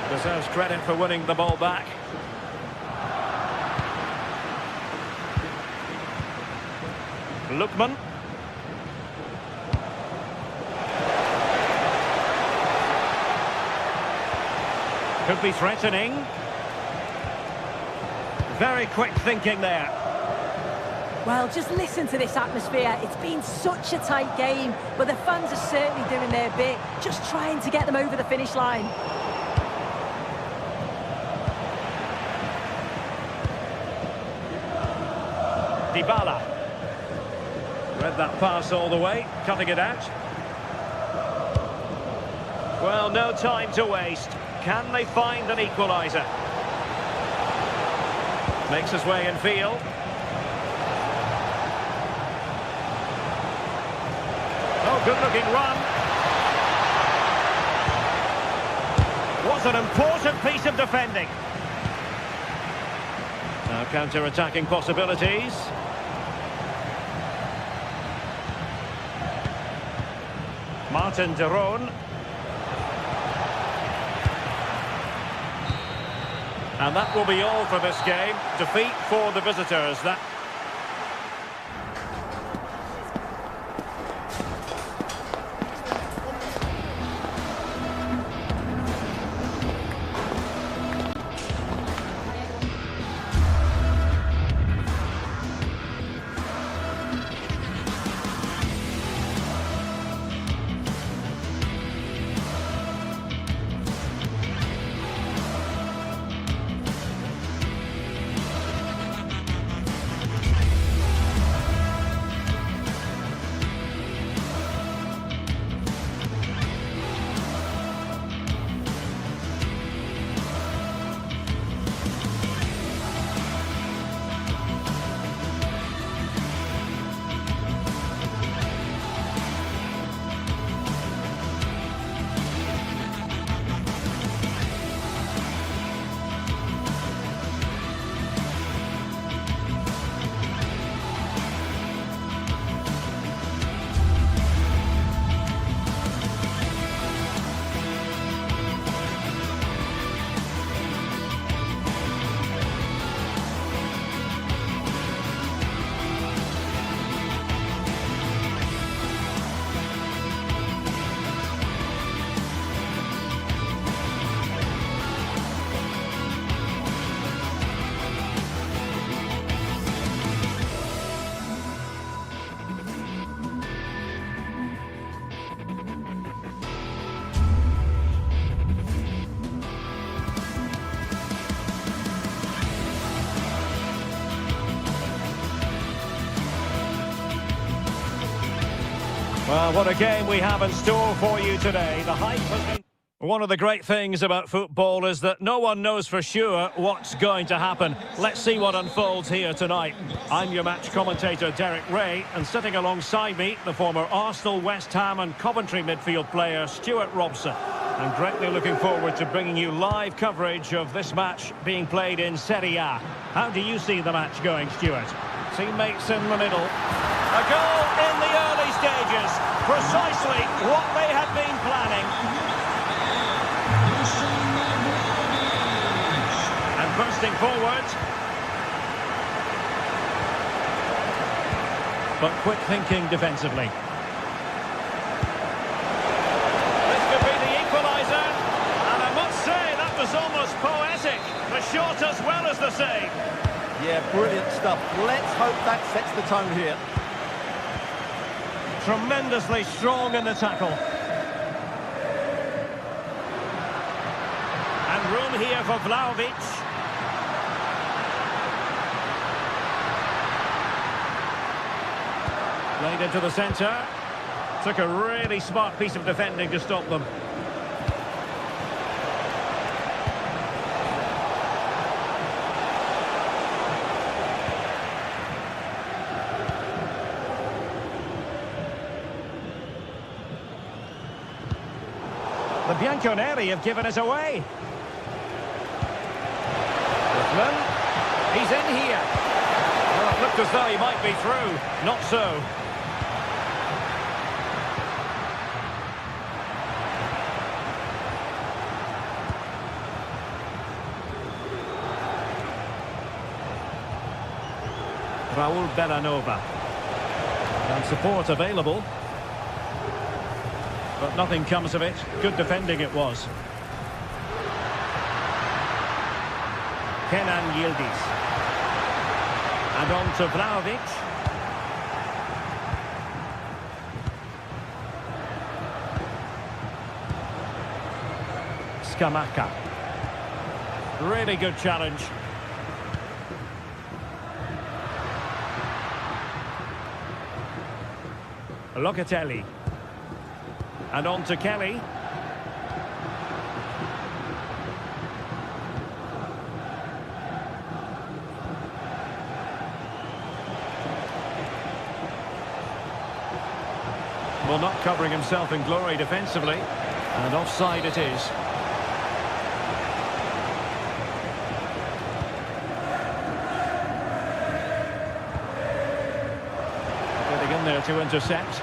Deserves credit for winning the ball back. Lookman. Could be threatening. Very quick thinking there. Well, just listen to this atmosphere. It's been such a tight game, but the fans are certainly doing their bit, just trying to get them over the finish line. Dybala. Read that pass all the way, cutting it out. Well, no time to waste. Can they find an equaliser? Makes his way in field. Oh, good-looking run. What an important piece of defending. Now counter-attacking possibilities. Martin de Roon. And that will be all for this game. Defeat for the visitors. That. Well, what a game we have in store for you today. The hype has been... One of the great things about football is that no one knows for sure what's going to happen. Let's see what unfolds here tonight. I'm your match commentator, Derek Ray, and sitting alongside me, the former Arsenal, West Ham and Coventry midfield player, Stuart Robson. I'm greatly looking forward to bringing you live coverage of this match being played in Serie A. How do you see the match going, Stuart? Teammates in the middle. A goal in the early stages. Precisely what they had been planning. Bursting forward. But quick thinking defensively. This could be the equaliser. And I must say, that was almost poetic. The shot as well as the save. Yeah, brilliant stuff. Let's hope that sets the tone here. Tremendously strong in the tackle. And room here for Vlahovic. Played into the centre. Took a really smart piece of defending to stop them. The Bianconeri have given us away. Lookman. He's in here. Well, it looked as though he might be through. Not so. Raul Bellanova. And support available. But nothing comes of it. Good defending it was. Kenan Yildiz. And on to Vlahovic. Scamacca. Really good challenge. Locatelli. And on to Kelly. Well, not covering himself in glory defensively. And offside it is. Getting in there to intercept.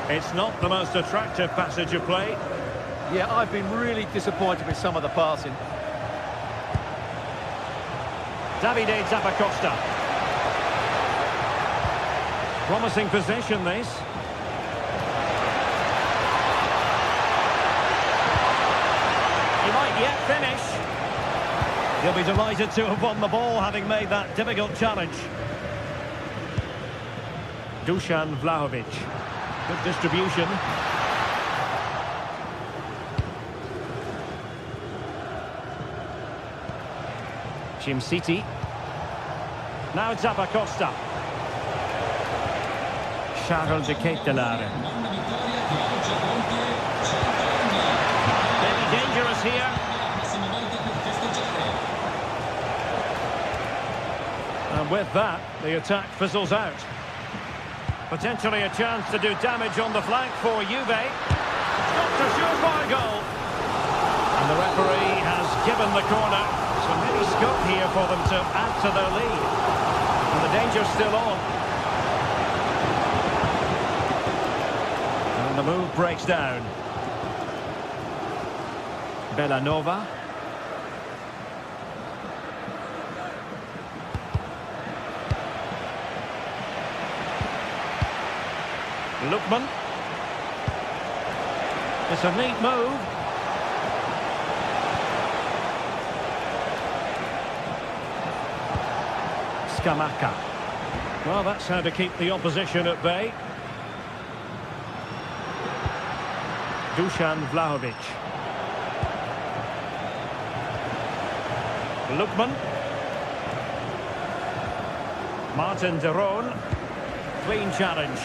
It's not the most attractive passage of play. Yeah, I've been really disappointed with some of the passing. Davide Zappacosta. Promising possession, this. He might yet finish. He'll be delighted to have won the ball, having made that difficult challenge. Dusan Vlahovic. Good distribution. City. Now Zappacosta. Charles de Ketelaere. Maybe dangerous here. And with that, the attack fizzles out. Potentially a chance to do damage on the flank for Juve. Stopped a surefire goal. And the referee has given the corner. So maybe scope here for them to add to their lead. And the danger's still on. And the move breaks down. Bellanova. Lookman. It's a neat move. Scamacca. Well, that's how to keep the opposition at bay. Dusan Vlahovic. Lookman. Martin de Roon. Clean challenge.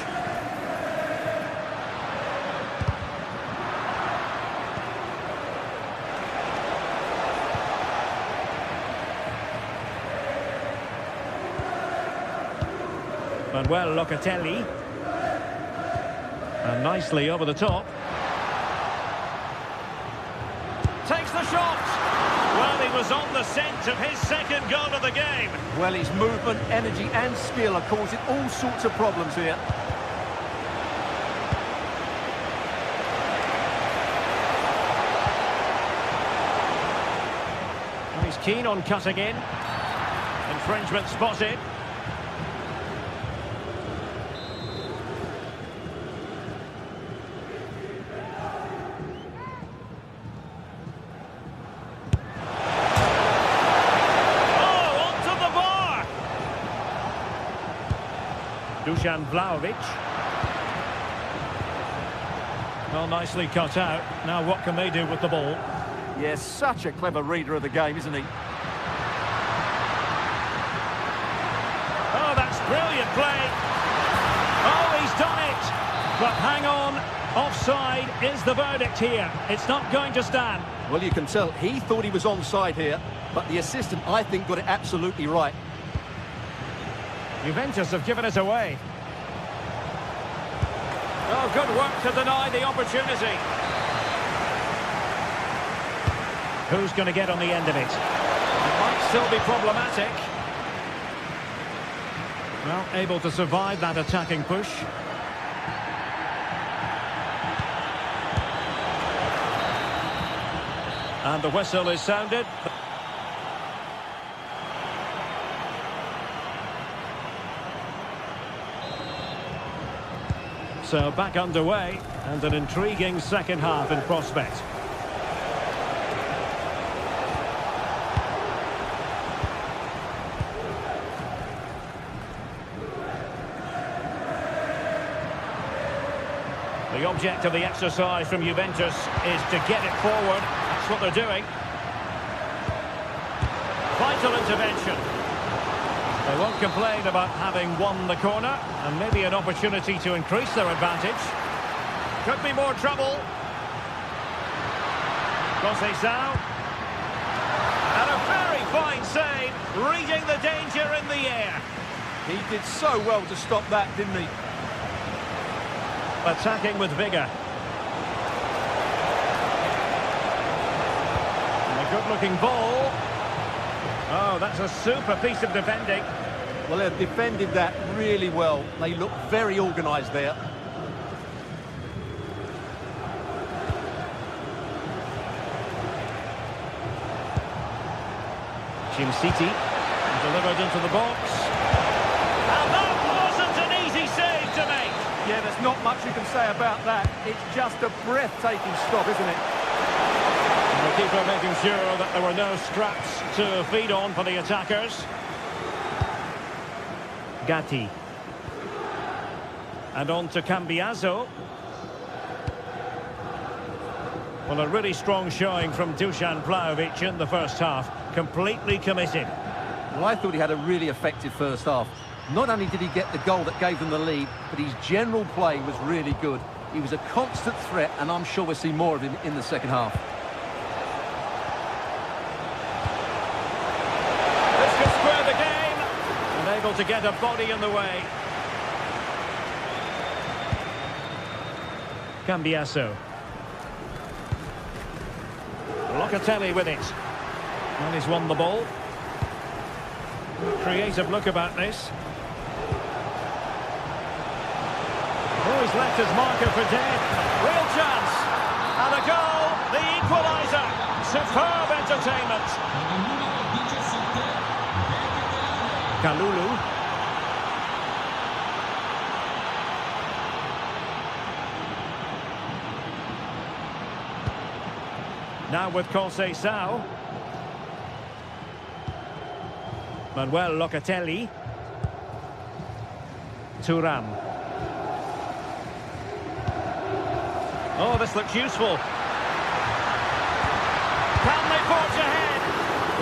Manuel Locatelli. And nicely over the top. Takes the shot! Well, he was on the scent of his second goal of the game. Well, his movement, energy and skill are causing all sorts of problems here. And he's keen on cutting in. Infringement spotted. Dusan Vlahovic. Well, nicely cut out. Now what can they do with the ball? Yes, such a clever reader of the game, isn't he? Oh, that's brilliant play. Oh, he's done it. But hang on. Offside is the verdict here. It's not going to stand. Well, you can tell he thought he was onside here, but the assistant, I think, got it absolutely right. Juventus have given it away. Oh, good work to deny the opportunity. Who's going to get on the end of it? It might still be problematic. Well, able to survive that attacking push. And the whistle is sounded. So back underway, and an intriguing second half in prospect. The object of the exercise from Juventus is to get it forward. That's what they're doing. Vital intervention. They won't complain about having won the corner, and maybe an opportunity to increase their advantage. Could be more trouble. Conceição. And a very fine save, reading the danger in the air. He did so well to stop that, didn't he? Attacking with vigour. And a good-looking ball. Oh, that's a super piece of defending. Well, they've defended that really well. They look very organised there. Jim City delivered into the box. And that wasn't an easy save to make. Yeah, there's not much you can say about that. It's just a breathtaking stop, isn't it? And the keeper making sure that there were no scraps to feed on for the attackers. Gatti. And on to Cambiaso. Well, a really strong showing from Dusan Vlahovic in the first half. Completely committed. Well, I thought he had a really effective first half. Not only did he get the goal that gave them the lead, but his general play was really good. He was a constant threat, and I'm sure we'll see more of him in the second half. This could square the game. And able to get a body in the way. Cambiaso. Locatelli with it. And he's won the ball. Creative look about this. Oh, he's left his marker for dead. Real chance. And a goal. The equaliser. Superb entertainment. Kalulu. Now with Conceição. Manuel Locatelli. Thuram. Oh, this looks useful. Can they forge ahead?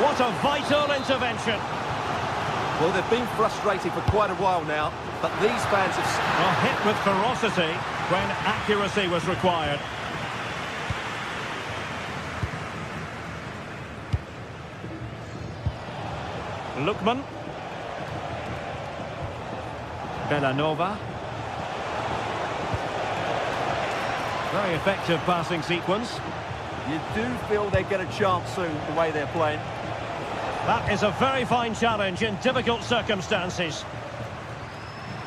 What a vital intervention. Well, they've been frustrated for quite a while now, but these fans have... Well, hit with ferocity when accuracy was required. Lookman. Bellanova. Very effective passing sequence. You do feel they get a chance soon, the way they're playing. That is a very fine challenge in difficult circumstances.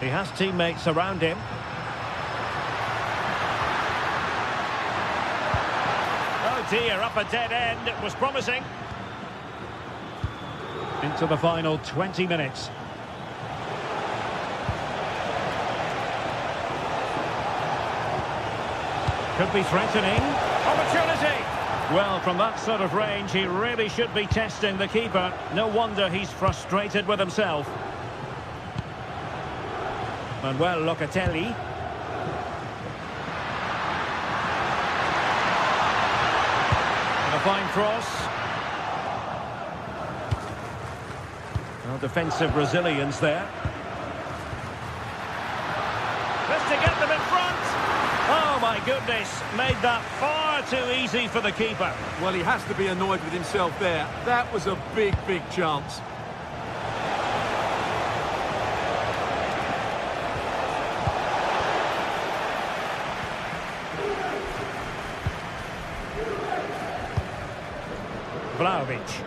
He has teammates around him. Oh dear, up a dead end. It was promising. Into the final 20 minutes. Could be threatening. Opportunity! Well, from that sort of range, he really should be testing the keeper. No wonder he's frustrated with himself. Manuel Locatelli. And a fine cross. Well, defensive resilience there. Just to get them in front. Oh, my goodness. Made that far too easy for the keeper. Well, he has to be annoyed with himself there. That was a big, big chance. Vlahovic.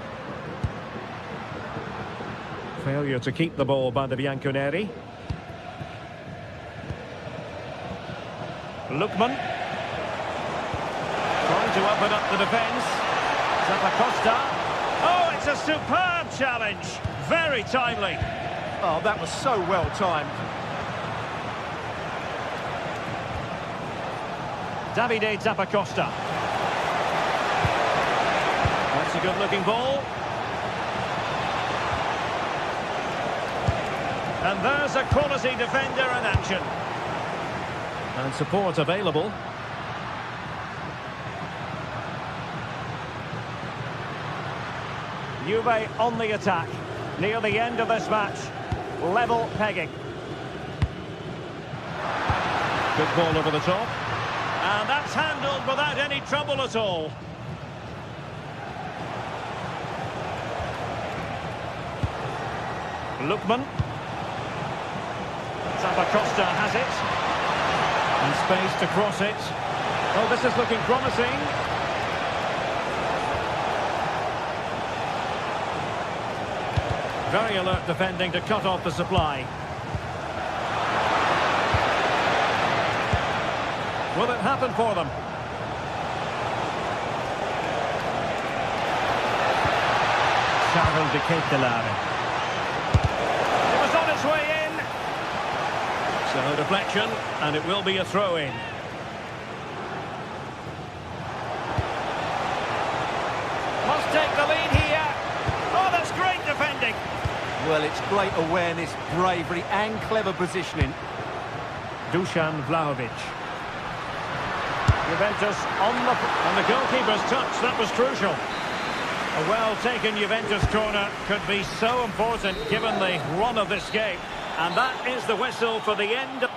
Failure to keep the ball by the Bianconeri. Lookman. Trying to open up the defence. Zappacosta. Oh, it's a superb challenge. Very timely. Oh, that was so well timed. Davide Zappacosta. That's a good-looking ball. And there's a quality defender in action. And support available. Juve on the attack. Near the end of this match. Level pegging. Good ball over the top. And that's handled without any trouble at all. Lookman. Zappacosta has it. And space to cross it. Oh, this is looking promising. Very alert defending to cut off the supply. Will it happen for them? Charles de Ketelare. It was on its way in. So deflection, and it will be a throw-in. Must take the lead here. Oh, that's great defending. Well, it's great awareness, bravery and clever positioning. Dusan Vlahovic. Juventus on the goalkeeper's touch. That was crucial. A well-taken Juventus corner could be so important given the run of this game. And that is the whistle for the end of...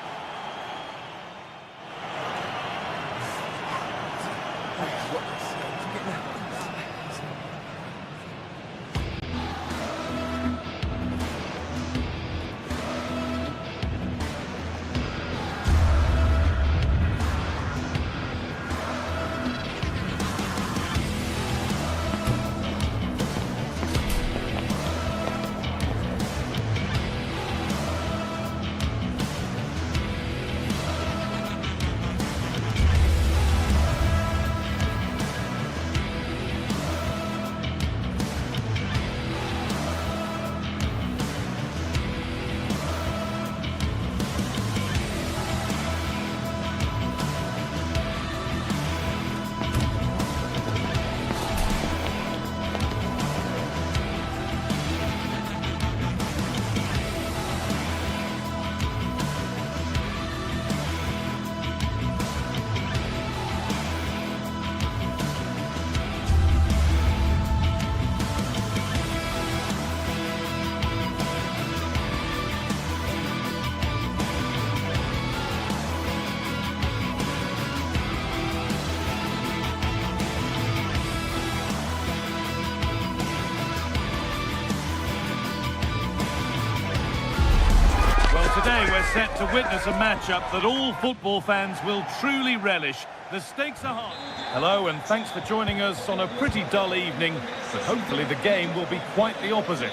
set to witness a matchup that all football fans will truly relish. The stakes are high. Hello, and thanks for joining us on a pretty dull evening, but hopefully the game will be quite the opposite.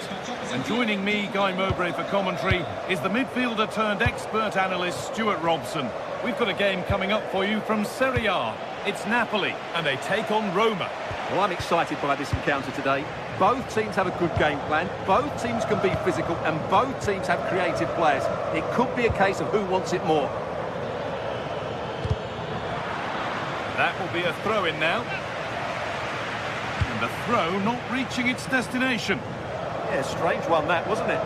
And joining me, Guy Mowbray, for commentary is the midfielder turned expert analyst Stuart Robson. We've got a game coming up for you from Serie A. It's Napoli, and they take on Roma. Well, I'm excited by this encounter today. Both teams have a good game plan, both teams can be physical, and both teams have creative players. It could be a case of who wants it more. That will be a throw-in now. And the throw not reaching its destination. Yeah, strange one that, wasn't it?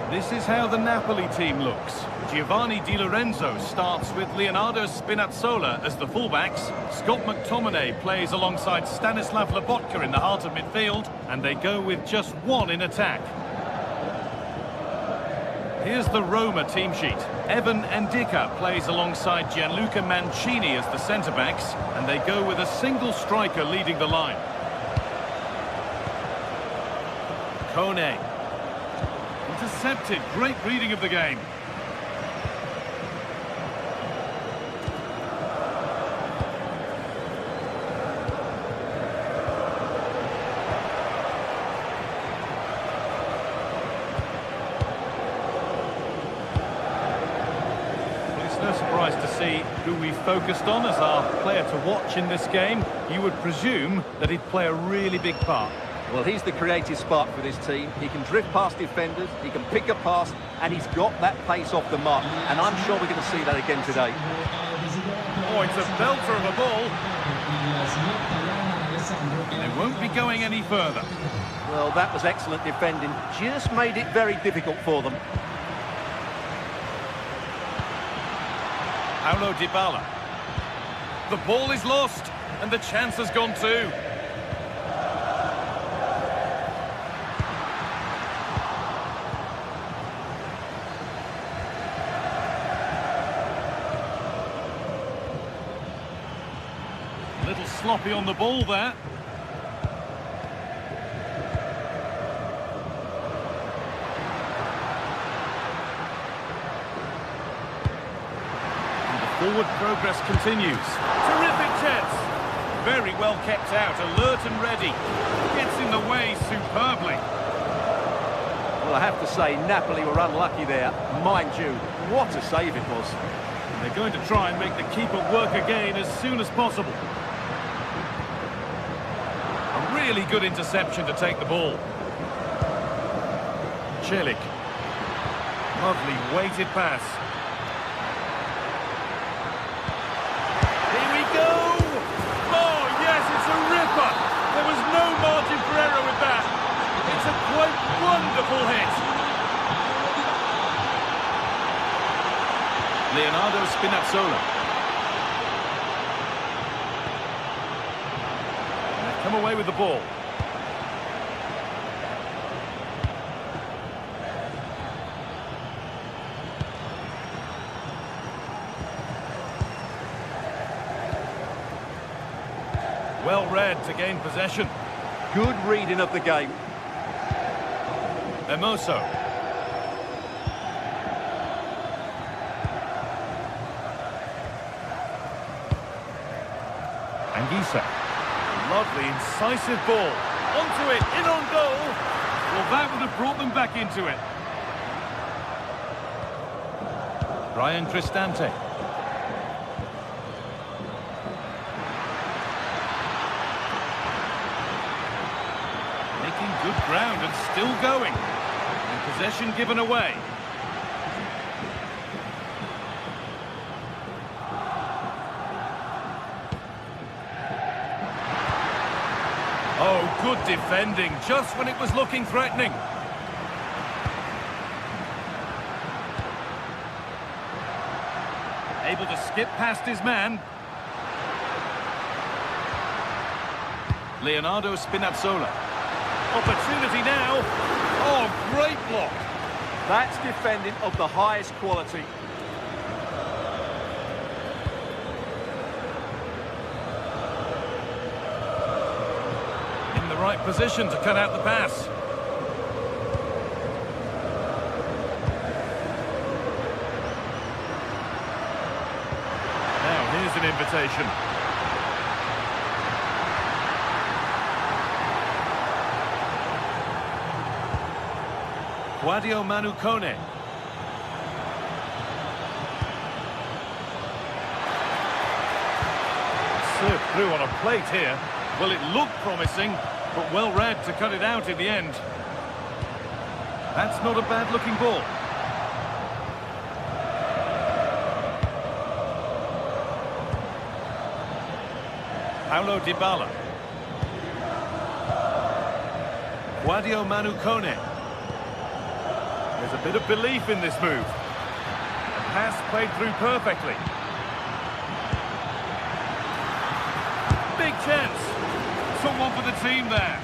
This is how the Napoli team looks. Giovanni Di Lorenzo starts with Leonardo Spinazzola as the fullbacks. Scott McTominay plays alongside Stanislav Lobotka in the heart of midfield, and they go with just one in attack. Here's the Roma team sheet. Evan Ndicka plays alongside Gianluca Mancini as the centre-backs, and they go with a single striker leading the line. Kone. Intercepted. Great reading of the game. No surprise to see who we focused on as our player to watch in this game. You would presume that he'd play a really big part. Well, he's the creative spark for this team. He can drift past defenders, he can pick a pass, and he's got that pace off the mark. And I'm sure we're going to see that again today. Oh, it's a belter of a ball. They won't be going any further. Well, that was excellent defending. Just made it very difficult for them. Paulo Dybala. The ball is lost, and the chance has gone too. A little sloppy on the ball there. Forward progress continues. Terrific chance. Very well kept out, alert and ready. Gets in the way superbly. Well, I have to say, Napoli were unlucky there. Mind you, what a save it was. And they're going to try and make the keeper work again as soon as possible. A really good interception to take the ball. Celik. Lovely weighted pass. There was no margin for error with that. It's a quite wonderful hit. Leonardo Spinazzola. They've come away with the ball. Well read to gain possession. Good reading of the game. Hermoso. Anguissa. Lovely, incisive ball. Onto it, in on goal. Well, that would have brought them back into it. Ryan Cristante. Good ground and still going. And possession given away. Oh, good defending, just when it was looking threatening. Able to skip past his man. Leonardo Spinazzola. Opportunity now. Oh, great block. That's defending of the highest quality. In the right position to cut out the pass. as an invitation. Guadio Manu Kone. Served through on a plate here. Well, it looked promising, but well read to cut it out in the end. That's not a bad-looking ball. Paulo Dybala. Guadio Manu Kone. There's a bit of belief in this move. A pass played through perfectly. Big chance. Someone for the team there.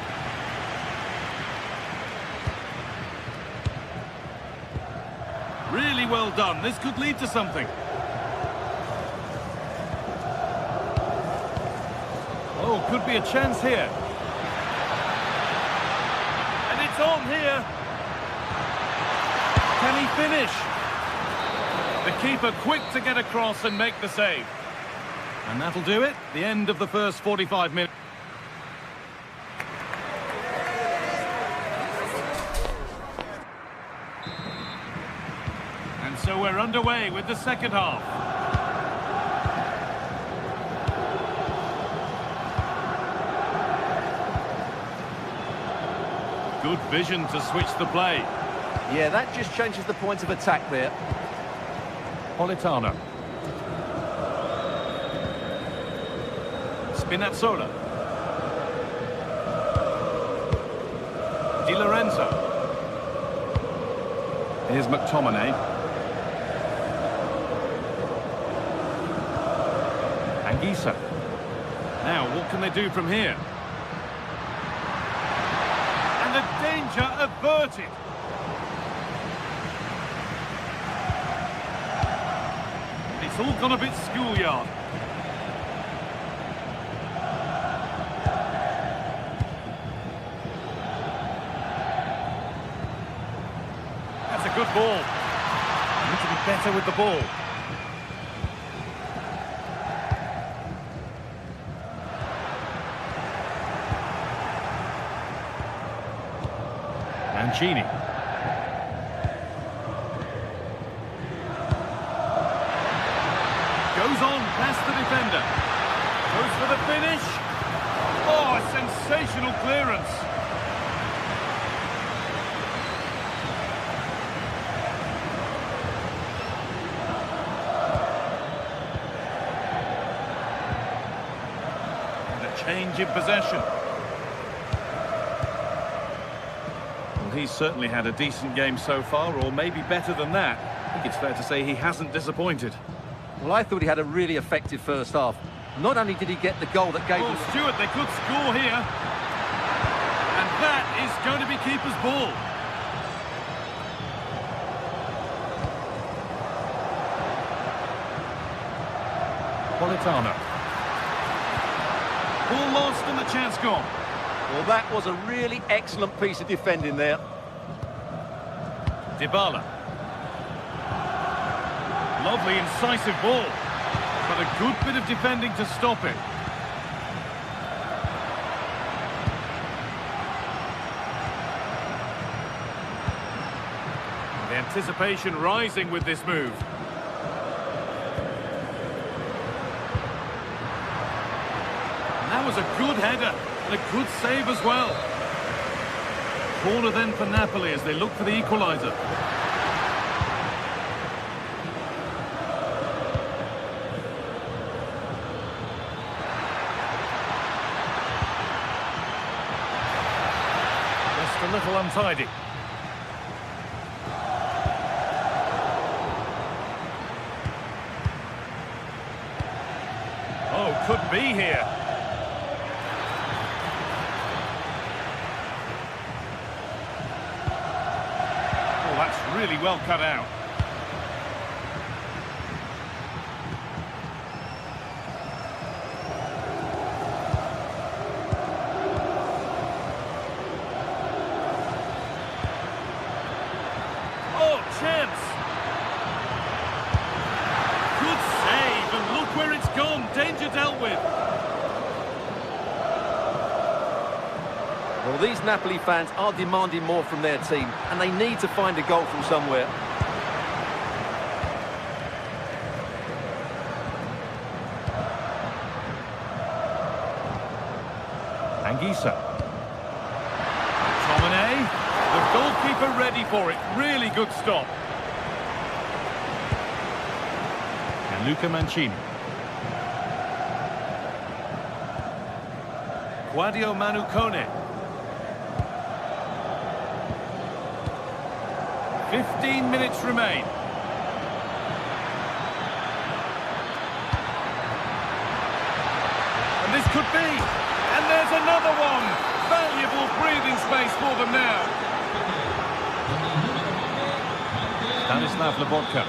Really well done. This could lead to something. Oh, could be a chance here. And it's on here. Can he finish? The keeper quick to get across and make the save. And that'll do it. The end of the first 45 minutes. And so we're underway with the second half. Good vision to switch the play. Yeah, that just changes the point of attack there. Politano. Spinazzola. Di Lorenzo. Here's McTominay. Anguissa. Now, what can they do from here? And the danger averted. It's all gone a bit schoolyard. That's a good ball. Need to be better with the ball. Mancini. Goes on past the defender. Goes for the finish. Oh, a sensational clearance. And a change in possession. Well, he's certainly had a decent game so far, or maybe better than that. I think it's fair to say he hasn't disappointed. Well, I thought he had a really effective first half. Not only did he get the goal that gave Oh, him... Stewart, they could score here. And that is going to be keeper's ball. Politano. Ball lost and the chance gone. Well, that was a really excellent piece of defending there. Dybala. Lovely, incisive ball. But a good bit of defending to stop it. The anticipation rising with this move. And that was a good header and a good save as well. Corner then for Napoli as they look for the equaliser. Just a little untidy. Oh, could be here. Oh, that's really well cut out. Oh, chance. Good save, and look where it it's gone. Danger dealt with. Well, these Napoli fans are demanding more from their team, and they need to find a goal from somewhere. Anguissa. Tomine. The goalkeeper ready for it. Really good stop. And Luca Mancini. Quadio Manucone. 15 minutes remain. And this could be. And there's another one. Valuable breathing space for them now. Stanislav Lobotka.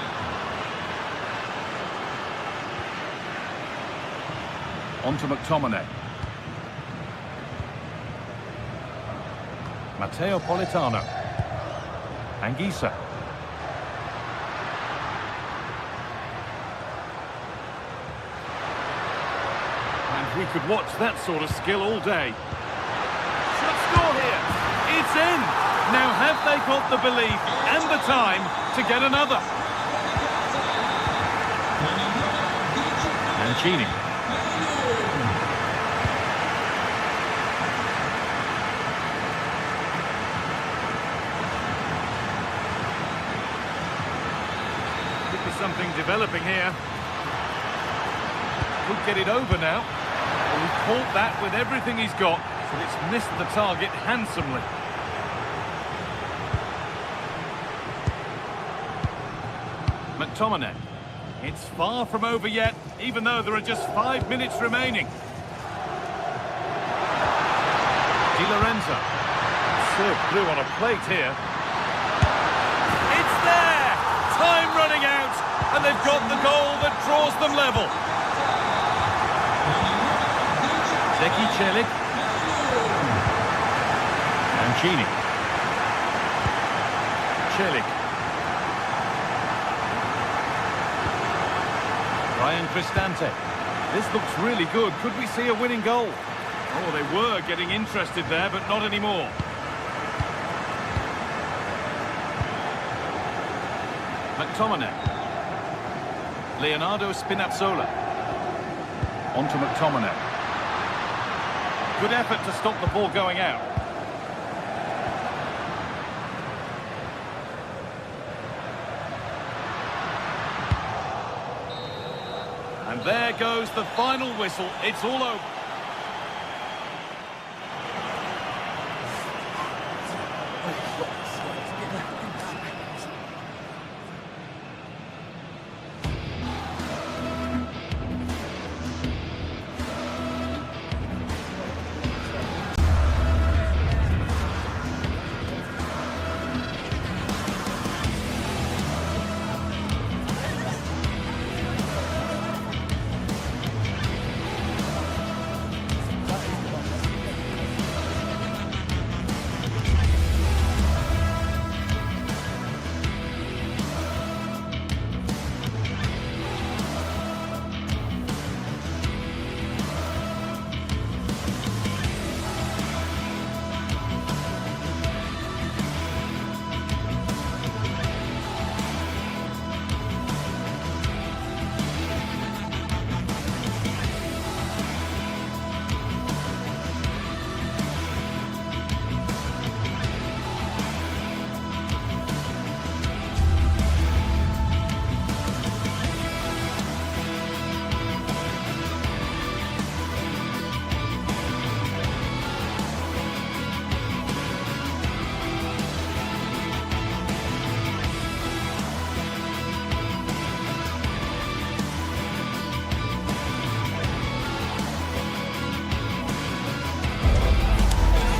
On to McTominay. Matteo Politano. Anguissa. And we could watch that sort of skill all day. Should score here. It's in. Now have they got the belief and the time to get another? Mancini. Something developing here. Could get it over now. Well, he caught that with everything he's got, but it's missed the target handsomely. McTominay. It's far from over yet, even though there are just 5 minutes remaining. Di Lorenzo. Served through on a plate here. It's there! Time running out, and they've got the goal that draws them level. Zeki Celik. Mancini. Celik. Ryan Cristante. This looks really good. Could we see a winning goal? Oh, they were getting interested there, but not anymore. McTominay. Leonardo Spinazzola. On to McTominay. Good effort to stop the ball going out. And there goes the final whistle. It's all over.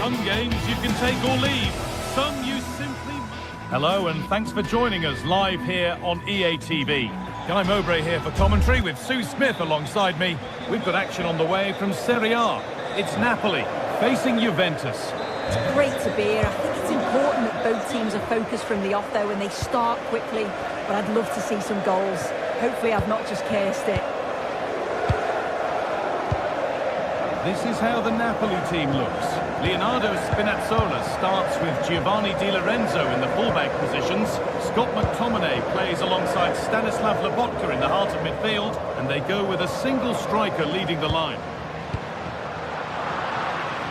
Some games you can take or leave. Some you simply... Hello and thanks for joining us live here on EA TV. Guy Mowbray here for commentary with Sue Smith alongside me. We've got action on the way from Serie A. It's Napoli facing Juventus. It's great to be here. I think it's important that both teams are focused from the off though and they start quickly. But I'd love to see some goals. Hopefully I've not just cursed it. This is how the Napoli team looks. Leonardo Spinazzola starts with Giovanni Di Lorenzo in the fullback positions. Scott McTominay plays alongside Stanislav Lobotka in the heart of midfield, and they go with a single striker leading the line.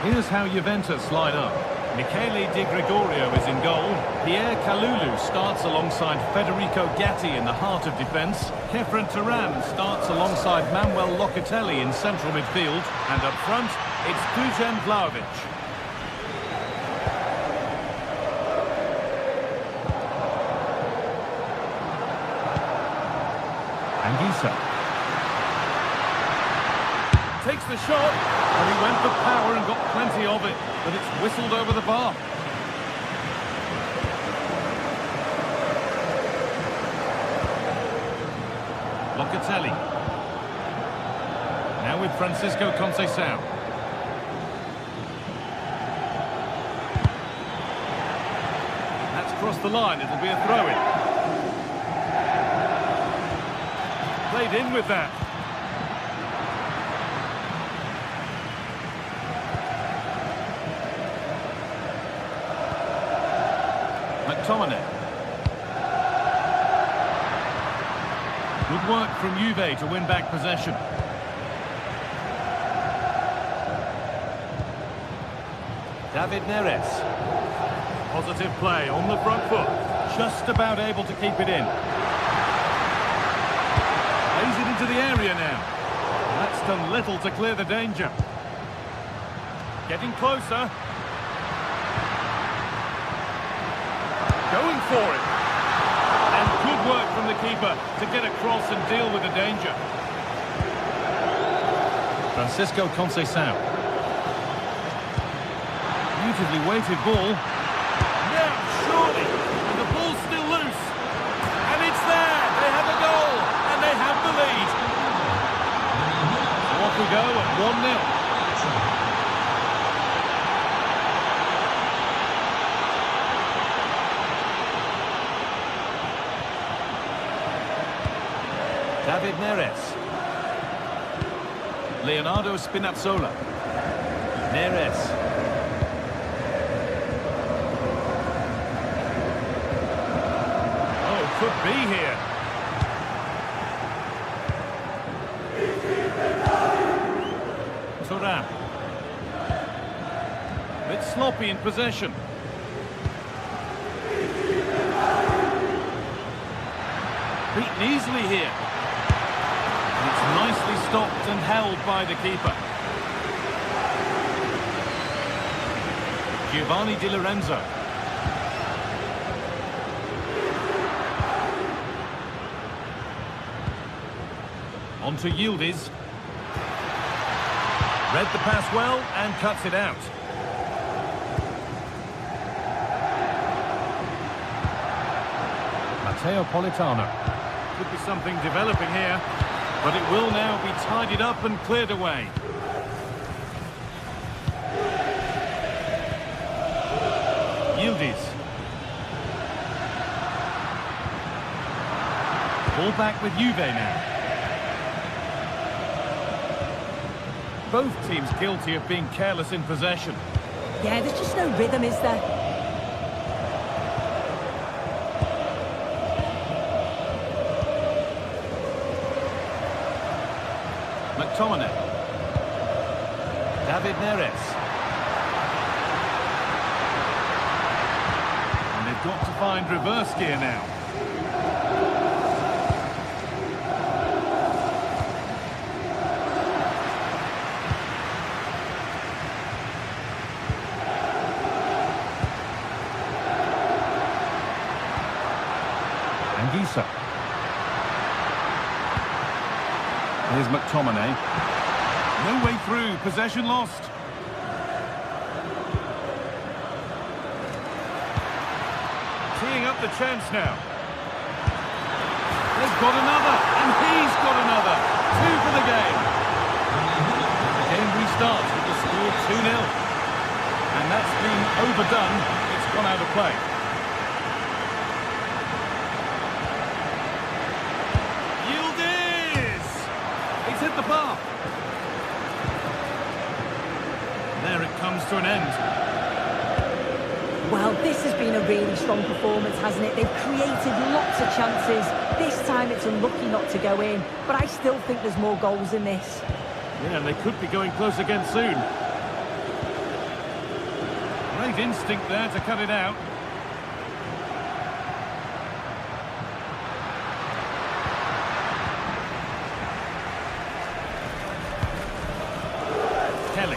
Here's how Juventus line up. Michele Di Gregorio is in goal. Pierre Kalulu starts alongside Federico Gatti in the heart of defence. Kefren Turan starts alongside Manuel Locatelli in central midfield. And up front, it's Dusan Vlahovic. Anguissa takes the shot, and he went for power and got plenty of it, but it's whistled over the bar. Locatelli. Now with Francisco Conceição. That's crossed the line, it'll be a throw-in. Played in with that. McTominay. Good work from Juve to win back possession. David Neres. Positive play on the front foot. Just about able to keep it in. Plays it into the area now. That's done little to clear the danger. Getting closer. Going for it. And good work from the keeper to get across and deal with the danger. Francisco Conceição. Beautifully weighted ball. Now, surely. And the ball's still loose. And it's there. They have a goal. And they have the lead. So off we go at 1-0. David Neres. Leonardo Spinazzola. Neres. Oh, could be here. Turan. Bit sloppy in possession. Beaten easily here. It's nicely stopped and held by the keeper. Giovanni Di Lorenzo. On to Yildiz. Read the pass well and cuts it out. Matteo Politano. Could be something developing here. But it will now be tidied up and cleared away. Yildiz. Ball back with Juve now. Both teams guilty of being careless in possession. Yeah, there's just no rhythm, is there? McTominay. David Neres. And they've got to find reverse gear now. Anguissa. Here's McTominay. No way through, possession lost. Teeing up the chance now. They've got another, and he's got another. 2 for the game. The game restarts with the score 2-0. And that's been overdone. It's gone out of play. Hit the bar. to an end. Well, this has been a really strong performance, hasn't it? They've created lots of chances. This time it's unlucky not to go in, but I still think there's more goals in this. Yeah, and they could be going close again soon. Great instinct there to cut it out. Kelly.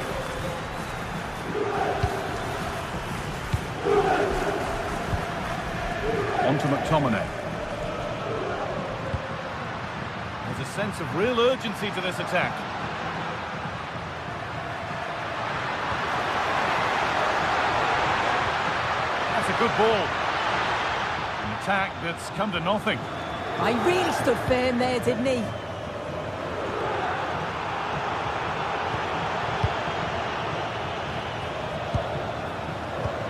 On to McTominay. There's a sense of real urgency to this attack. That's a good ball. An attack that's come to nothing. I really stood firm there, didn't he?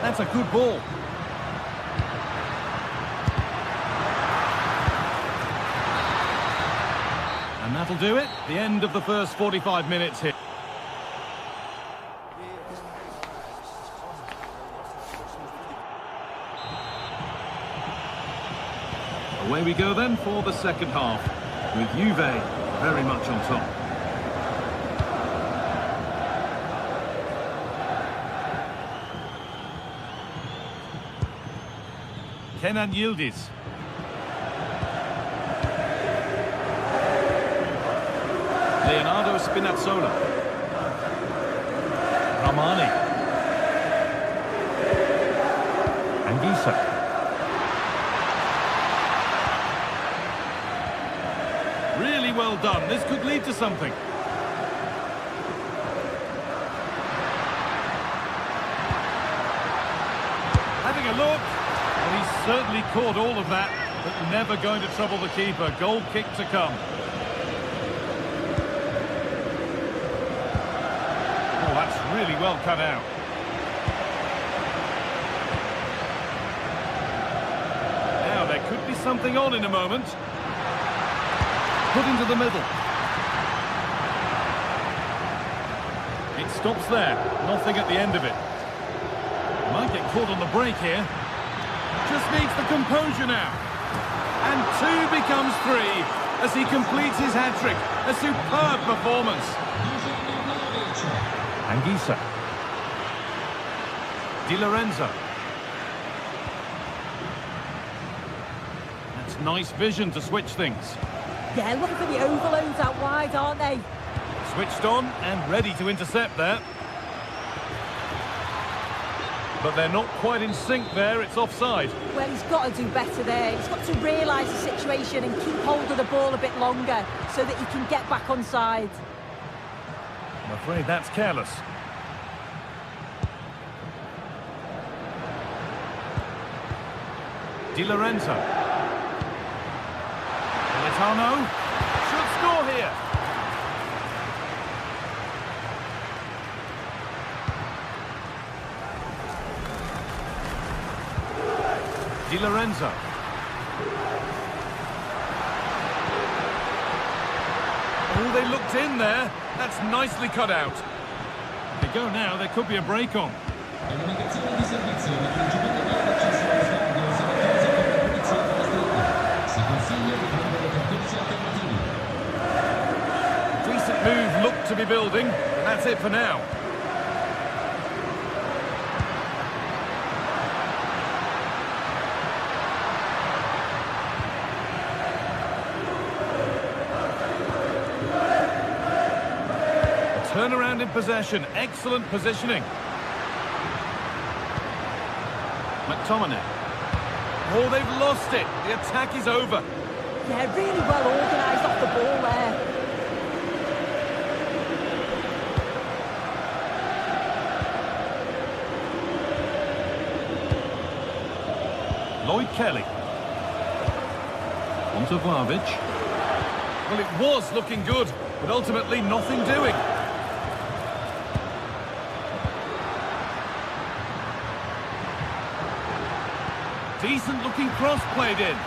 That's a good ball. And that'll do it. The end of the first 45 minutes here. Away we go then for the second half, with Juve very much on top. Kenan Yildiz. Leonardo Spinazzola. Ramani. Anguissa. Really well done. This could lead to something. Having a look. Well, he's certainly caught all of that, but never going to trouble the keeper. Goal kick to come. Oh, that's really well cut out. Now, there could be something on in a moment. Put into the middle. It stops there. Nothing at the end of it. Might get caught on the break here. Just needs the composure now. And 2 becomes 3 as he completes his hat-trick. A superb performance. Anguissa. Di Lorenzo. That's nice vision to switch things. Yeah, looking for the overloads out wide, aren't they? Switched on and ready to intercept there. But they're not quite in sync there, it's offside. Well, he's got to do better there. He's got to realise the situation and keep hold of the ball a bit longer so that he can get back on side. I'm afraid that's careless. Di Lorenzo. Militano should score here. Di Lorenzo. Oh, they looked in there. That's nicely cut out. They go now, there could be a break on. Decent move looked to be building, and that's it for now. Turnaround in possession, excellent positioning. McTominay. Oh, they've lost it. The attack is over. Yeah, really well organised off the ball there. Lloyd Kelly. On to Vlahovic. Well, it was looking good, but ultimately nothing doing. Decent looking cross played in.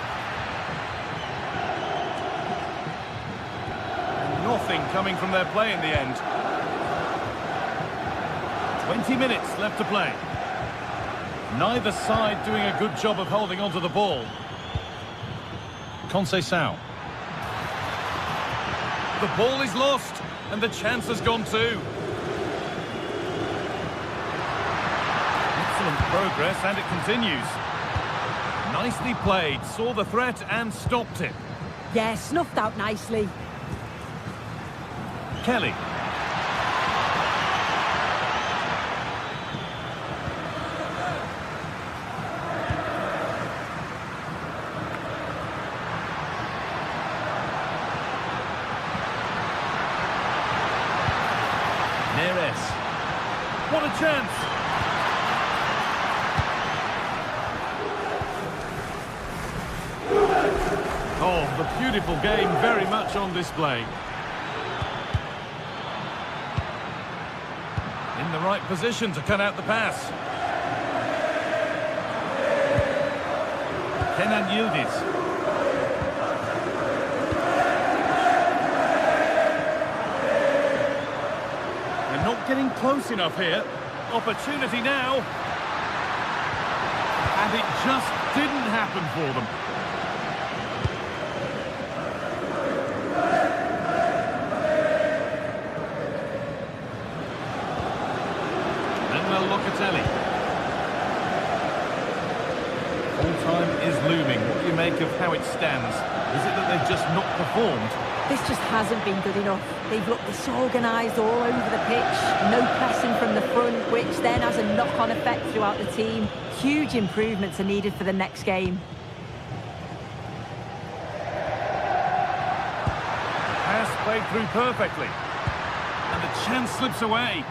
Nothing coming from their play in the end. 20 minutes left to play. Neither side doing a good job of holding onto the ball. Conceição. The ball is lost, and the chance has gone too. Excellent progress, and it continues. Nicely played, saw the threat and stopped it. Yeah, snuffed out nicely. Kelly. What a chance! Oh, the beautiful game very much on display. In the right position to cut out the pass. Kenan Yildiz. Not getting close enough here. Opportunity now. And it just didn't happen for them. Locatelli. Full time is looming. What do you make of how it stands? Is it that they've just not performed? This just hasn't been good enough. They've looked disorganised all over the pitch. No pressing from the front, which then has a knock-on effect throughout the team. Huge improvements are needed for the next game. Pass played through perfectly. And the chance slips away.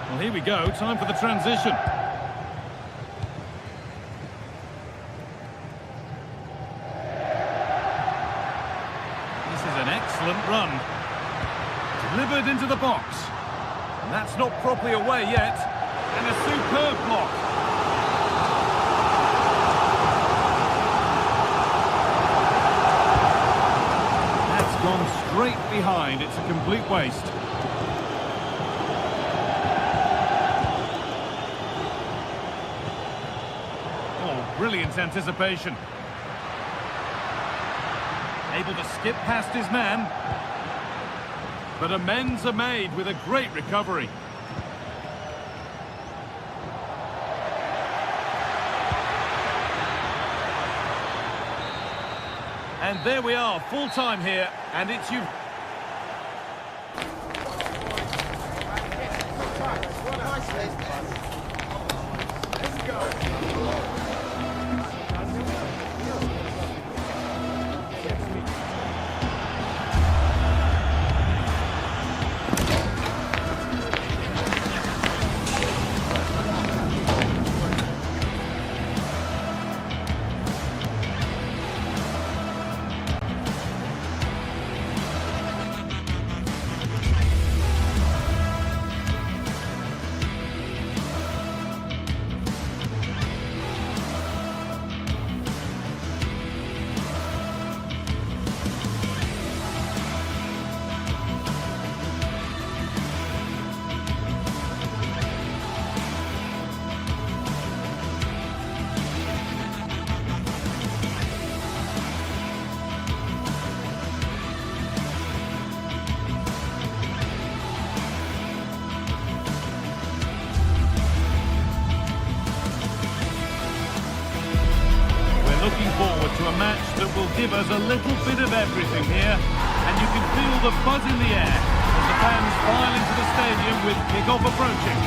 Well, here we go. Time for the transition. Excellent run. Delivered into the box. And that's not properly away yet. And a superb block. That's gone straight behind. It's a complete waste. Oh, brilliant anticipation. Able to skip past his man. But amends are made with a great recovery. And there we are, full time here, and it's you. Let's go. Looking forward to a match that will give us a little bit of everything here, and you can feel the buzz in the air as the fans file into the stadium with kick-off approaching.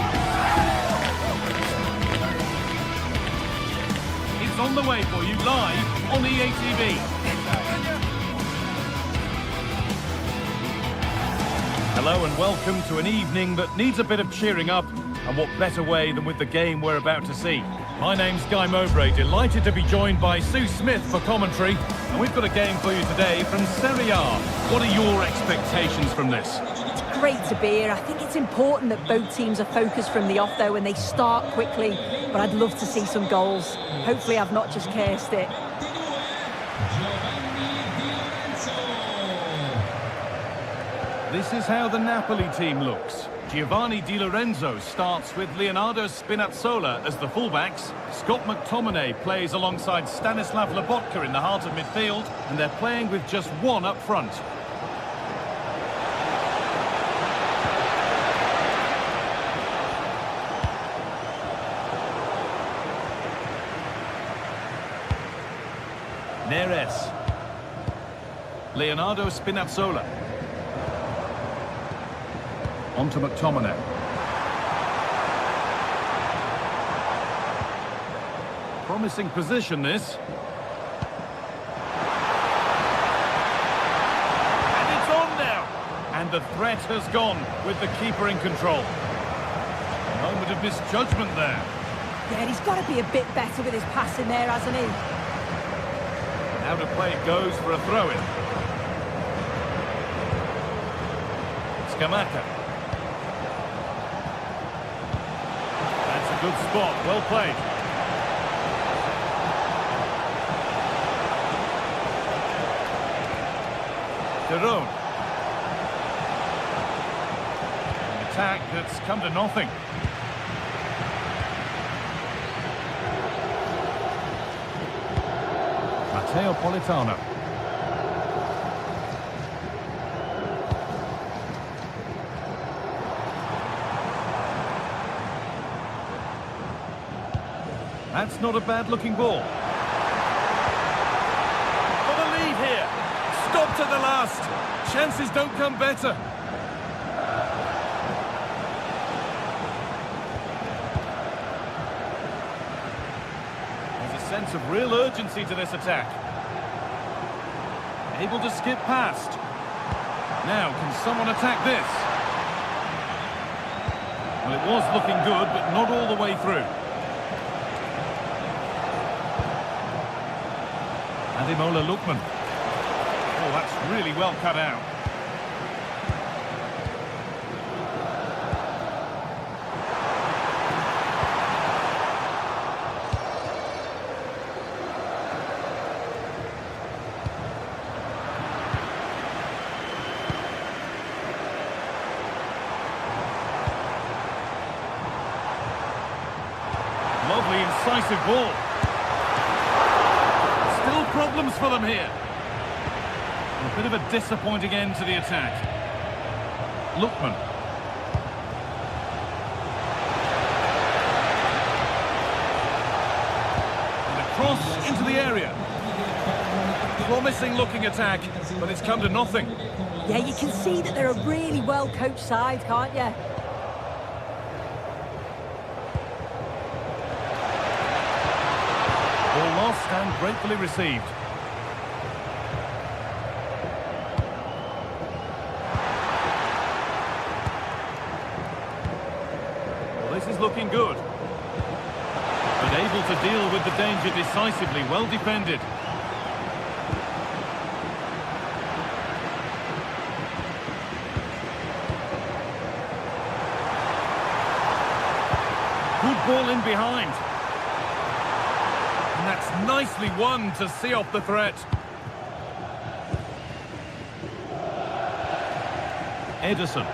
It's on the way for you live on EA TV. Hello and welcome to an evening that needs a bit of cheering up, and what better way than with the game we're about to see. My name's Guy Mowbray, delighted to be joined by Sue Smith for commentary, and we've got a game for you today from Serie A. What are your expectations from this? It's great to be here. I think it's important that both teams are focused from the off though, and they start quickly, but I'd love to see some goals. Hopefully I've not just cursed it. This is how the Napoli team looks. Giovanni Di Lorenzo starts with Leonardo Spinazzola as the fullbacks. Scott McTominay plays alongside Stanislav Lobotka in the heart of midfield, and they're playing with just one up front. Neres. Leonardo Spinazzola. On to McTominay. Promising position, this. And it's on now. And the threat has gone with the keeper in control. A moment of misjudgment there. Yeah, he's got to be a bit better with his passing there, hasn't he? Out of play goes for a throw-in. Scamacca. That's a good spot, well played. Derone. An attack that's come to nothing. Matteo Politano. That's not a bad-looking ball. Got a lead here. Stopped at the last. Chances don't come better. There's a sense of real urgency to this attack. Able to skip past. Now, can someone attack this? Well, it was looking good, but not all the way through. Ademola Lookman. Oh, that's really well cut out. Lovely, incisive ball. Still problems for them here. A bit of a disappointing end to the attack. Lookman. And a cross into the area. Promising looking attack, but it's come to nothing. Yeah, you can see that they're a really well-coached side, can't you? Ball lost and gratefully received. Well, this is looking good. But able to deal with the danger decisively, well defended. Good ball in behind. And that's nicely won to see off the threat. Ederson.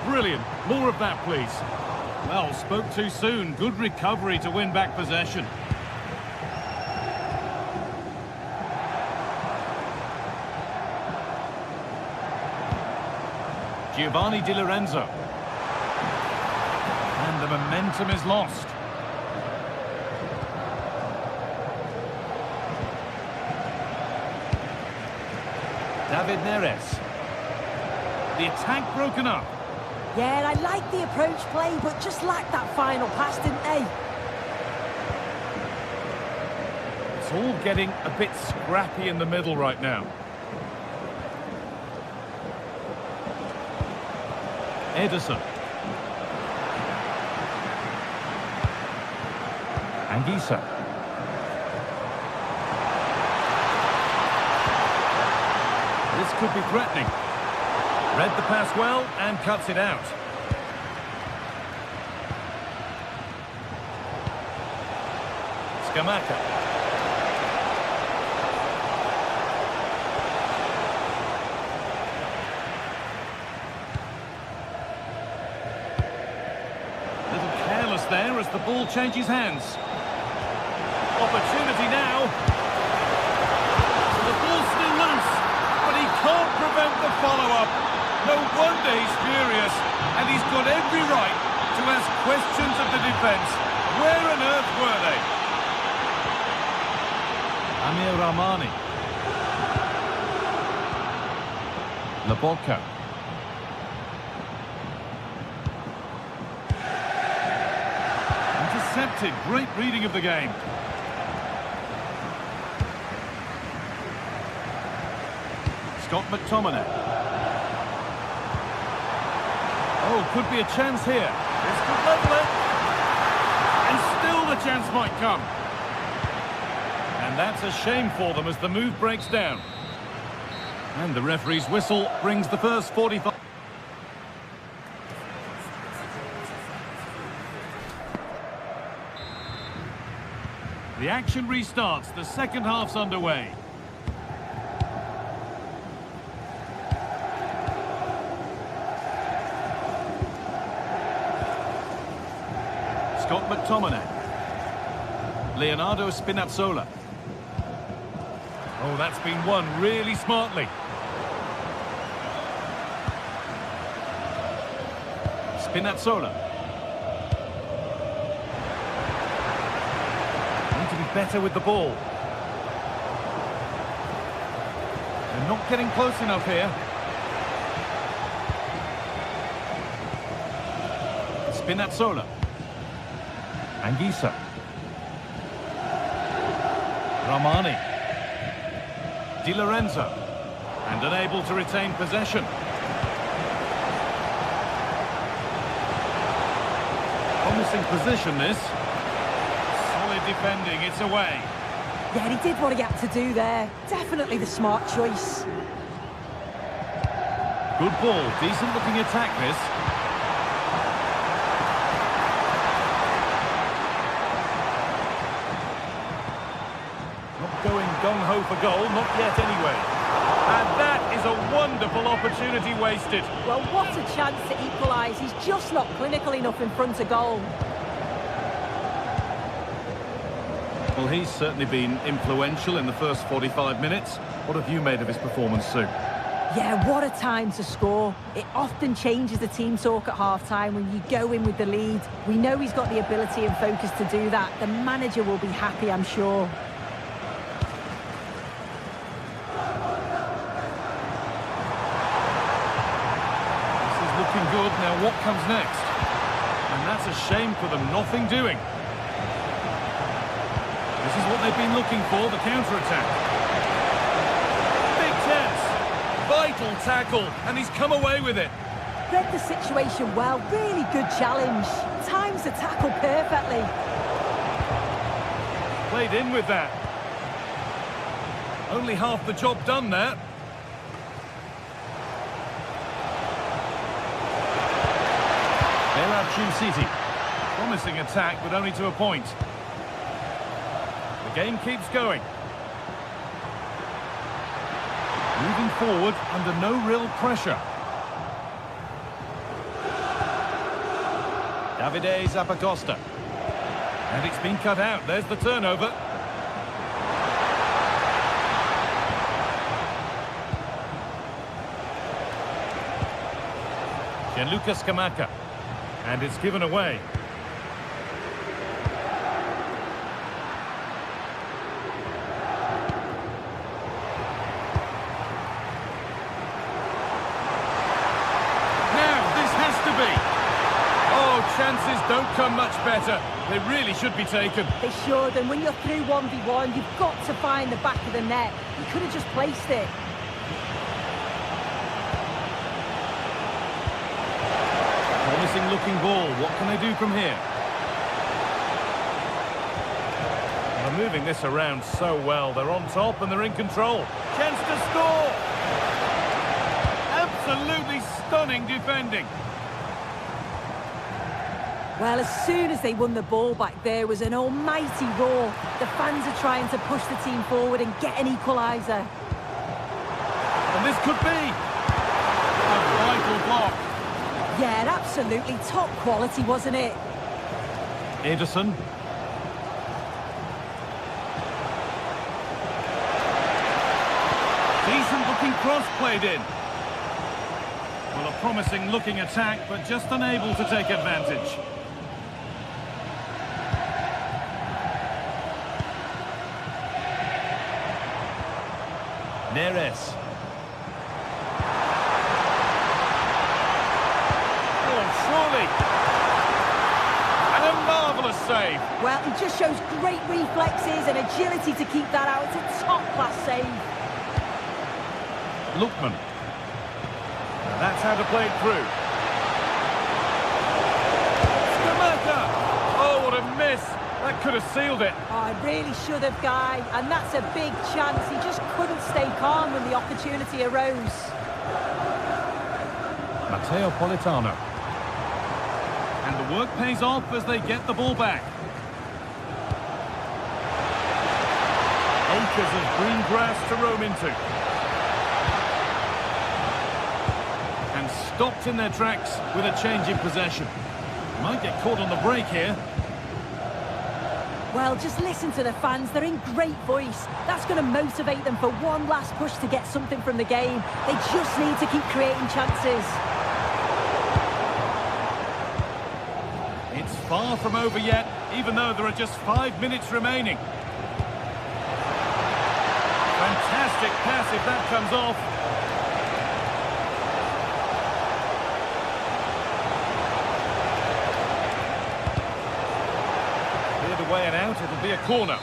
Brilliant. More of that, please. Well, spoke too soon. Good recovery to win back possession. Giovanni Di Lorenzo. And the momentum is lost. David Neres. The attack broken up. Yeah, I like the approach play, but just lacked that final pass, didn't they? It's all getting a bit scrappy in the middle right now. Ederson. Anguissa. This could be threatening. Read the pass well and cuts it out. Scamacca. as the ball changes hands. Opportunity now. The ball's still loose, but he can't prevent the follow-up. No wonder he's furious, and he's got every right to ask questions of the defence. Where on earth were they? Amir Rahmani. Lobotka. Intercepted. Great reading of the game. Scott McTominay. Oh, could be a chance here. This could level it. And still the chance might come. And that's a shame for them as the move breaks down. And the referee's whistle brings the first 45. The action restarts. The second half's underway. Scott McTominay. Leonardo Spinazzola. Oh, that's been won really smartly. Spinazzola. Need to be better with the ball. They're not getting close enough here. Spinazzola. Anguissa. Rahmani. Di Lorenzo. And unable to retain possession. Promising position, this. Solid defending, it's away. Yeah, he did what he had to do there. Definitely the smart choice. Good ball, decent looking attack, this. Not going gung-ho for goal, not yet anyway. And that is a wonderful opportunity wasted. Well, what a chance to equalise. He's just not clinical enough in front of goal. Well, he's certainly been influential in the first 45 minutes. What have you made of his performance, Sue? Yeah, what a time to score. It often changes the team talk at half-time when you go in with the lead. We know he's got the ability and focus to do that. The manager will be happy, I'm sure. Looking good. Now what comes next? And that's a shame for them. Nothing doing. This is what they've been looking for, the counter-attack. Big chance. Vital tackle, and he's come away with it. Read the situation well. Really good challenge. Times the tackle perfectly. Played in with that. Only half the job done there. City. Promising attack, but only to a point. The game keeps going. Moving forward under no real pressure. Davide Zappacosta. And it's been cut out. There's the turnover. Gianluca Scamacca. And it's given away. Now, this has to be. Oh, chances don't come much better. They really should be taken. They should, and when you're through 1v1, you've got to find the back of the net. You could have just placed it. Promising looking ball. What can they do from here? They're moving this around so well. They're on top and they're in control. Chance to score! Absolutely stunning defending. Well, as soon as they won the ball back, there was an almighty roar. The fans are trying to push the team forward and get an equaliser. And this could be a vital block. Yeah, absolutely top quality, wasn't it? Ederson. Decent looking cross played in. Well, a promising looking attack, but just unable to take advantage. Neres. Oh, surely. And a marvellous save. Well, he just shows great reflexes and agility to keep that out. It's a top-class save. Lookman. That's how to play it through. Skamaka! Oh, what a miss. That could have sealed it. Oh, I really should have, Guy. And that's a big chance. He just couldn't stay calm when the opportunity arose. Matteo Politano. And the work pays off as they get the ball back. Acres of green grass to roam into. And stopped in their tracks with a change in possession. Might get caught on the break here. Well, just listen to the fans. They're in great voice. That's going to motivate them for one last push to get something from the game. They just need to keep creating chances. It's far from over yet, even though there are just 5 minutes remaining. Fantastic pass if that comes off. Way and out, it'll be a corner.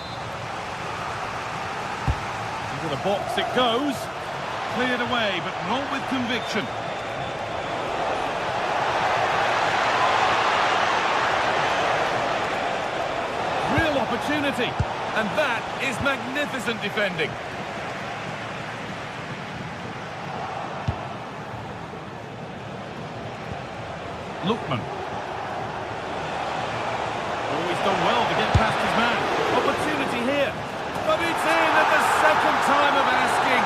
Into the box it goes. Cleared away, but not with conviction. Real opportunity, and that is magnificent defending. Lookman. Done well to get past his man. Opportunity here. But it's in at the second time of asking.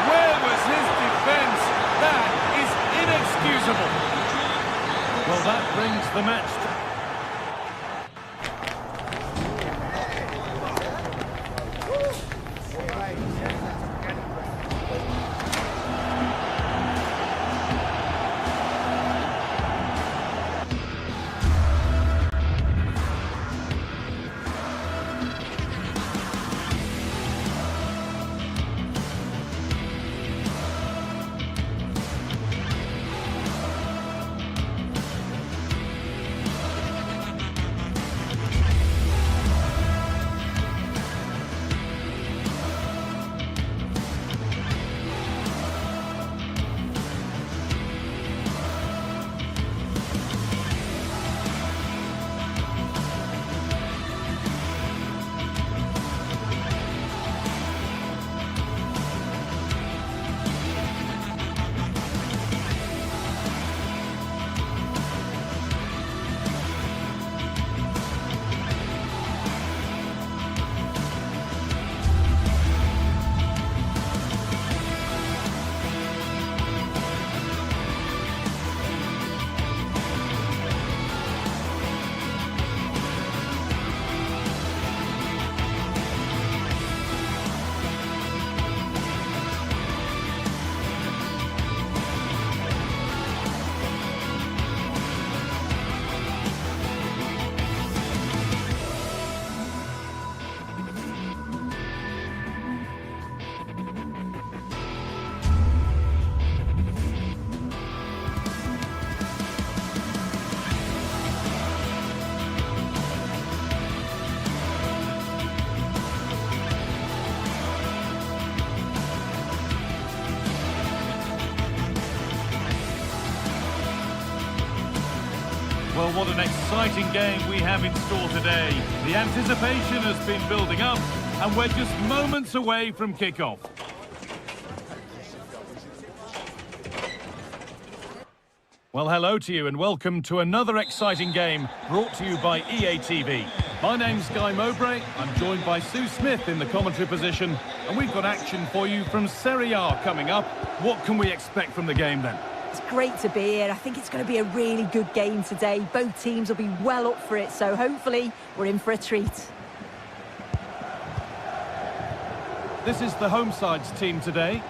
Where was his defence? That is inexcusable. Well, that brings the match to... Well, what an exciting game we have in store today. The anticipation has been building up, and we're just moments away from kickoff. Well, hello to you and welcome to another exciting game brought to you by EA TV. My name's Guy Mowbray. I'm joined by Sue Smith in the commentary position, and we've got action for you from Serie A coming up. What can we expect from the game then? It's great to be here. I think it's going to be a really good game today. Both teams will be well up for it, so hopefully we're in for a treat. This is the home side's team today.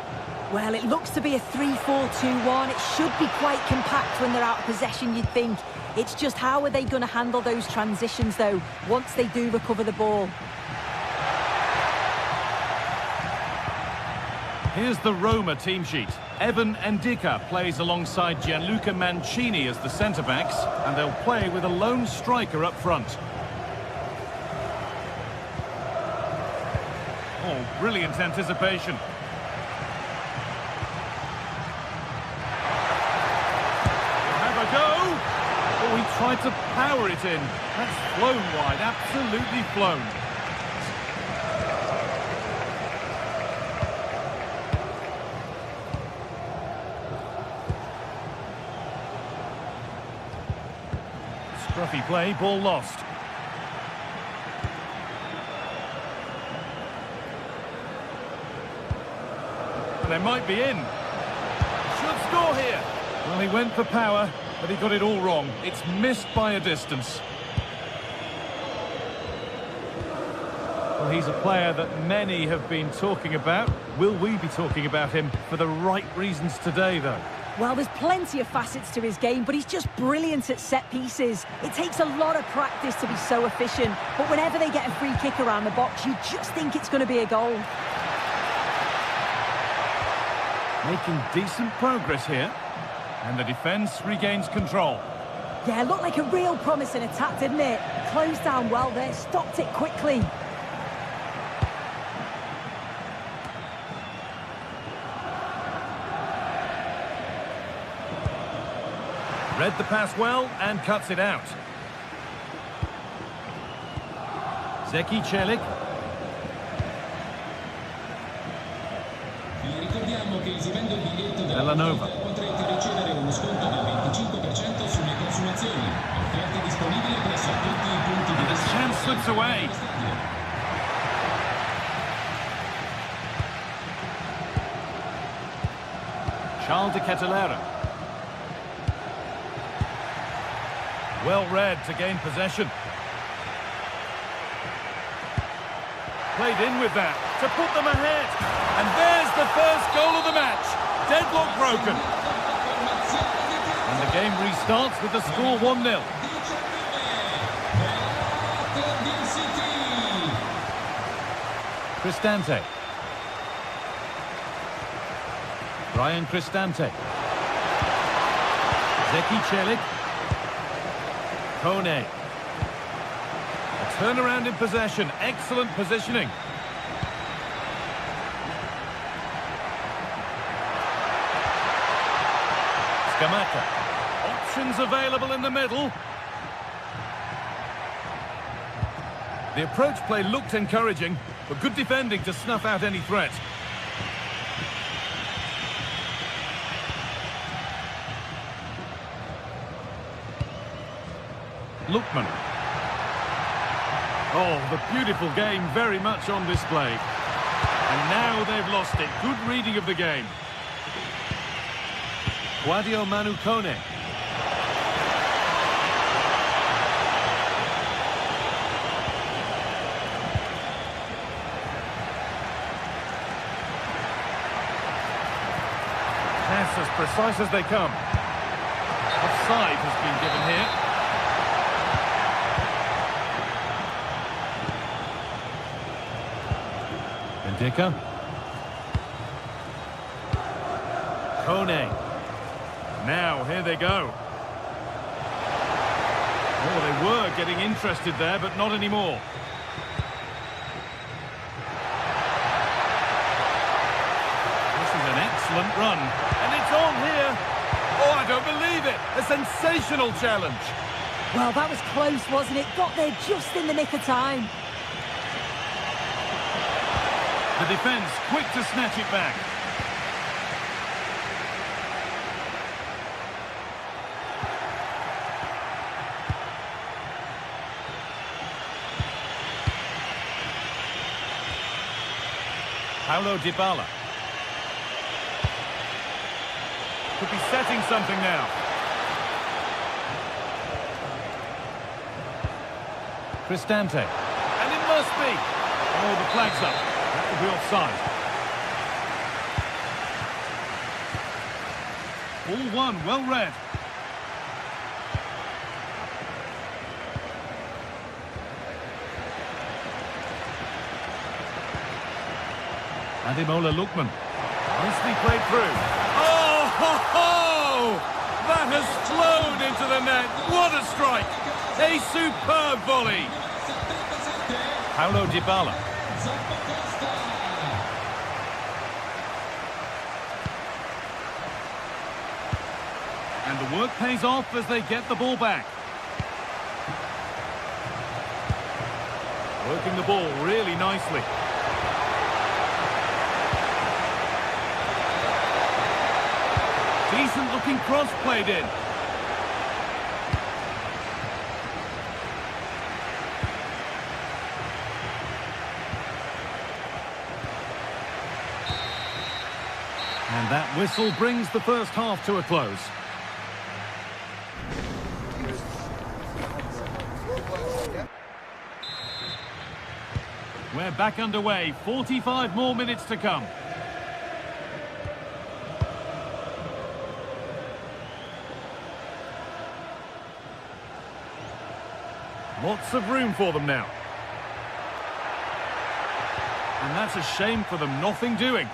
Well, it looks to be a 3-4-2-1. It should be quite compact when they're out of possession, you'd think. It's just how are they going to handle those transitions, though, once they do recover the ball. Here's the Roma team sheet. Evan Ndika plays alongside Gianluca Mancini as the centre-backs, and they'll play with a lone striker up front. Oh, brilliant anticipation. Have a go! Oh, he tried to power it in. That's flown wide, absolutely flown. Scruffy play, ball lost. And they might be in. Should score here. Well, he went for power, but he got it all wrong. It's missed by a distance. Well, he's a player that many have been talking about. Will we be talking about him for the right reasons today, though? Well, there's plenty of facets to his game, but he's just brilliant at set pieces. It takes a lot of practice to be so efficient, but whenever they get a free kick around the box, you just think it's going to be a goal. Making decent progress here, and the defence regains control. Yeah, looked like a real promising attack, didn't it? Closed down well there, stopped it quickly. Read the pass well and cuts it out. Zeki Celik. Ricordiamo che esibendo il biglietto della Villanova. potrete ricevere uno sconto del 25% sulle consumazioni. Offerte disponibili presso tutti i punti di The chance slips away. Charles de Ketelera. Well read to gain possession. Played in with that to put them ahead. And there's the first goal of the match. Deadlock broken. And the game restarts with the score 1-0. Cristante. Brian Cristante. Zeki Celik. Kone. A turnaround in possession. Excellent positioning. Scamacca. Options available in the middle. The approach play looked encouraging, but good defending to snuff out any threat. Lookman. Oh, the beautiful game very much on display. And now they've lost it. Good reading of the game. Guadio Manu Kone. Pass as precise as they come. Offside has been given here. Ndika. Kone. Now, here they go. Oh, they were getting interested there, but not anymore. This is an excellent run. And it's on here. Oh, I don't believe it. A sensational challenge. Well, that was close, wasn't it? Got there just in the nick of time. The defence quick to snatch it back. Paulo Dybala. Could be setting something now. Cristante. And it must be. Oh, the flag's up. That will be offside. All one, well read. Ademola Lookman. Nicely played through. Oh, ho, ho! That has flown into the net. What a strike! A superb volley. Paulo Dybala. And the work pays off as they get the ball back. Working the ball really nicely. Decent looking cross played in. And that whistle brings the first half to a close. We're back underway. 45 more minutes to come. Lots of room for them now. And that's a shame for them, nothing doing.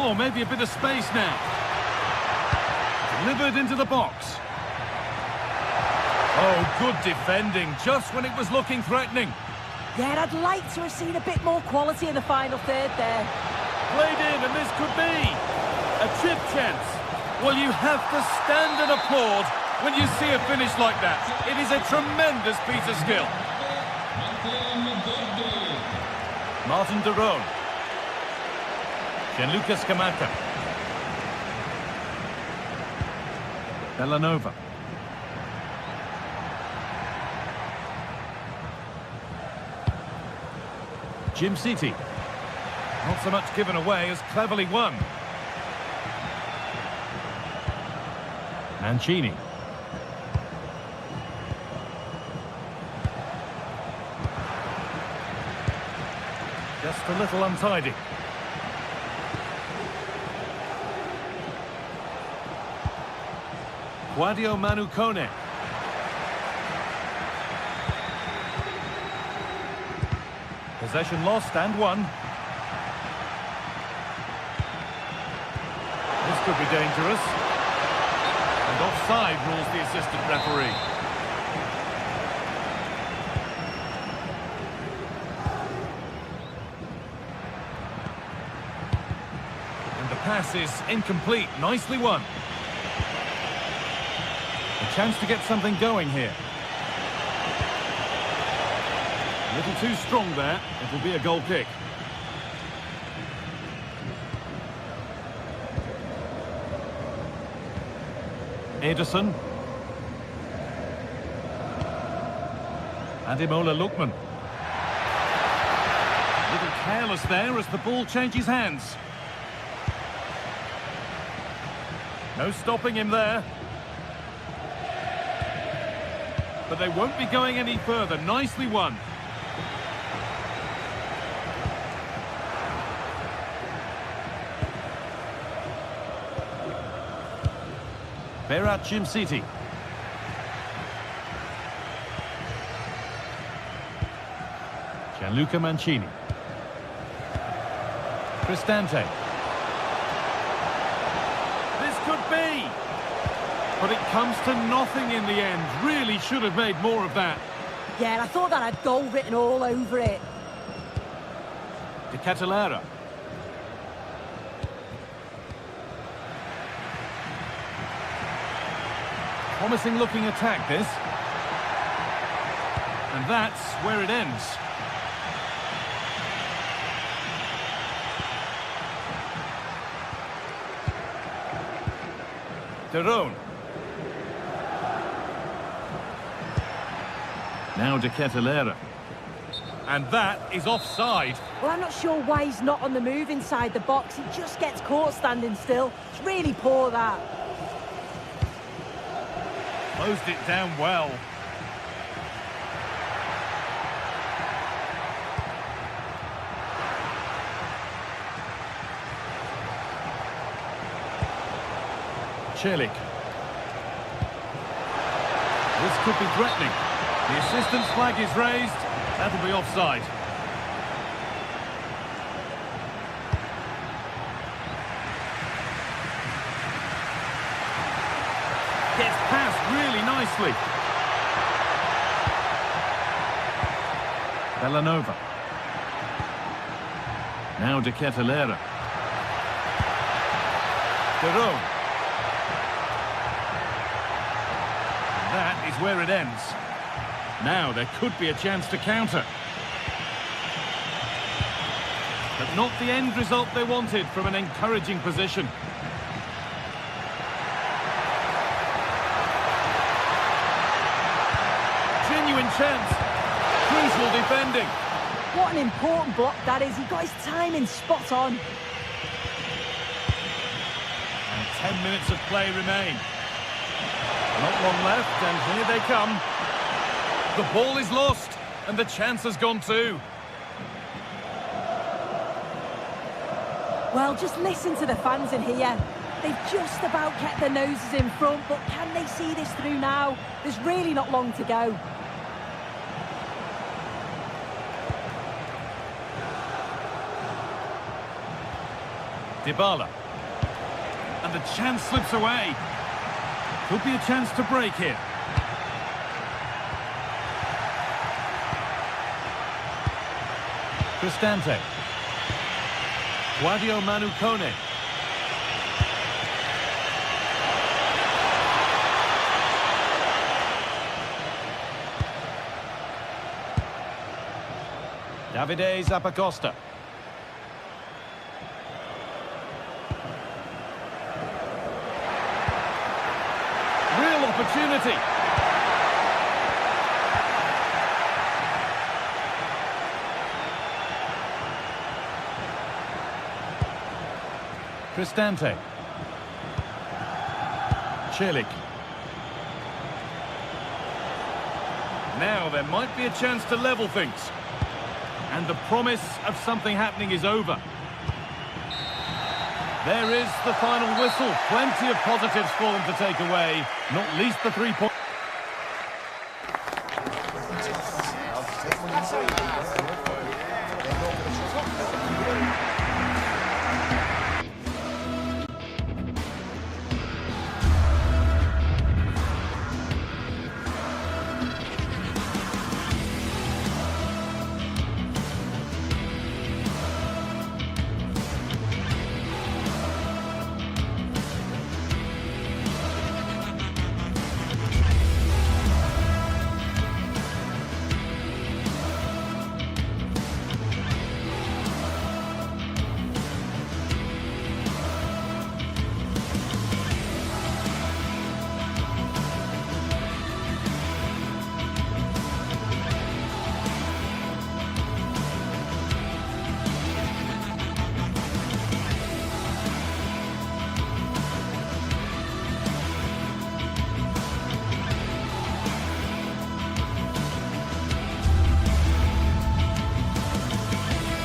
Oh, maybe a bit of space now. Delivered into the box. Oh, good defending, just when it was looking threatening. Yeah, I'd like to have seen a bit more quality in the final third there. Played in, and this could be a chip chance. Well, you have to stand and applaud when you see a finish like that. It is a tremendous piece of skill. Martin de Roon. Gianluca Scamacca. Bellanova. Jim City. Not so much given away as cleverly won. Mancini. Just a little untidy. Guadio Manu Kone. Possession lost and won. This could be dangerous. And offside rules the assistant referee. And the pass is incomplete. Nicely won. A chance to get something going here. A little too strong there. It will be a goal kick. Ederson. Ademola Lookman. A little careless there as the ball changes hands. No stopping him there. But they won't be going any further. Nicely won. Berat Jim City. Gianluca Mancini. Cristante. This could be. But it comes to nothing in the end. Really should have made more of that. Yeah, I thought that had goal written all over it. De Catalera. Promising looking attack, this. And that's where it ends. De Roon. Now De Ketelaere. And that is offside. Well, I'm not sure why he's not on the move inside the box. He just gets caught standing still. It's really poor, that. Closed it down well. Celik. This could be threatening. The assistant's flag is raised. That'll be offside. Gets past really nicely. Bellanova. Now De Ketelaere. Derot. That is where it ends. Now there could be a chance to counter. But not the end result they wanted from an encouraging position. Genuine chance. Crucial defending. What an important block that is. He got his timing spot on. And 10 minutes of play remain. Not long left, and here they come. The ball is lost, and the chance has gone too. Well, just listen to the fans in here. They've just about kept their noses in front, but can they see this through now? There's really not long to go. Dybala. And the chance slips away. Could be a chance to break here. Cristante. Guadio Manu Kone. Davide Zappacosta. Real opportunity. Cristante. Celik. Now there might be a chance to level things. And the promise of something happening is over. There is the final whistle. Plenty of positives for them to take away, not least the 3 points.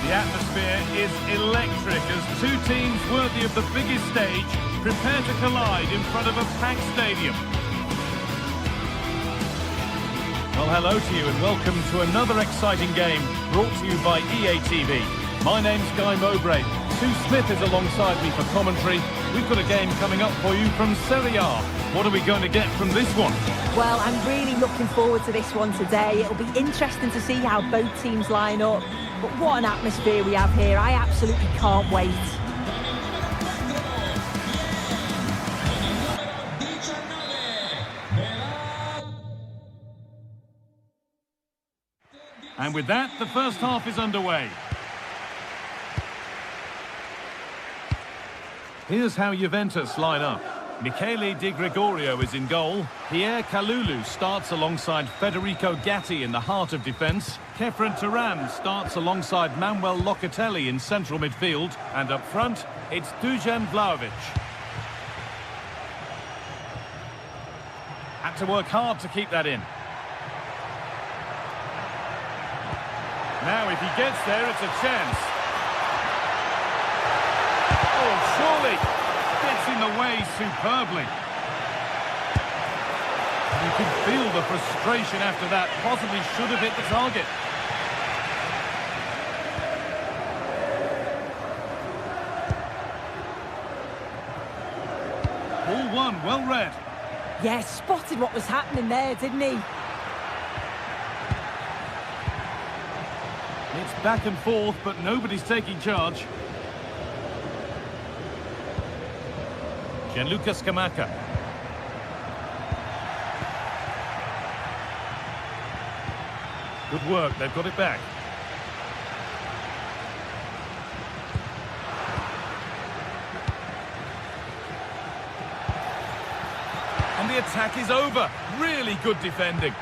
The atmosphere is electric as two teams worthy of the biggest stage prepare to collide in front of a packed stadium. Well, hello to you and welcome to another exciting game brought to you by EA TV. My name's Guy Mowbray. Sue Smith is alongside me for commentary. We've got a game coming up for you from Serie A. What are we going to get from this one? Well, I'm really looking forward to this one today. It'll be interesting to see how both teams line up. But what an atmosphere we have here. I absolutely can't wait. And with that, the first half is underway. Here's how Juventus line up. Michele Di Gregorio is in goal. Pierre Kalulu starts alongside Federico Gatti in the heart of defence. Kefren Turam starts alongside Manuel Locatelli in central midfield. And up front, it's Dusan Vlahovic. Had to work hard to keep that in. Now if he gets there, it's a chance. Oh, surely gets in the way superbly. You can feel the frustration after that. Possibly should have hit the target. Ball one, well read. Yeah, spotted what was happening there, didn't he? It's back and forth, but nobody's taking charge. Gianluca Scamacca. Good work, they've got it back. And the attack is over. Really good defending.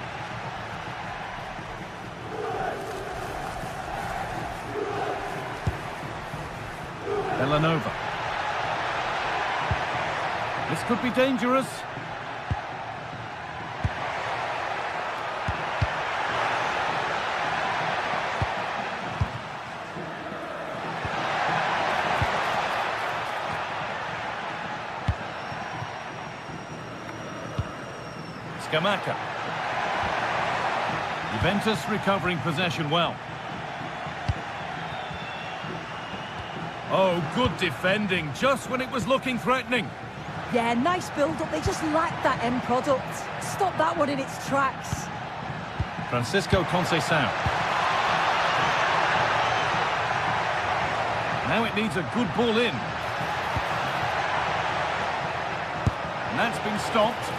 Villanova. This could be dangerous. Scamacca. Juventus recovering possession well. Oh, good defending, just when it was looking threatening. Yeah, nice build-up. They just lacked that end product. Stop that one in its tracks. Francisco Conceição. Now it needs a good ball in. And that's been stopped.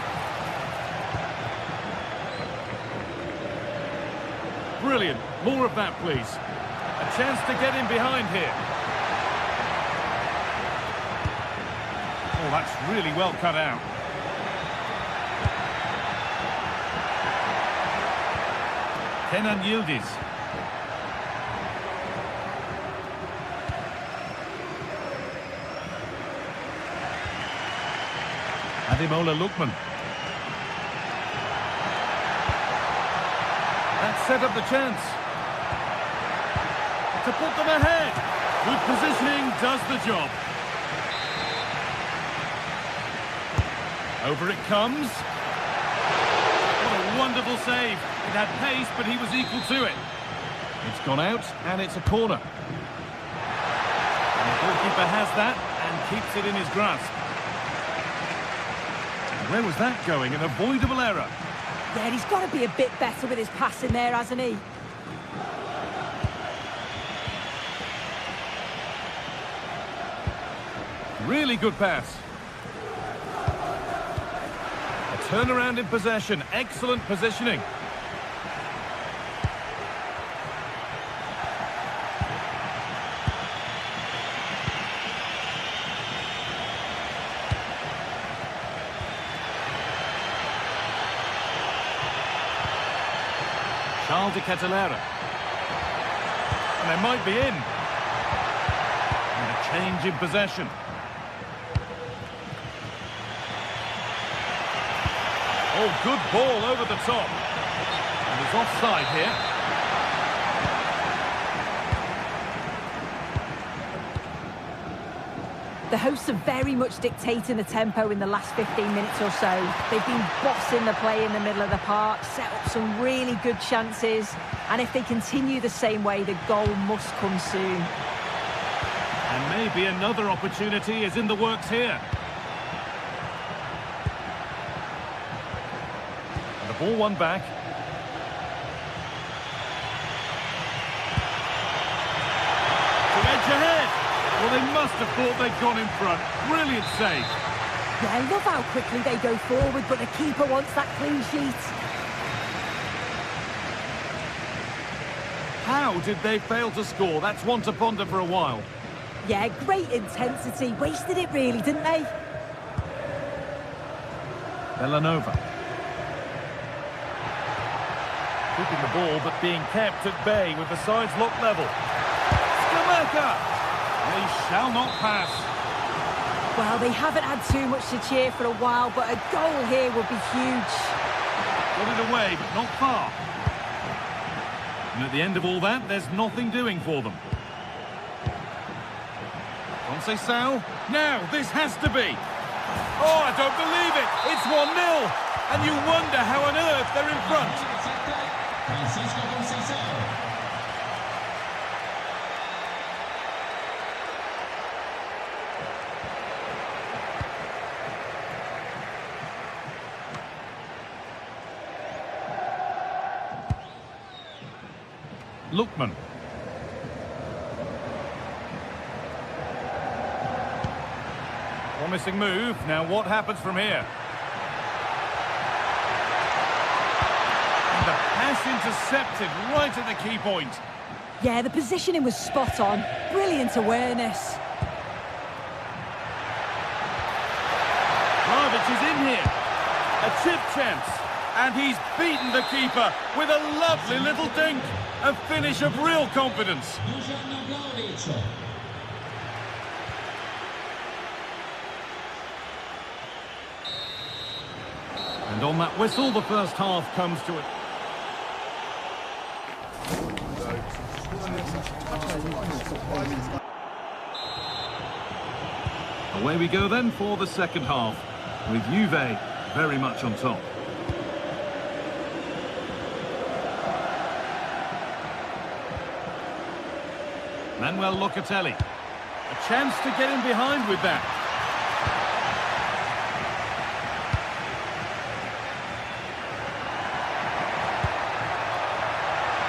Brilliant. More of that, please. A chance to get in behind here. Oh, that's really well cut out. Kenan Yildiz. Ademola Lookman. That set up the chance. To put them ahead. Good positioning does the job. Over it comes. What a wonderful save. It had pace, but he was equal to it. It's gone out, and it's a corner. And the goalkeeper has that, and keeps it in his grasp. Where was that going? An avoidable error. Yeah, he's got to be a bit better with his passing there, hasn't he? Really good pass. Turnaround in possession, excellent positioning. Charles de Ketelera. And they might be in. And a change in possession. Oh, good ball over the top. And he's offside here. The hosts are very much dictating the tempo in the last 15 minutes or so. They've been bossing the play in the middle of the park, set up some really good chances. And if they continue the same way, the goal must come soon. And maybe another opportunity is in the works here. Ball one back. To edge ahead. Well, they must have thought they'd gone in front. Brilliant save. Yeah, I love how quickly they go forward, but the keeper wants that clean sheet. How did they fail to score? That's one to ponder for a while. Yeah, great intensity. Wasted it really, didn't they? Villanova. Keeping the ball, but being kept at bay with the sides locked level. Scamacca! They shall not pass. Well, they haven't had too much to cheer for a while, but a goal here would be huge. Got it away, but not far. And at the end of all that, there's nothing doing for them. Conceição. Now, this has to be. Oh, I don't believe it. It's 1-0. And you wonder how on earth they're in front. Lookman. Promising move. Now what happens from here? And the pass intercepted right at the key point. Yeah, the positioning was spot on. Brilliant awareness. Marvic is in here. A chip chance. And he's beaten the keeper with a lovely little dink. A finish of real confidence. And on that whistle, the first half comes to it. Away we go then for the second half, with Juve very much on top. Manuel Locatelli. A chance to get in behind with that.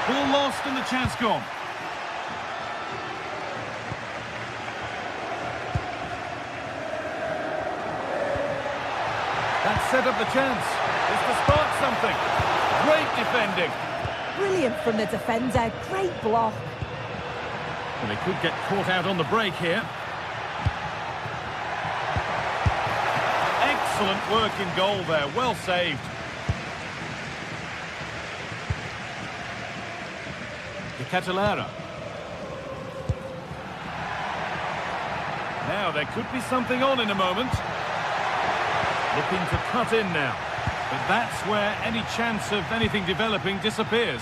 Ball lost and the chance gone. That set up the chance. Is to spark something. Great defending. Brilliant from the defender. Great block. Well, they could get caught out on the break here. Excellent work in goal there. Well saved. De Catalera. Now, there could be something on in a moment. Looking to cut in now. But that's where any chance of anything developing disappears.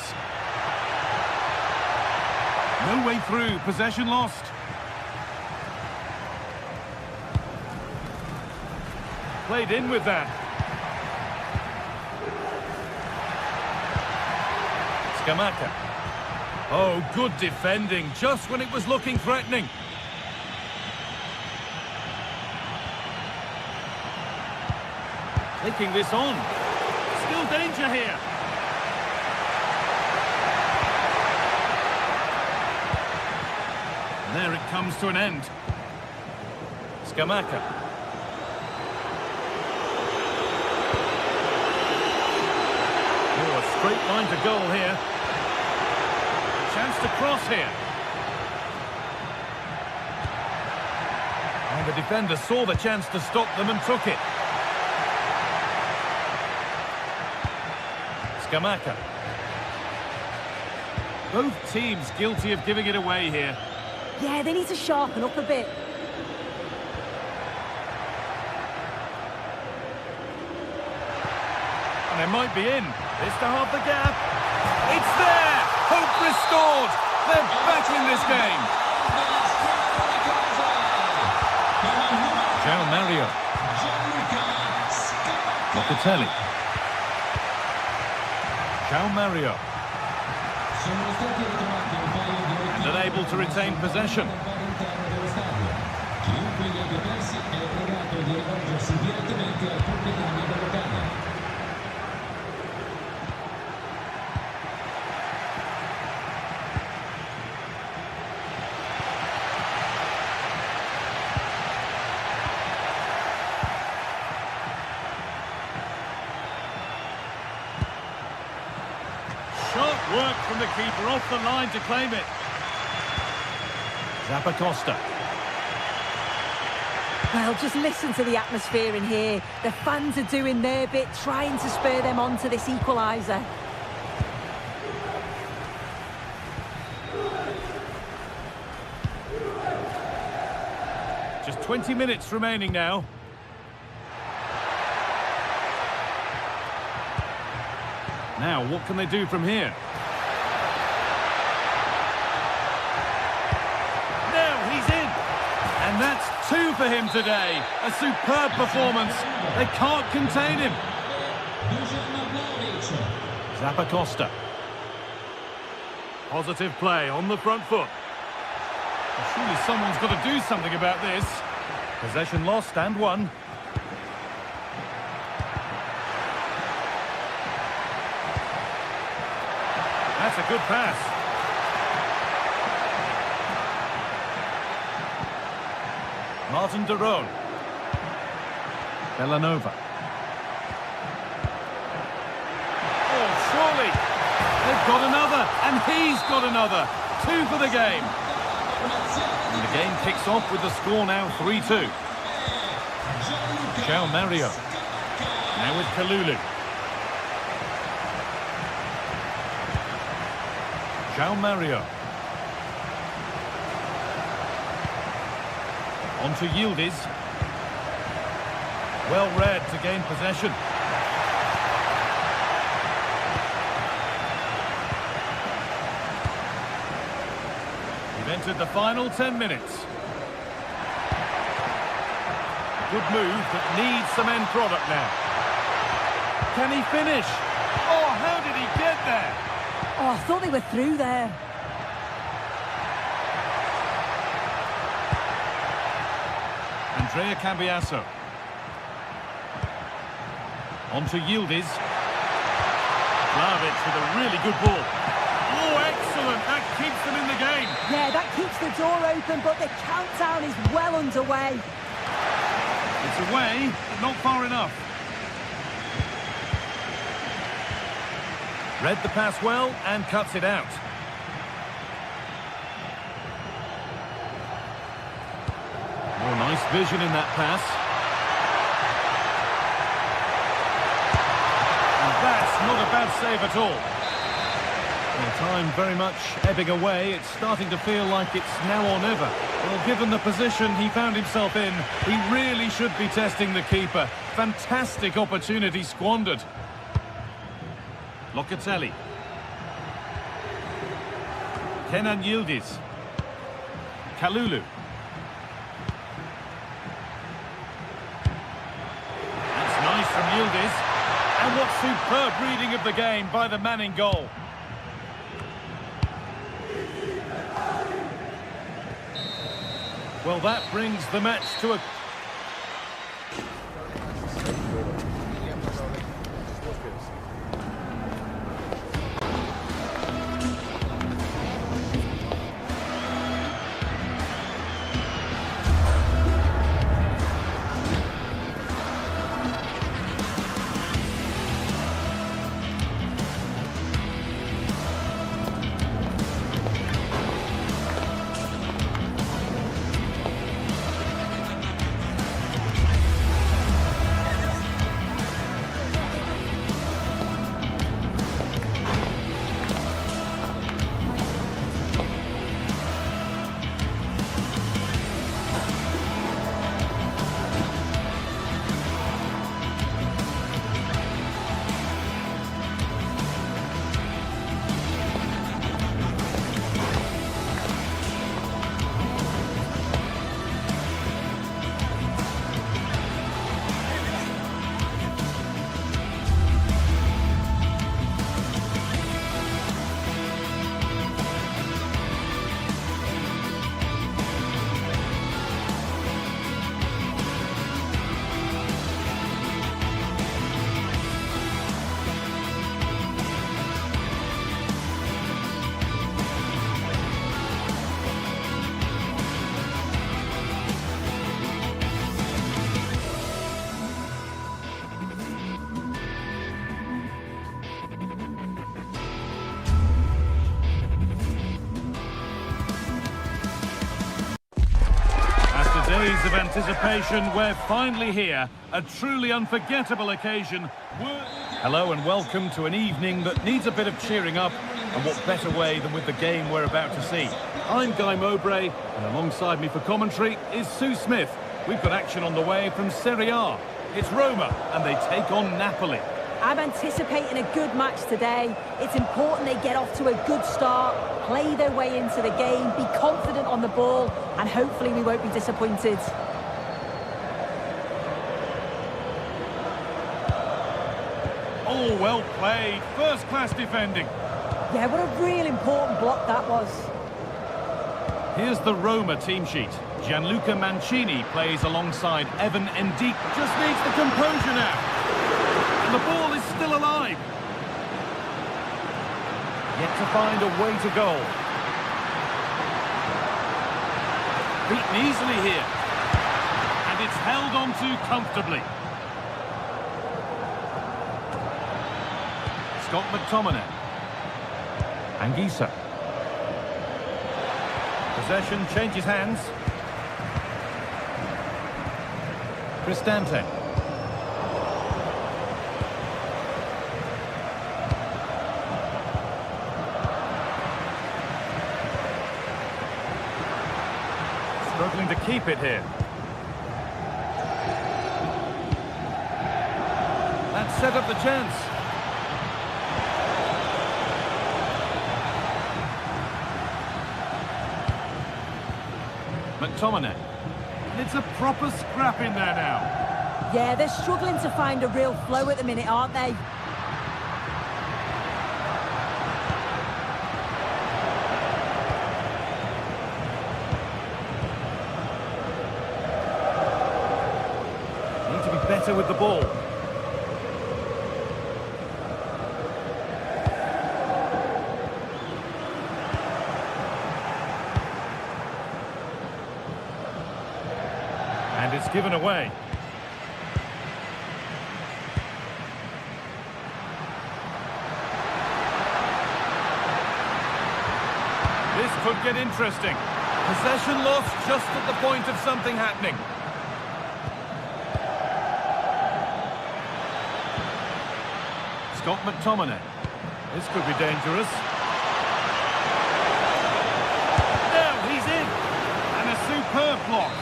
No way through, possession lost. Played in with that. Scamacca. Oh, good defending, just when it was looking threatening. Taking this on. Still danger here. There it comes to an end. Scamacca. Oh, a straight line to goal here. Chance to cross here. And the defender saw the chance to stop them and took it. Scamacca. Both teams guilty of giving it away here. Yeah, they need to sharpen up a bit. And they might be in. This to half the gap. It's there! Hope restored! They're back in this game! João Mario. Locatelli. João Mario. And unable to retain possession. Sharp work from the keeper off the line to claim it. Zappacosta. Well, just listen to the atmosphere in here. The fans are doing their bit, trying to spur them on to this equaliser. Just 20 minutes remaining now. Now, what can they do from here? Now he's in! And that's 2 for him today. A superb performance. They can't contain him. Zappacosta. Positive play on the front foot. Well, surely someone's got to do something about this. Possession lost and won. That's a good pass. Martin de Roon. Bellanova. Oh, surely. They've got another, and he's got another. 2 for the game. And the game kicks off with the score now 3-2. João Mario. Now with Kalulu. João Mario. On to Yildiz. Well read to gain possession. We've entered the final 10 minutes. Good move, but needs some end product now. Can he finish? Oh, how did he get there? Oh, I thought they were through there. Andrea Cambiasso. On to Yildiz. Vlahovic with a really good ball. Oh, excellent. That keeps them in the game. Yeah, that keeps the door open, but the countdown is well underway. It's away, but not far enough. Read the pass well and cuts it out. Oh, nice vision in that pass. And that's not a bad save at all. Well, time very much ebbing away. It's starting to feel like it's now or never. Well, given the position he found himself in, he really should be testing the keeper. Fantastic opportunity squandered. Locatelli. Kenan Yildiz. Kalulu. That's nice from Yildiz. And what superb reading of the game by the man in goal. Well, that brings the match to a... anticipation, we're finally here. A truly unforgettable occasion. Hello and welcome to an evening that needs a bit of cheering up, and what better way than with the game we're about to see. I'm Guy Mowbray, and alongside me for commentary is Sue Smith. We've got action on the way from Serie A. It's Roma, and they take on Napoli. I'm anticipating a good match today. It's important they get off to a good start, play their way into the game, be confident on the ball, and hopefully we won't be disappointed. Oh, well played. First-class defending. Yeah, what a real important block that was. Here's the Roma team sheet. Gianluca Mancini plays alongside Evan Endique. Just needs the composure now. And the ball is still alive. Yet to find a way to goal. Beaten easily here. And it's held on to comfortably. Scott McTominay. Anguissa. Possession changes hands. Cristante. Struggling to keep it here. That set up the chance. McTominay. It's a proper scrap in there now. Yeah, they're struggling to find a real flow at the minute, aren't they? Need to be better with the ball. And it's given away. This could get interesting. Possession lost just at the point of something happening. Scott McTominay. This could be dangerous. Now he's in. And a superb block.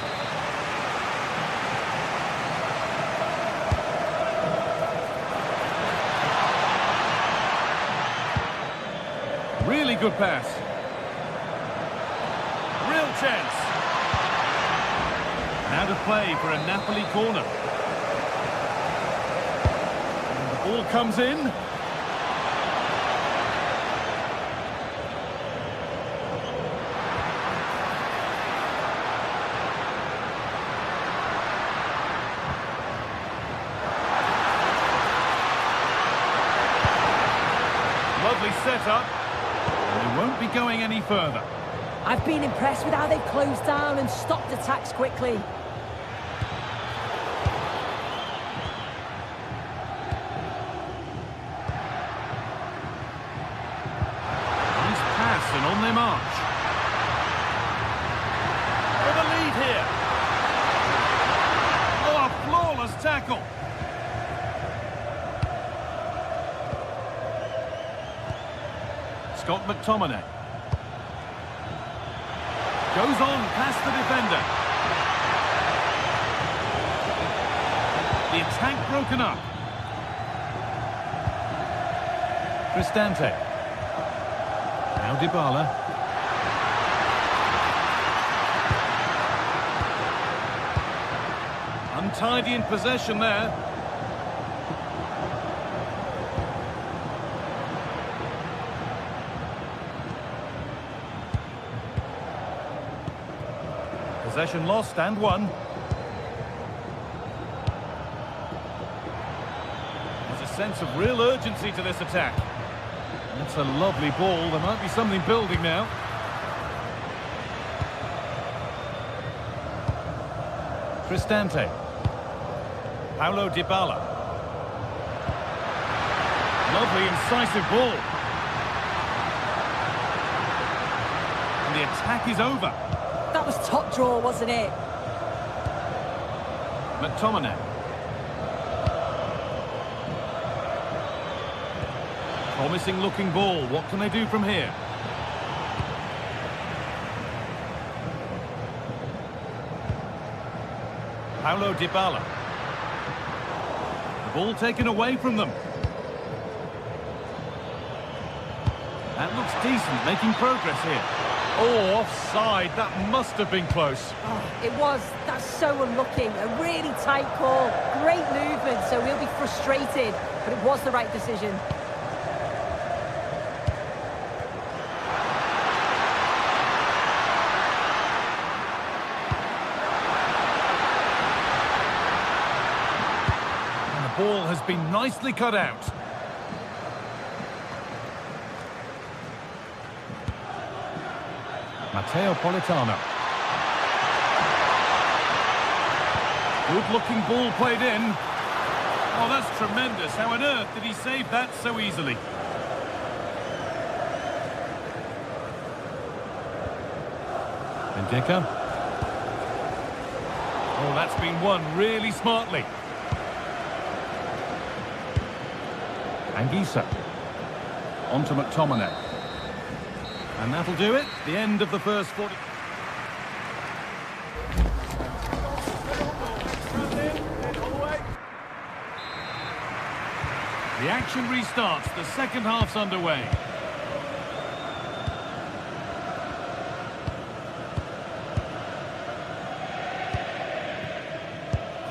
Really good pass. Real chance. Now to play for a Napoli corner. And the ball comes in. Lovely setup. They won't be going any further. I've been impressed with how they've closed down and stopped attacks quickly. Nice pass and on their march. For the lead here. Oh, a flawless tackle. Scott McTominay. Goes on past the defender. The attack broken up. Cristante. Now Dybala. Untidy in possession there. Possession lost and won. There's a sense of real urgency to this attack. That's a lovely ball. There might be something building now. Cristante. Paulo Dybala. Lovely incisive ball. And the attack is over. That was top draw, wasn't it? McTominay. Promising looking ball. What can they do from here? Paulo Dybala. The ball taken away from them. That looks decent, making progress here. Oh, offside. That must have been close. Oh, it was. That's so unlucky. A really tight call. Great movement, so he'll be frustrated. But it was the right decision. And the ball has been nicely cut out. Matteo Politano. Good-looking ball played in. Oh, that's tremendous. How on earth did he save that so easily? Ndeka. Oh, that's been won really smartly. Anguissa. On to McTominay. And that'll do it. The end of the first 40. The action restarts. The second half's underway.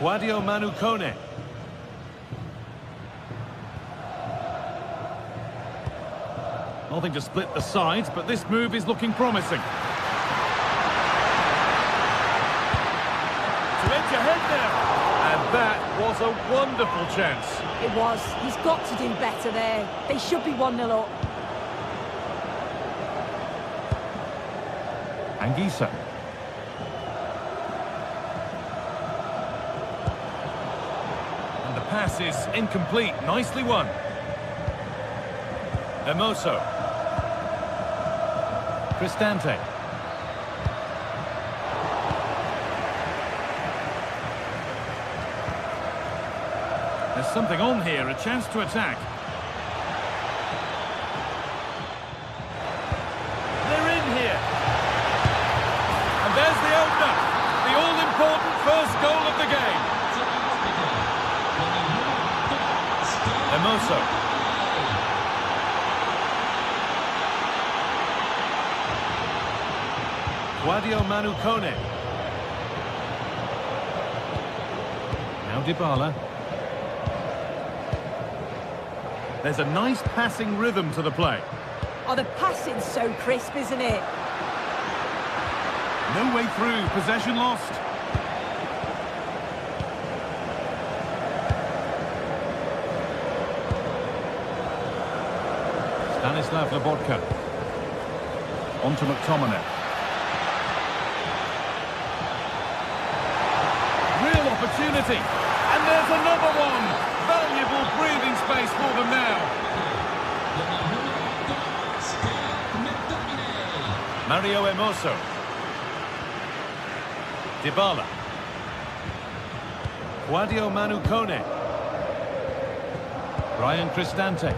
Sadio Manu Kone. Nothing to split the sides, but this move is looking promising. To edge ahead there. And that was a wonderful chance. It was. He's got to do better there. They should be 1-0 up. Anguissa. And the pass is incomplete. Nicely won. Hermoso. Cristante. There's something on here, a chance to attack. They're in here. And there's the opener. The all-important first goal of the game. Hermoso. Sadio Manu Kone. Now Dybala. There's a nice passing rhythm to the play. Oh, the passing's so crisp, isn't it? No way through. Possession lost. Stanislav Lobotka. On to McTominay. Real opportunity. And there's another one. Valuable breathing space for them now. Mario Hermoso. Dybala. Sadio Manu Kone. Brian Cristante.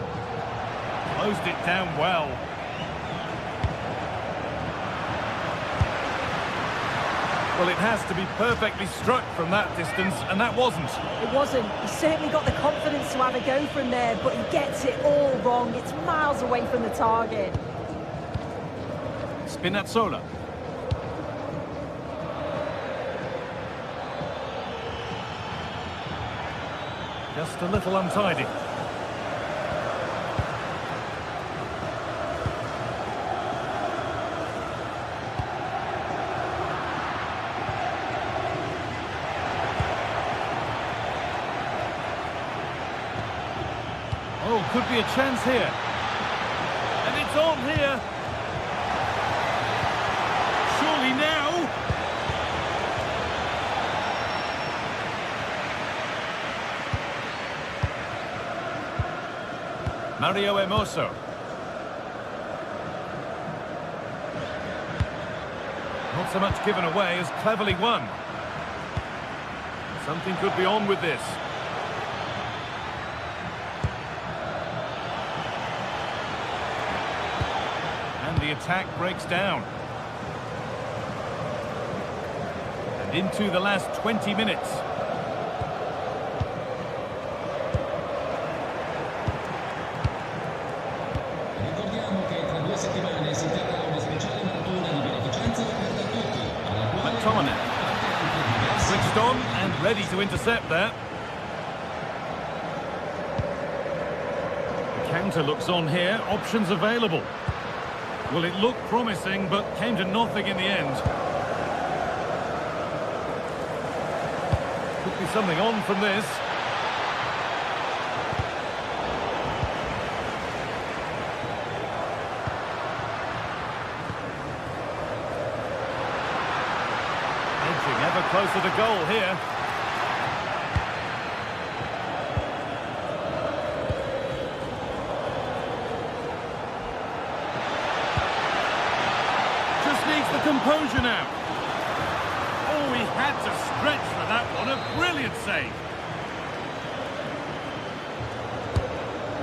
Closed it down well. Well, it has to be perfectly struck from that distance, and that wasn't. It wasn't. He certainly got the confidence to have a go from there, but he gets it all wrong. It's miles away from the target. Spinazzola. Just a little untidy. Oh, could be a chance here. And it's on here. Surely now. Mario Hermoso. Not so much given away as cleverly won. Something could be on with this. And the attack breaks down. And into the last 20 minutes. Ricordiamo che tra 2 settimane si terrà una speciale maratona di beneficenza aperta a tutti. McTominay. Switched on and ready to intercept there. The counter looks on here. Options available. Well, it looked promising, but came to nothing in the end. Could be something on from this. Edging ever closer to goal here. Just needs the composure now. Oh, he had to stretch for that one. A brilliant save.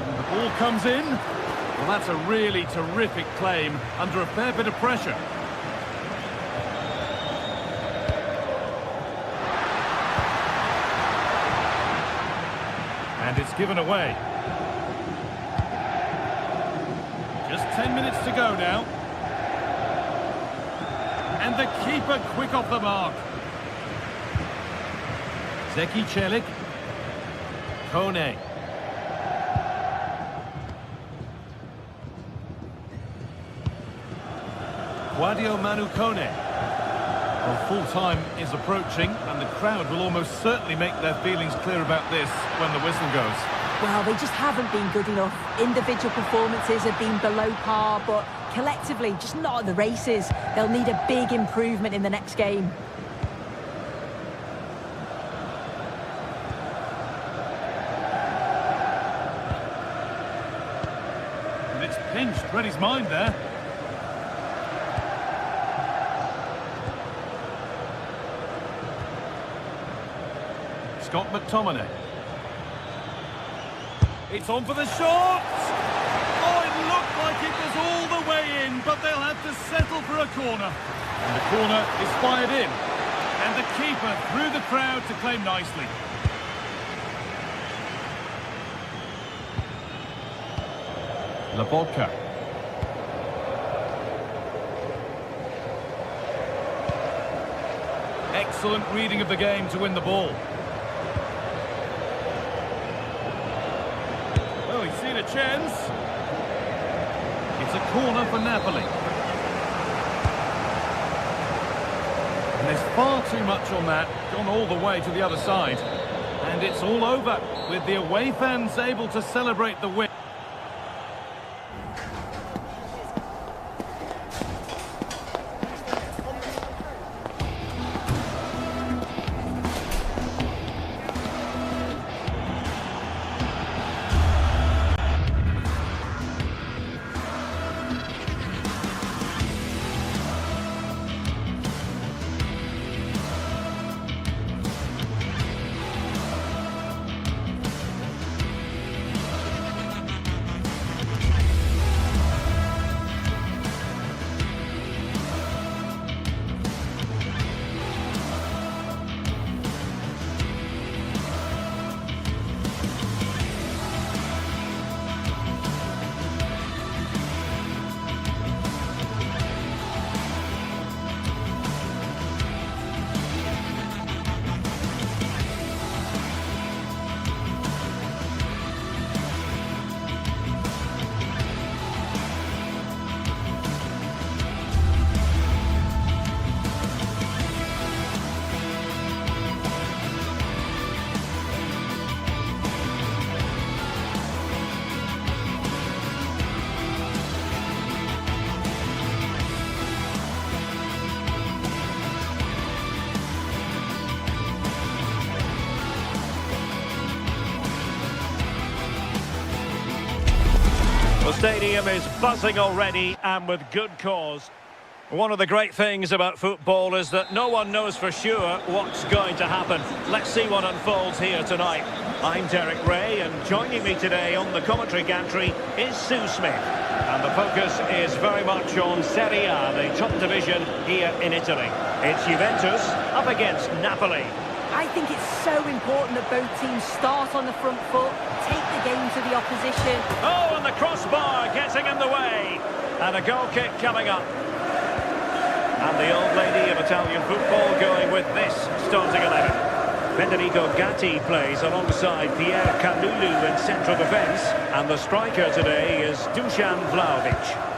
And the ball comes in. Well, that's a really terrific claim under a fair bit of pressure. And it's given away. Just 10 minutes to go now. And the keeper quick off the mark. Zeki Celik. Kone. Guadio Manu Kone. Well, full-time is approaching, and the crowd will almost certainly make their feelings clear about this when the whistle goes. Well, they just haven't been good enough. Individual performances have been below par, but collectively, just not at the races. They'll need a big improvement in the next game. And it's pinched, read his mind there. Scott McTominay. It's on for the shot! Oh, it looked like it was all the way in, but they'll have to settle for a corner. And the corner is fired in. And the keeper through the crowd to claim nicely. Labotka. Excellent reading of the game to win the ball. Well, he's seen a chance. It's a corner for Napoli. And there's far too much on that. Gone all the way to the other side. And it's all over, with the away fans able to celebrate the win. The stadium is buzzing already, and with good cause. One of the great things about football is that no one knows for sure what's going to happen. Let's see what unfolds here tonight. I'm Derek Ray, and joining me today on the commentary gantry is Sue Smith. And the focus is very much on Serie A, the top division here in Italy. It's Juventus up against Napoli. I think it's so important that both teams start on the front foot, take the game to the opposition. Oh, and the crossbar getting in the way. And a goal kick coming up. And the old lady of Italian football going with this starting 11. Federico Gatti plays alongside Pierre Kalulu in central defence. And the striker today is Dusan Vlahovic.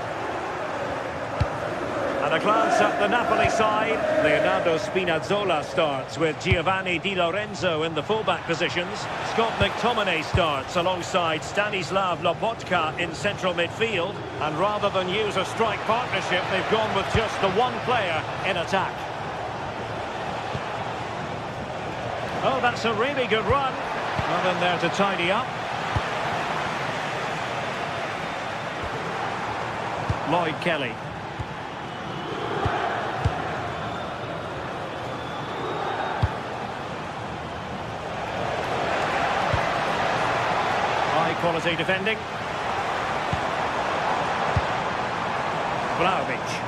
And a glance at the Napoli side. Leonardo Spinazzola starts with Giovanni Di Lorenzo in the fullback positions. Scott McTominay starts alongside Stanislav Lobotka in central midfield. And rather than use a strike partnership, they've gone with just the one player in attack. Oh, that's a really good run. Not in there to tidy up. Lloyd Kelly. Quality defending. Vlahovic.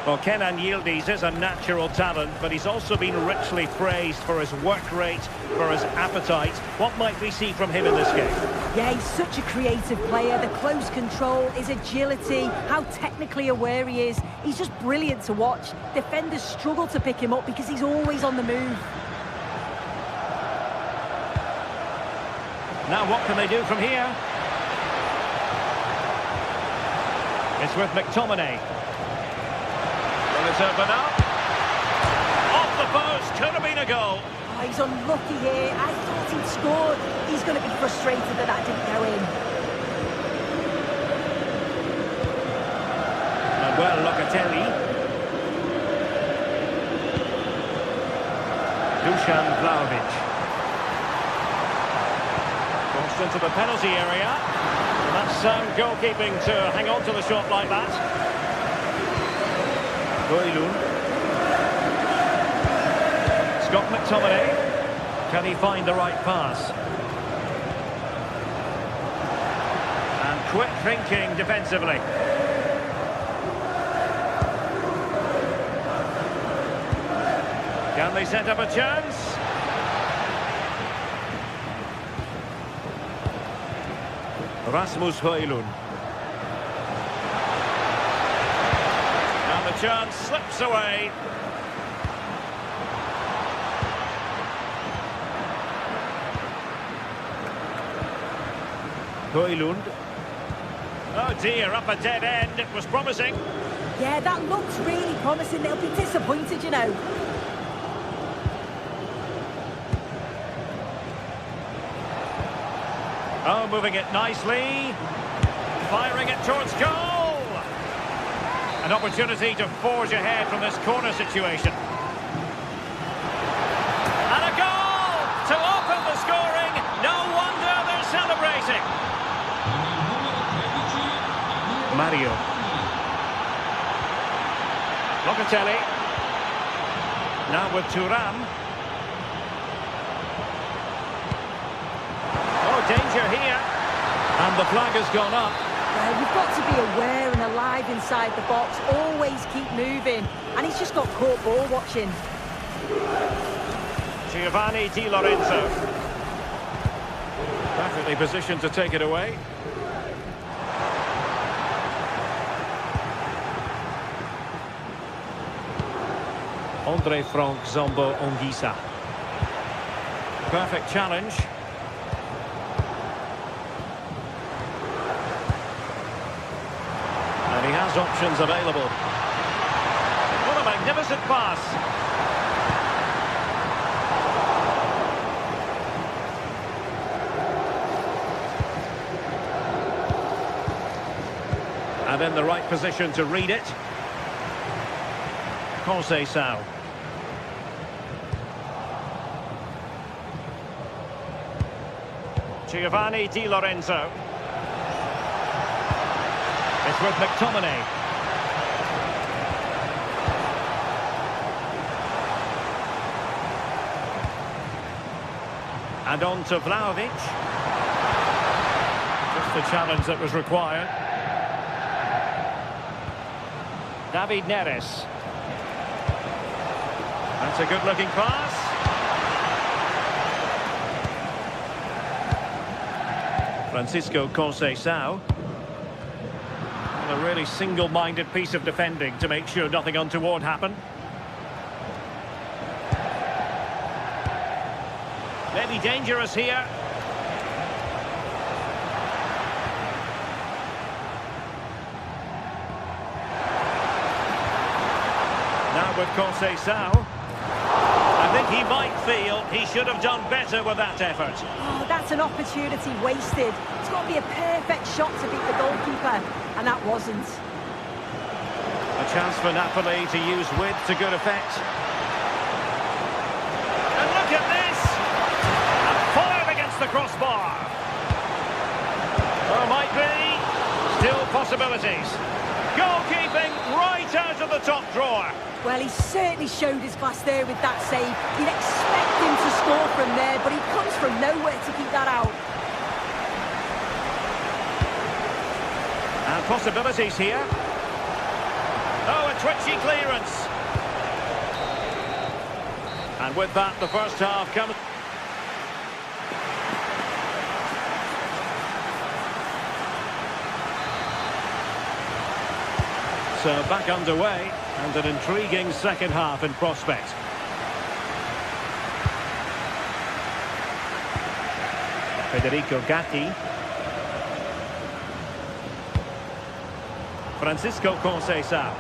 Well, Kenan Yildiz is a natural talent, but he's also been richly praised for his work rate, for his appetite. What might we see from him in this game? Yeah, he's such a creative player. The close control, his agility, how technically aware he is. He's just brilliant to watch. Defenders struggle to pick him up because he's always on the move. Now what can they do from here? It's with McTominay. Well, it's open up. Off the post, could have been a goal. Oh, he's unlucky here. I thought he'd scored. He's going to be frustrated that didn't go in. Well, Locatelli. Dusan Vlahovic. Crossed into the penalty area. And that's sound goalkeeping to hang on to the shot like that. Højlund. Scott McTominay. Can he find the right pass? And quick thinking defensively. Can they set up a chance? Rasmus Højlund. And the chance slips away. Højlund. Oh dear, up a dead end. It was promising. Yeah, that looks really promising. They'll be disappointed, you know. Oh, moving it nicely. Firing it towards goal. An opportunity to forge ahead from this corner situation. And a goal to open the scoring. No wonder they're celebrating. Mario. Locatelli. Now with Thuram. Danger here, and the flag has gone up. You've got to be aware and alive inside the box, always keep moving, and he's just got caught ball watching. Giovanni Di Lorenzo. Perfectly positioned to take it away. Andre Frank Zombo Ongisa. Perfect challenge. He has options available. What a magnificent pass. And in the right position to read it. Conceição. Giovanni Di Lorenzo. It's with McTominay. And on to Vlahovic. Just the challenge that was required. David Neres. That's a good-looking pass. Francisco Conceição. A really single-minded piece of defending to make sure nothing untoward happened. Maybe dangerous here. Now with Conceição. I think he might feel he should have done better with that effort. Oh, that's an opportunity wasted. It's got to be a perfect shot to beat the goalkeeper, and that wasn't. A chance for Napoli to use width to good effect. And look at this! And fired against the crossbar. Well, might be. Still possibilities. Goalkeeping right out of the top drawer. Well, he certainly showed his class there with that save. You'd expect him to score from there, but he comes from nowhere to keep that out. And possibilities here. Oh, a twitchy clearance. And with that, the first half comes. So back underway, and an intriguing second half in prospect. Federico Gatti. Francisco Conceição.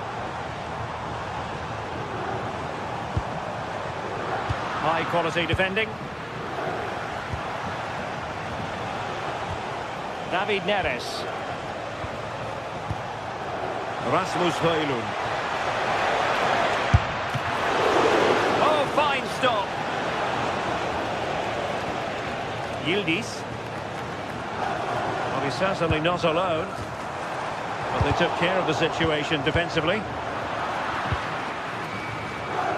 High quality defending. David Neres. Rasmus Højlund. Oh, fine stop. Yildiz. Well, he's certainly not alone. But they took care of the situation defensively.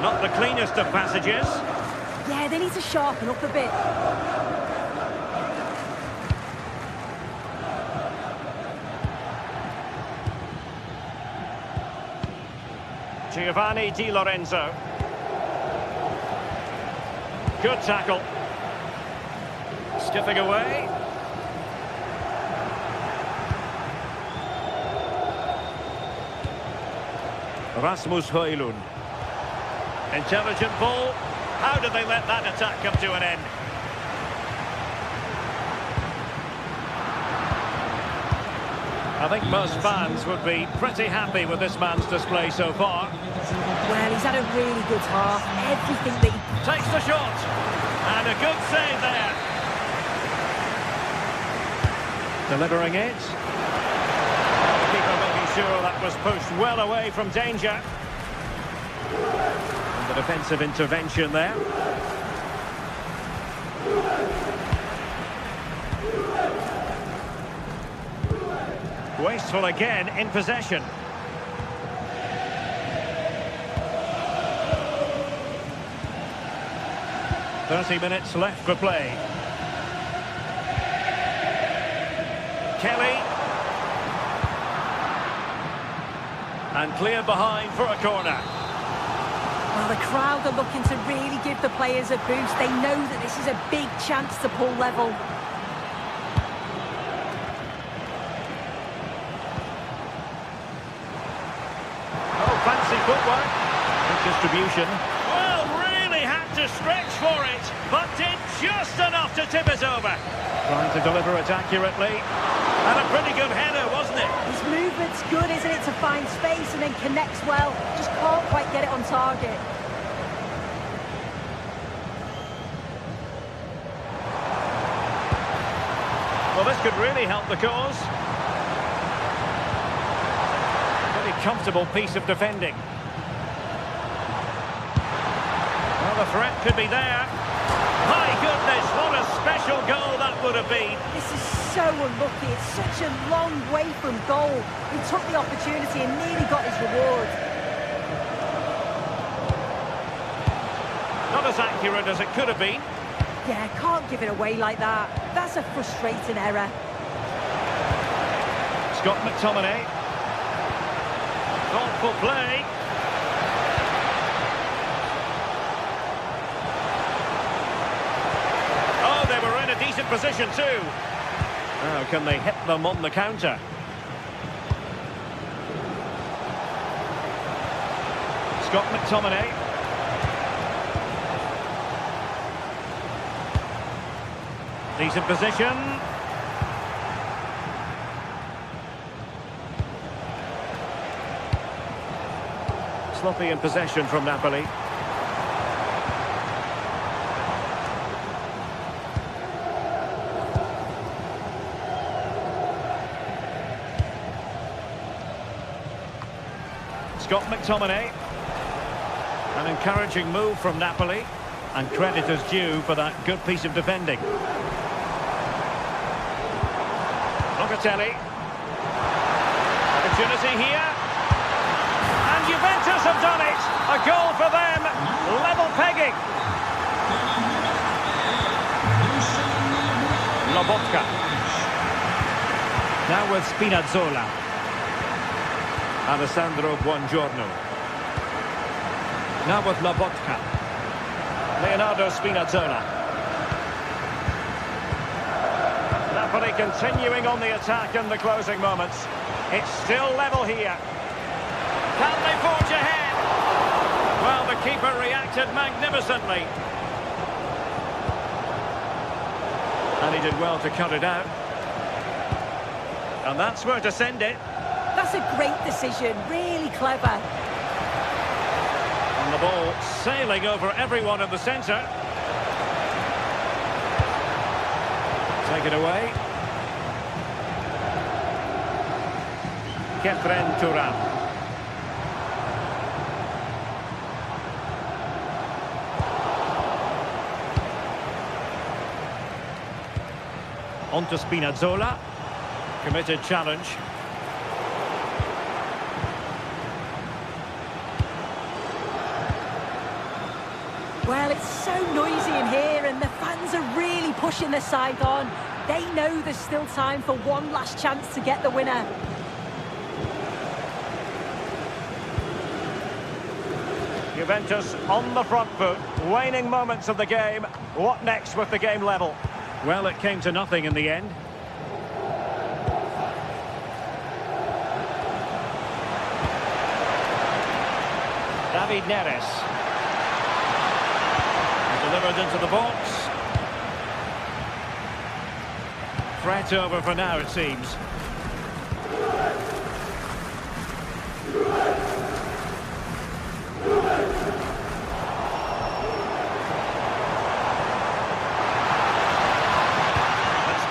Not the cleanest of passages. Yeah, they need to sharpen up a bit. Giovanni Di Lorenzo. Good tackle. Skipping away. Rasmus Højlund. Intelligent ball. How did they let that attack come to an end? I think most fans would be pretty happy with this man's display so far. Well, he's had a really good half. Everything that he... Takes the shot. And a good save there. Delivering it. The keeper making sure that was pushed well away from danger. And the defensive intervention there. Wasteful again in possession. "30 minutes left for play. Kelly. And clear behind for a corner. Well, the crowd are looking to really give the players a boost. They know that this is a big chance to pull level. Fancy footwork. Good distribution. Well, really had to stretch for it, but did just enough to tip it over. Trying to deliver it accurately. And a pretty good header, wasn't it? His movement's good, isn't it, to find space and then connects well. Just can't quite get it on target. Well, this could really help the cause. Comfortable piece of defending. Well, the threat could be there. High goodness, what a special goal that would have been. This is so unlucky. It's such a long way from goal. He took the opportunity and nearly got his reward. Not as accurate as it could have been. Yeah, can't give it away like that. That's a frustrating error. Scott McTominay. Thoughtful play. Oh, they were in a decent position too. Now can they hit them on the counter? Scott McTominay. Decent position. Sloppy in possession from Napoli. Scott McTominay. An encouraging move from Napoli, and credit is due for that good piece of defending. Locatelli. Opportunity here. And Juventus have done it. A goal for them. Level pegging. Lobotka. Now with Spinazzola. Alessandro Buongiorno. Now with Lobotka. Leonardo Spinazzola. Napoli continuing on the attack in the closing moments. It's still level here. Can they forge ahead? Well, the keeper reacted magnificently. And he did well to cut it out. And that's where to send it. That's a great decision, really clever. And the ball sailing over everyone in the centre. Take it away. Kefren Turan. On to Spinazzola. Committed challenge. Well, it's so noisy in here and the fans are really pushing their side on. They know there's still time for one last chance to get the winner. Juventus on the front foot, waning moments of the game. What next with the game level? Well, it came to nothing in the end. David Neres. Delivered into the box. Threat over for now, it seems.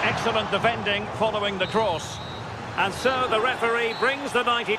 Excellent defending following the cross. And so the referee brings the 90.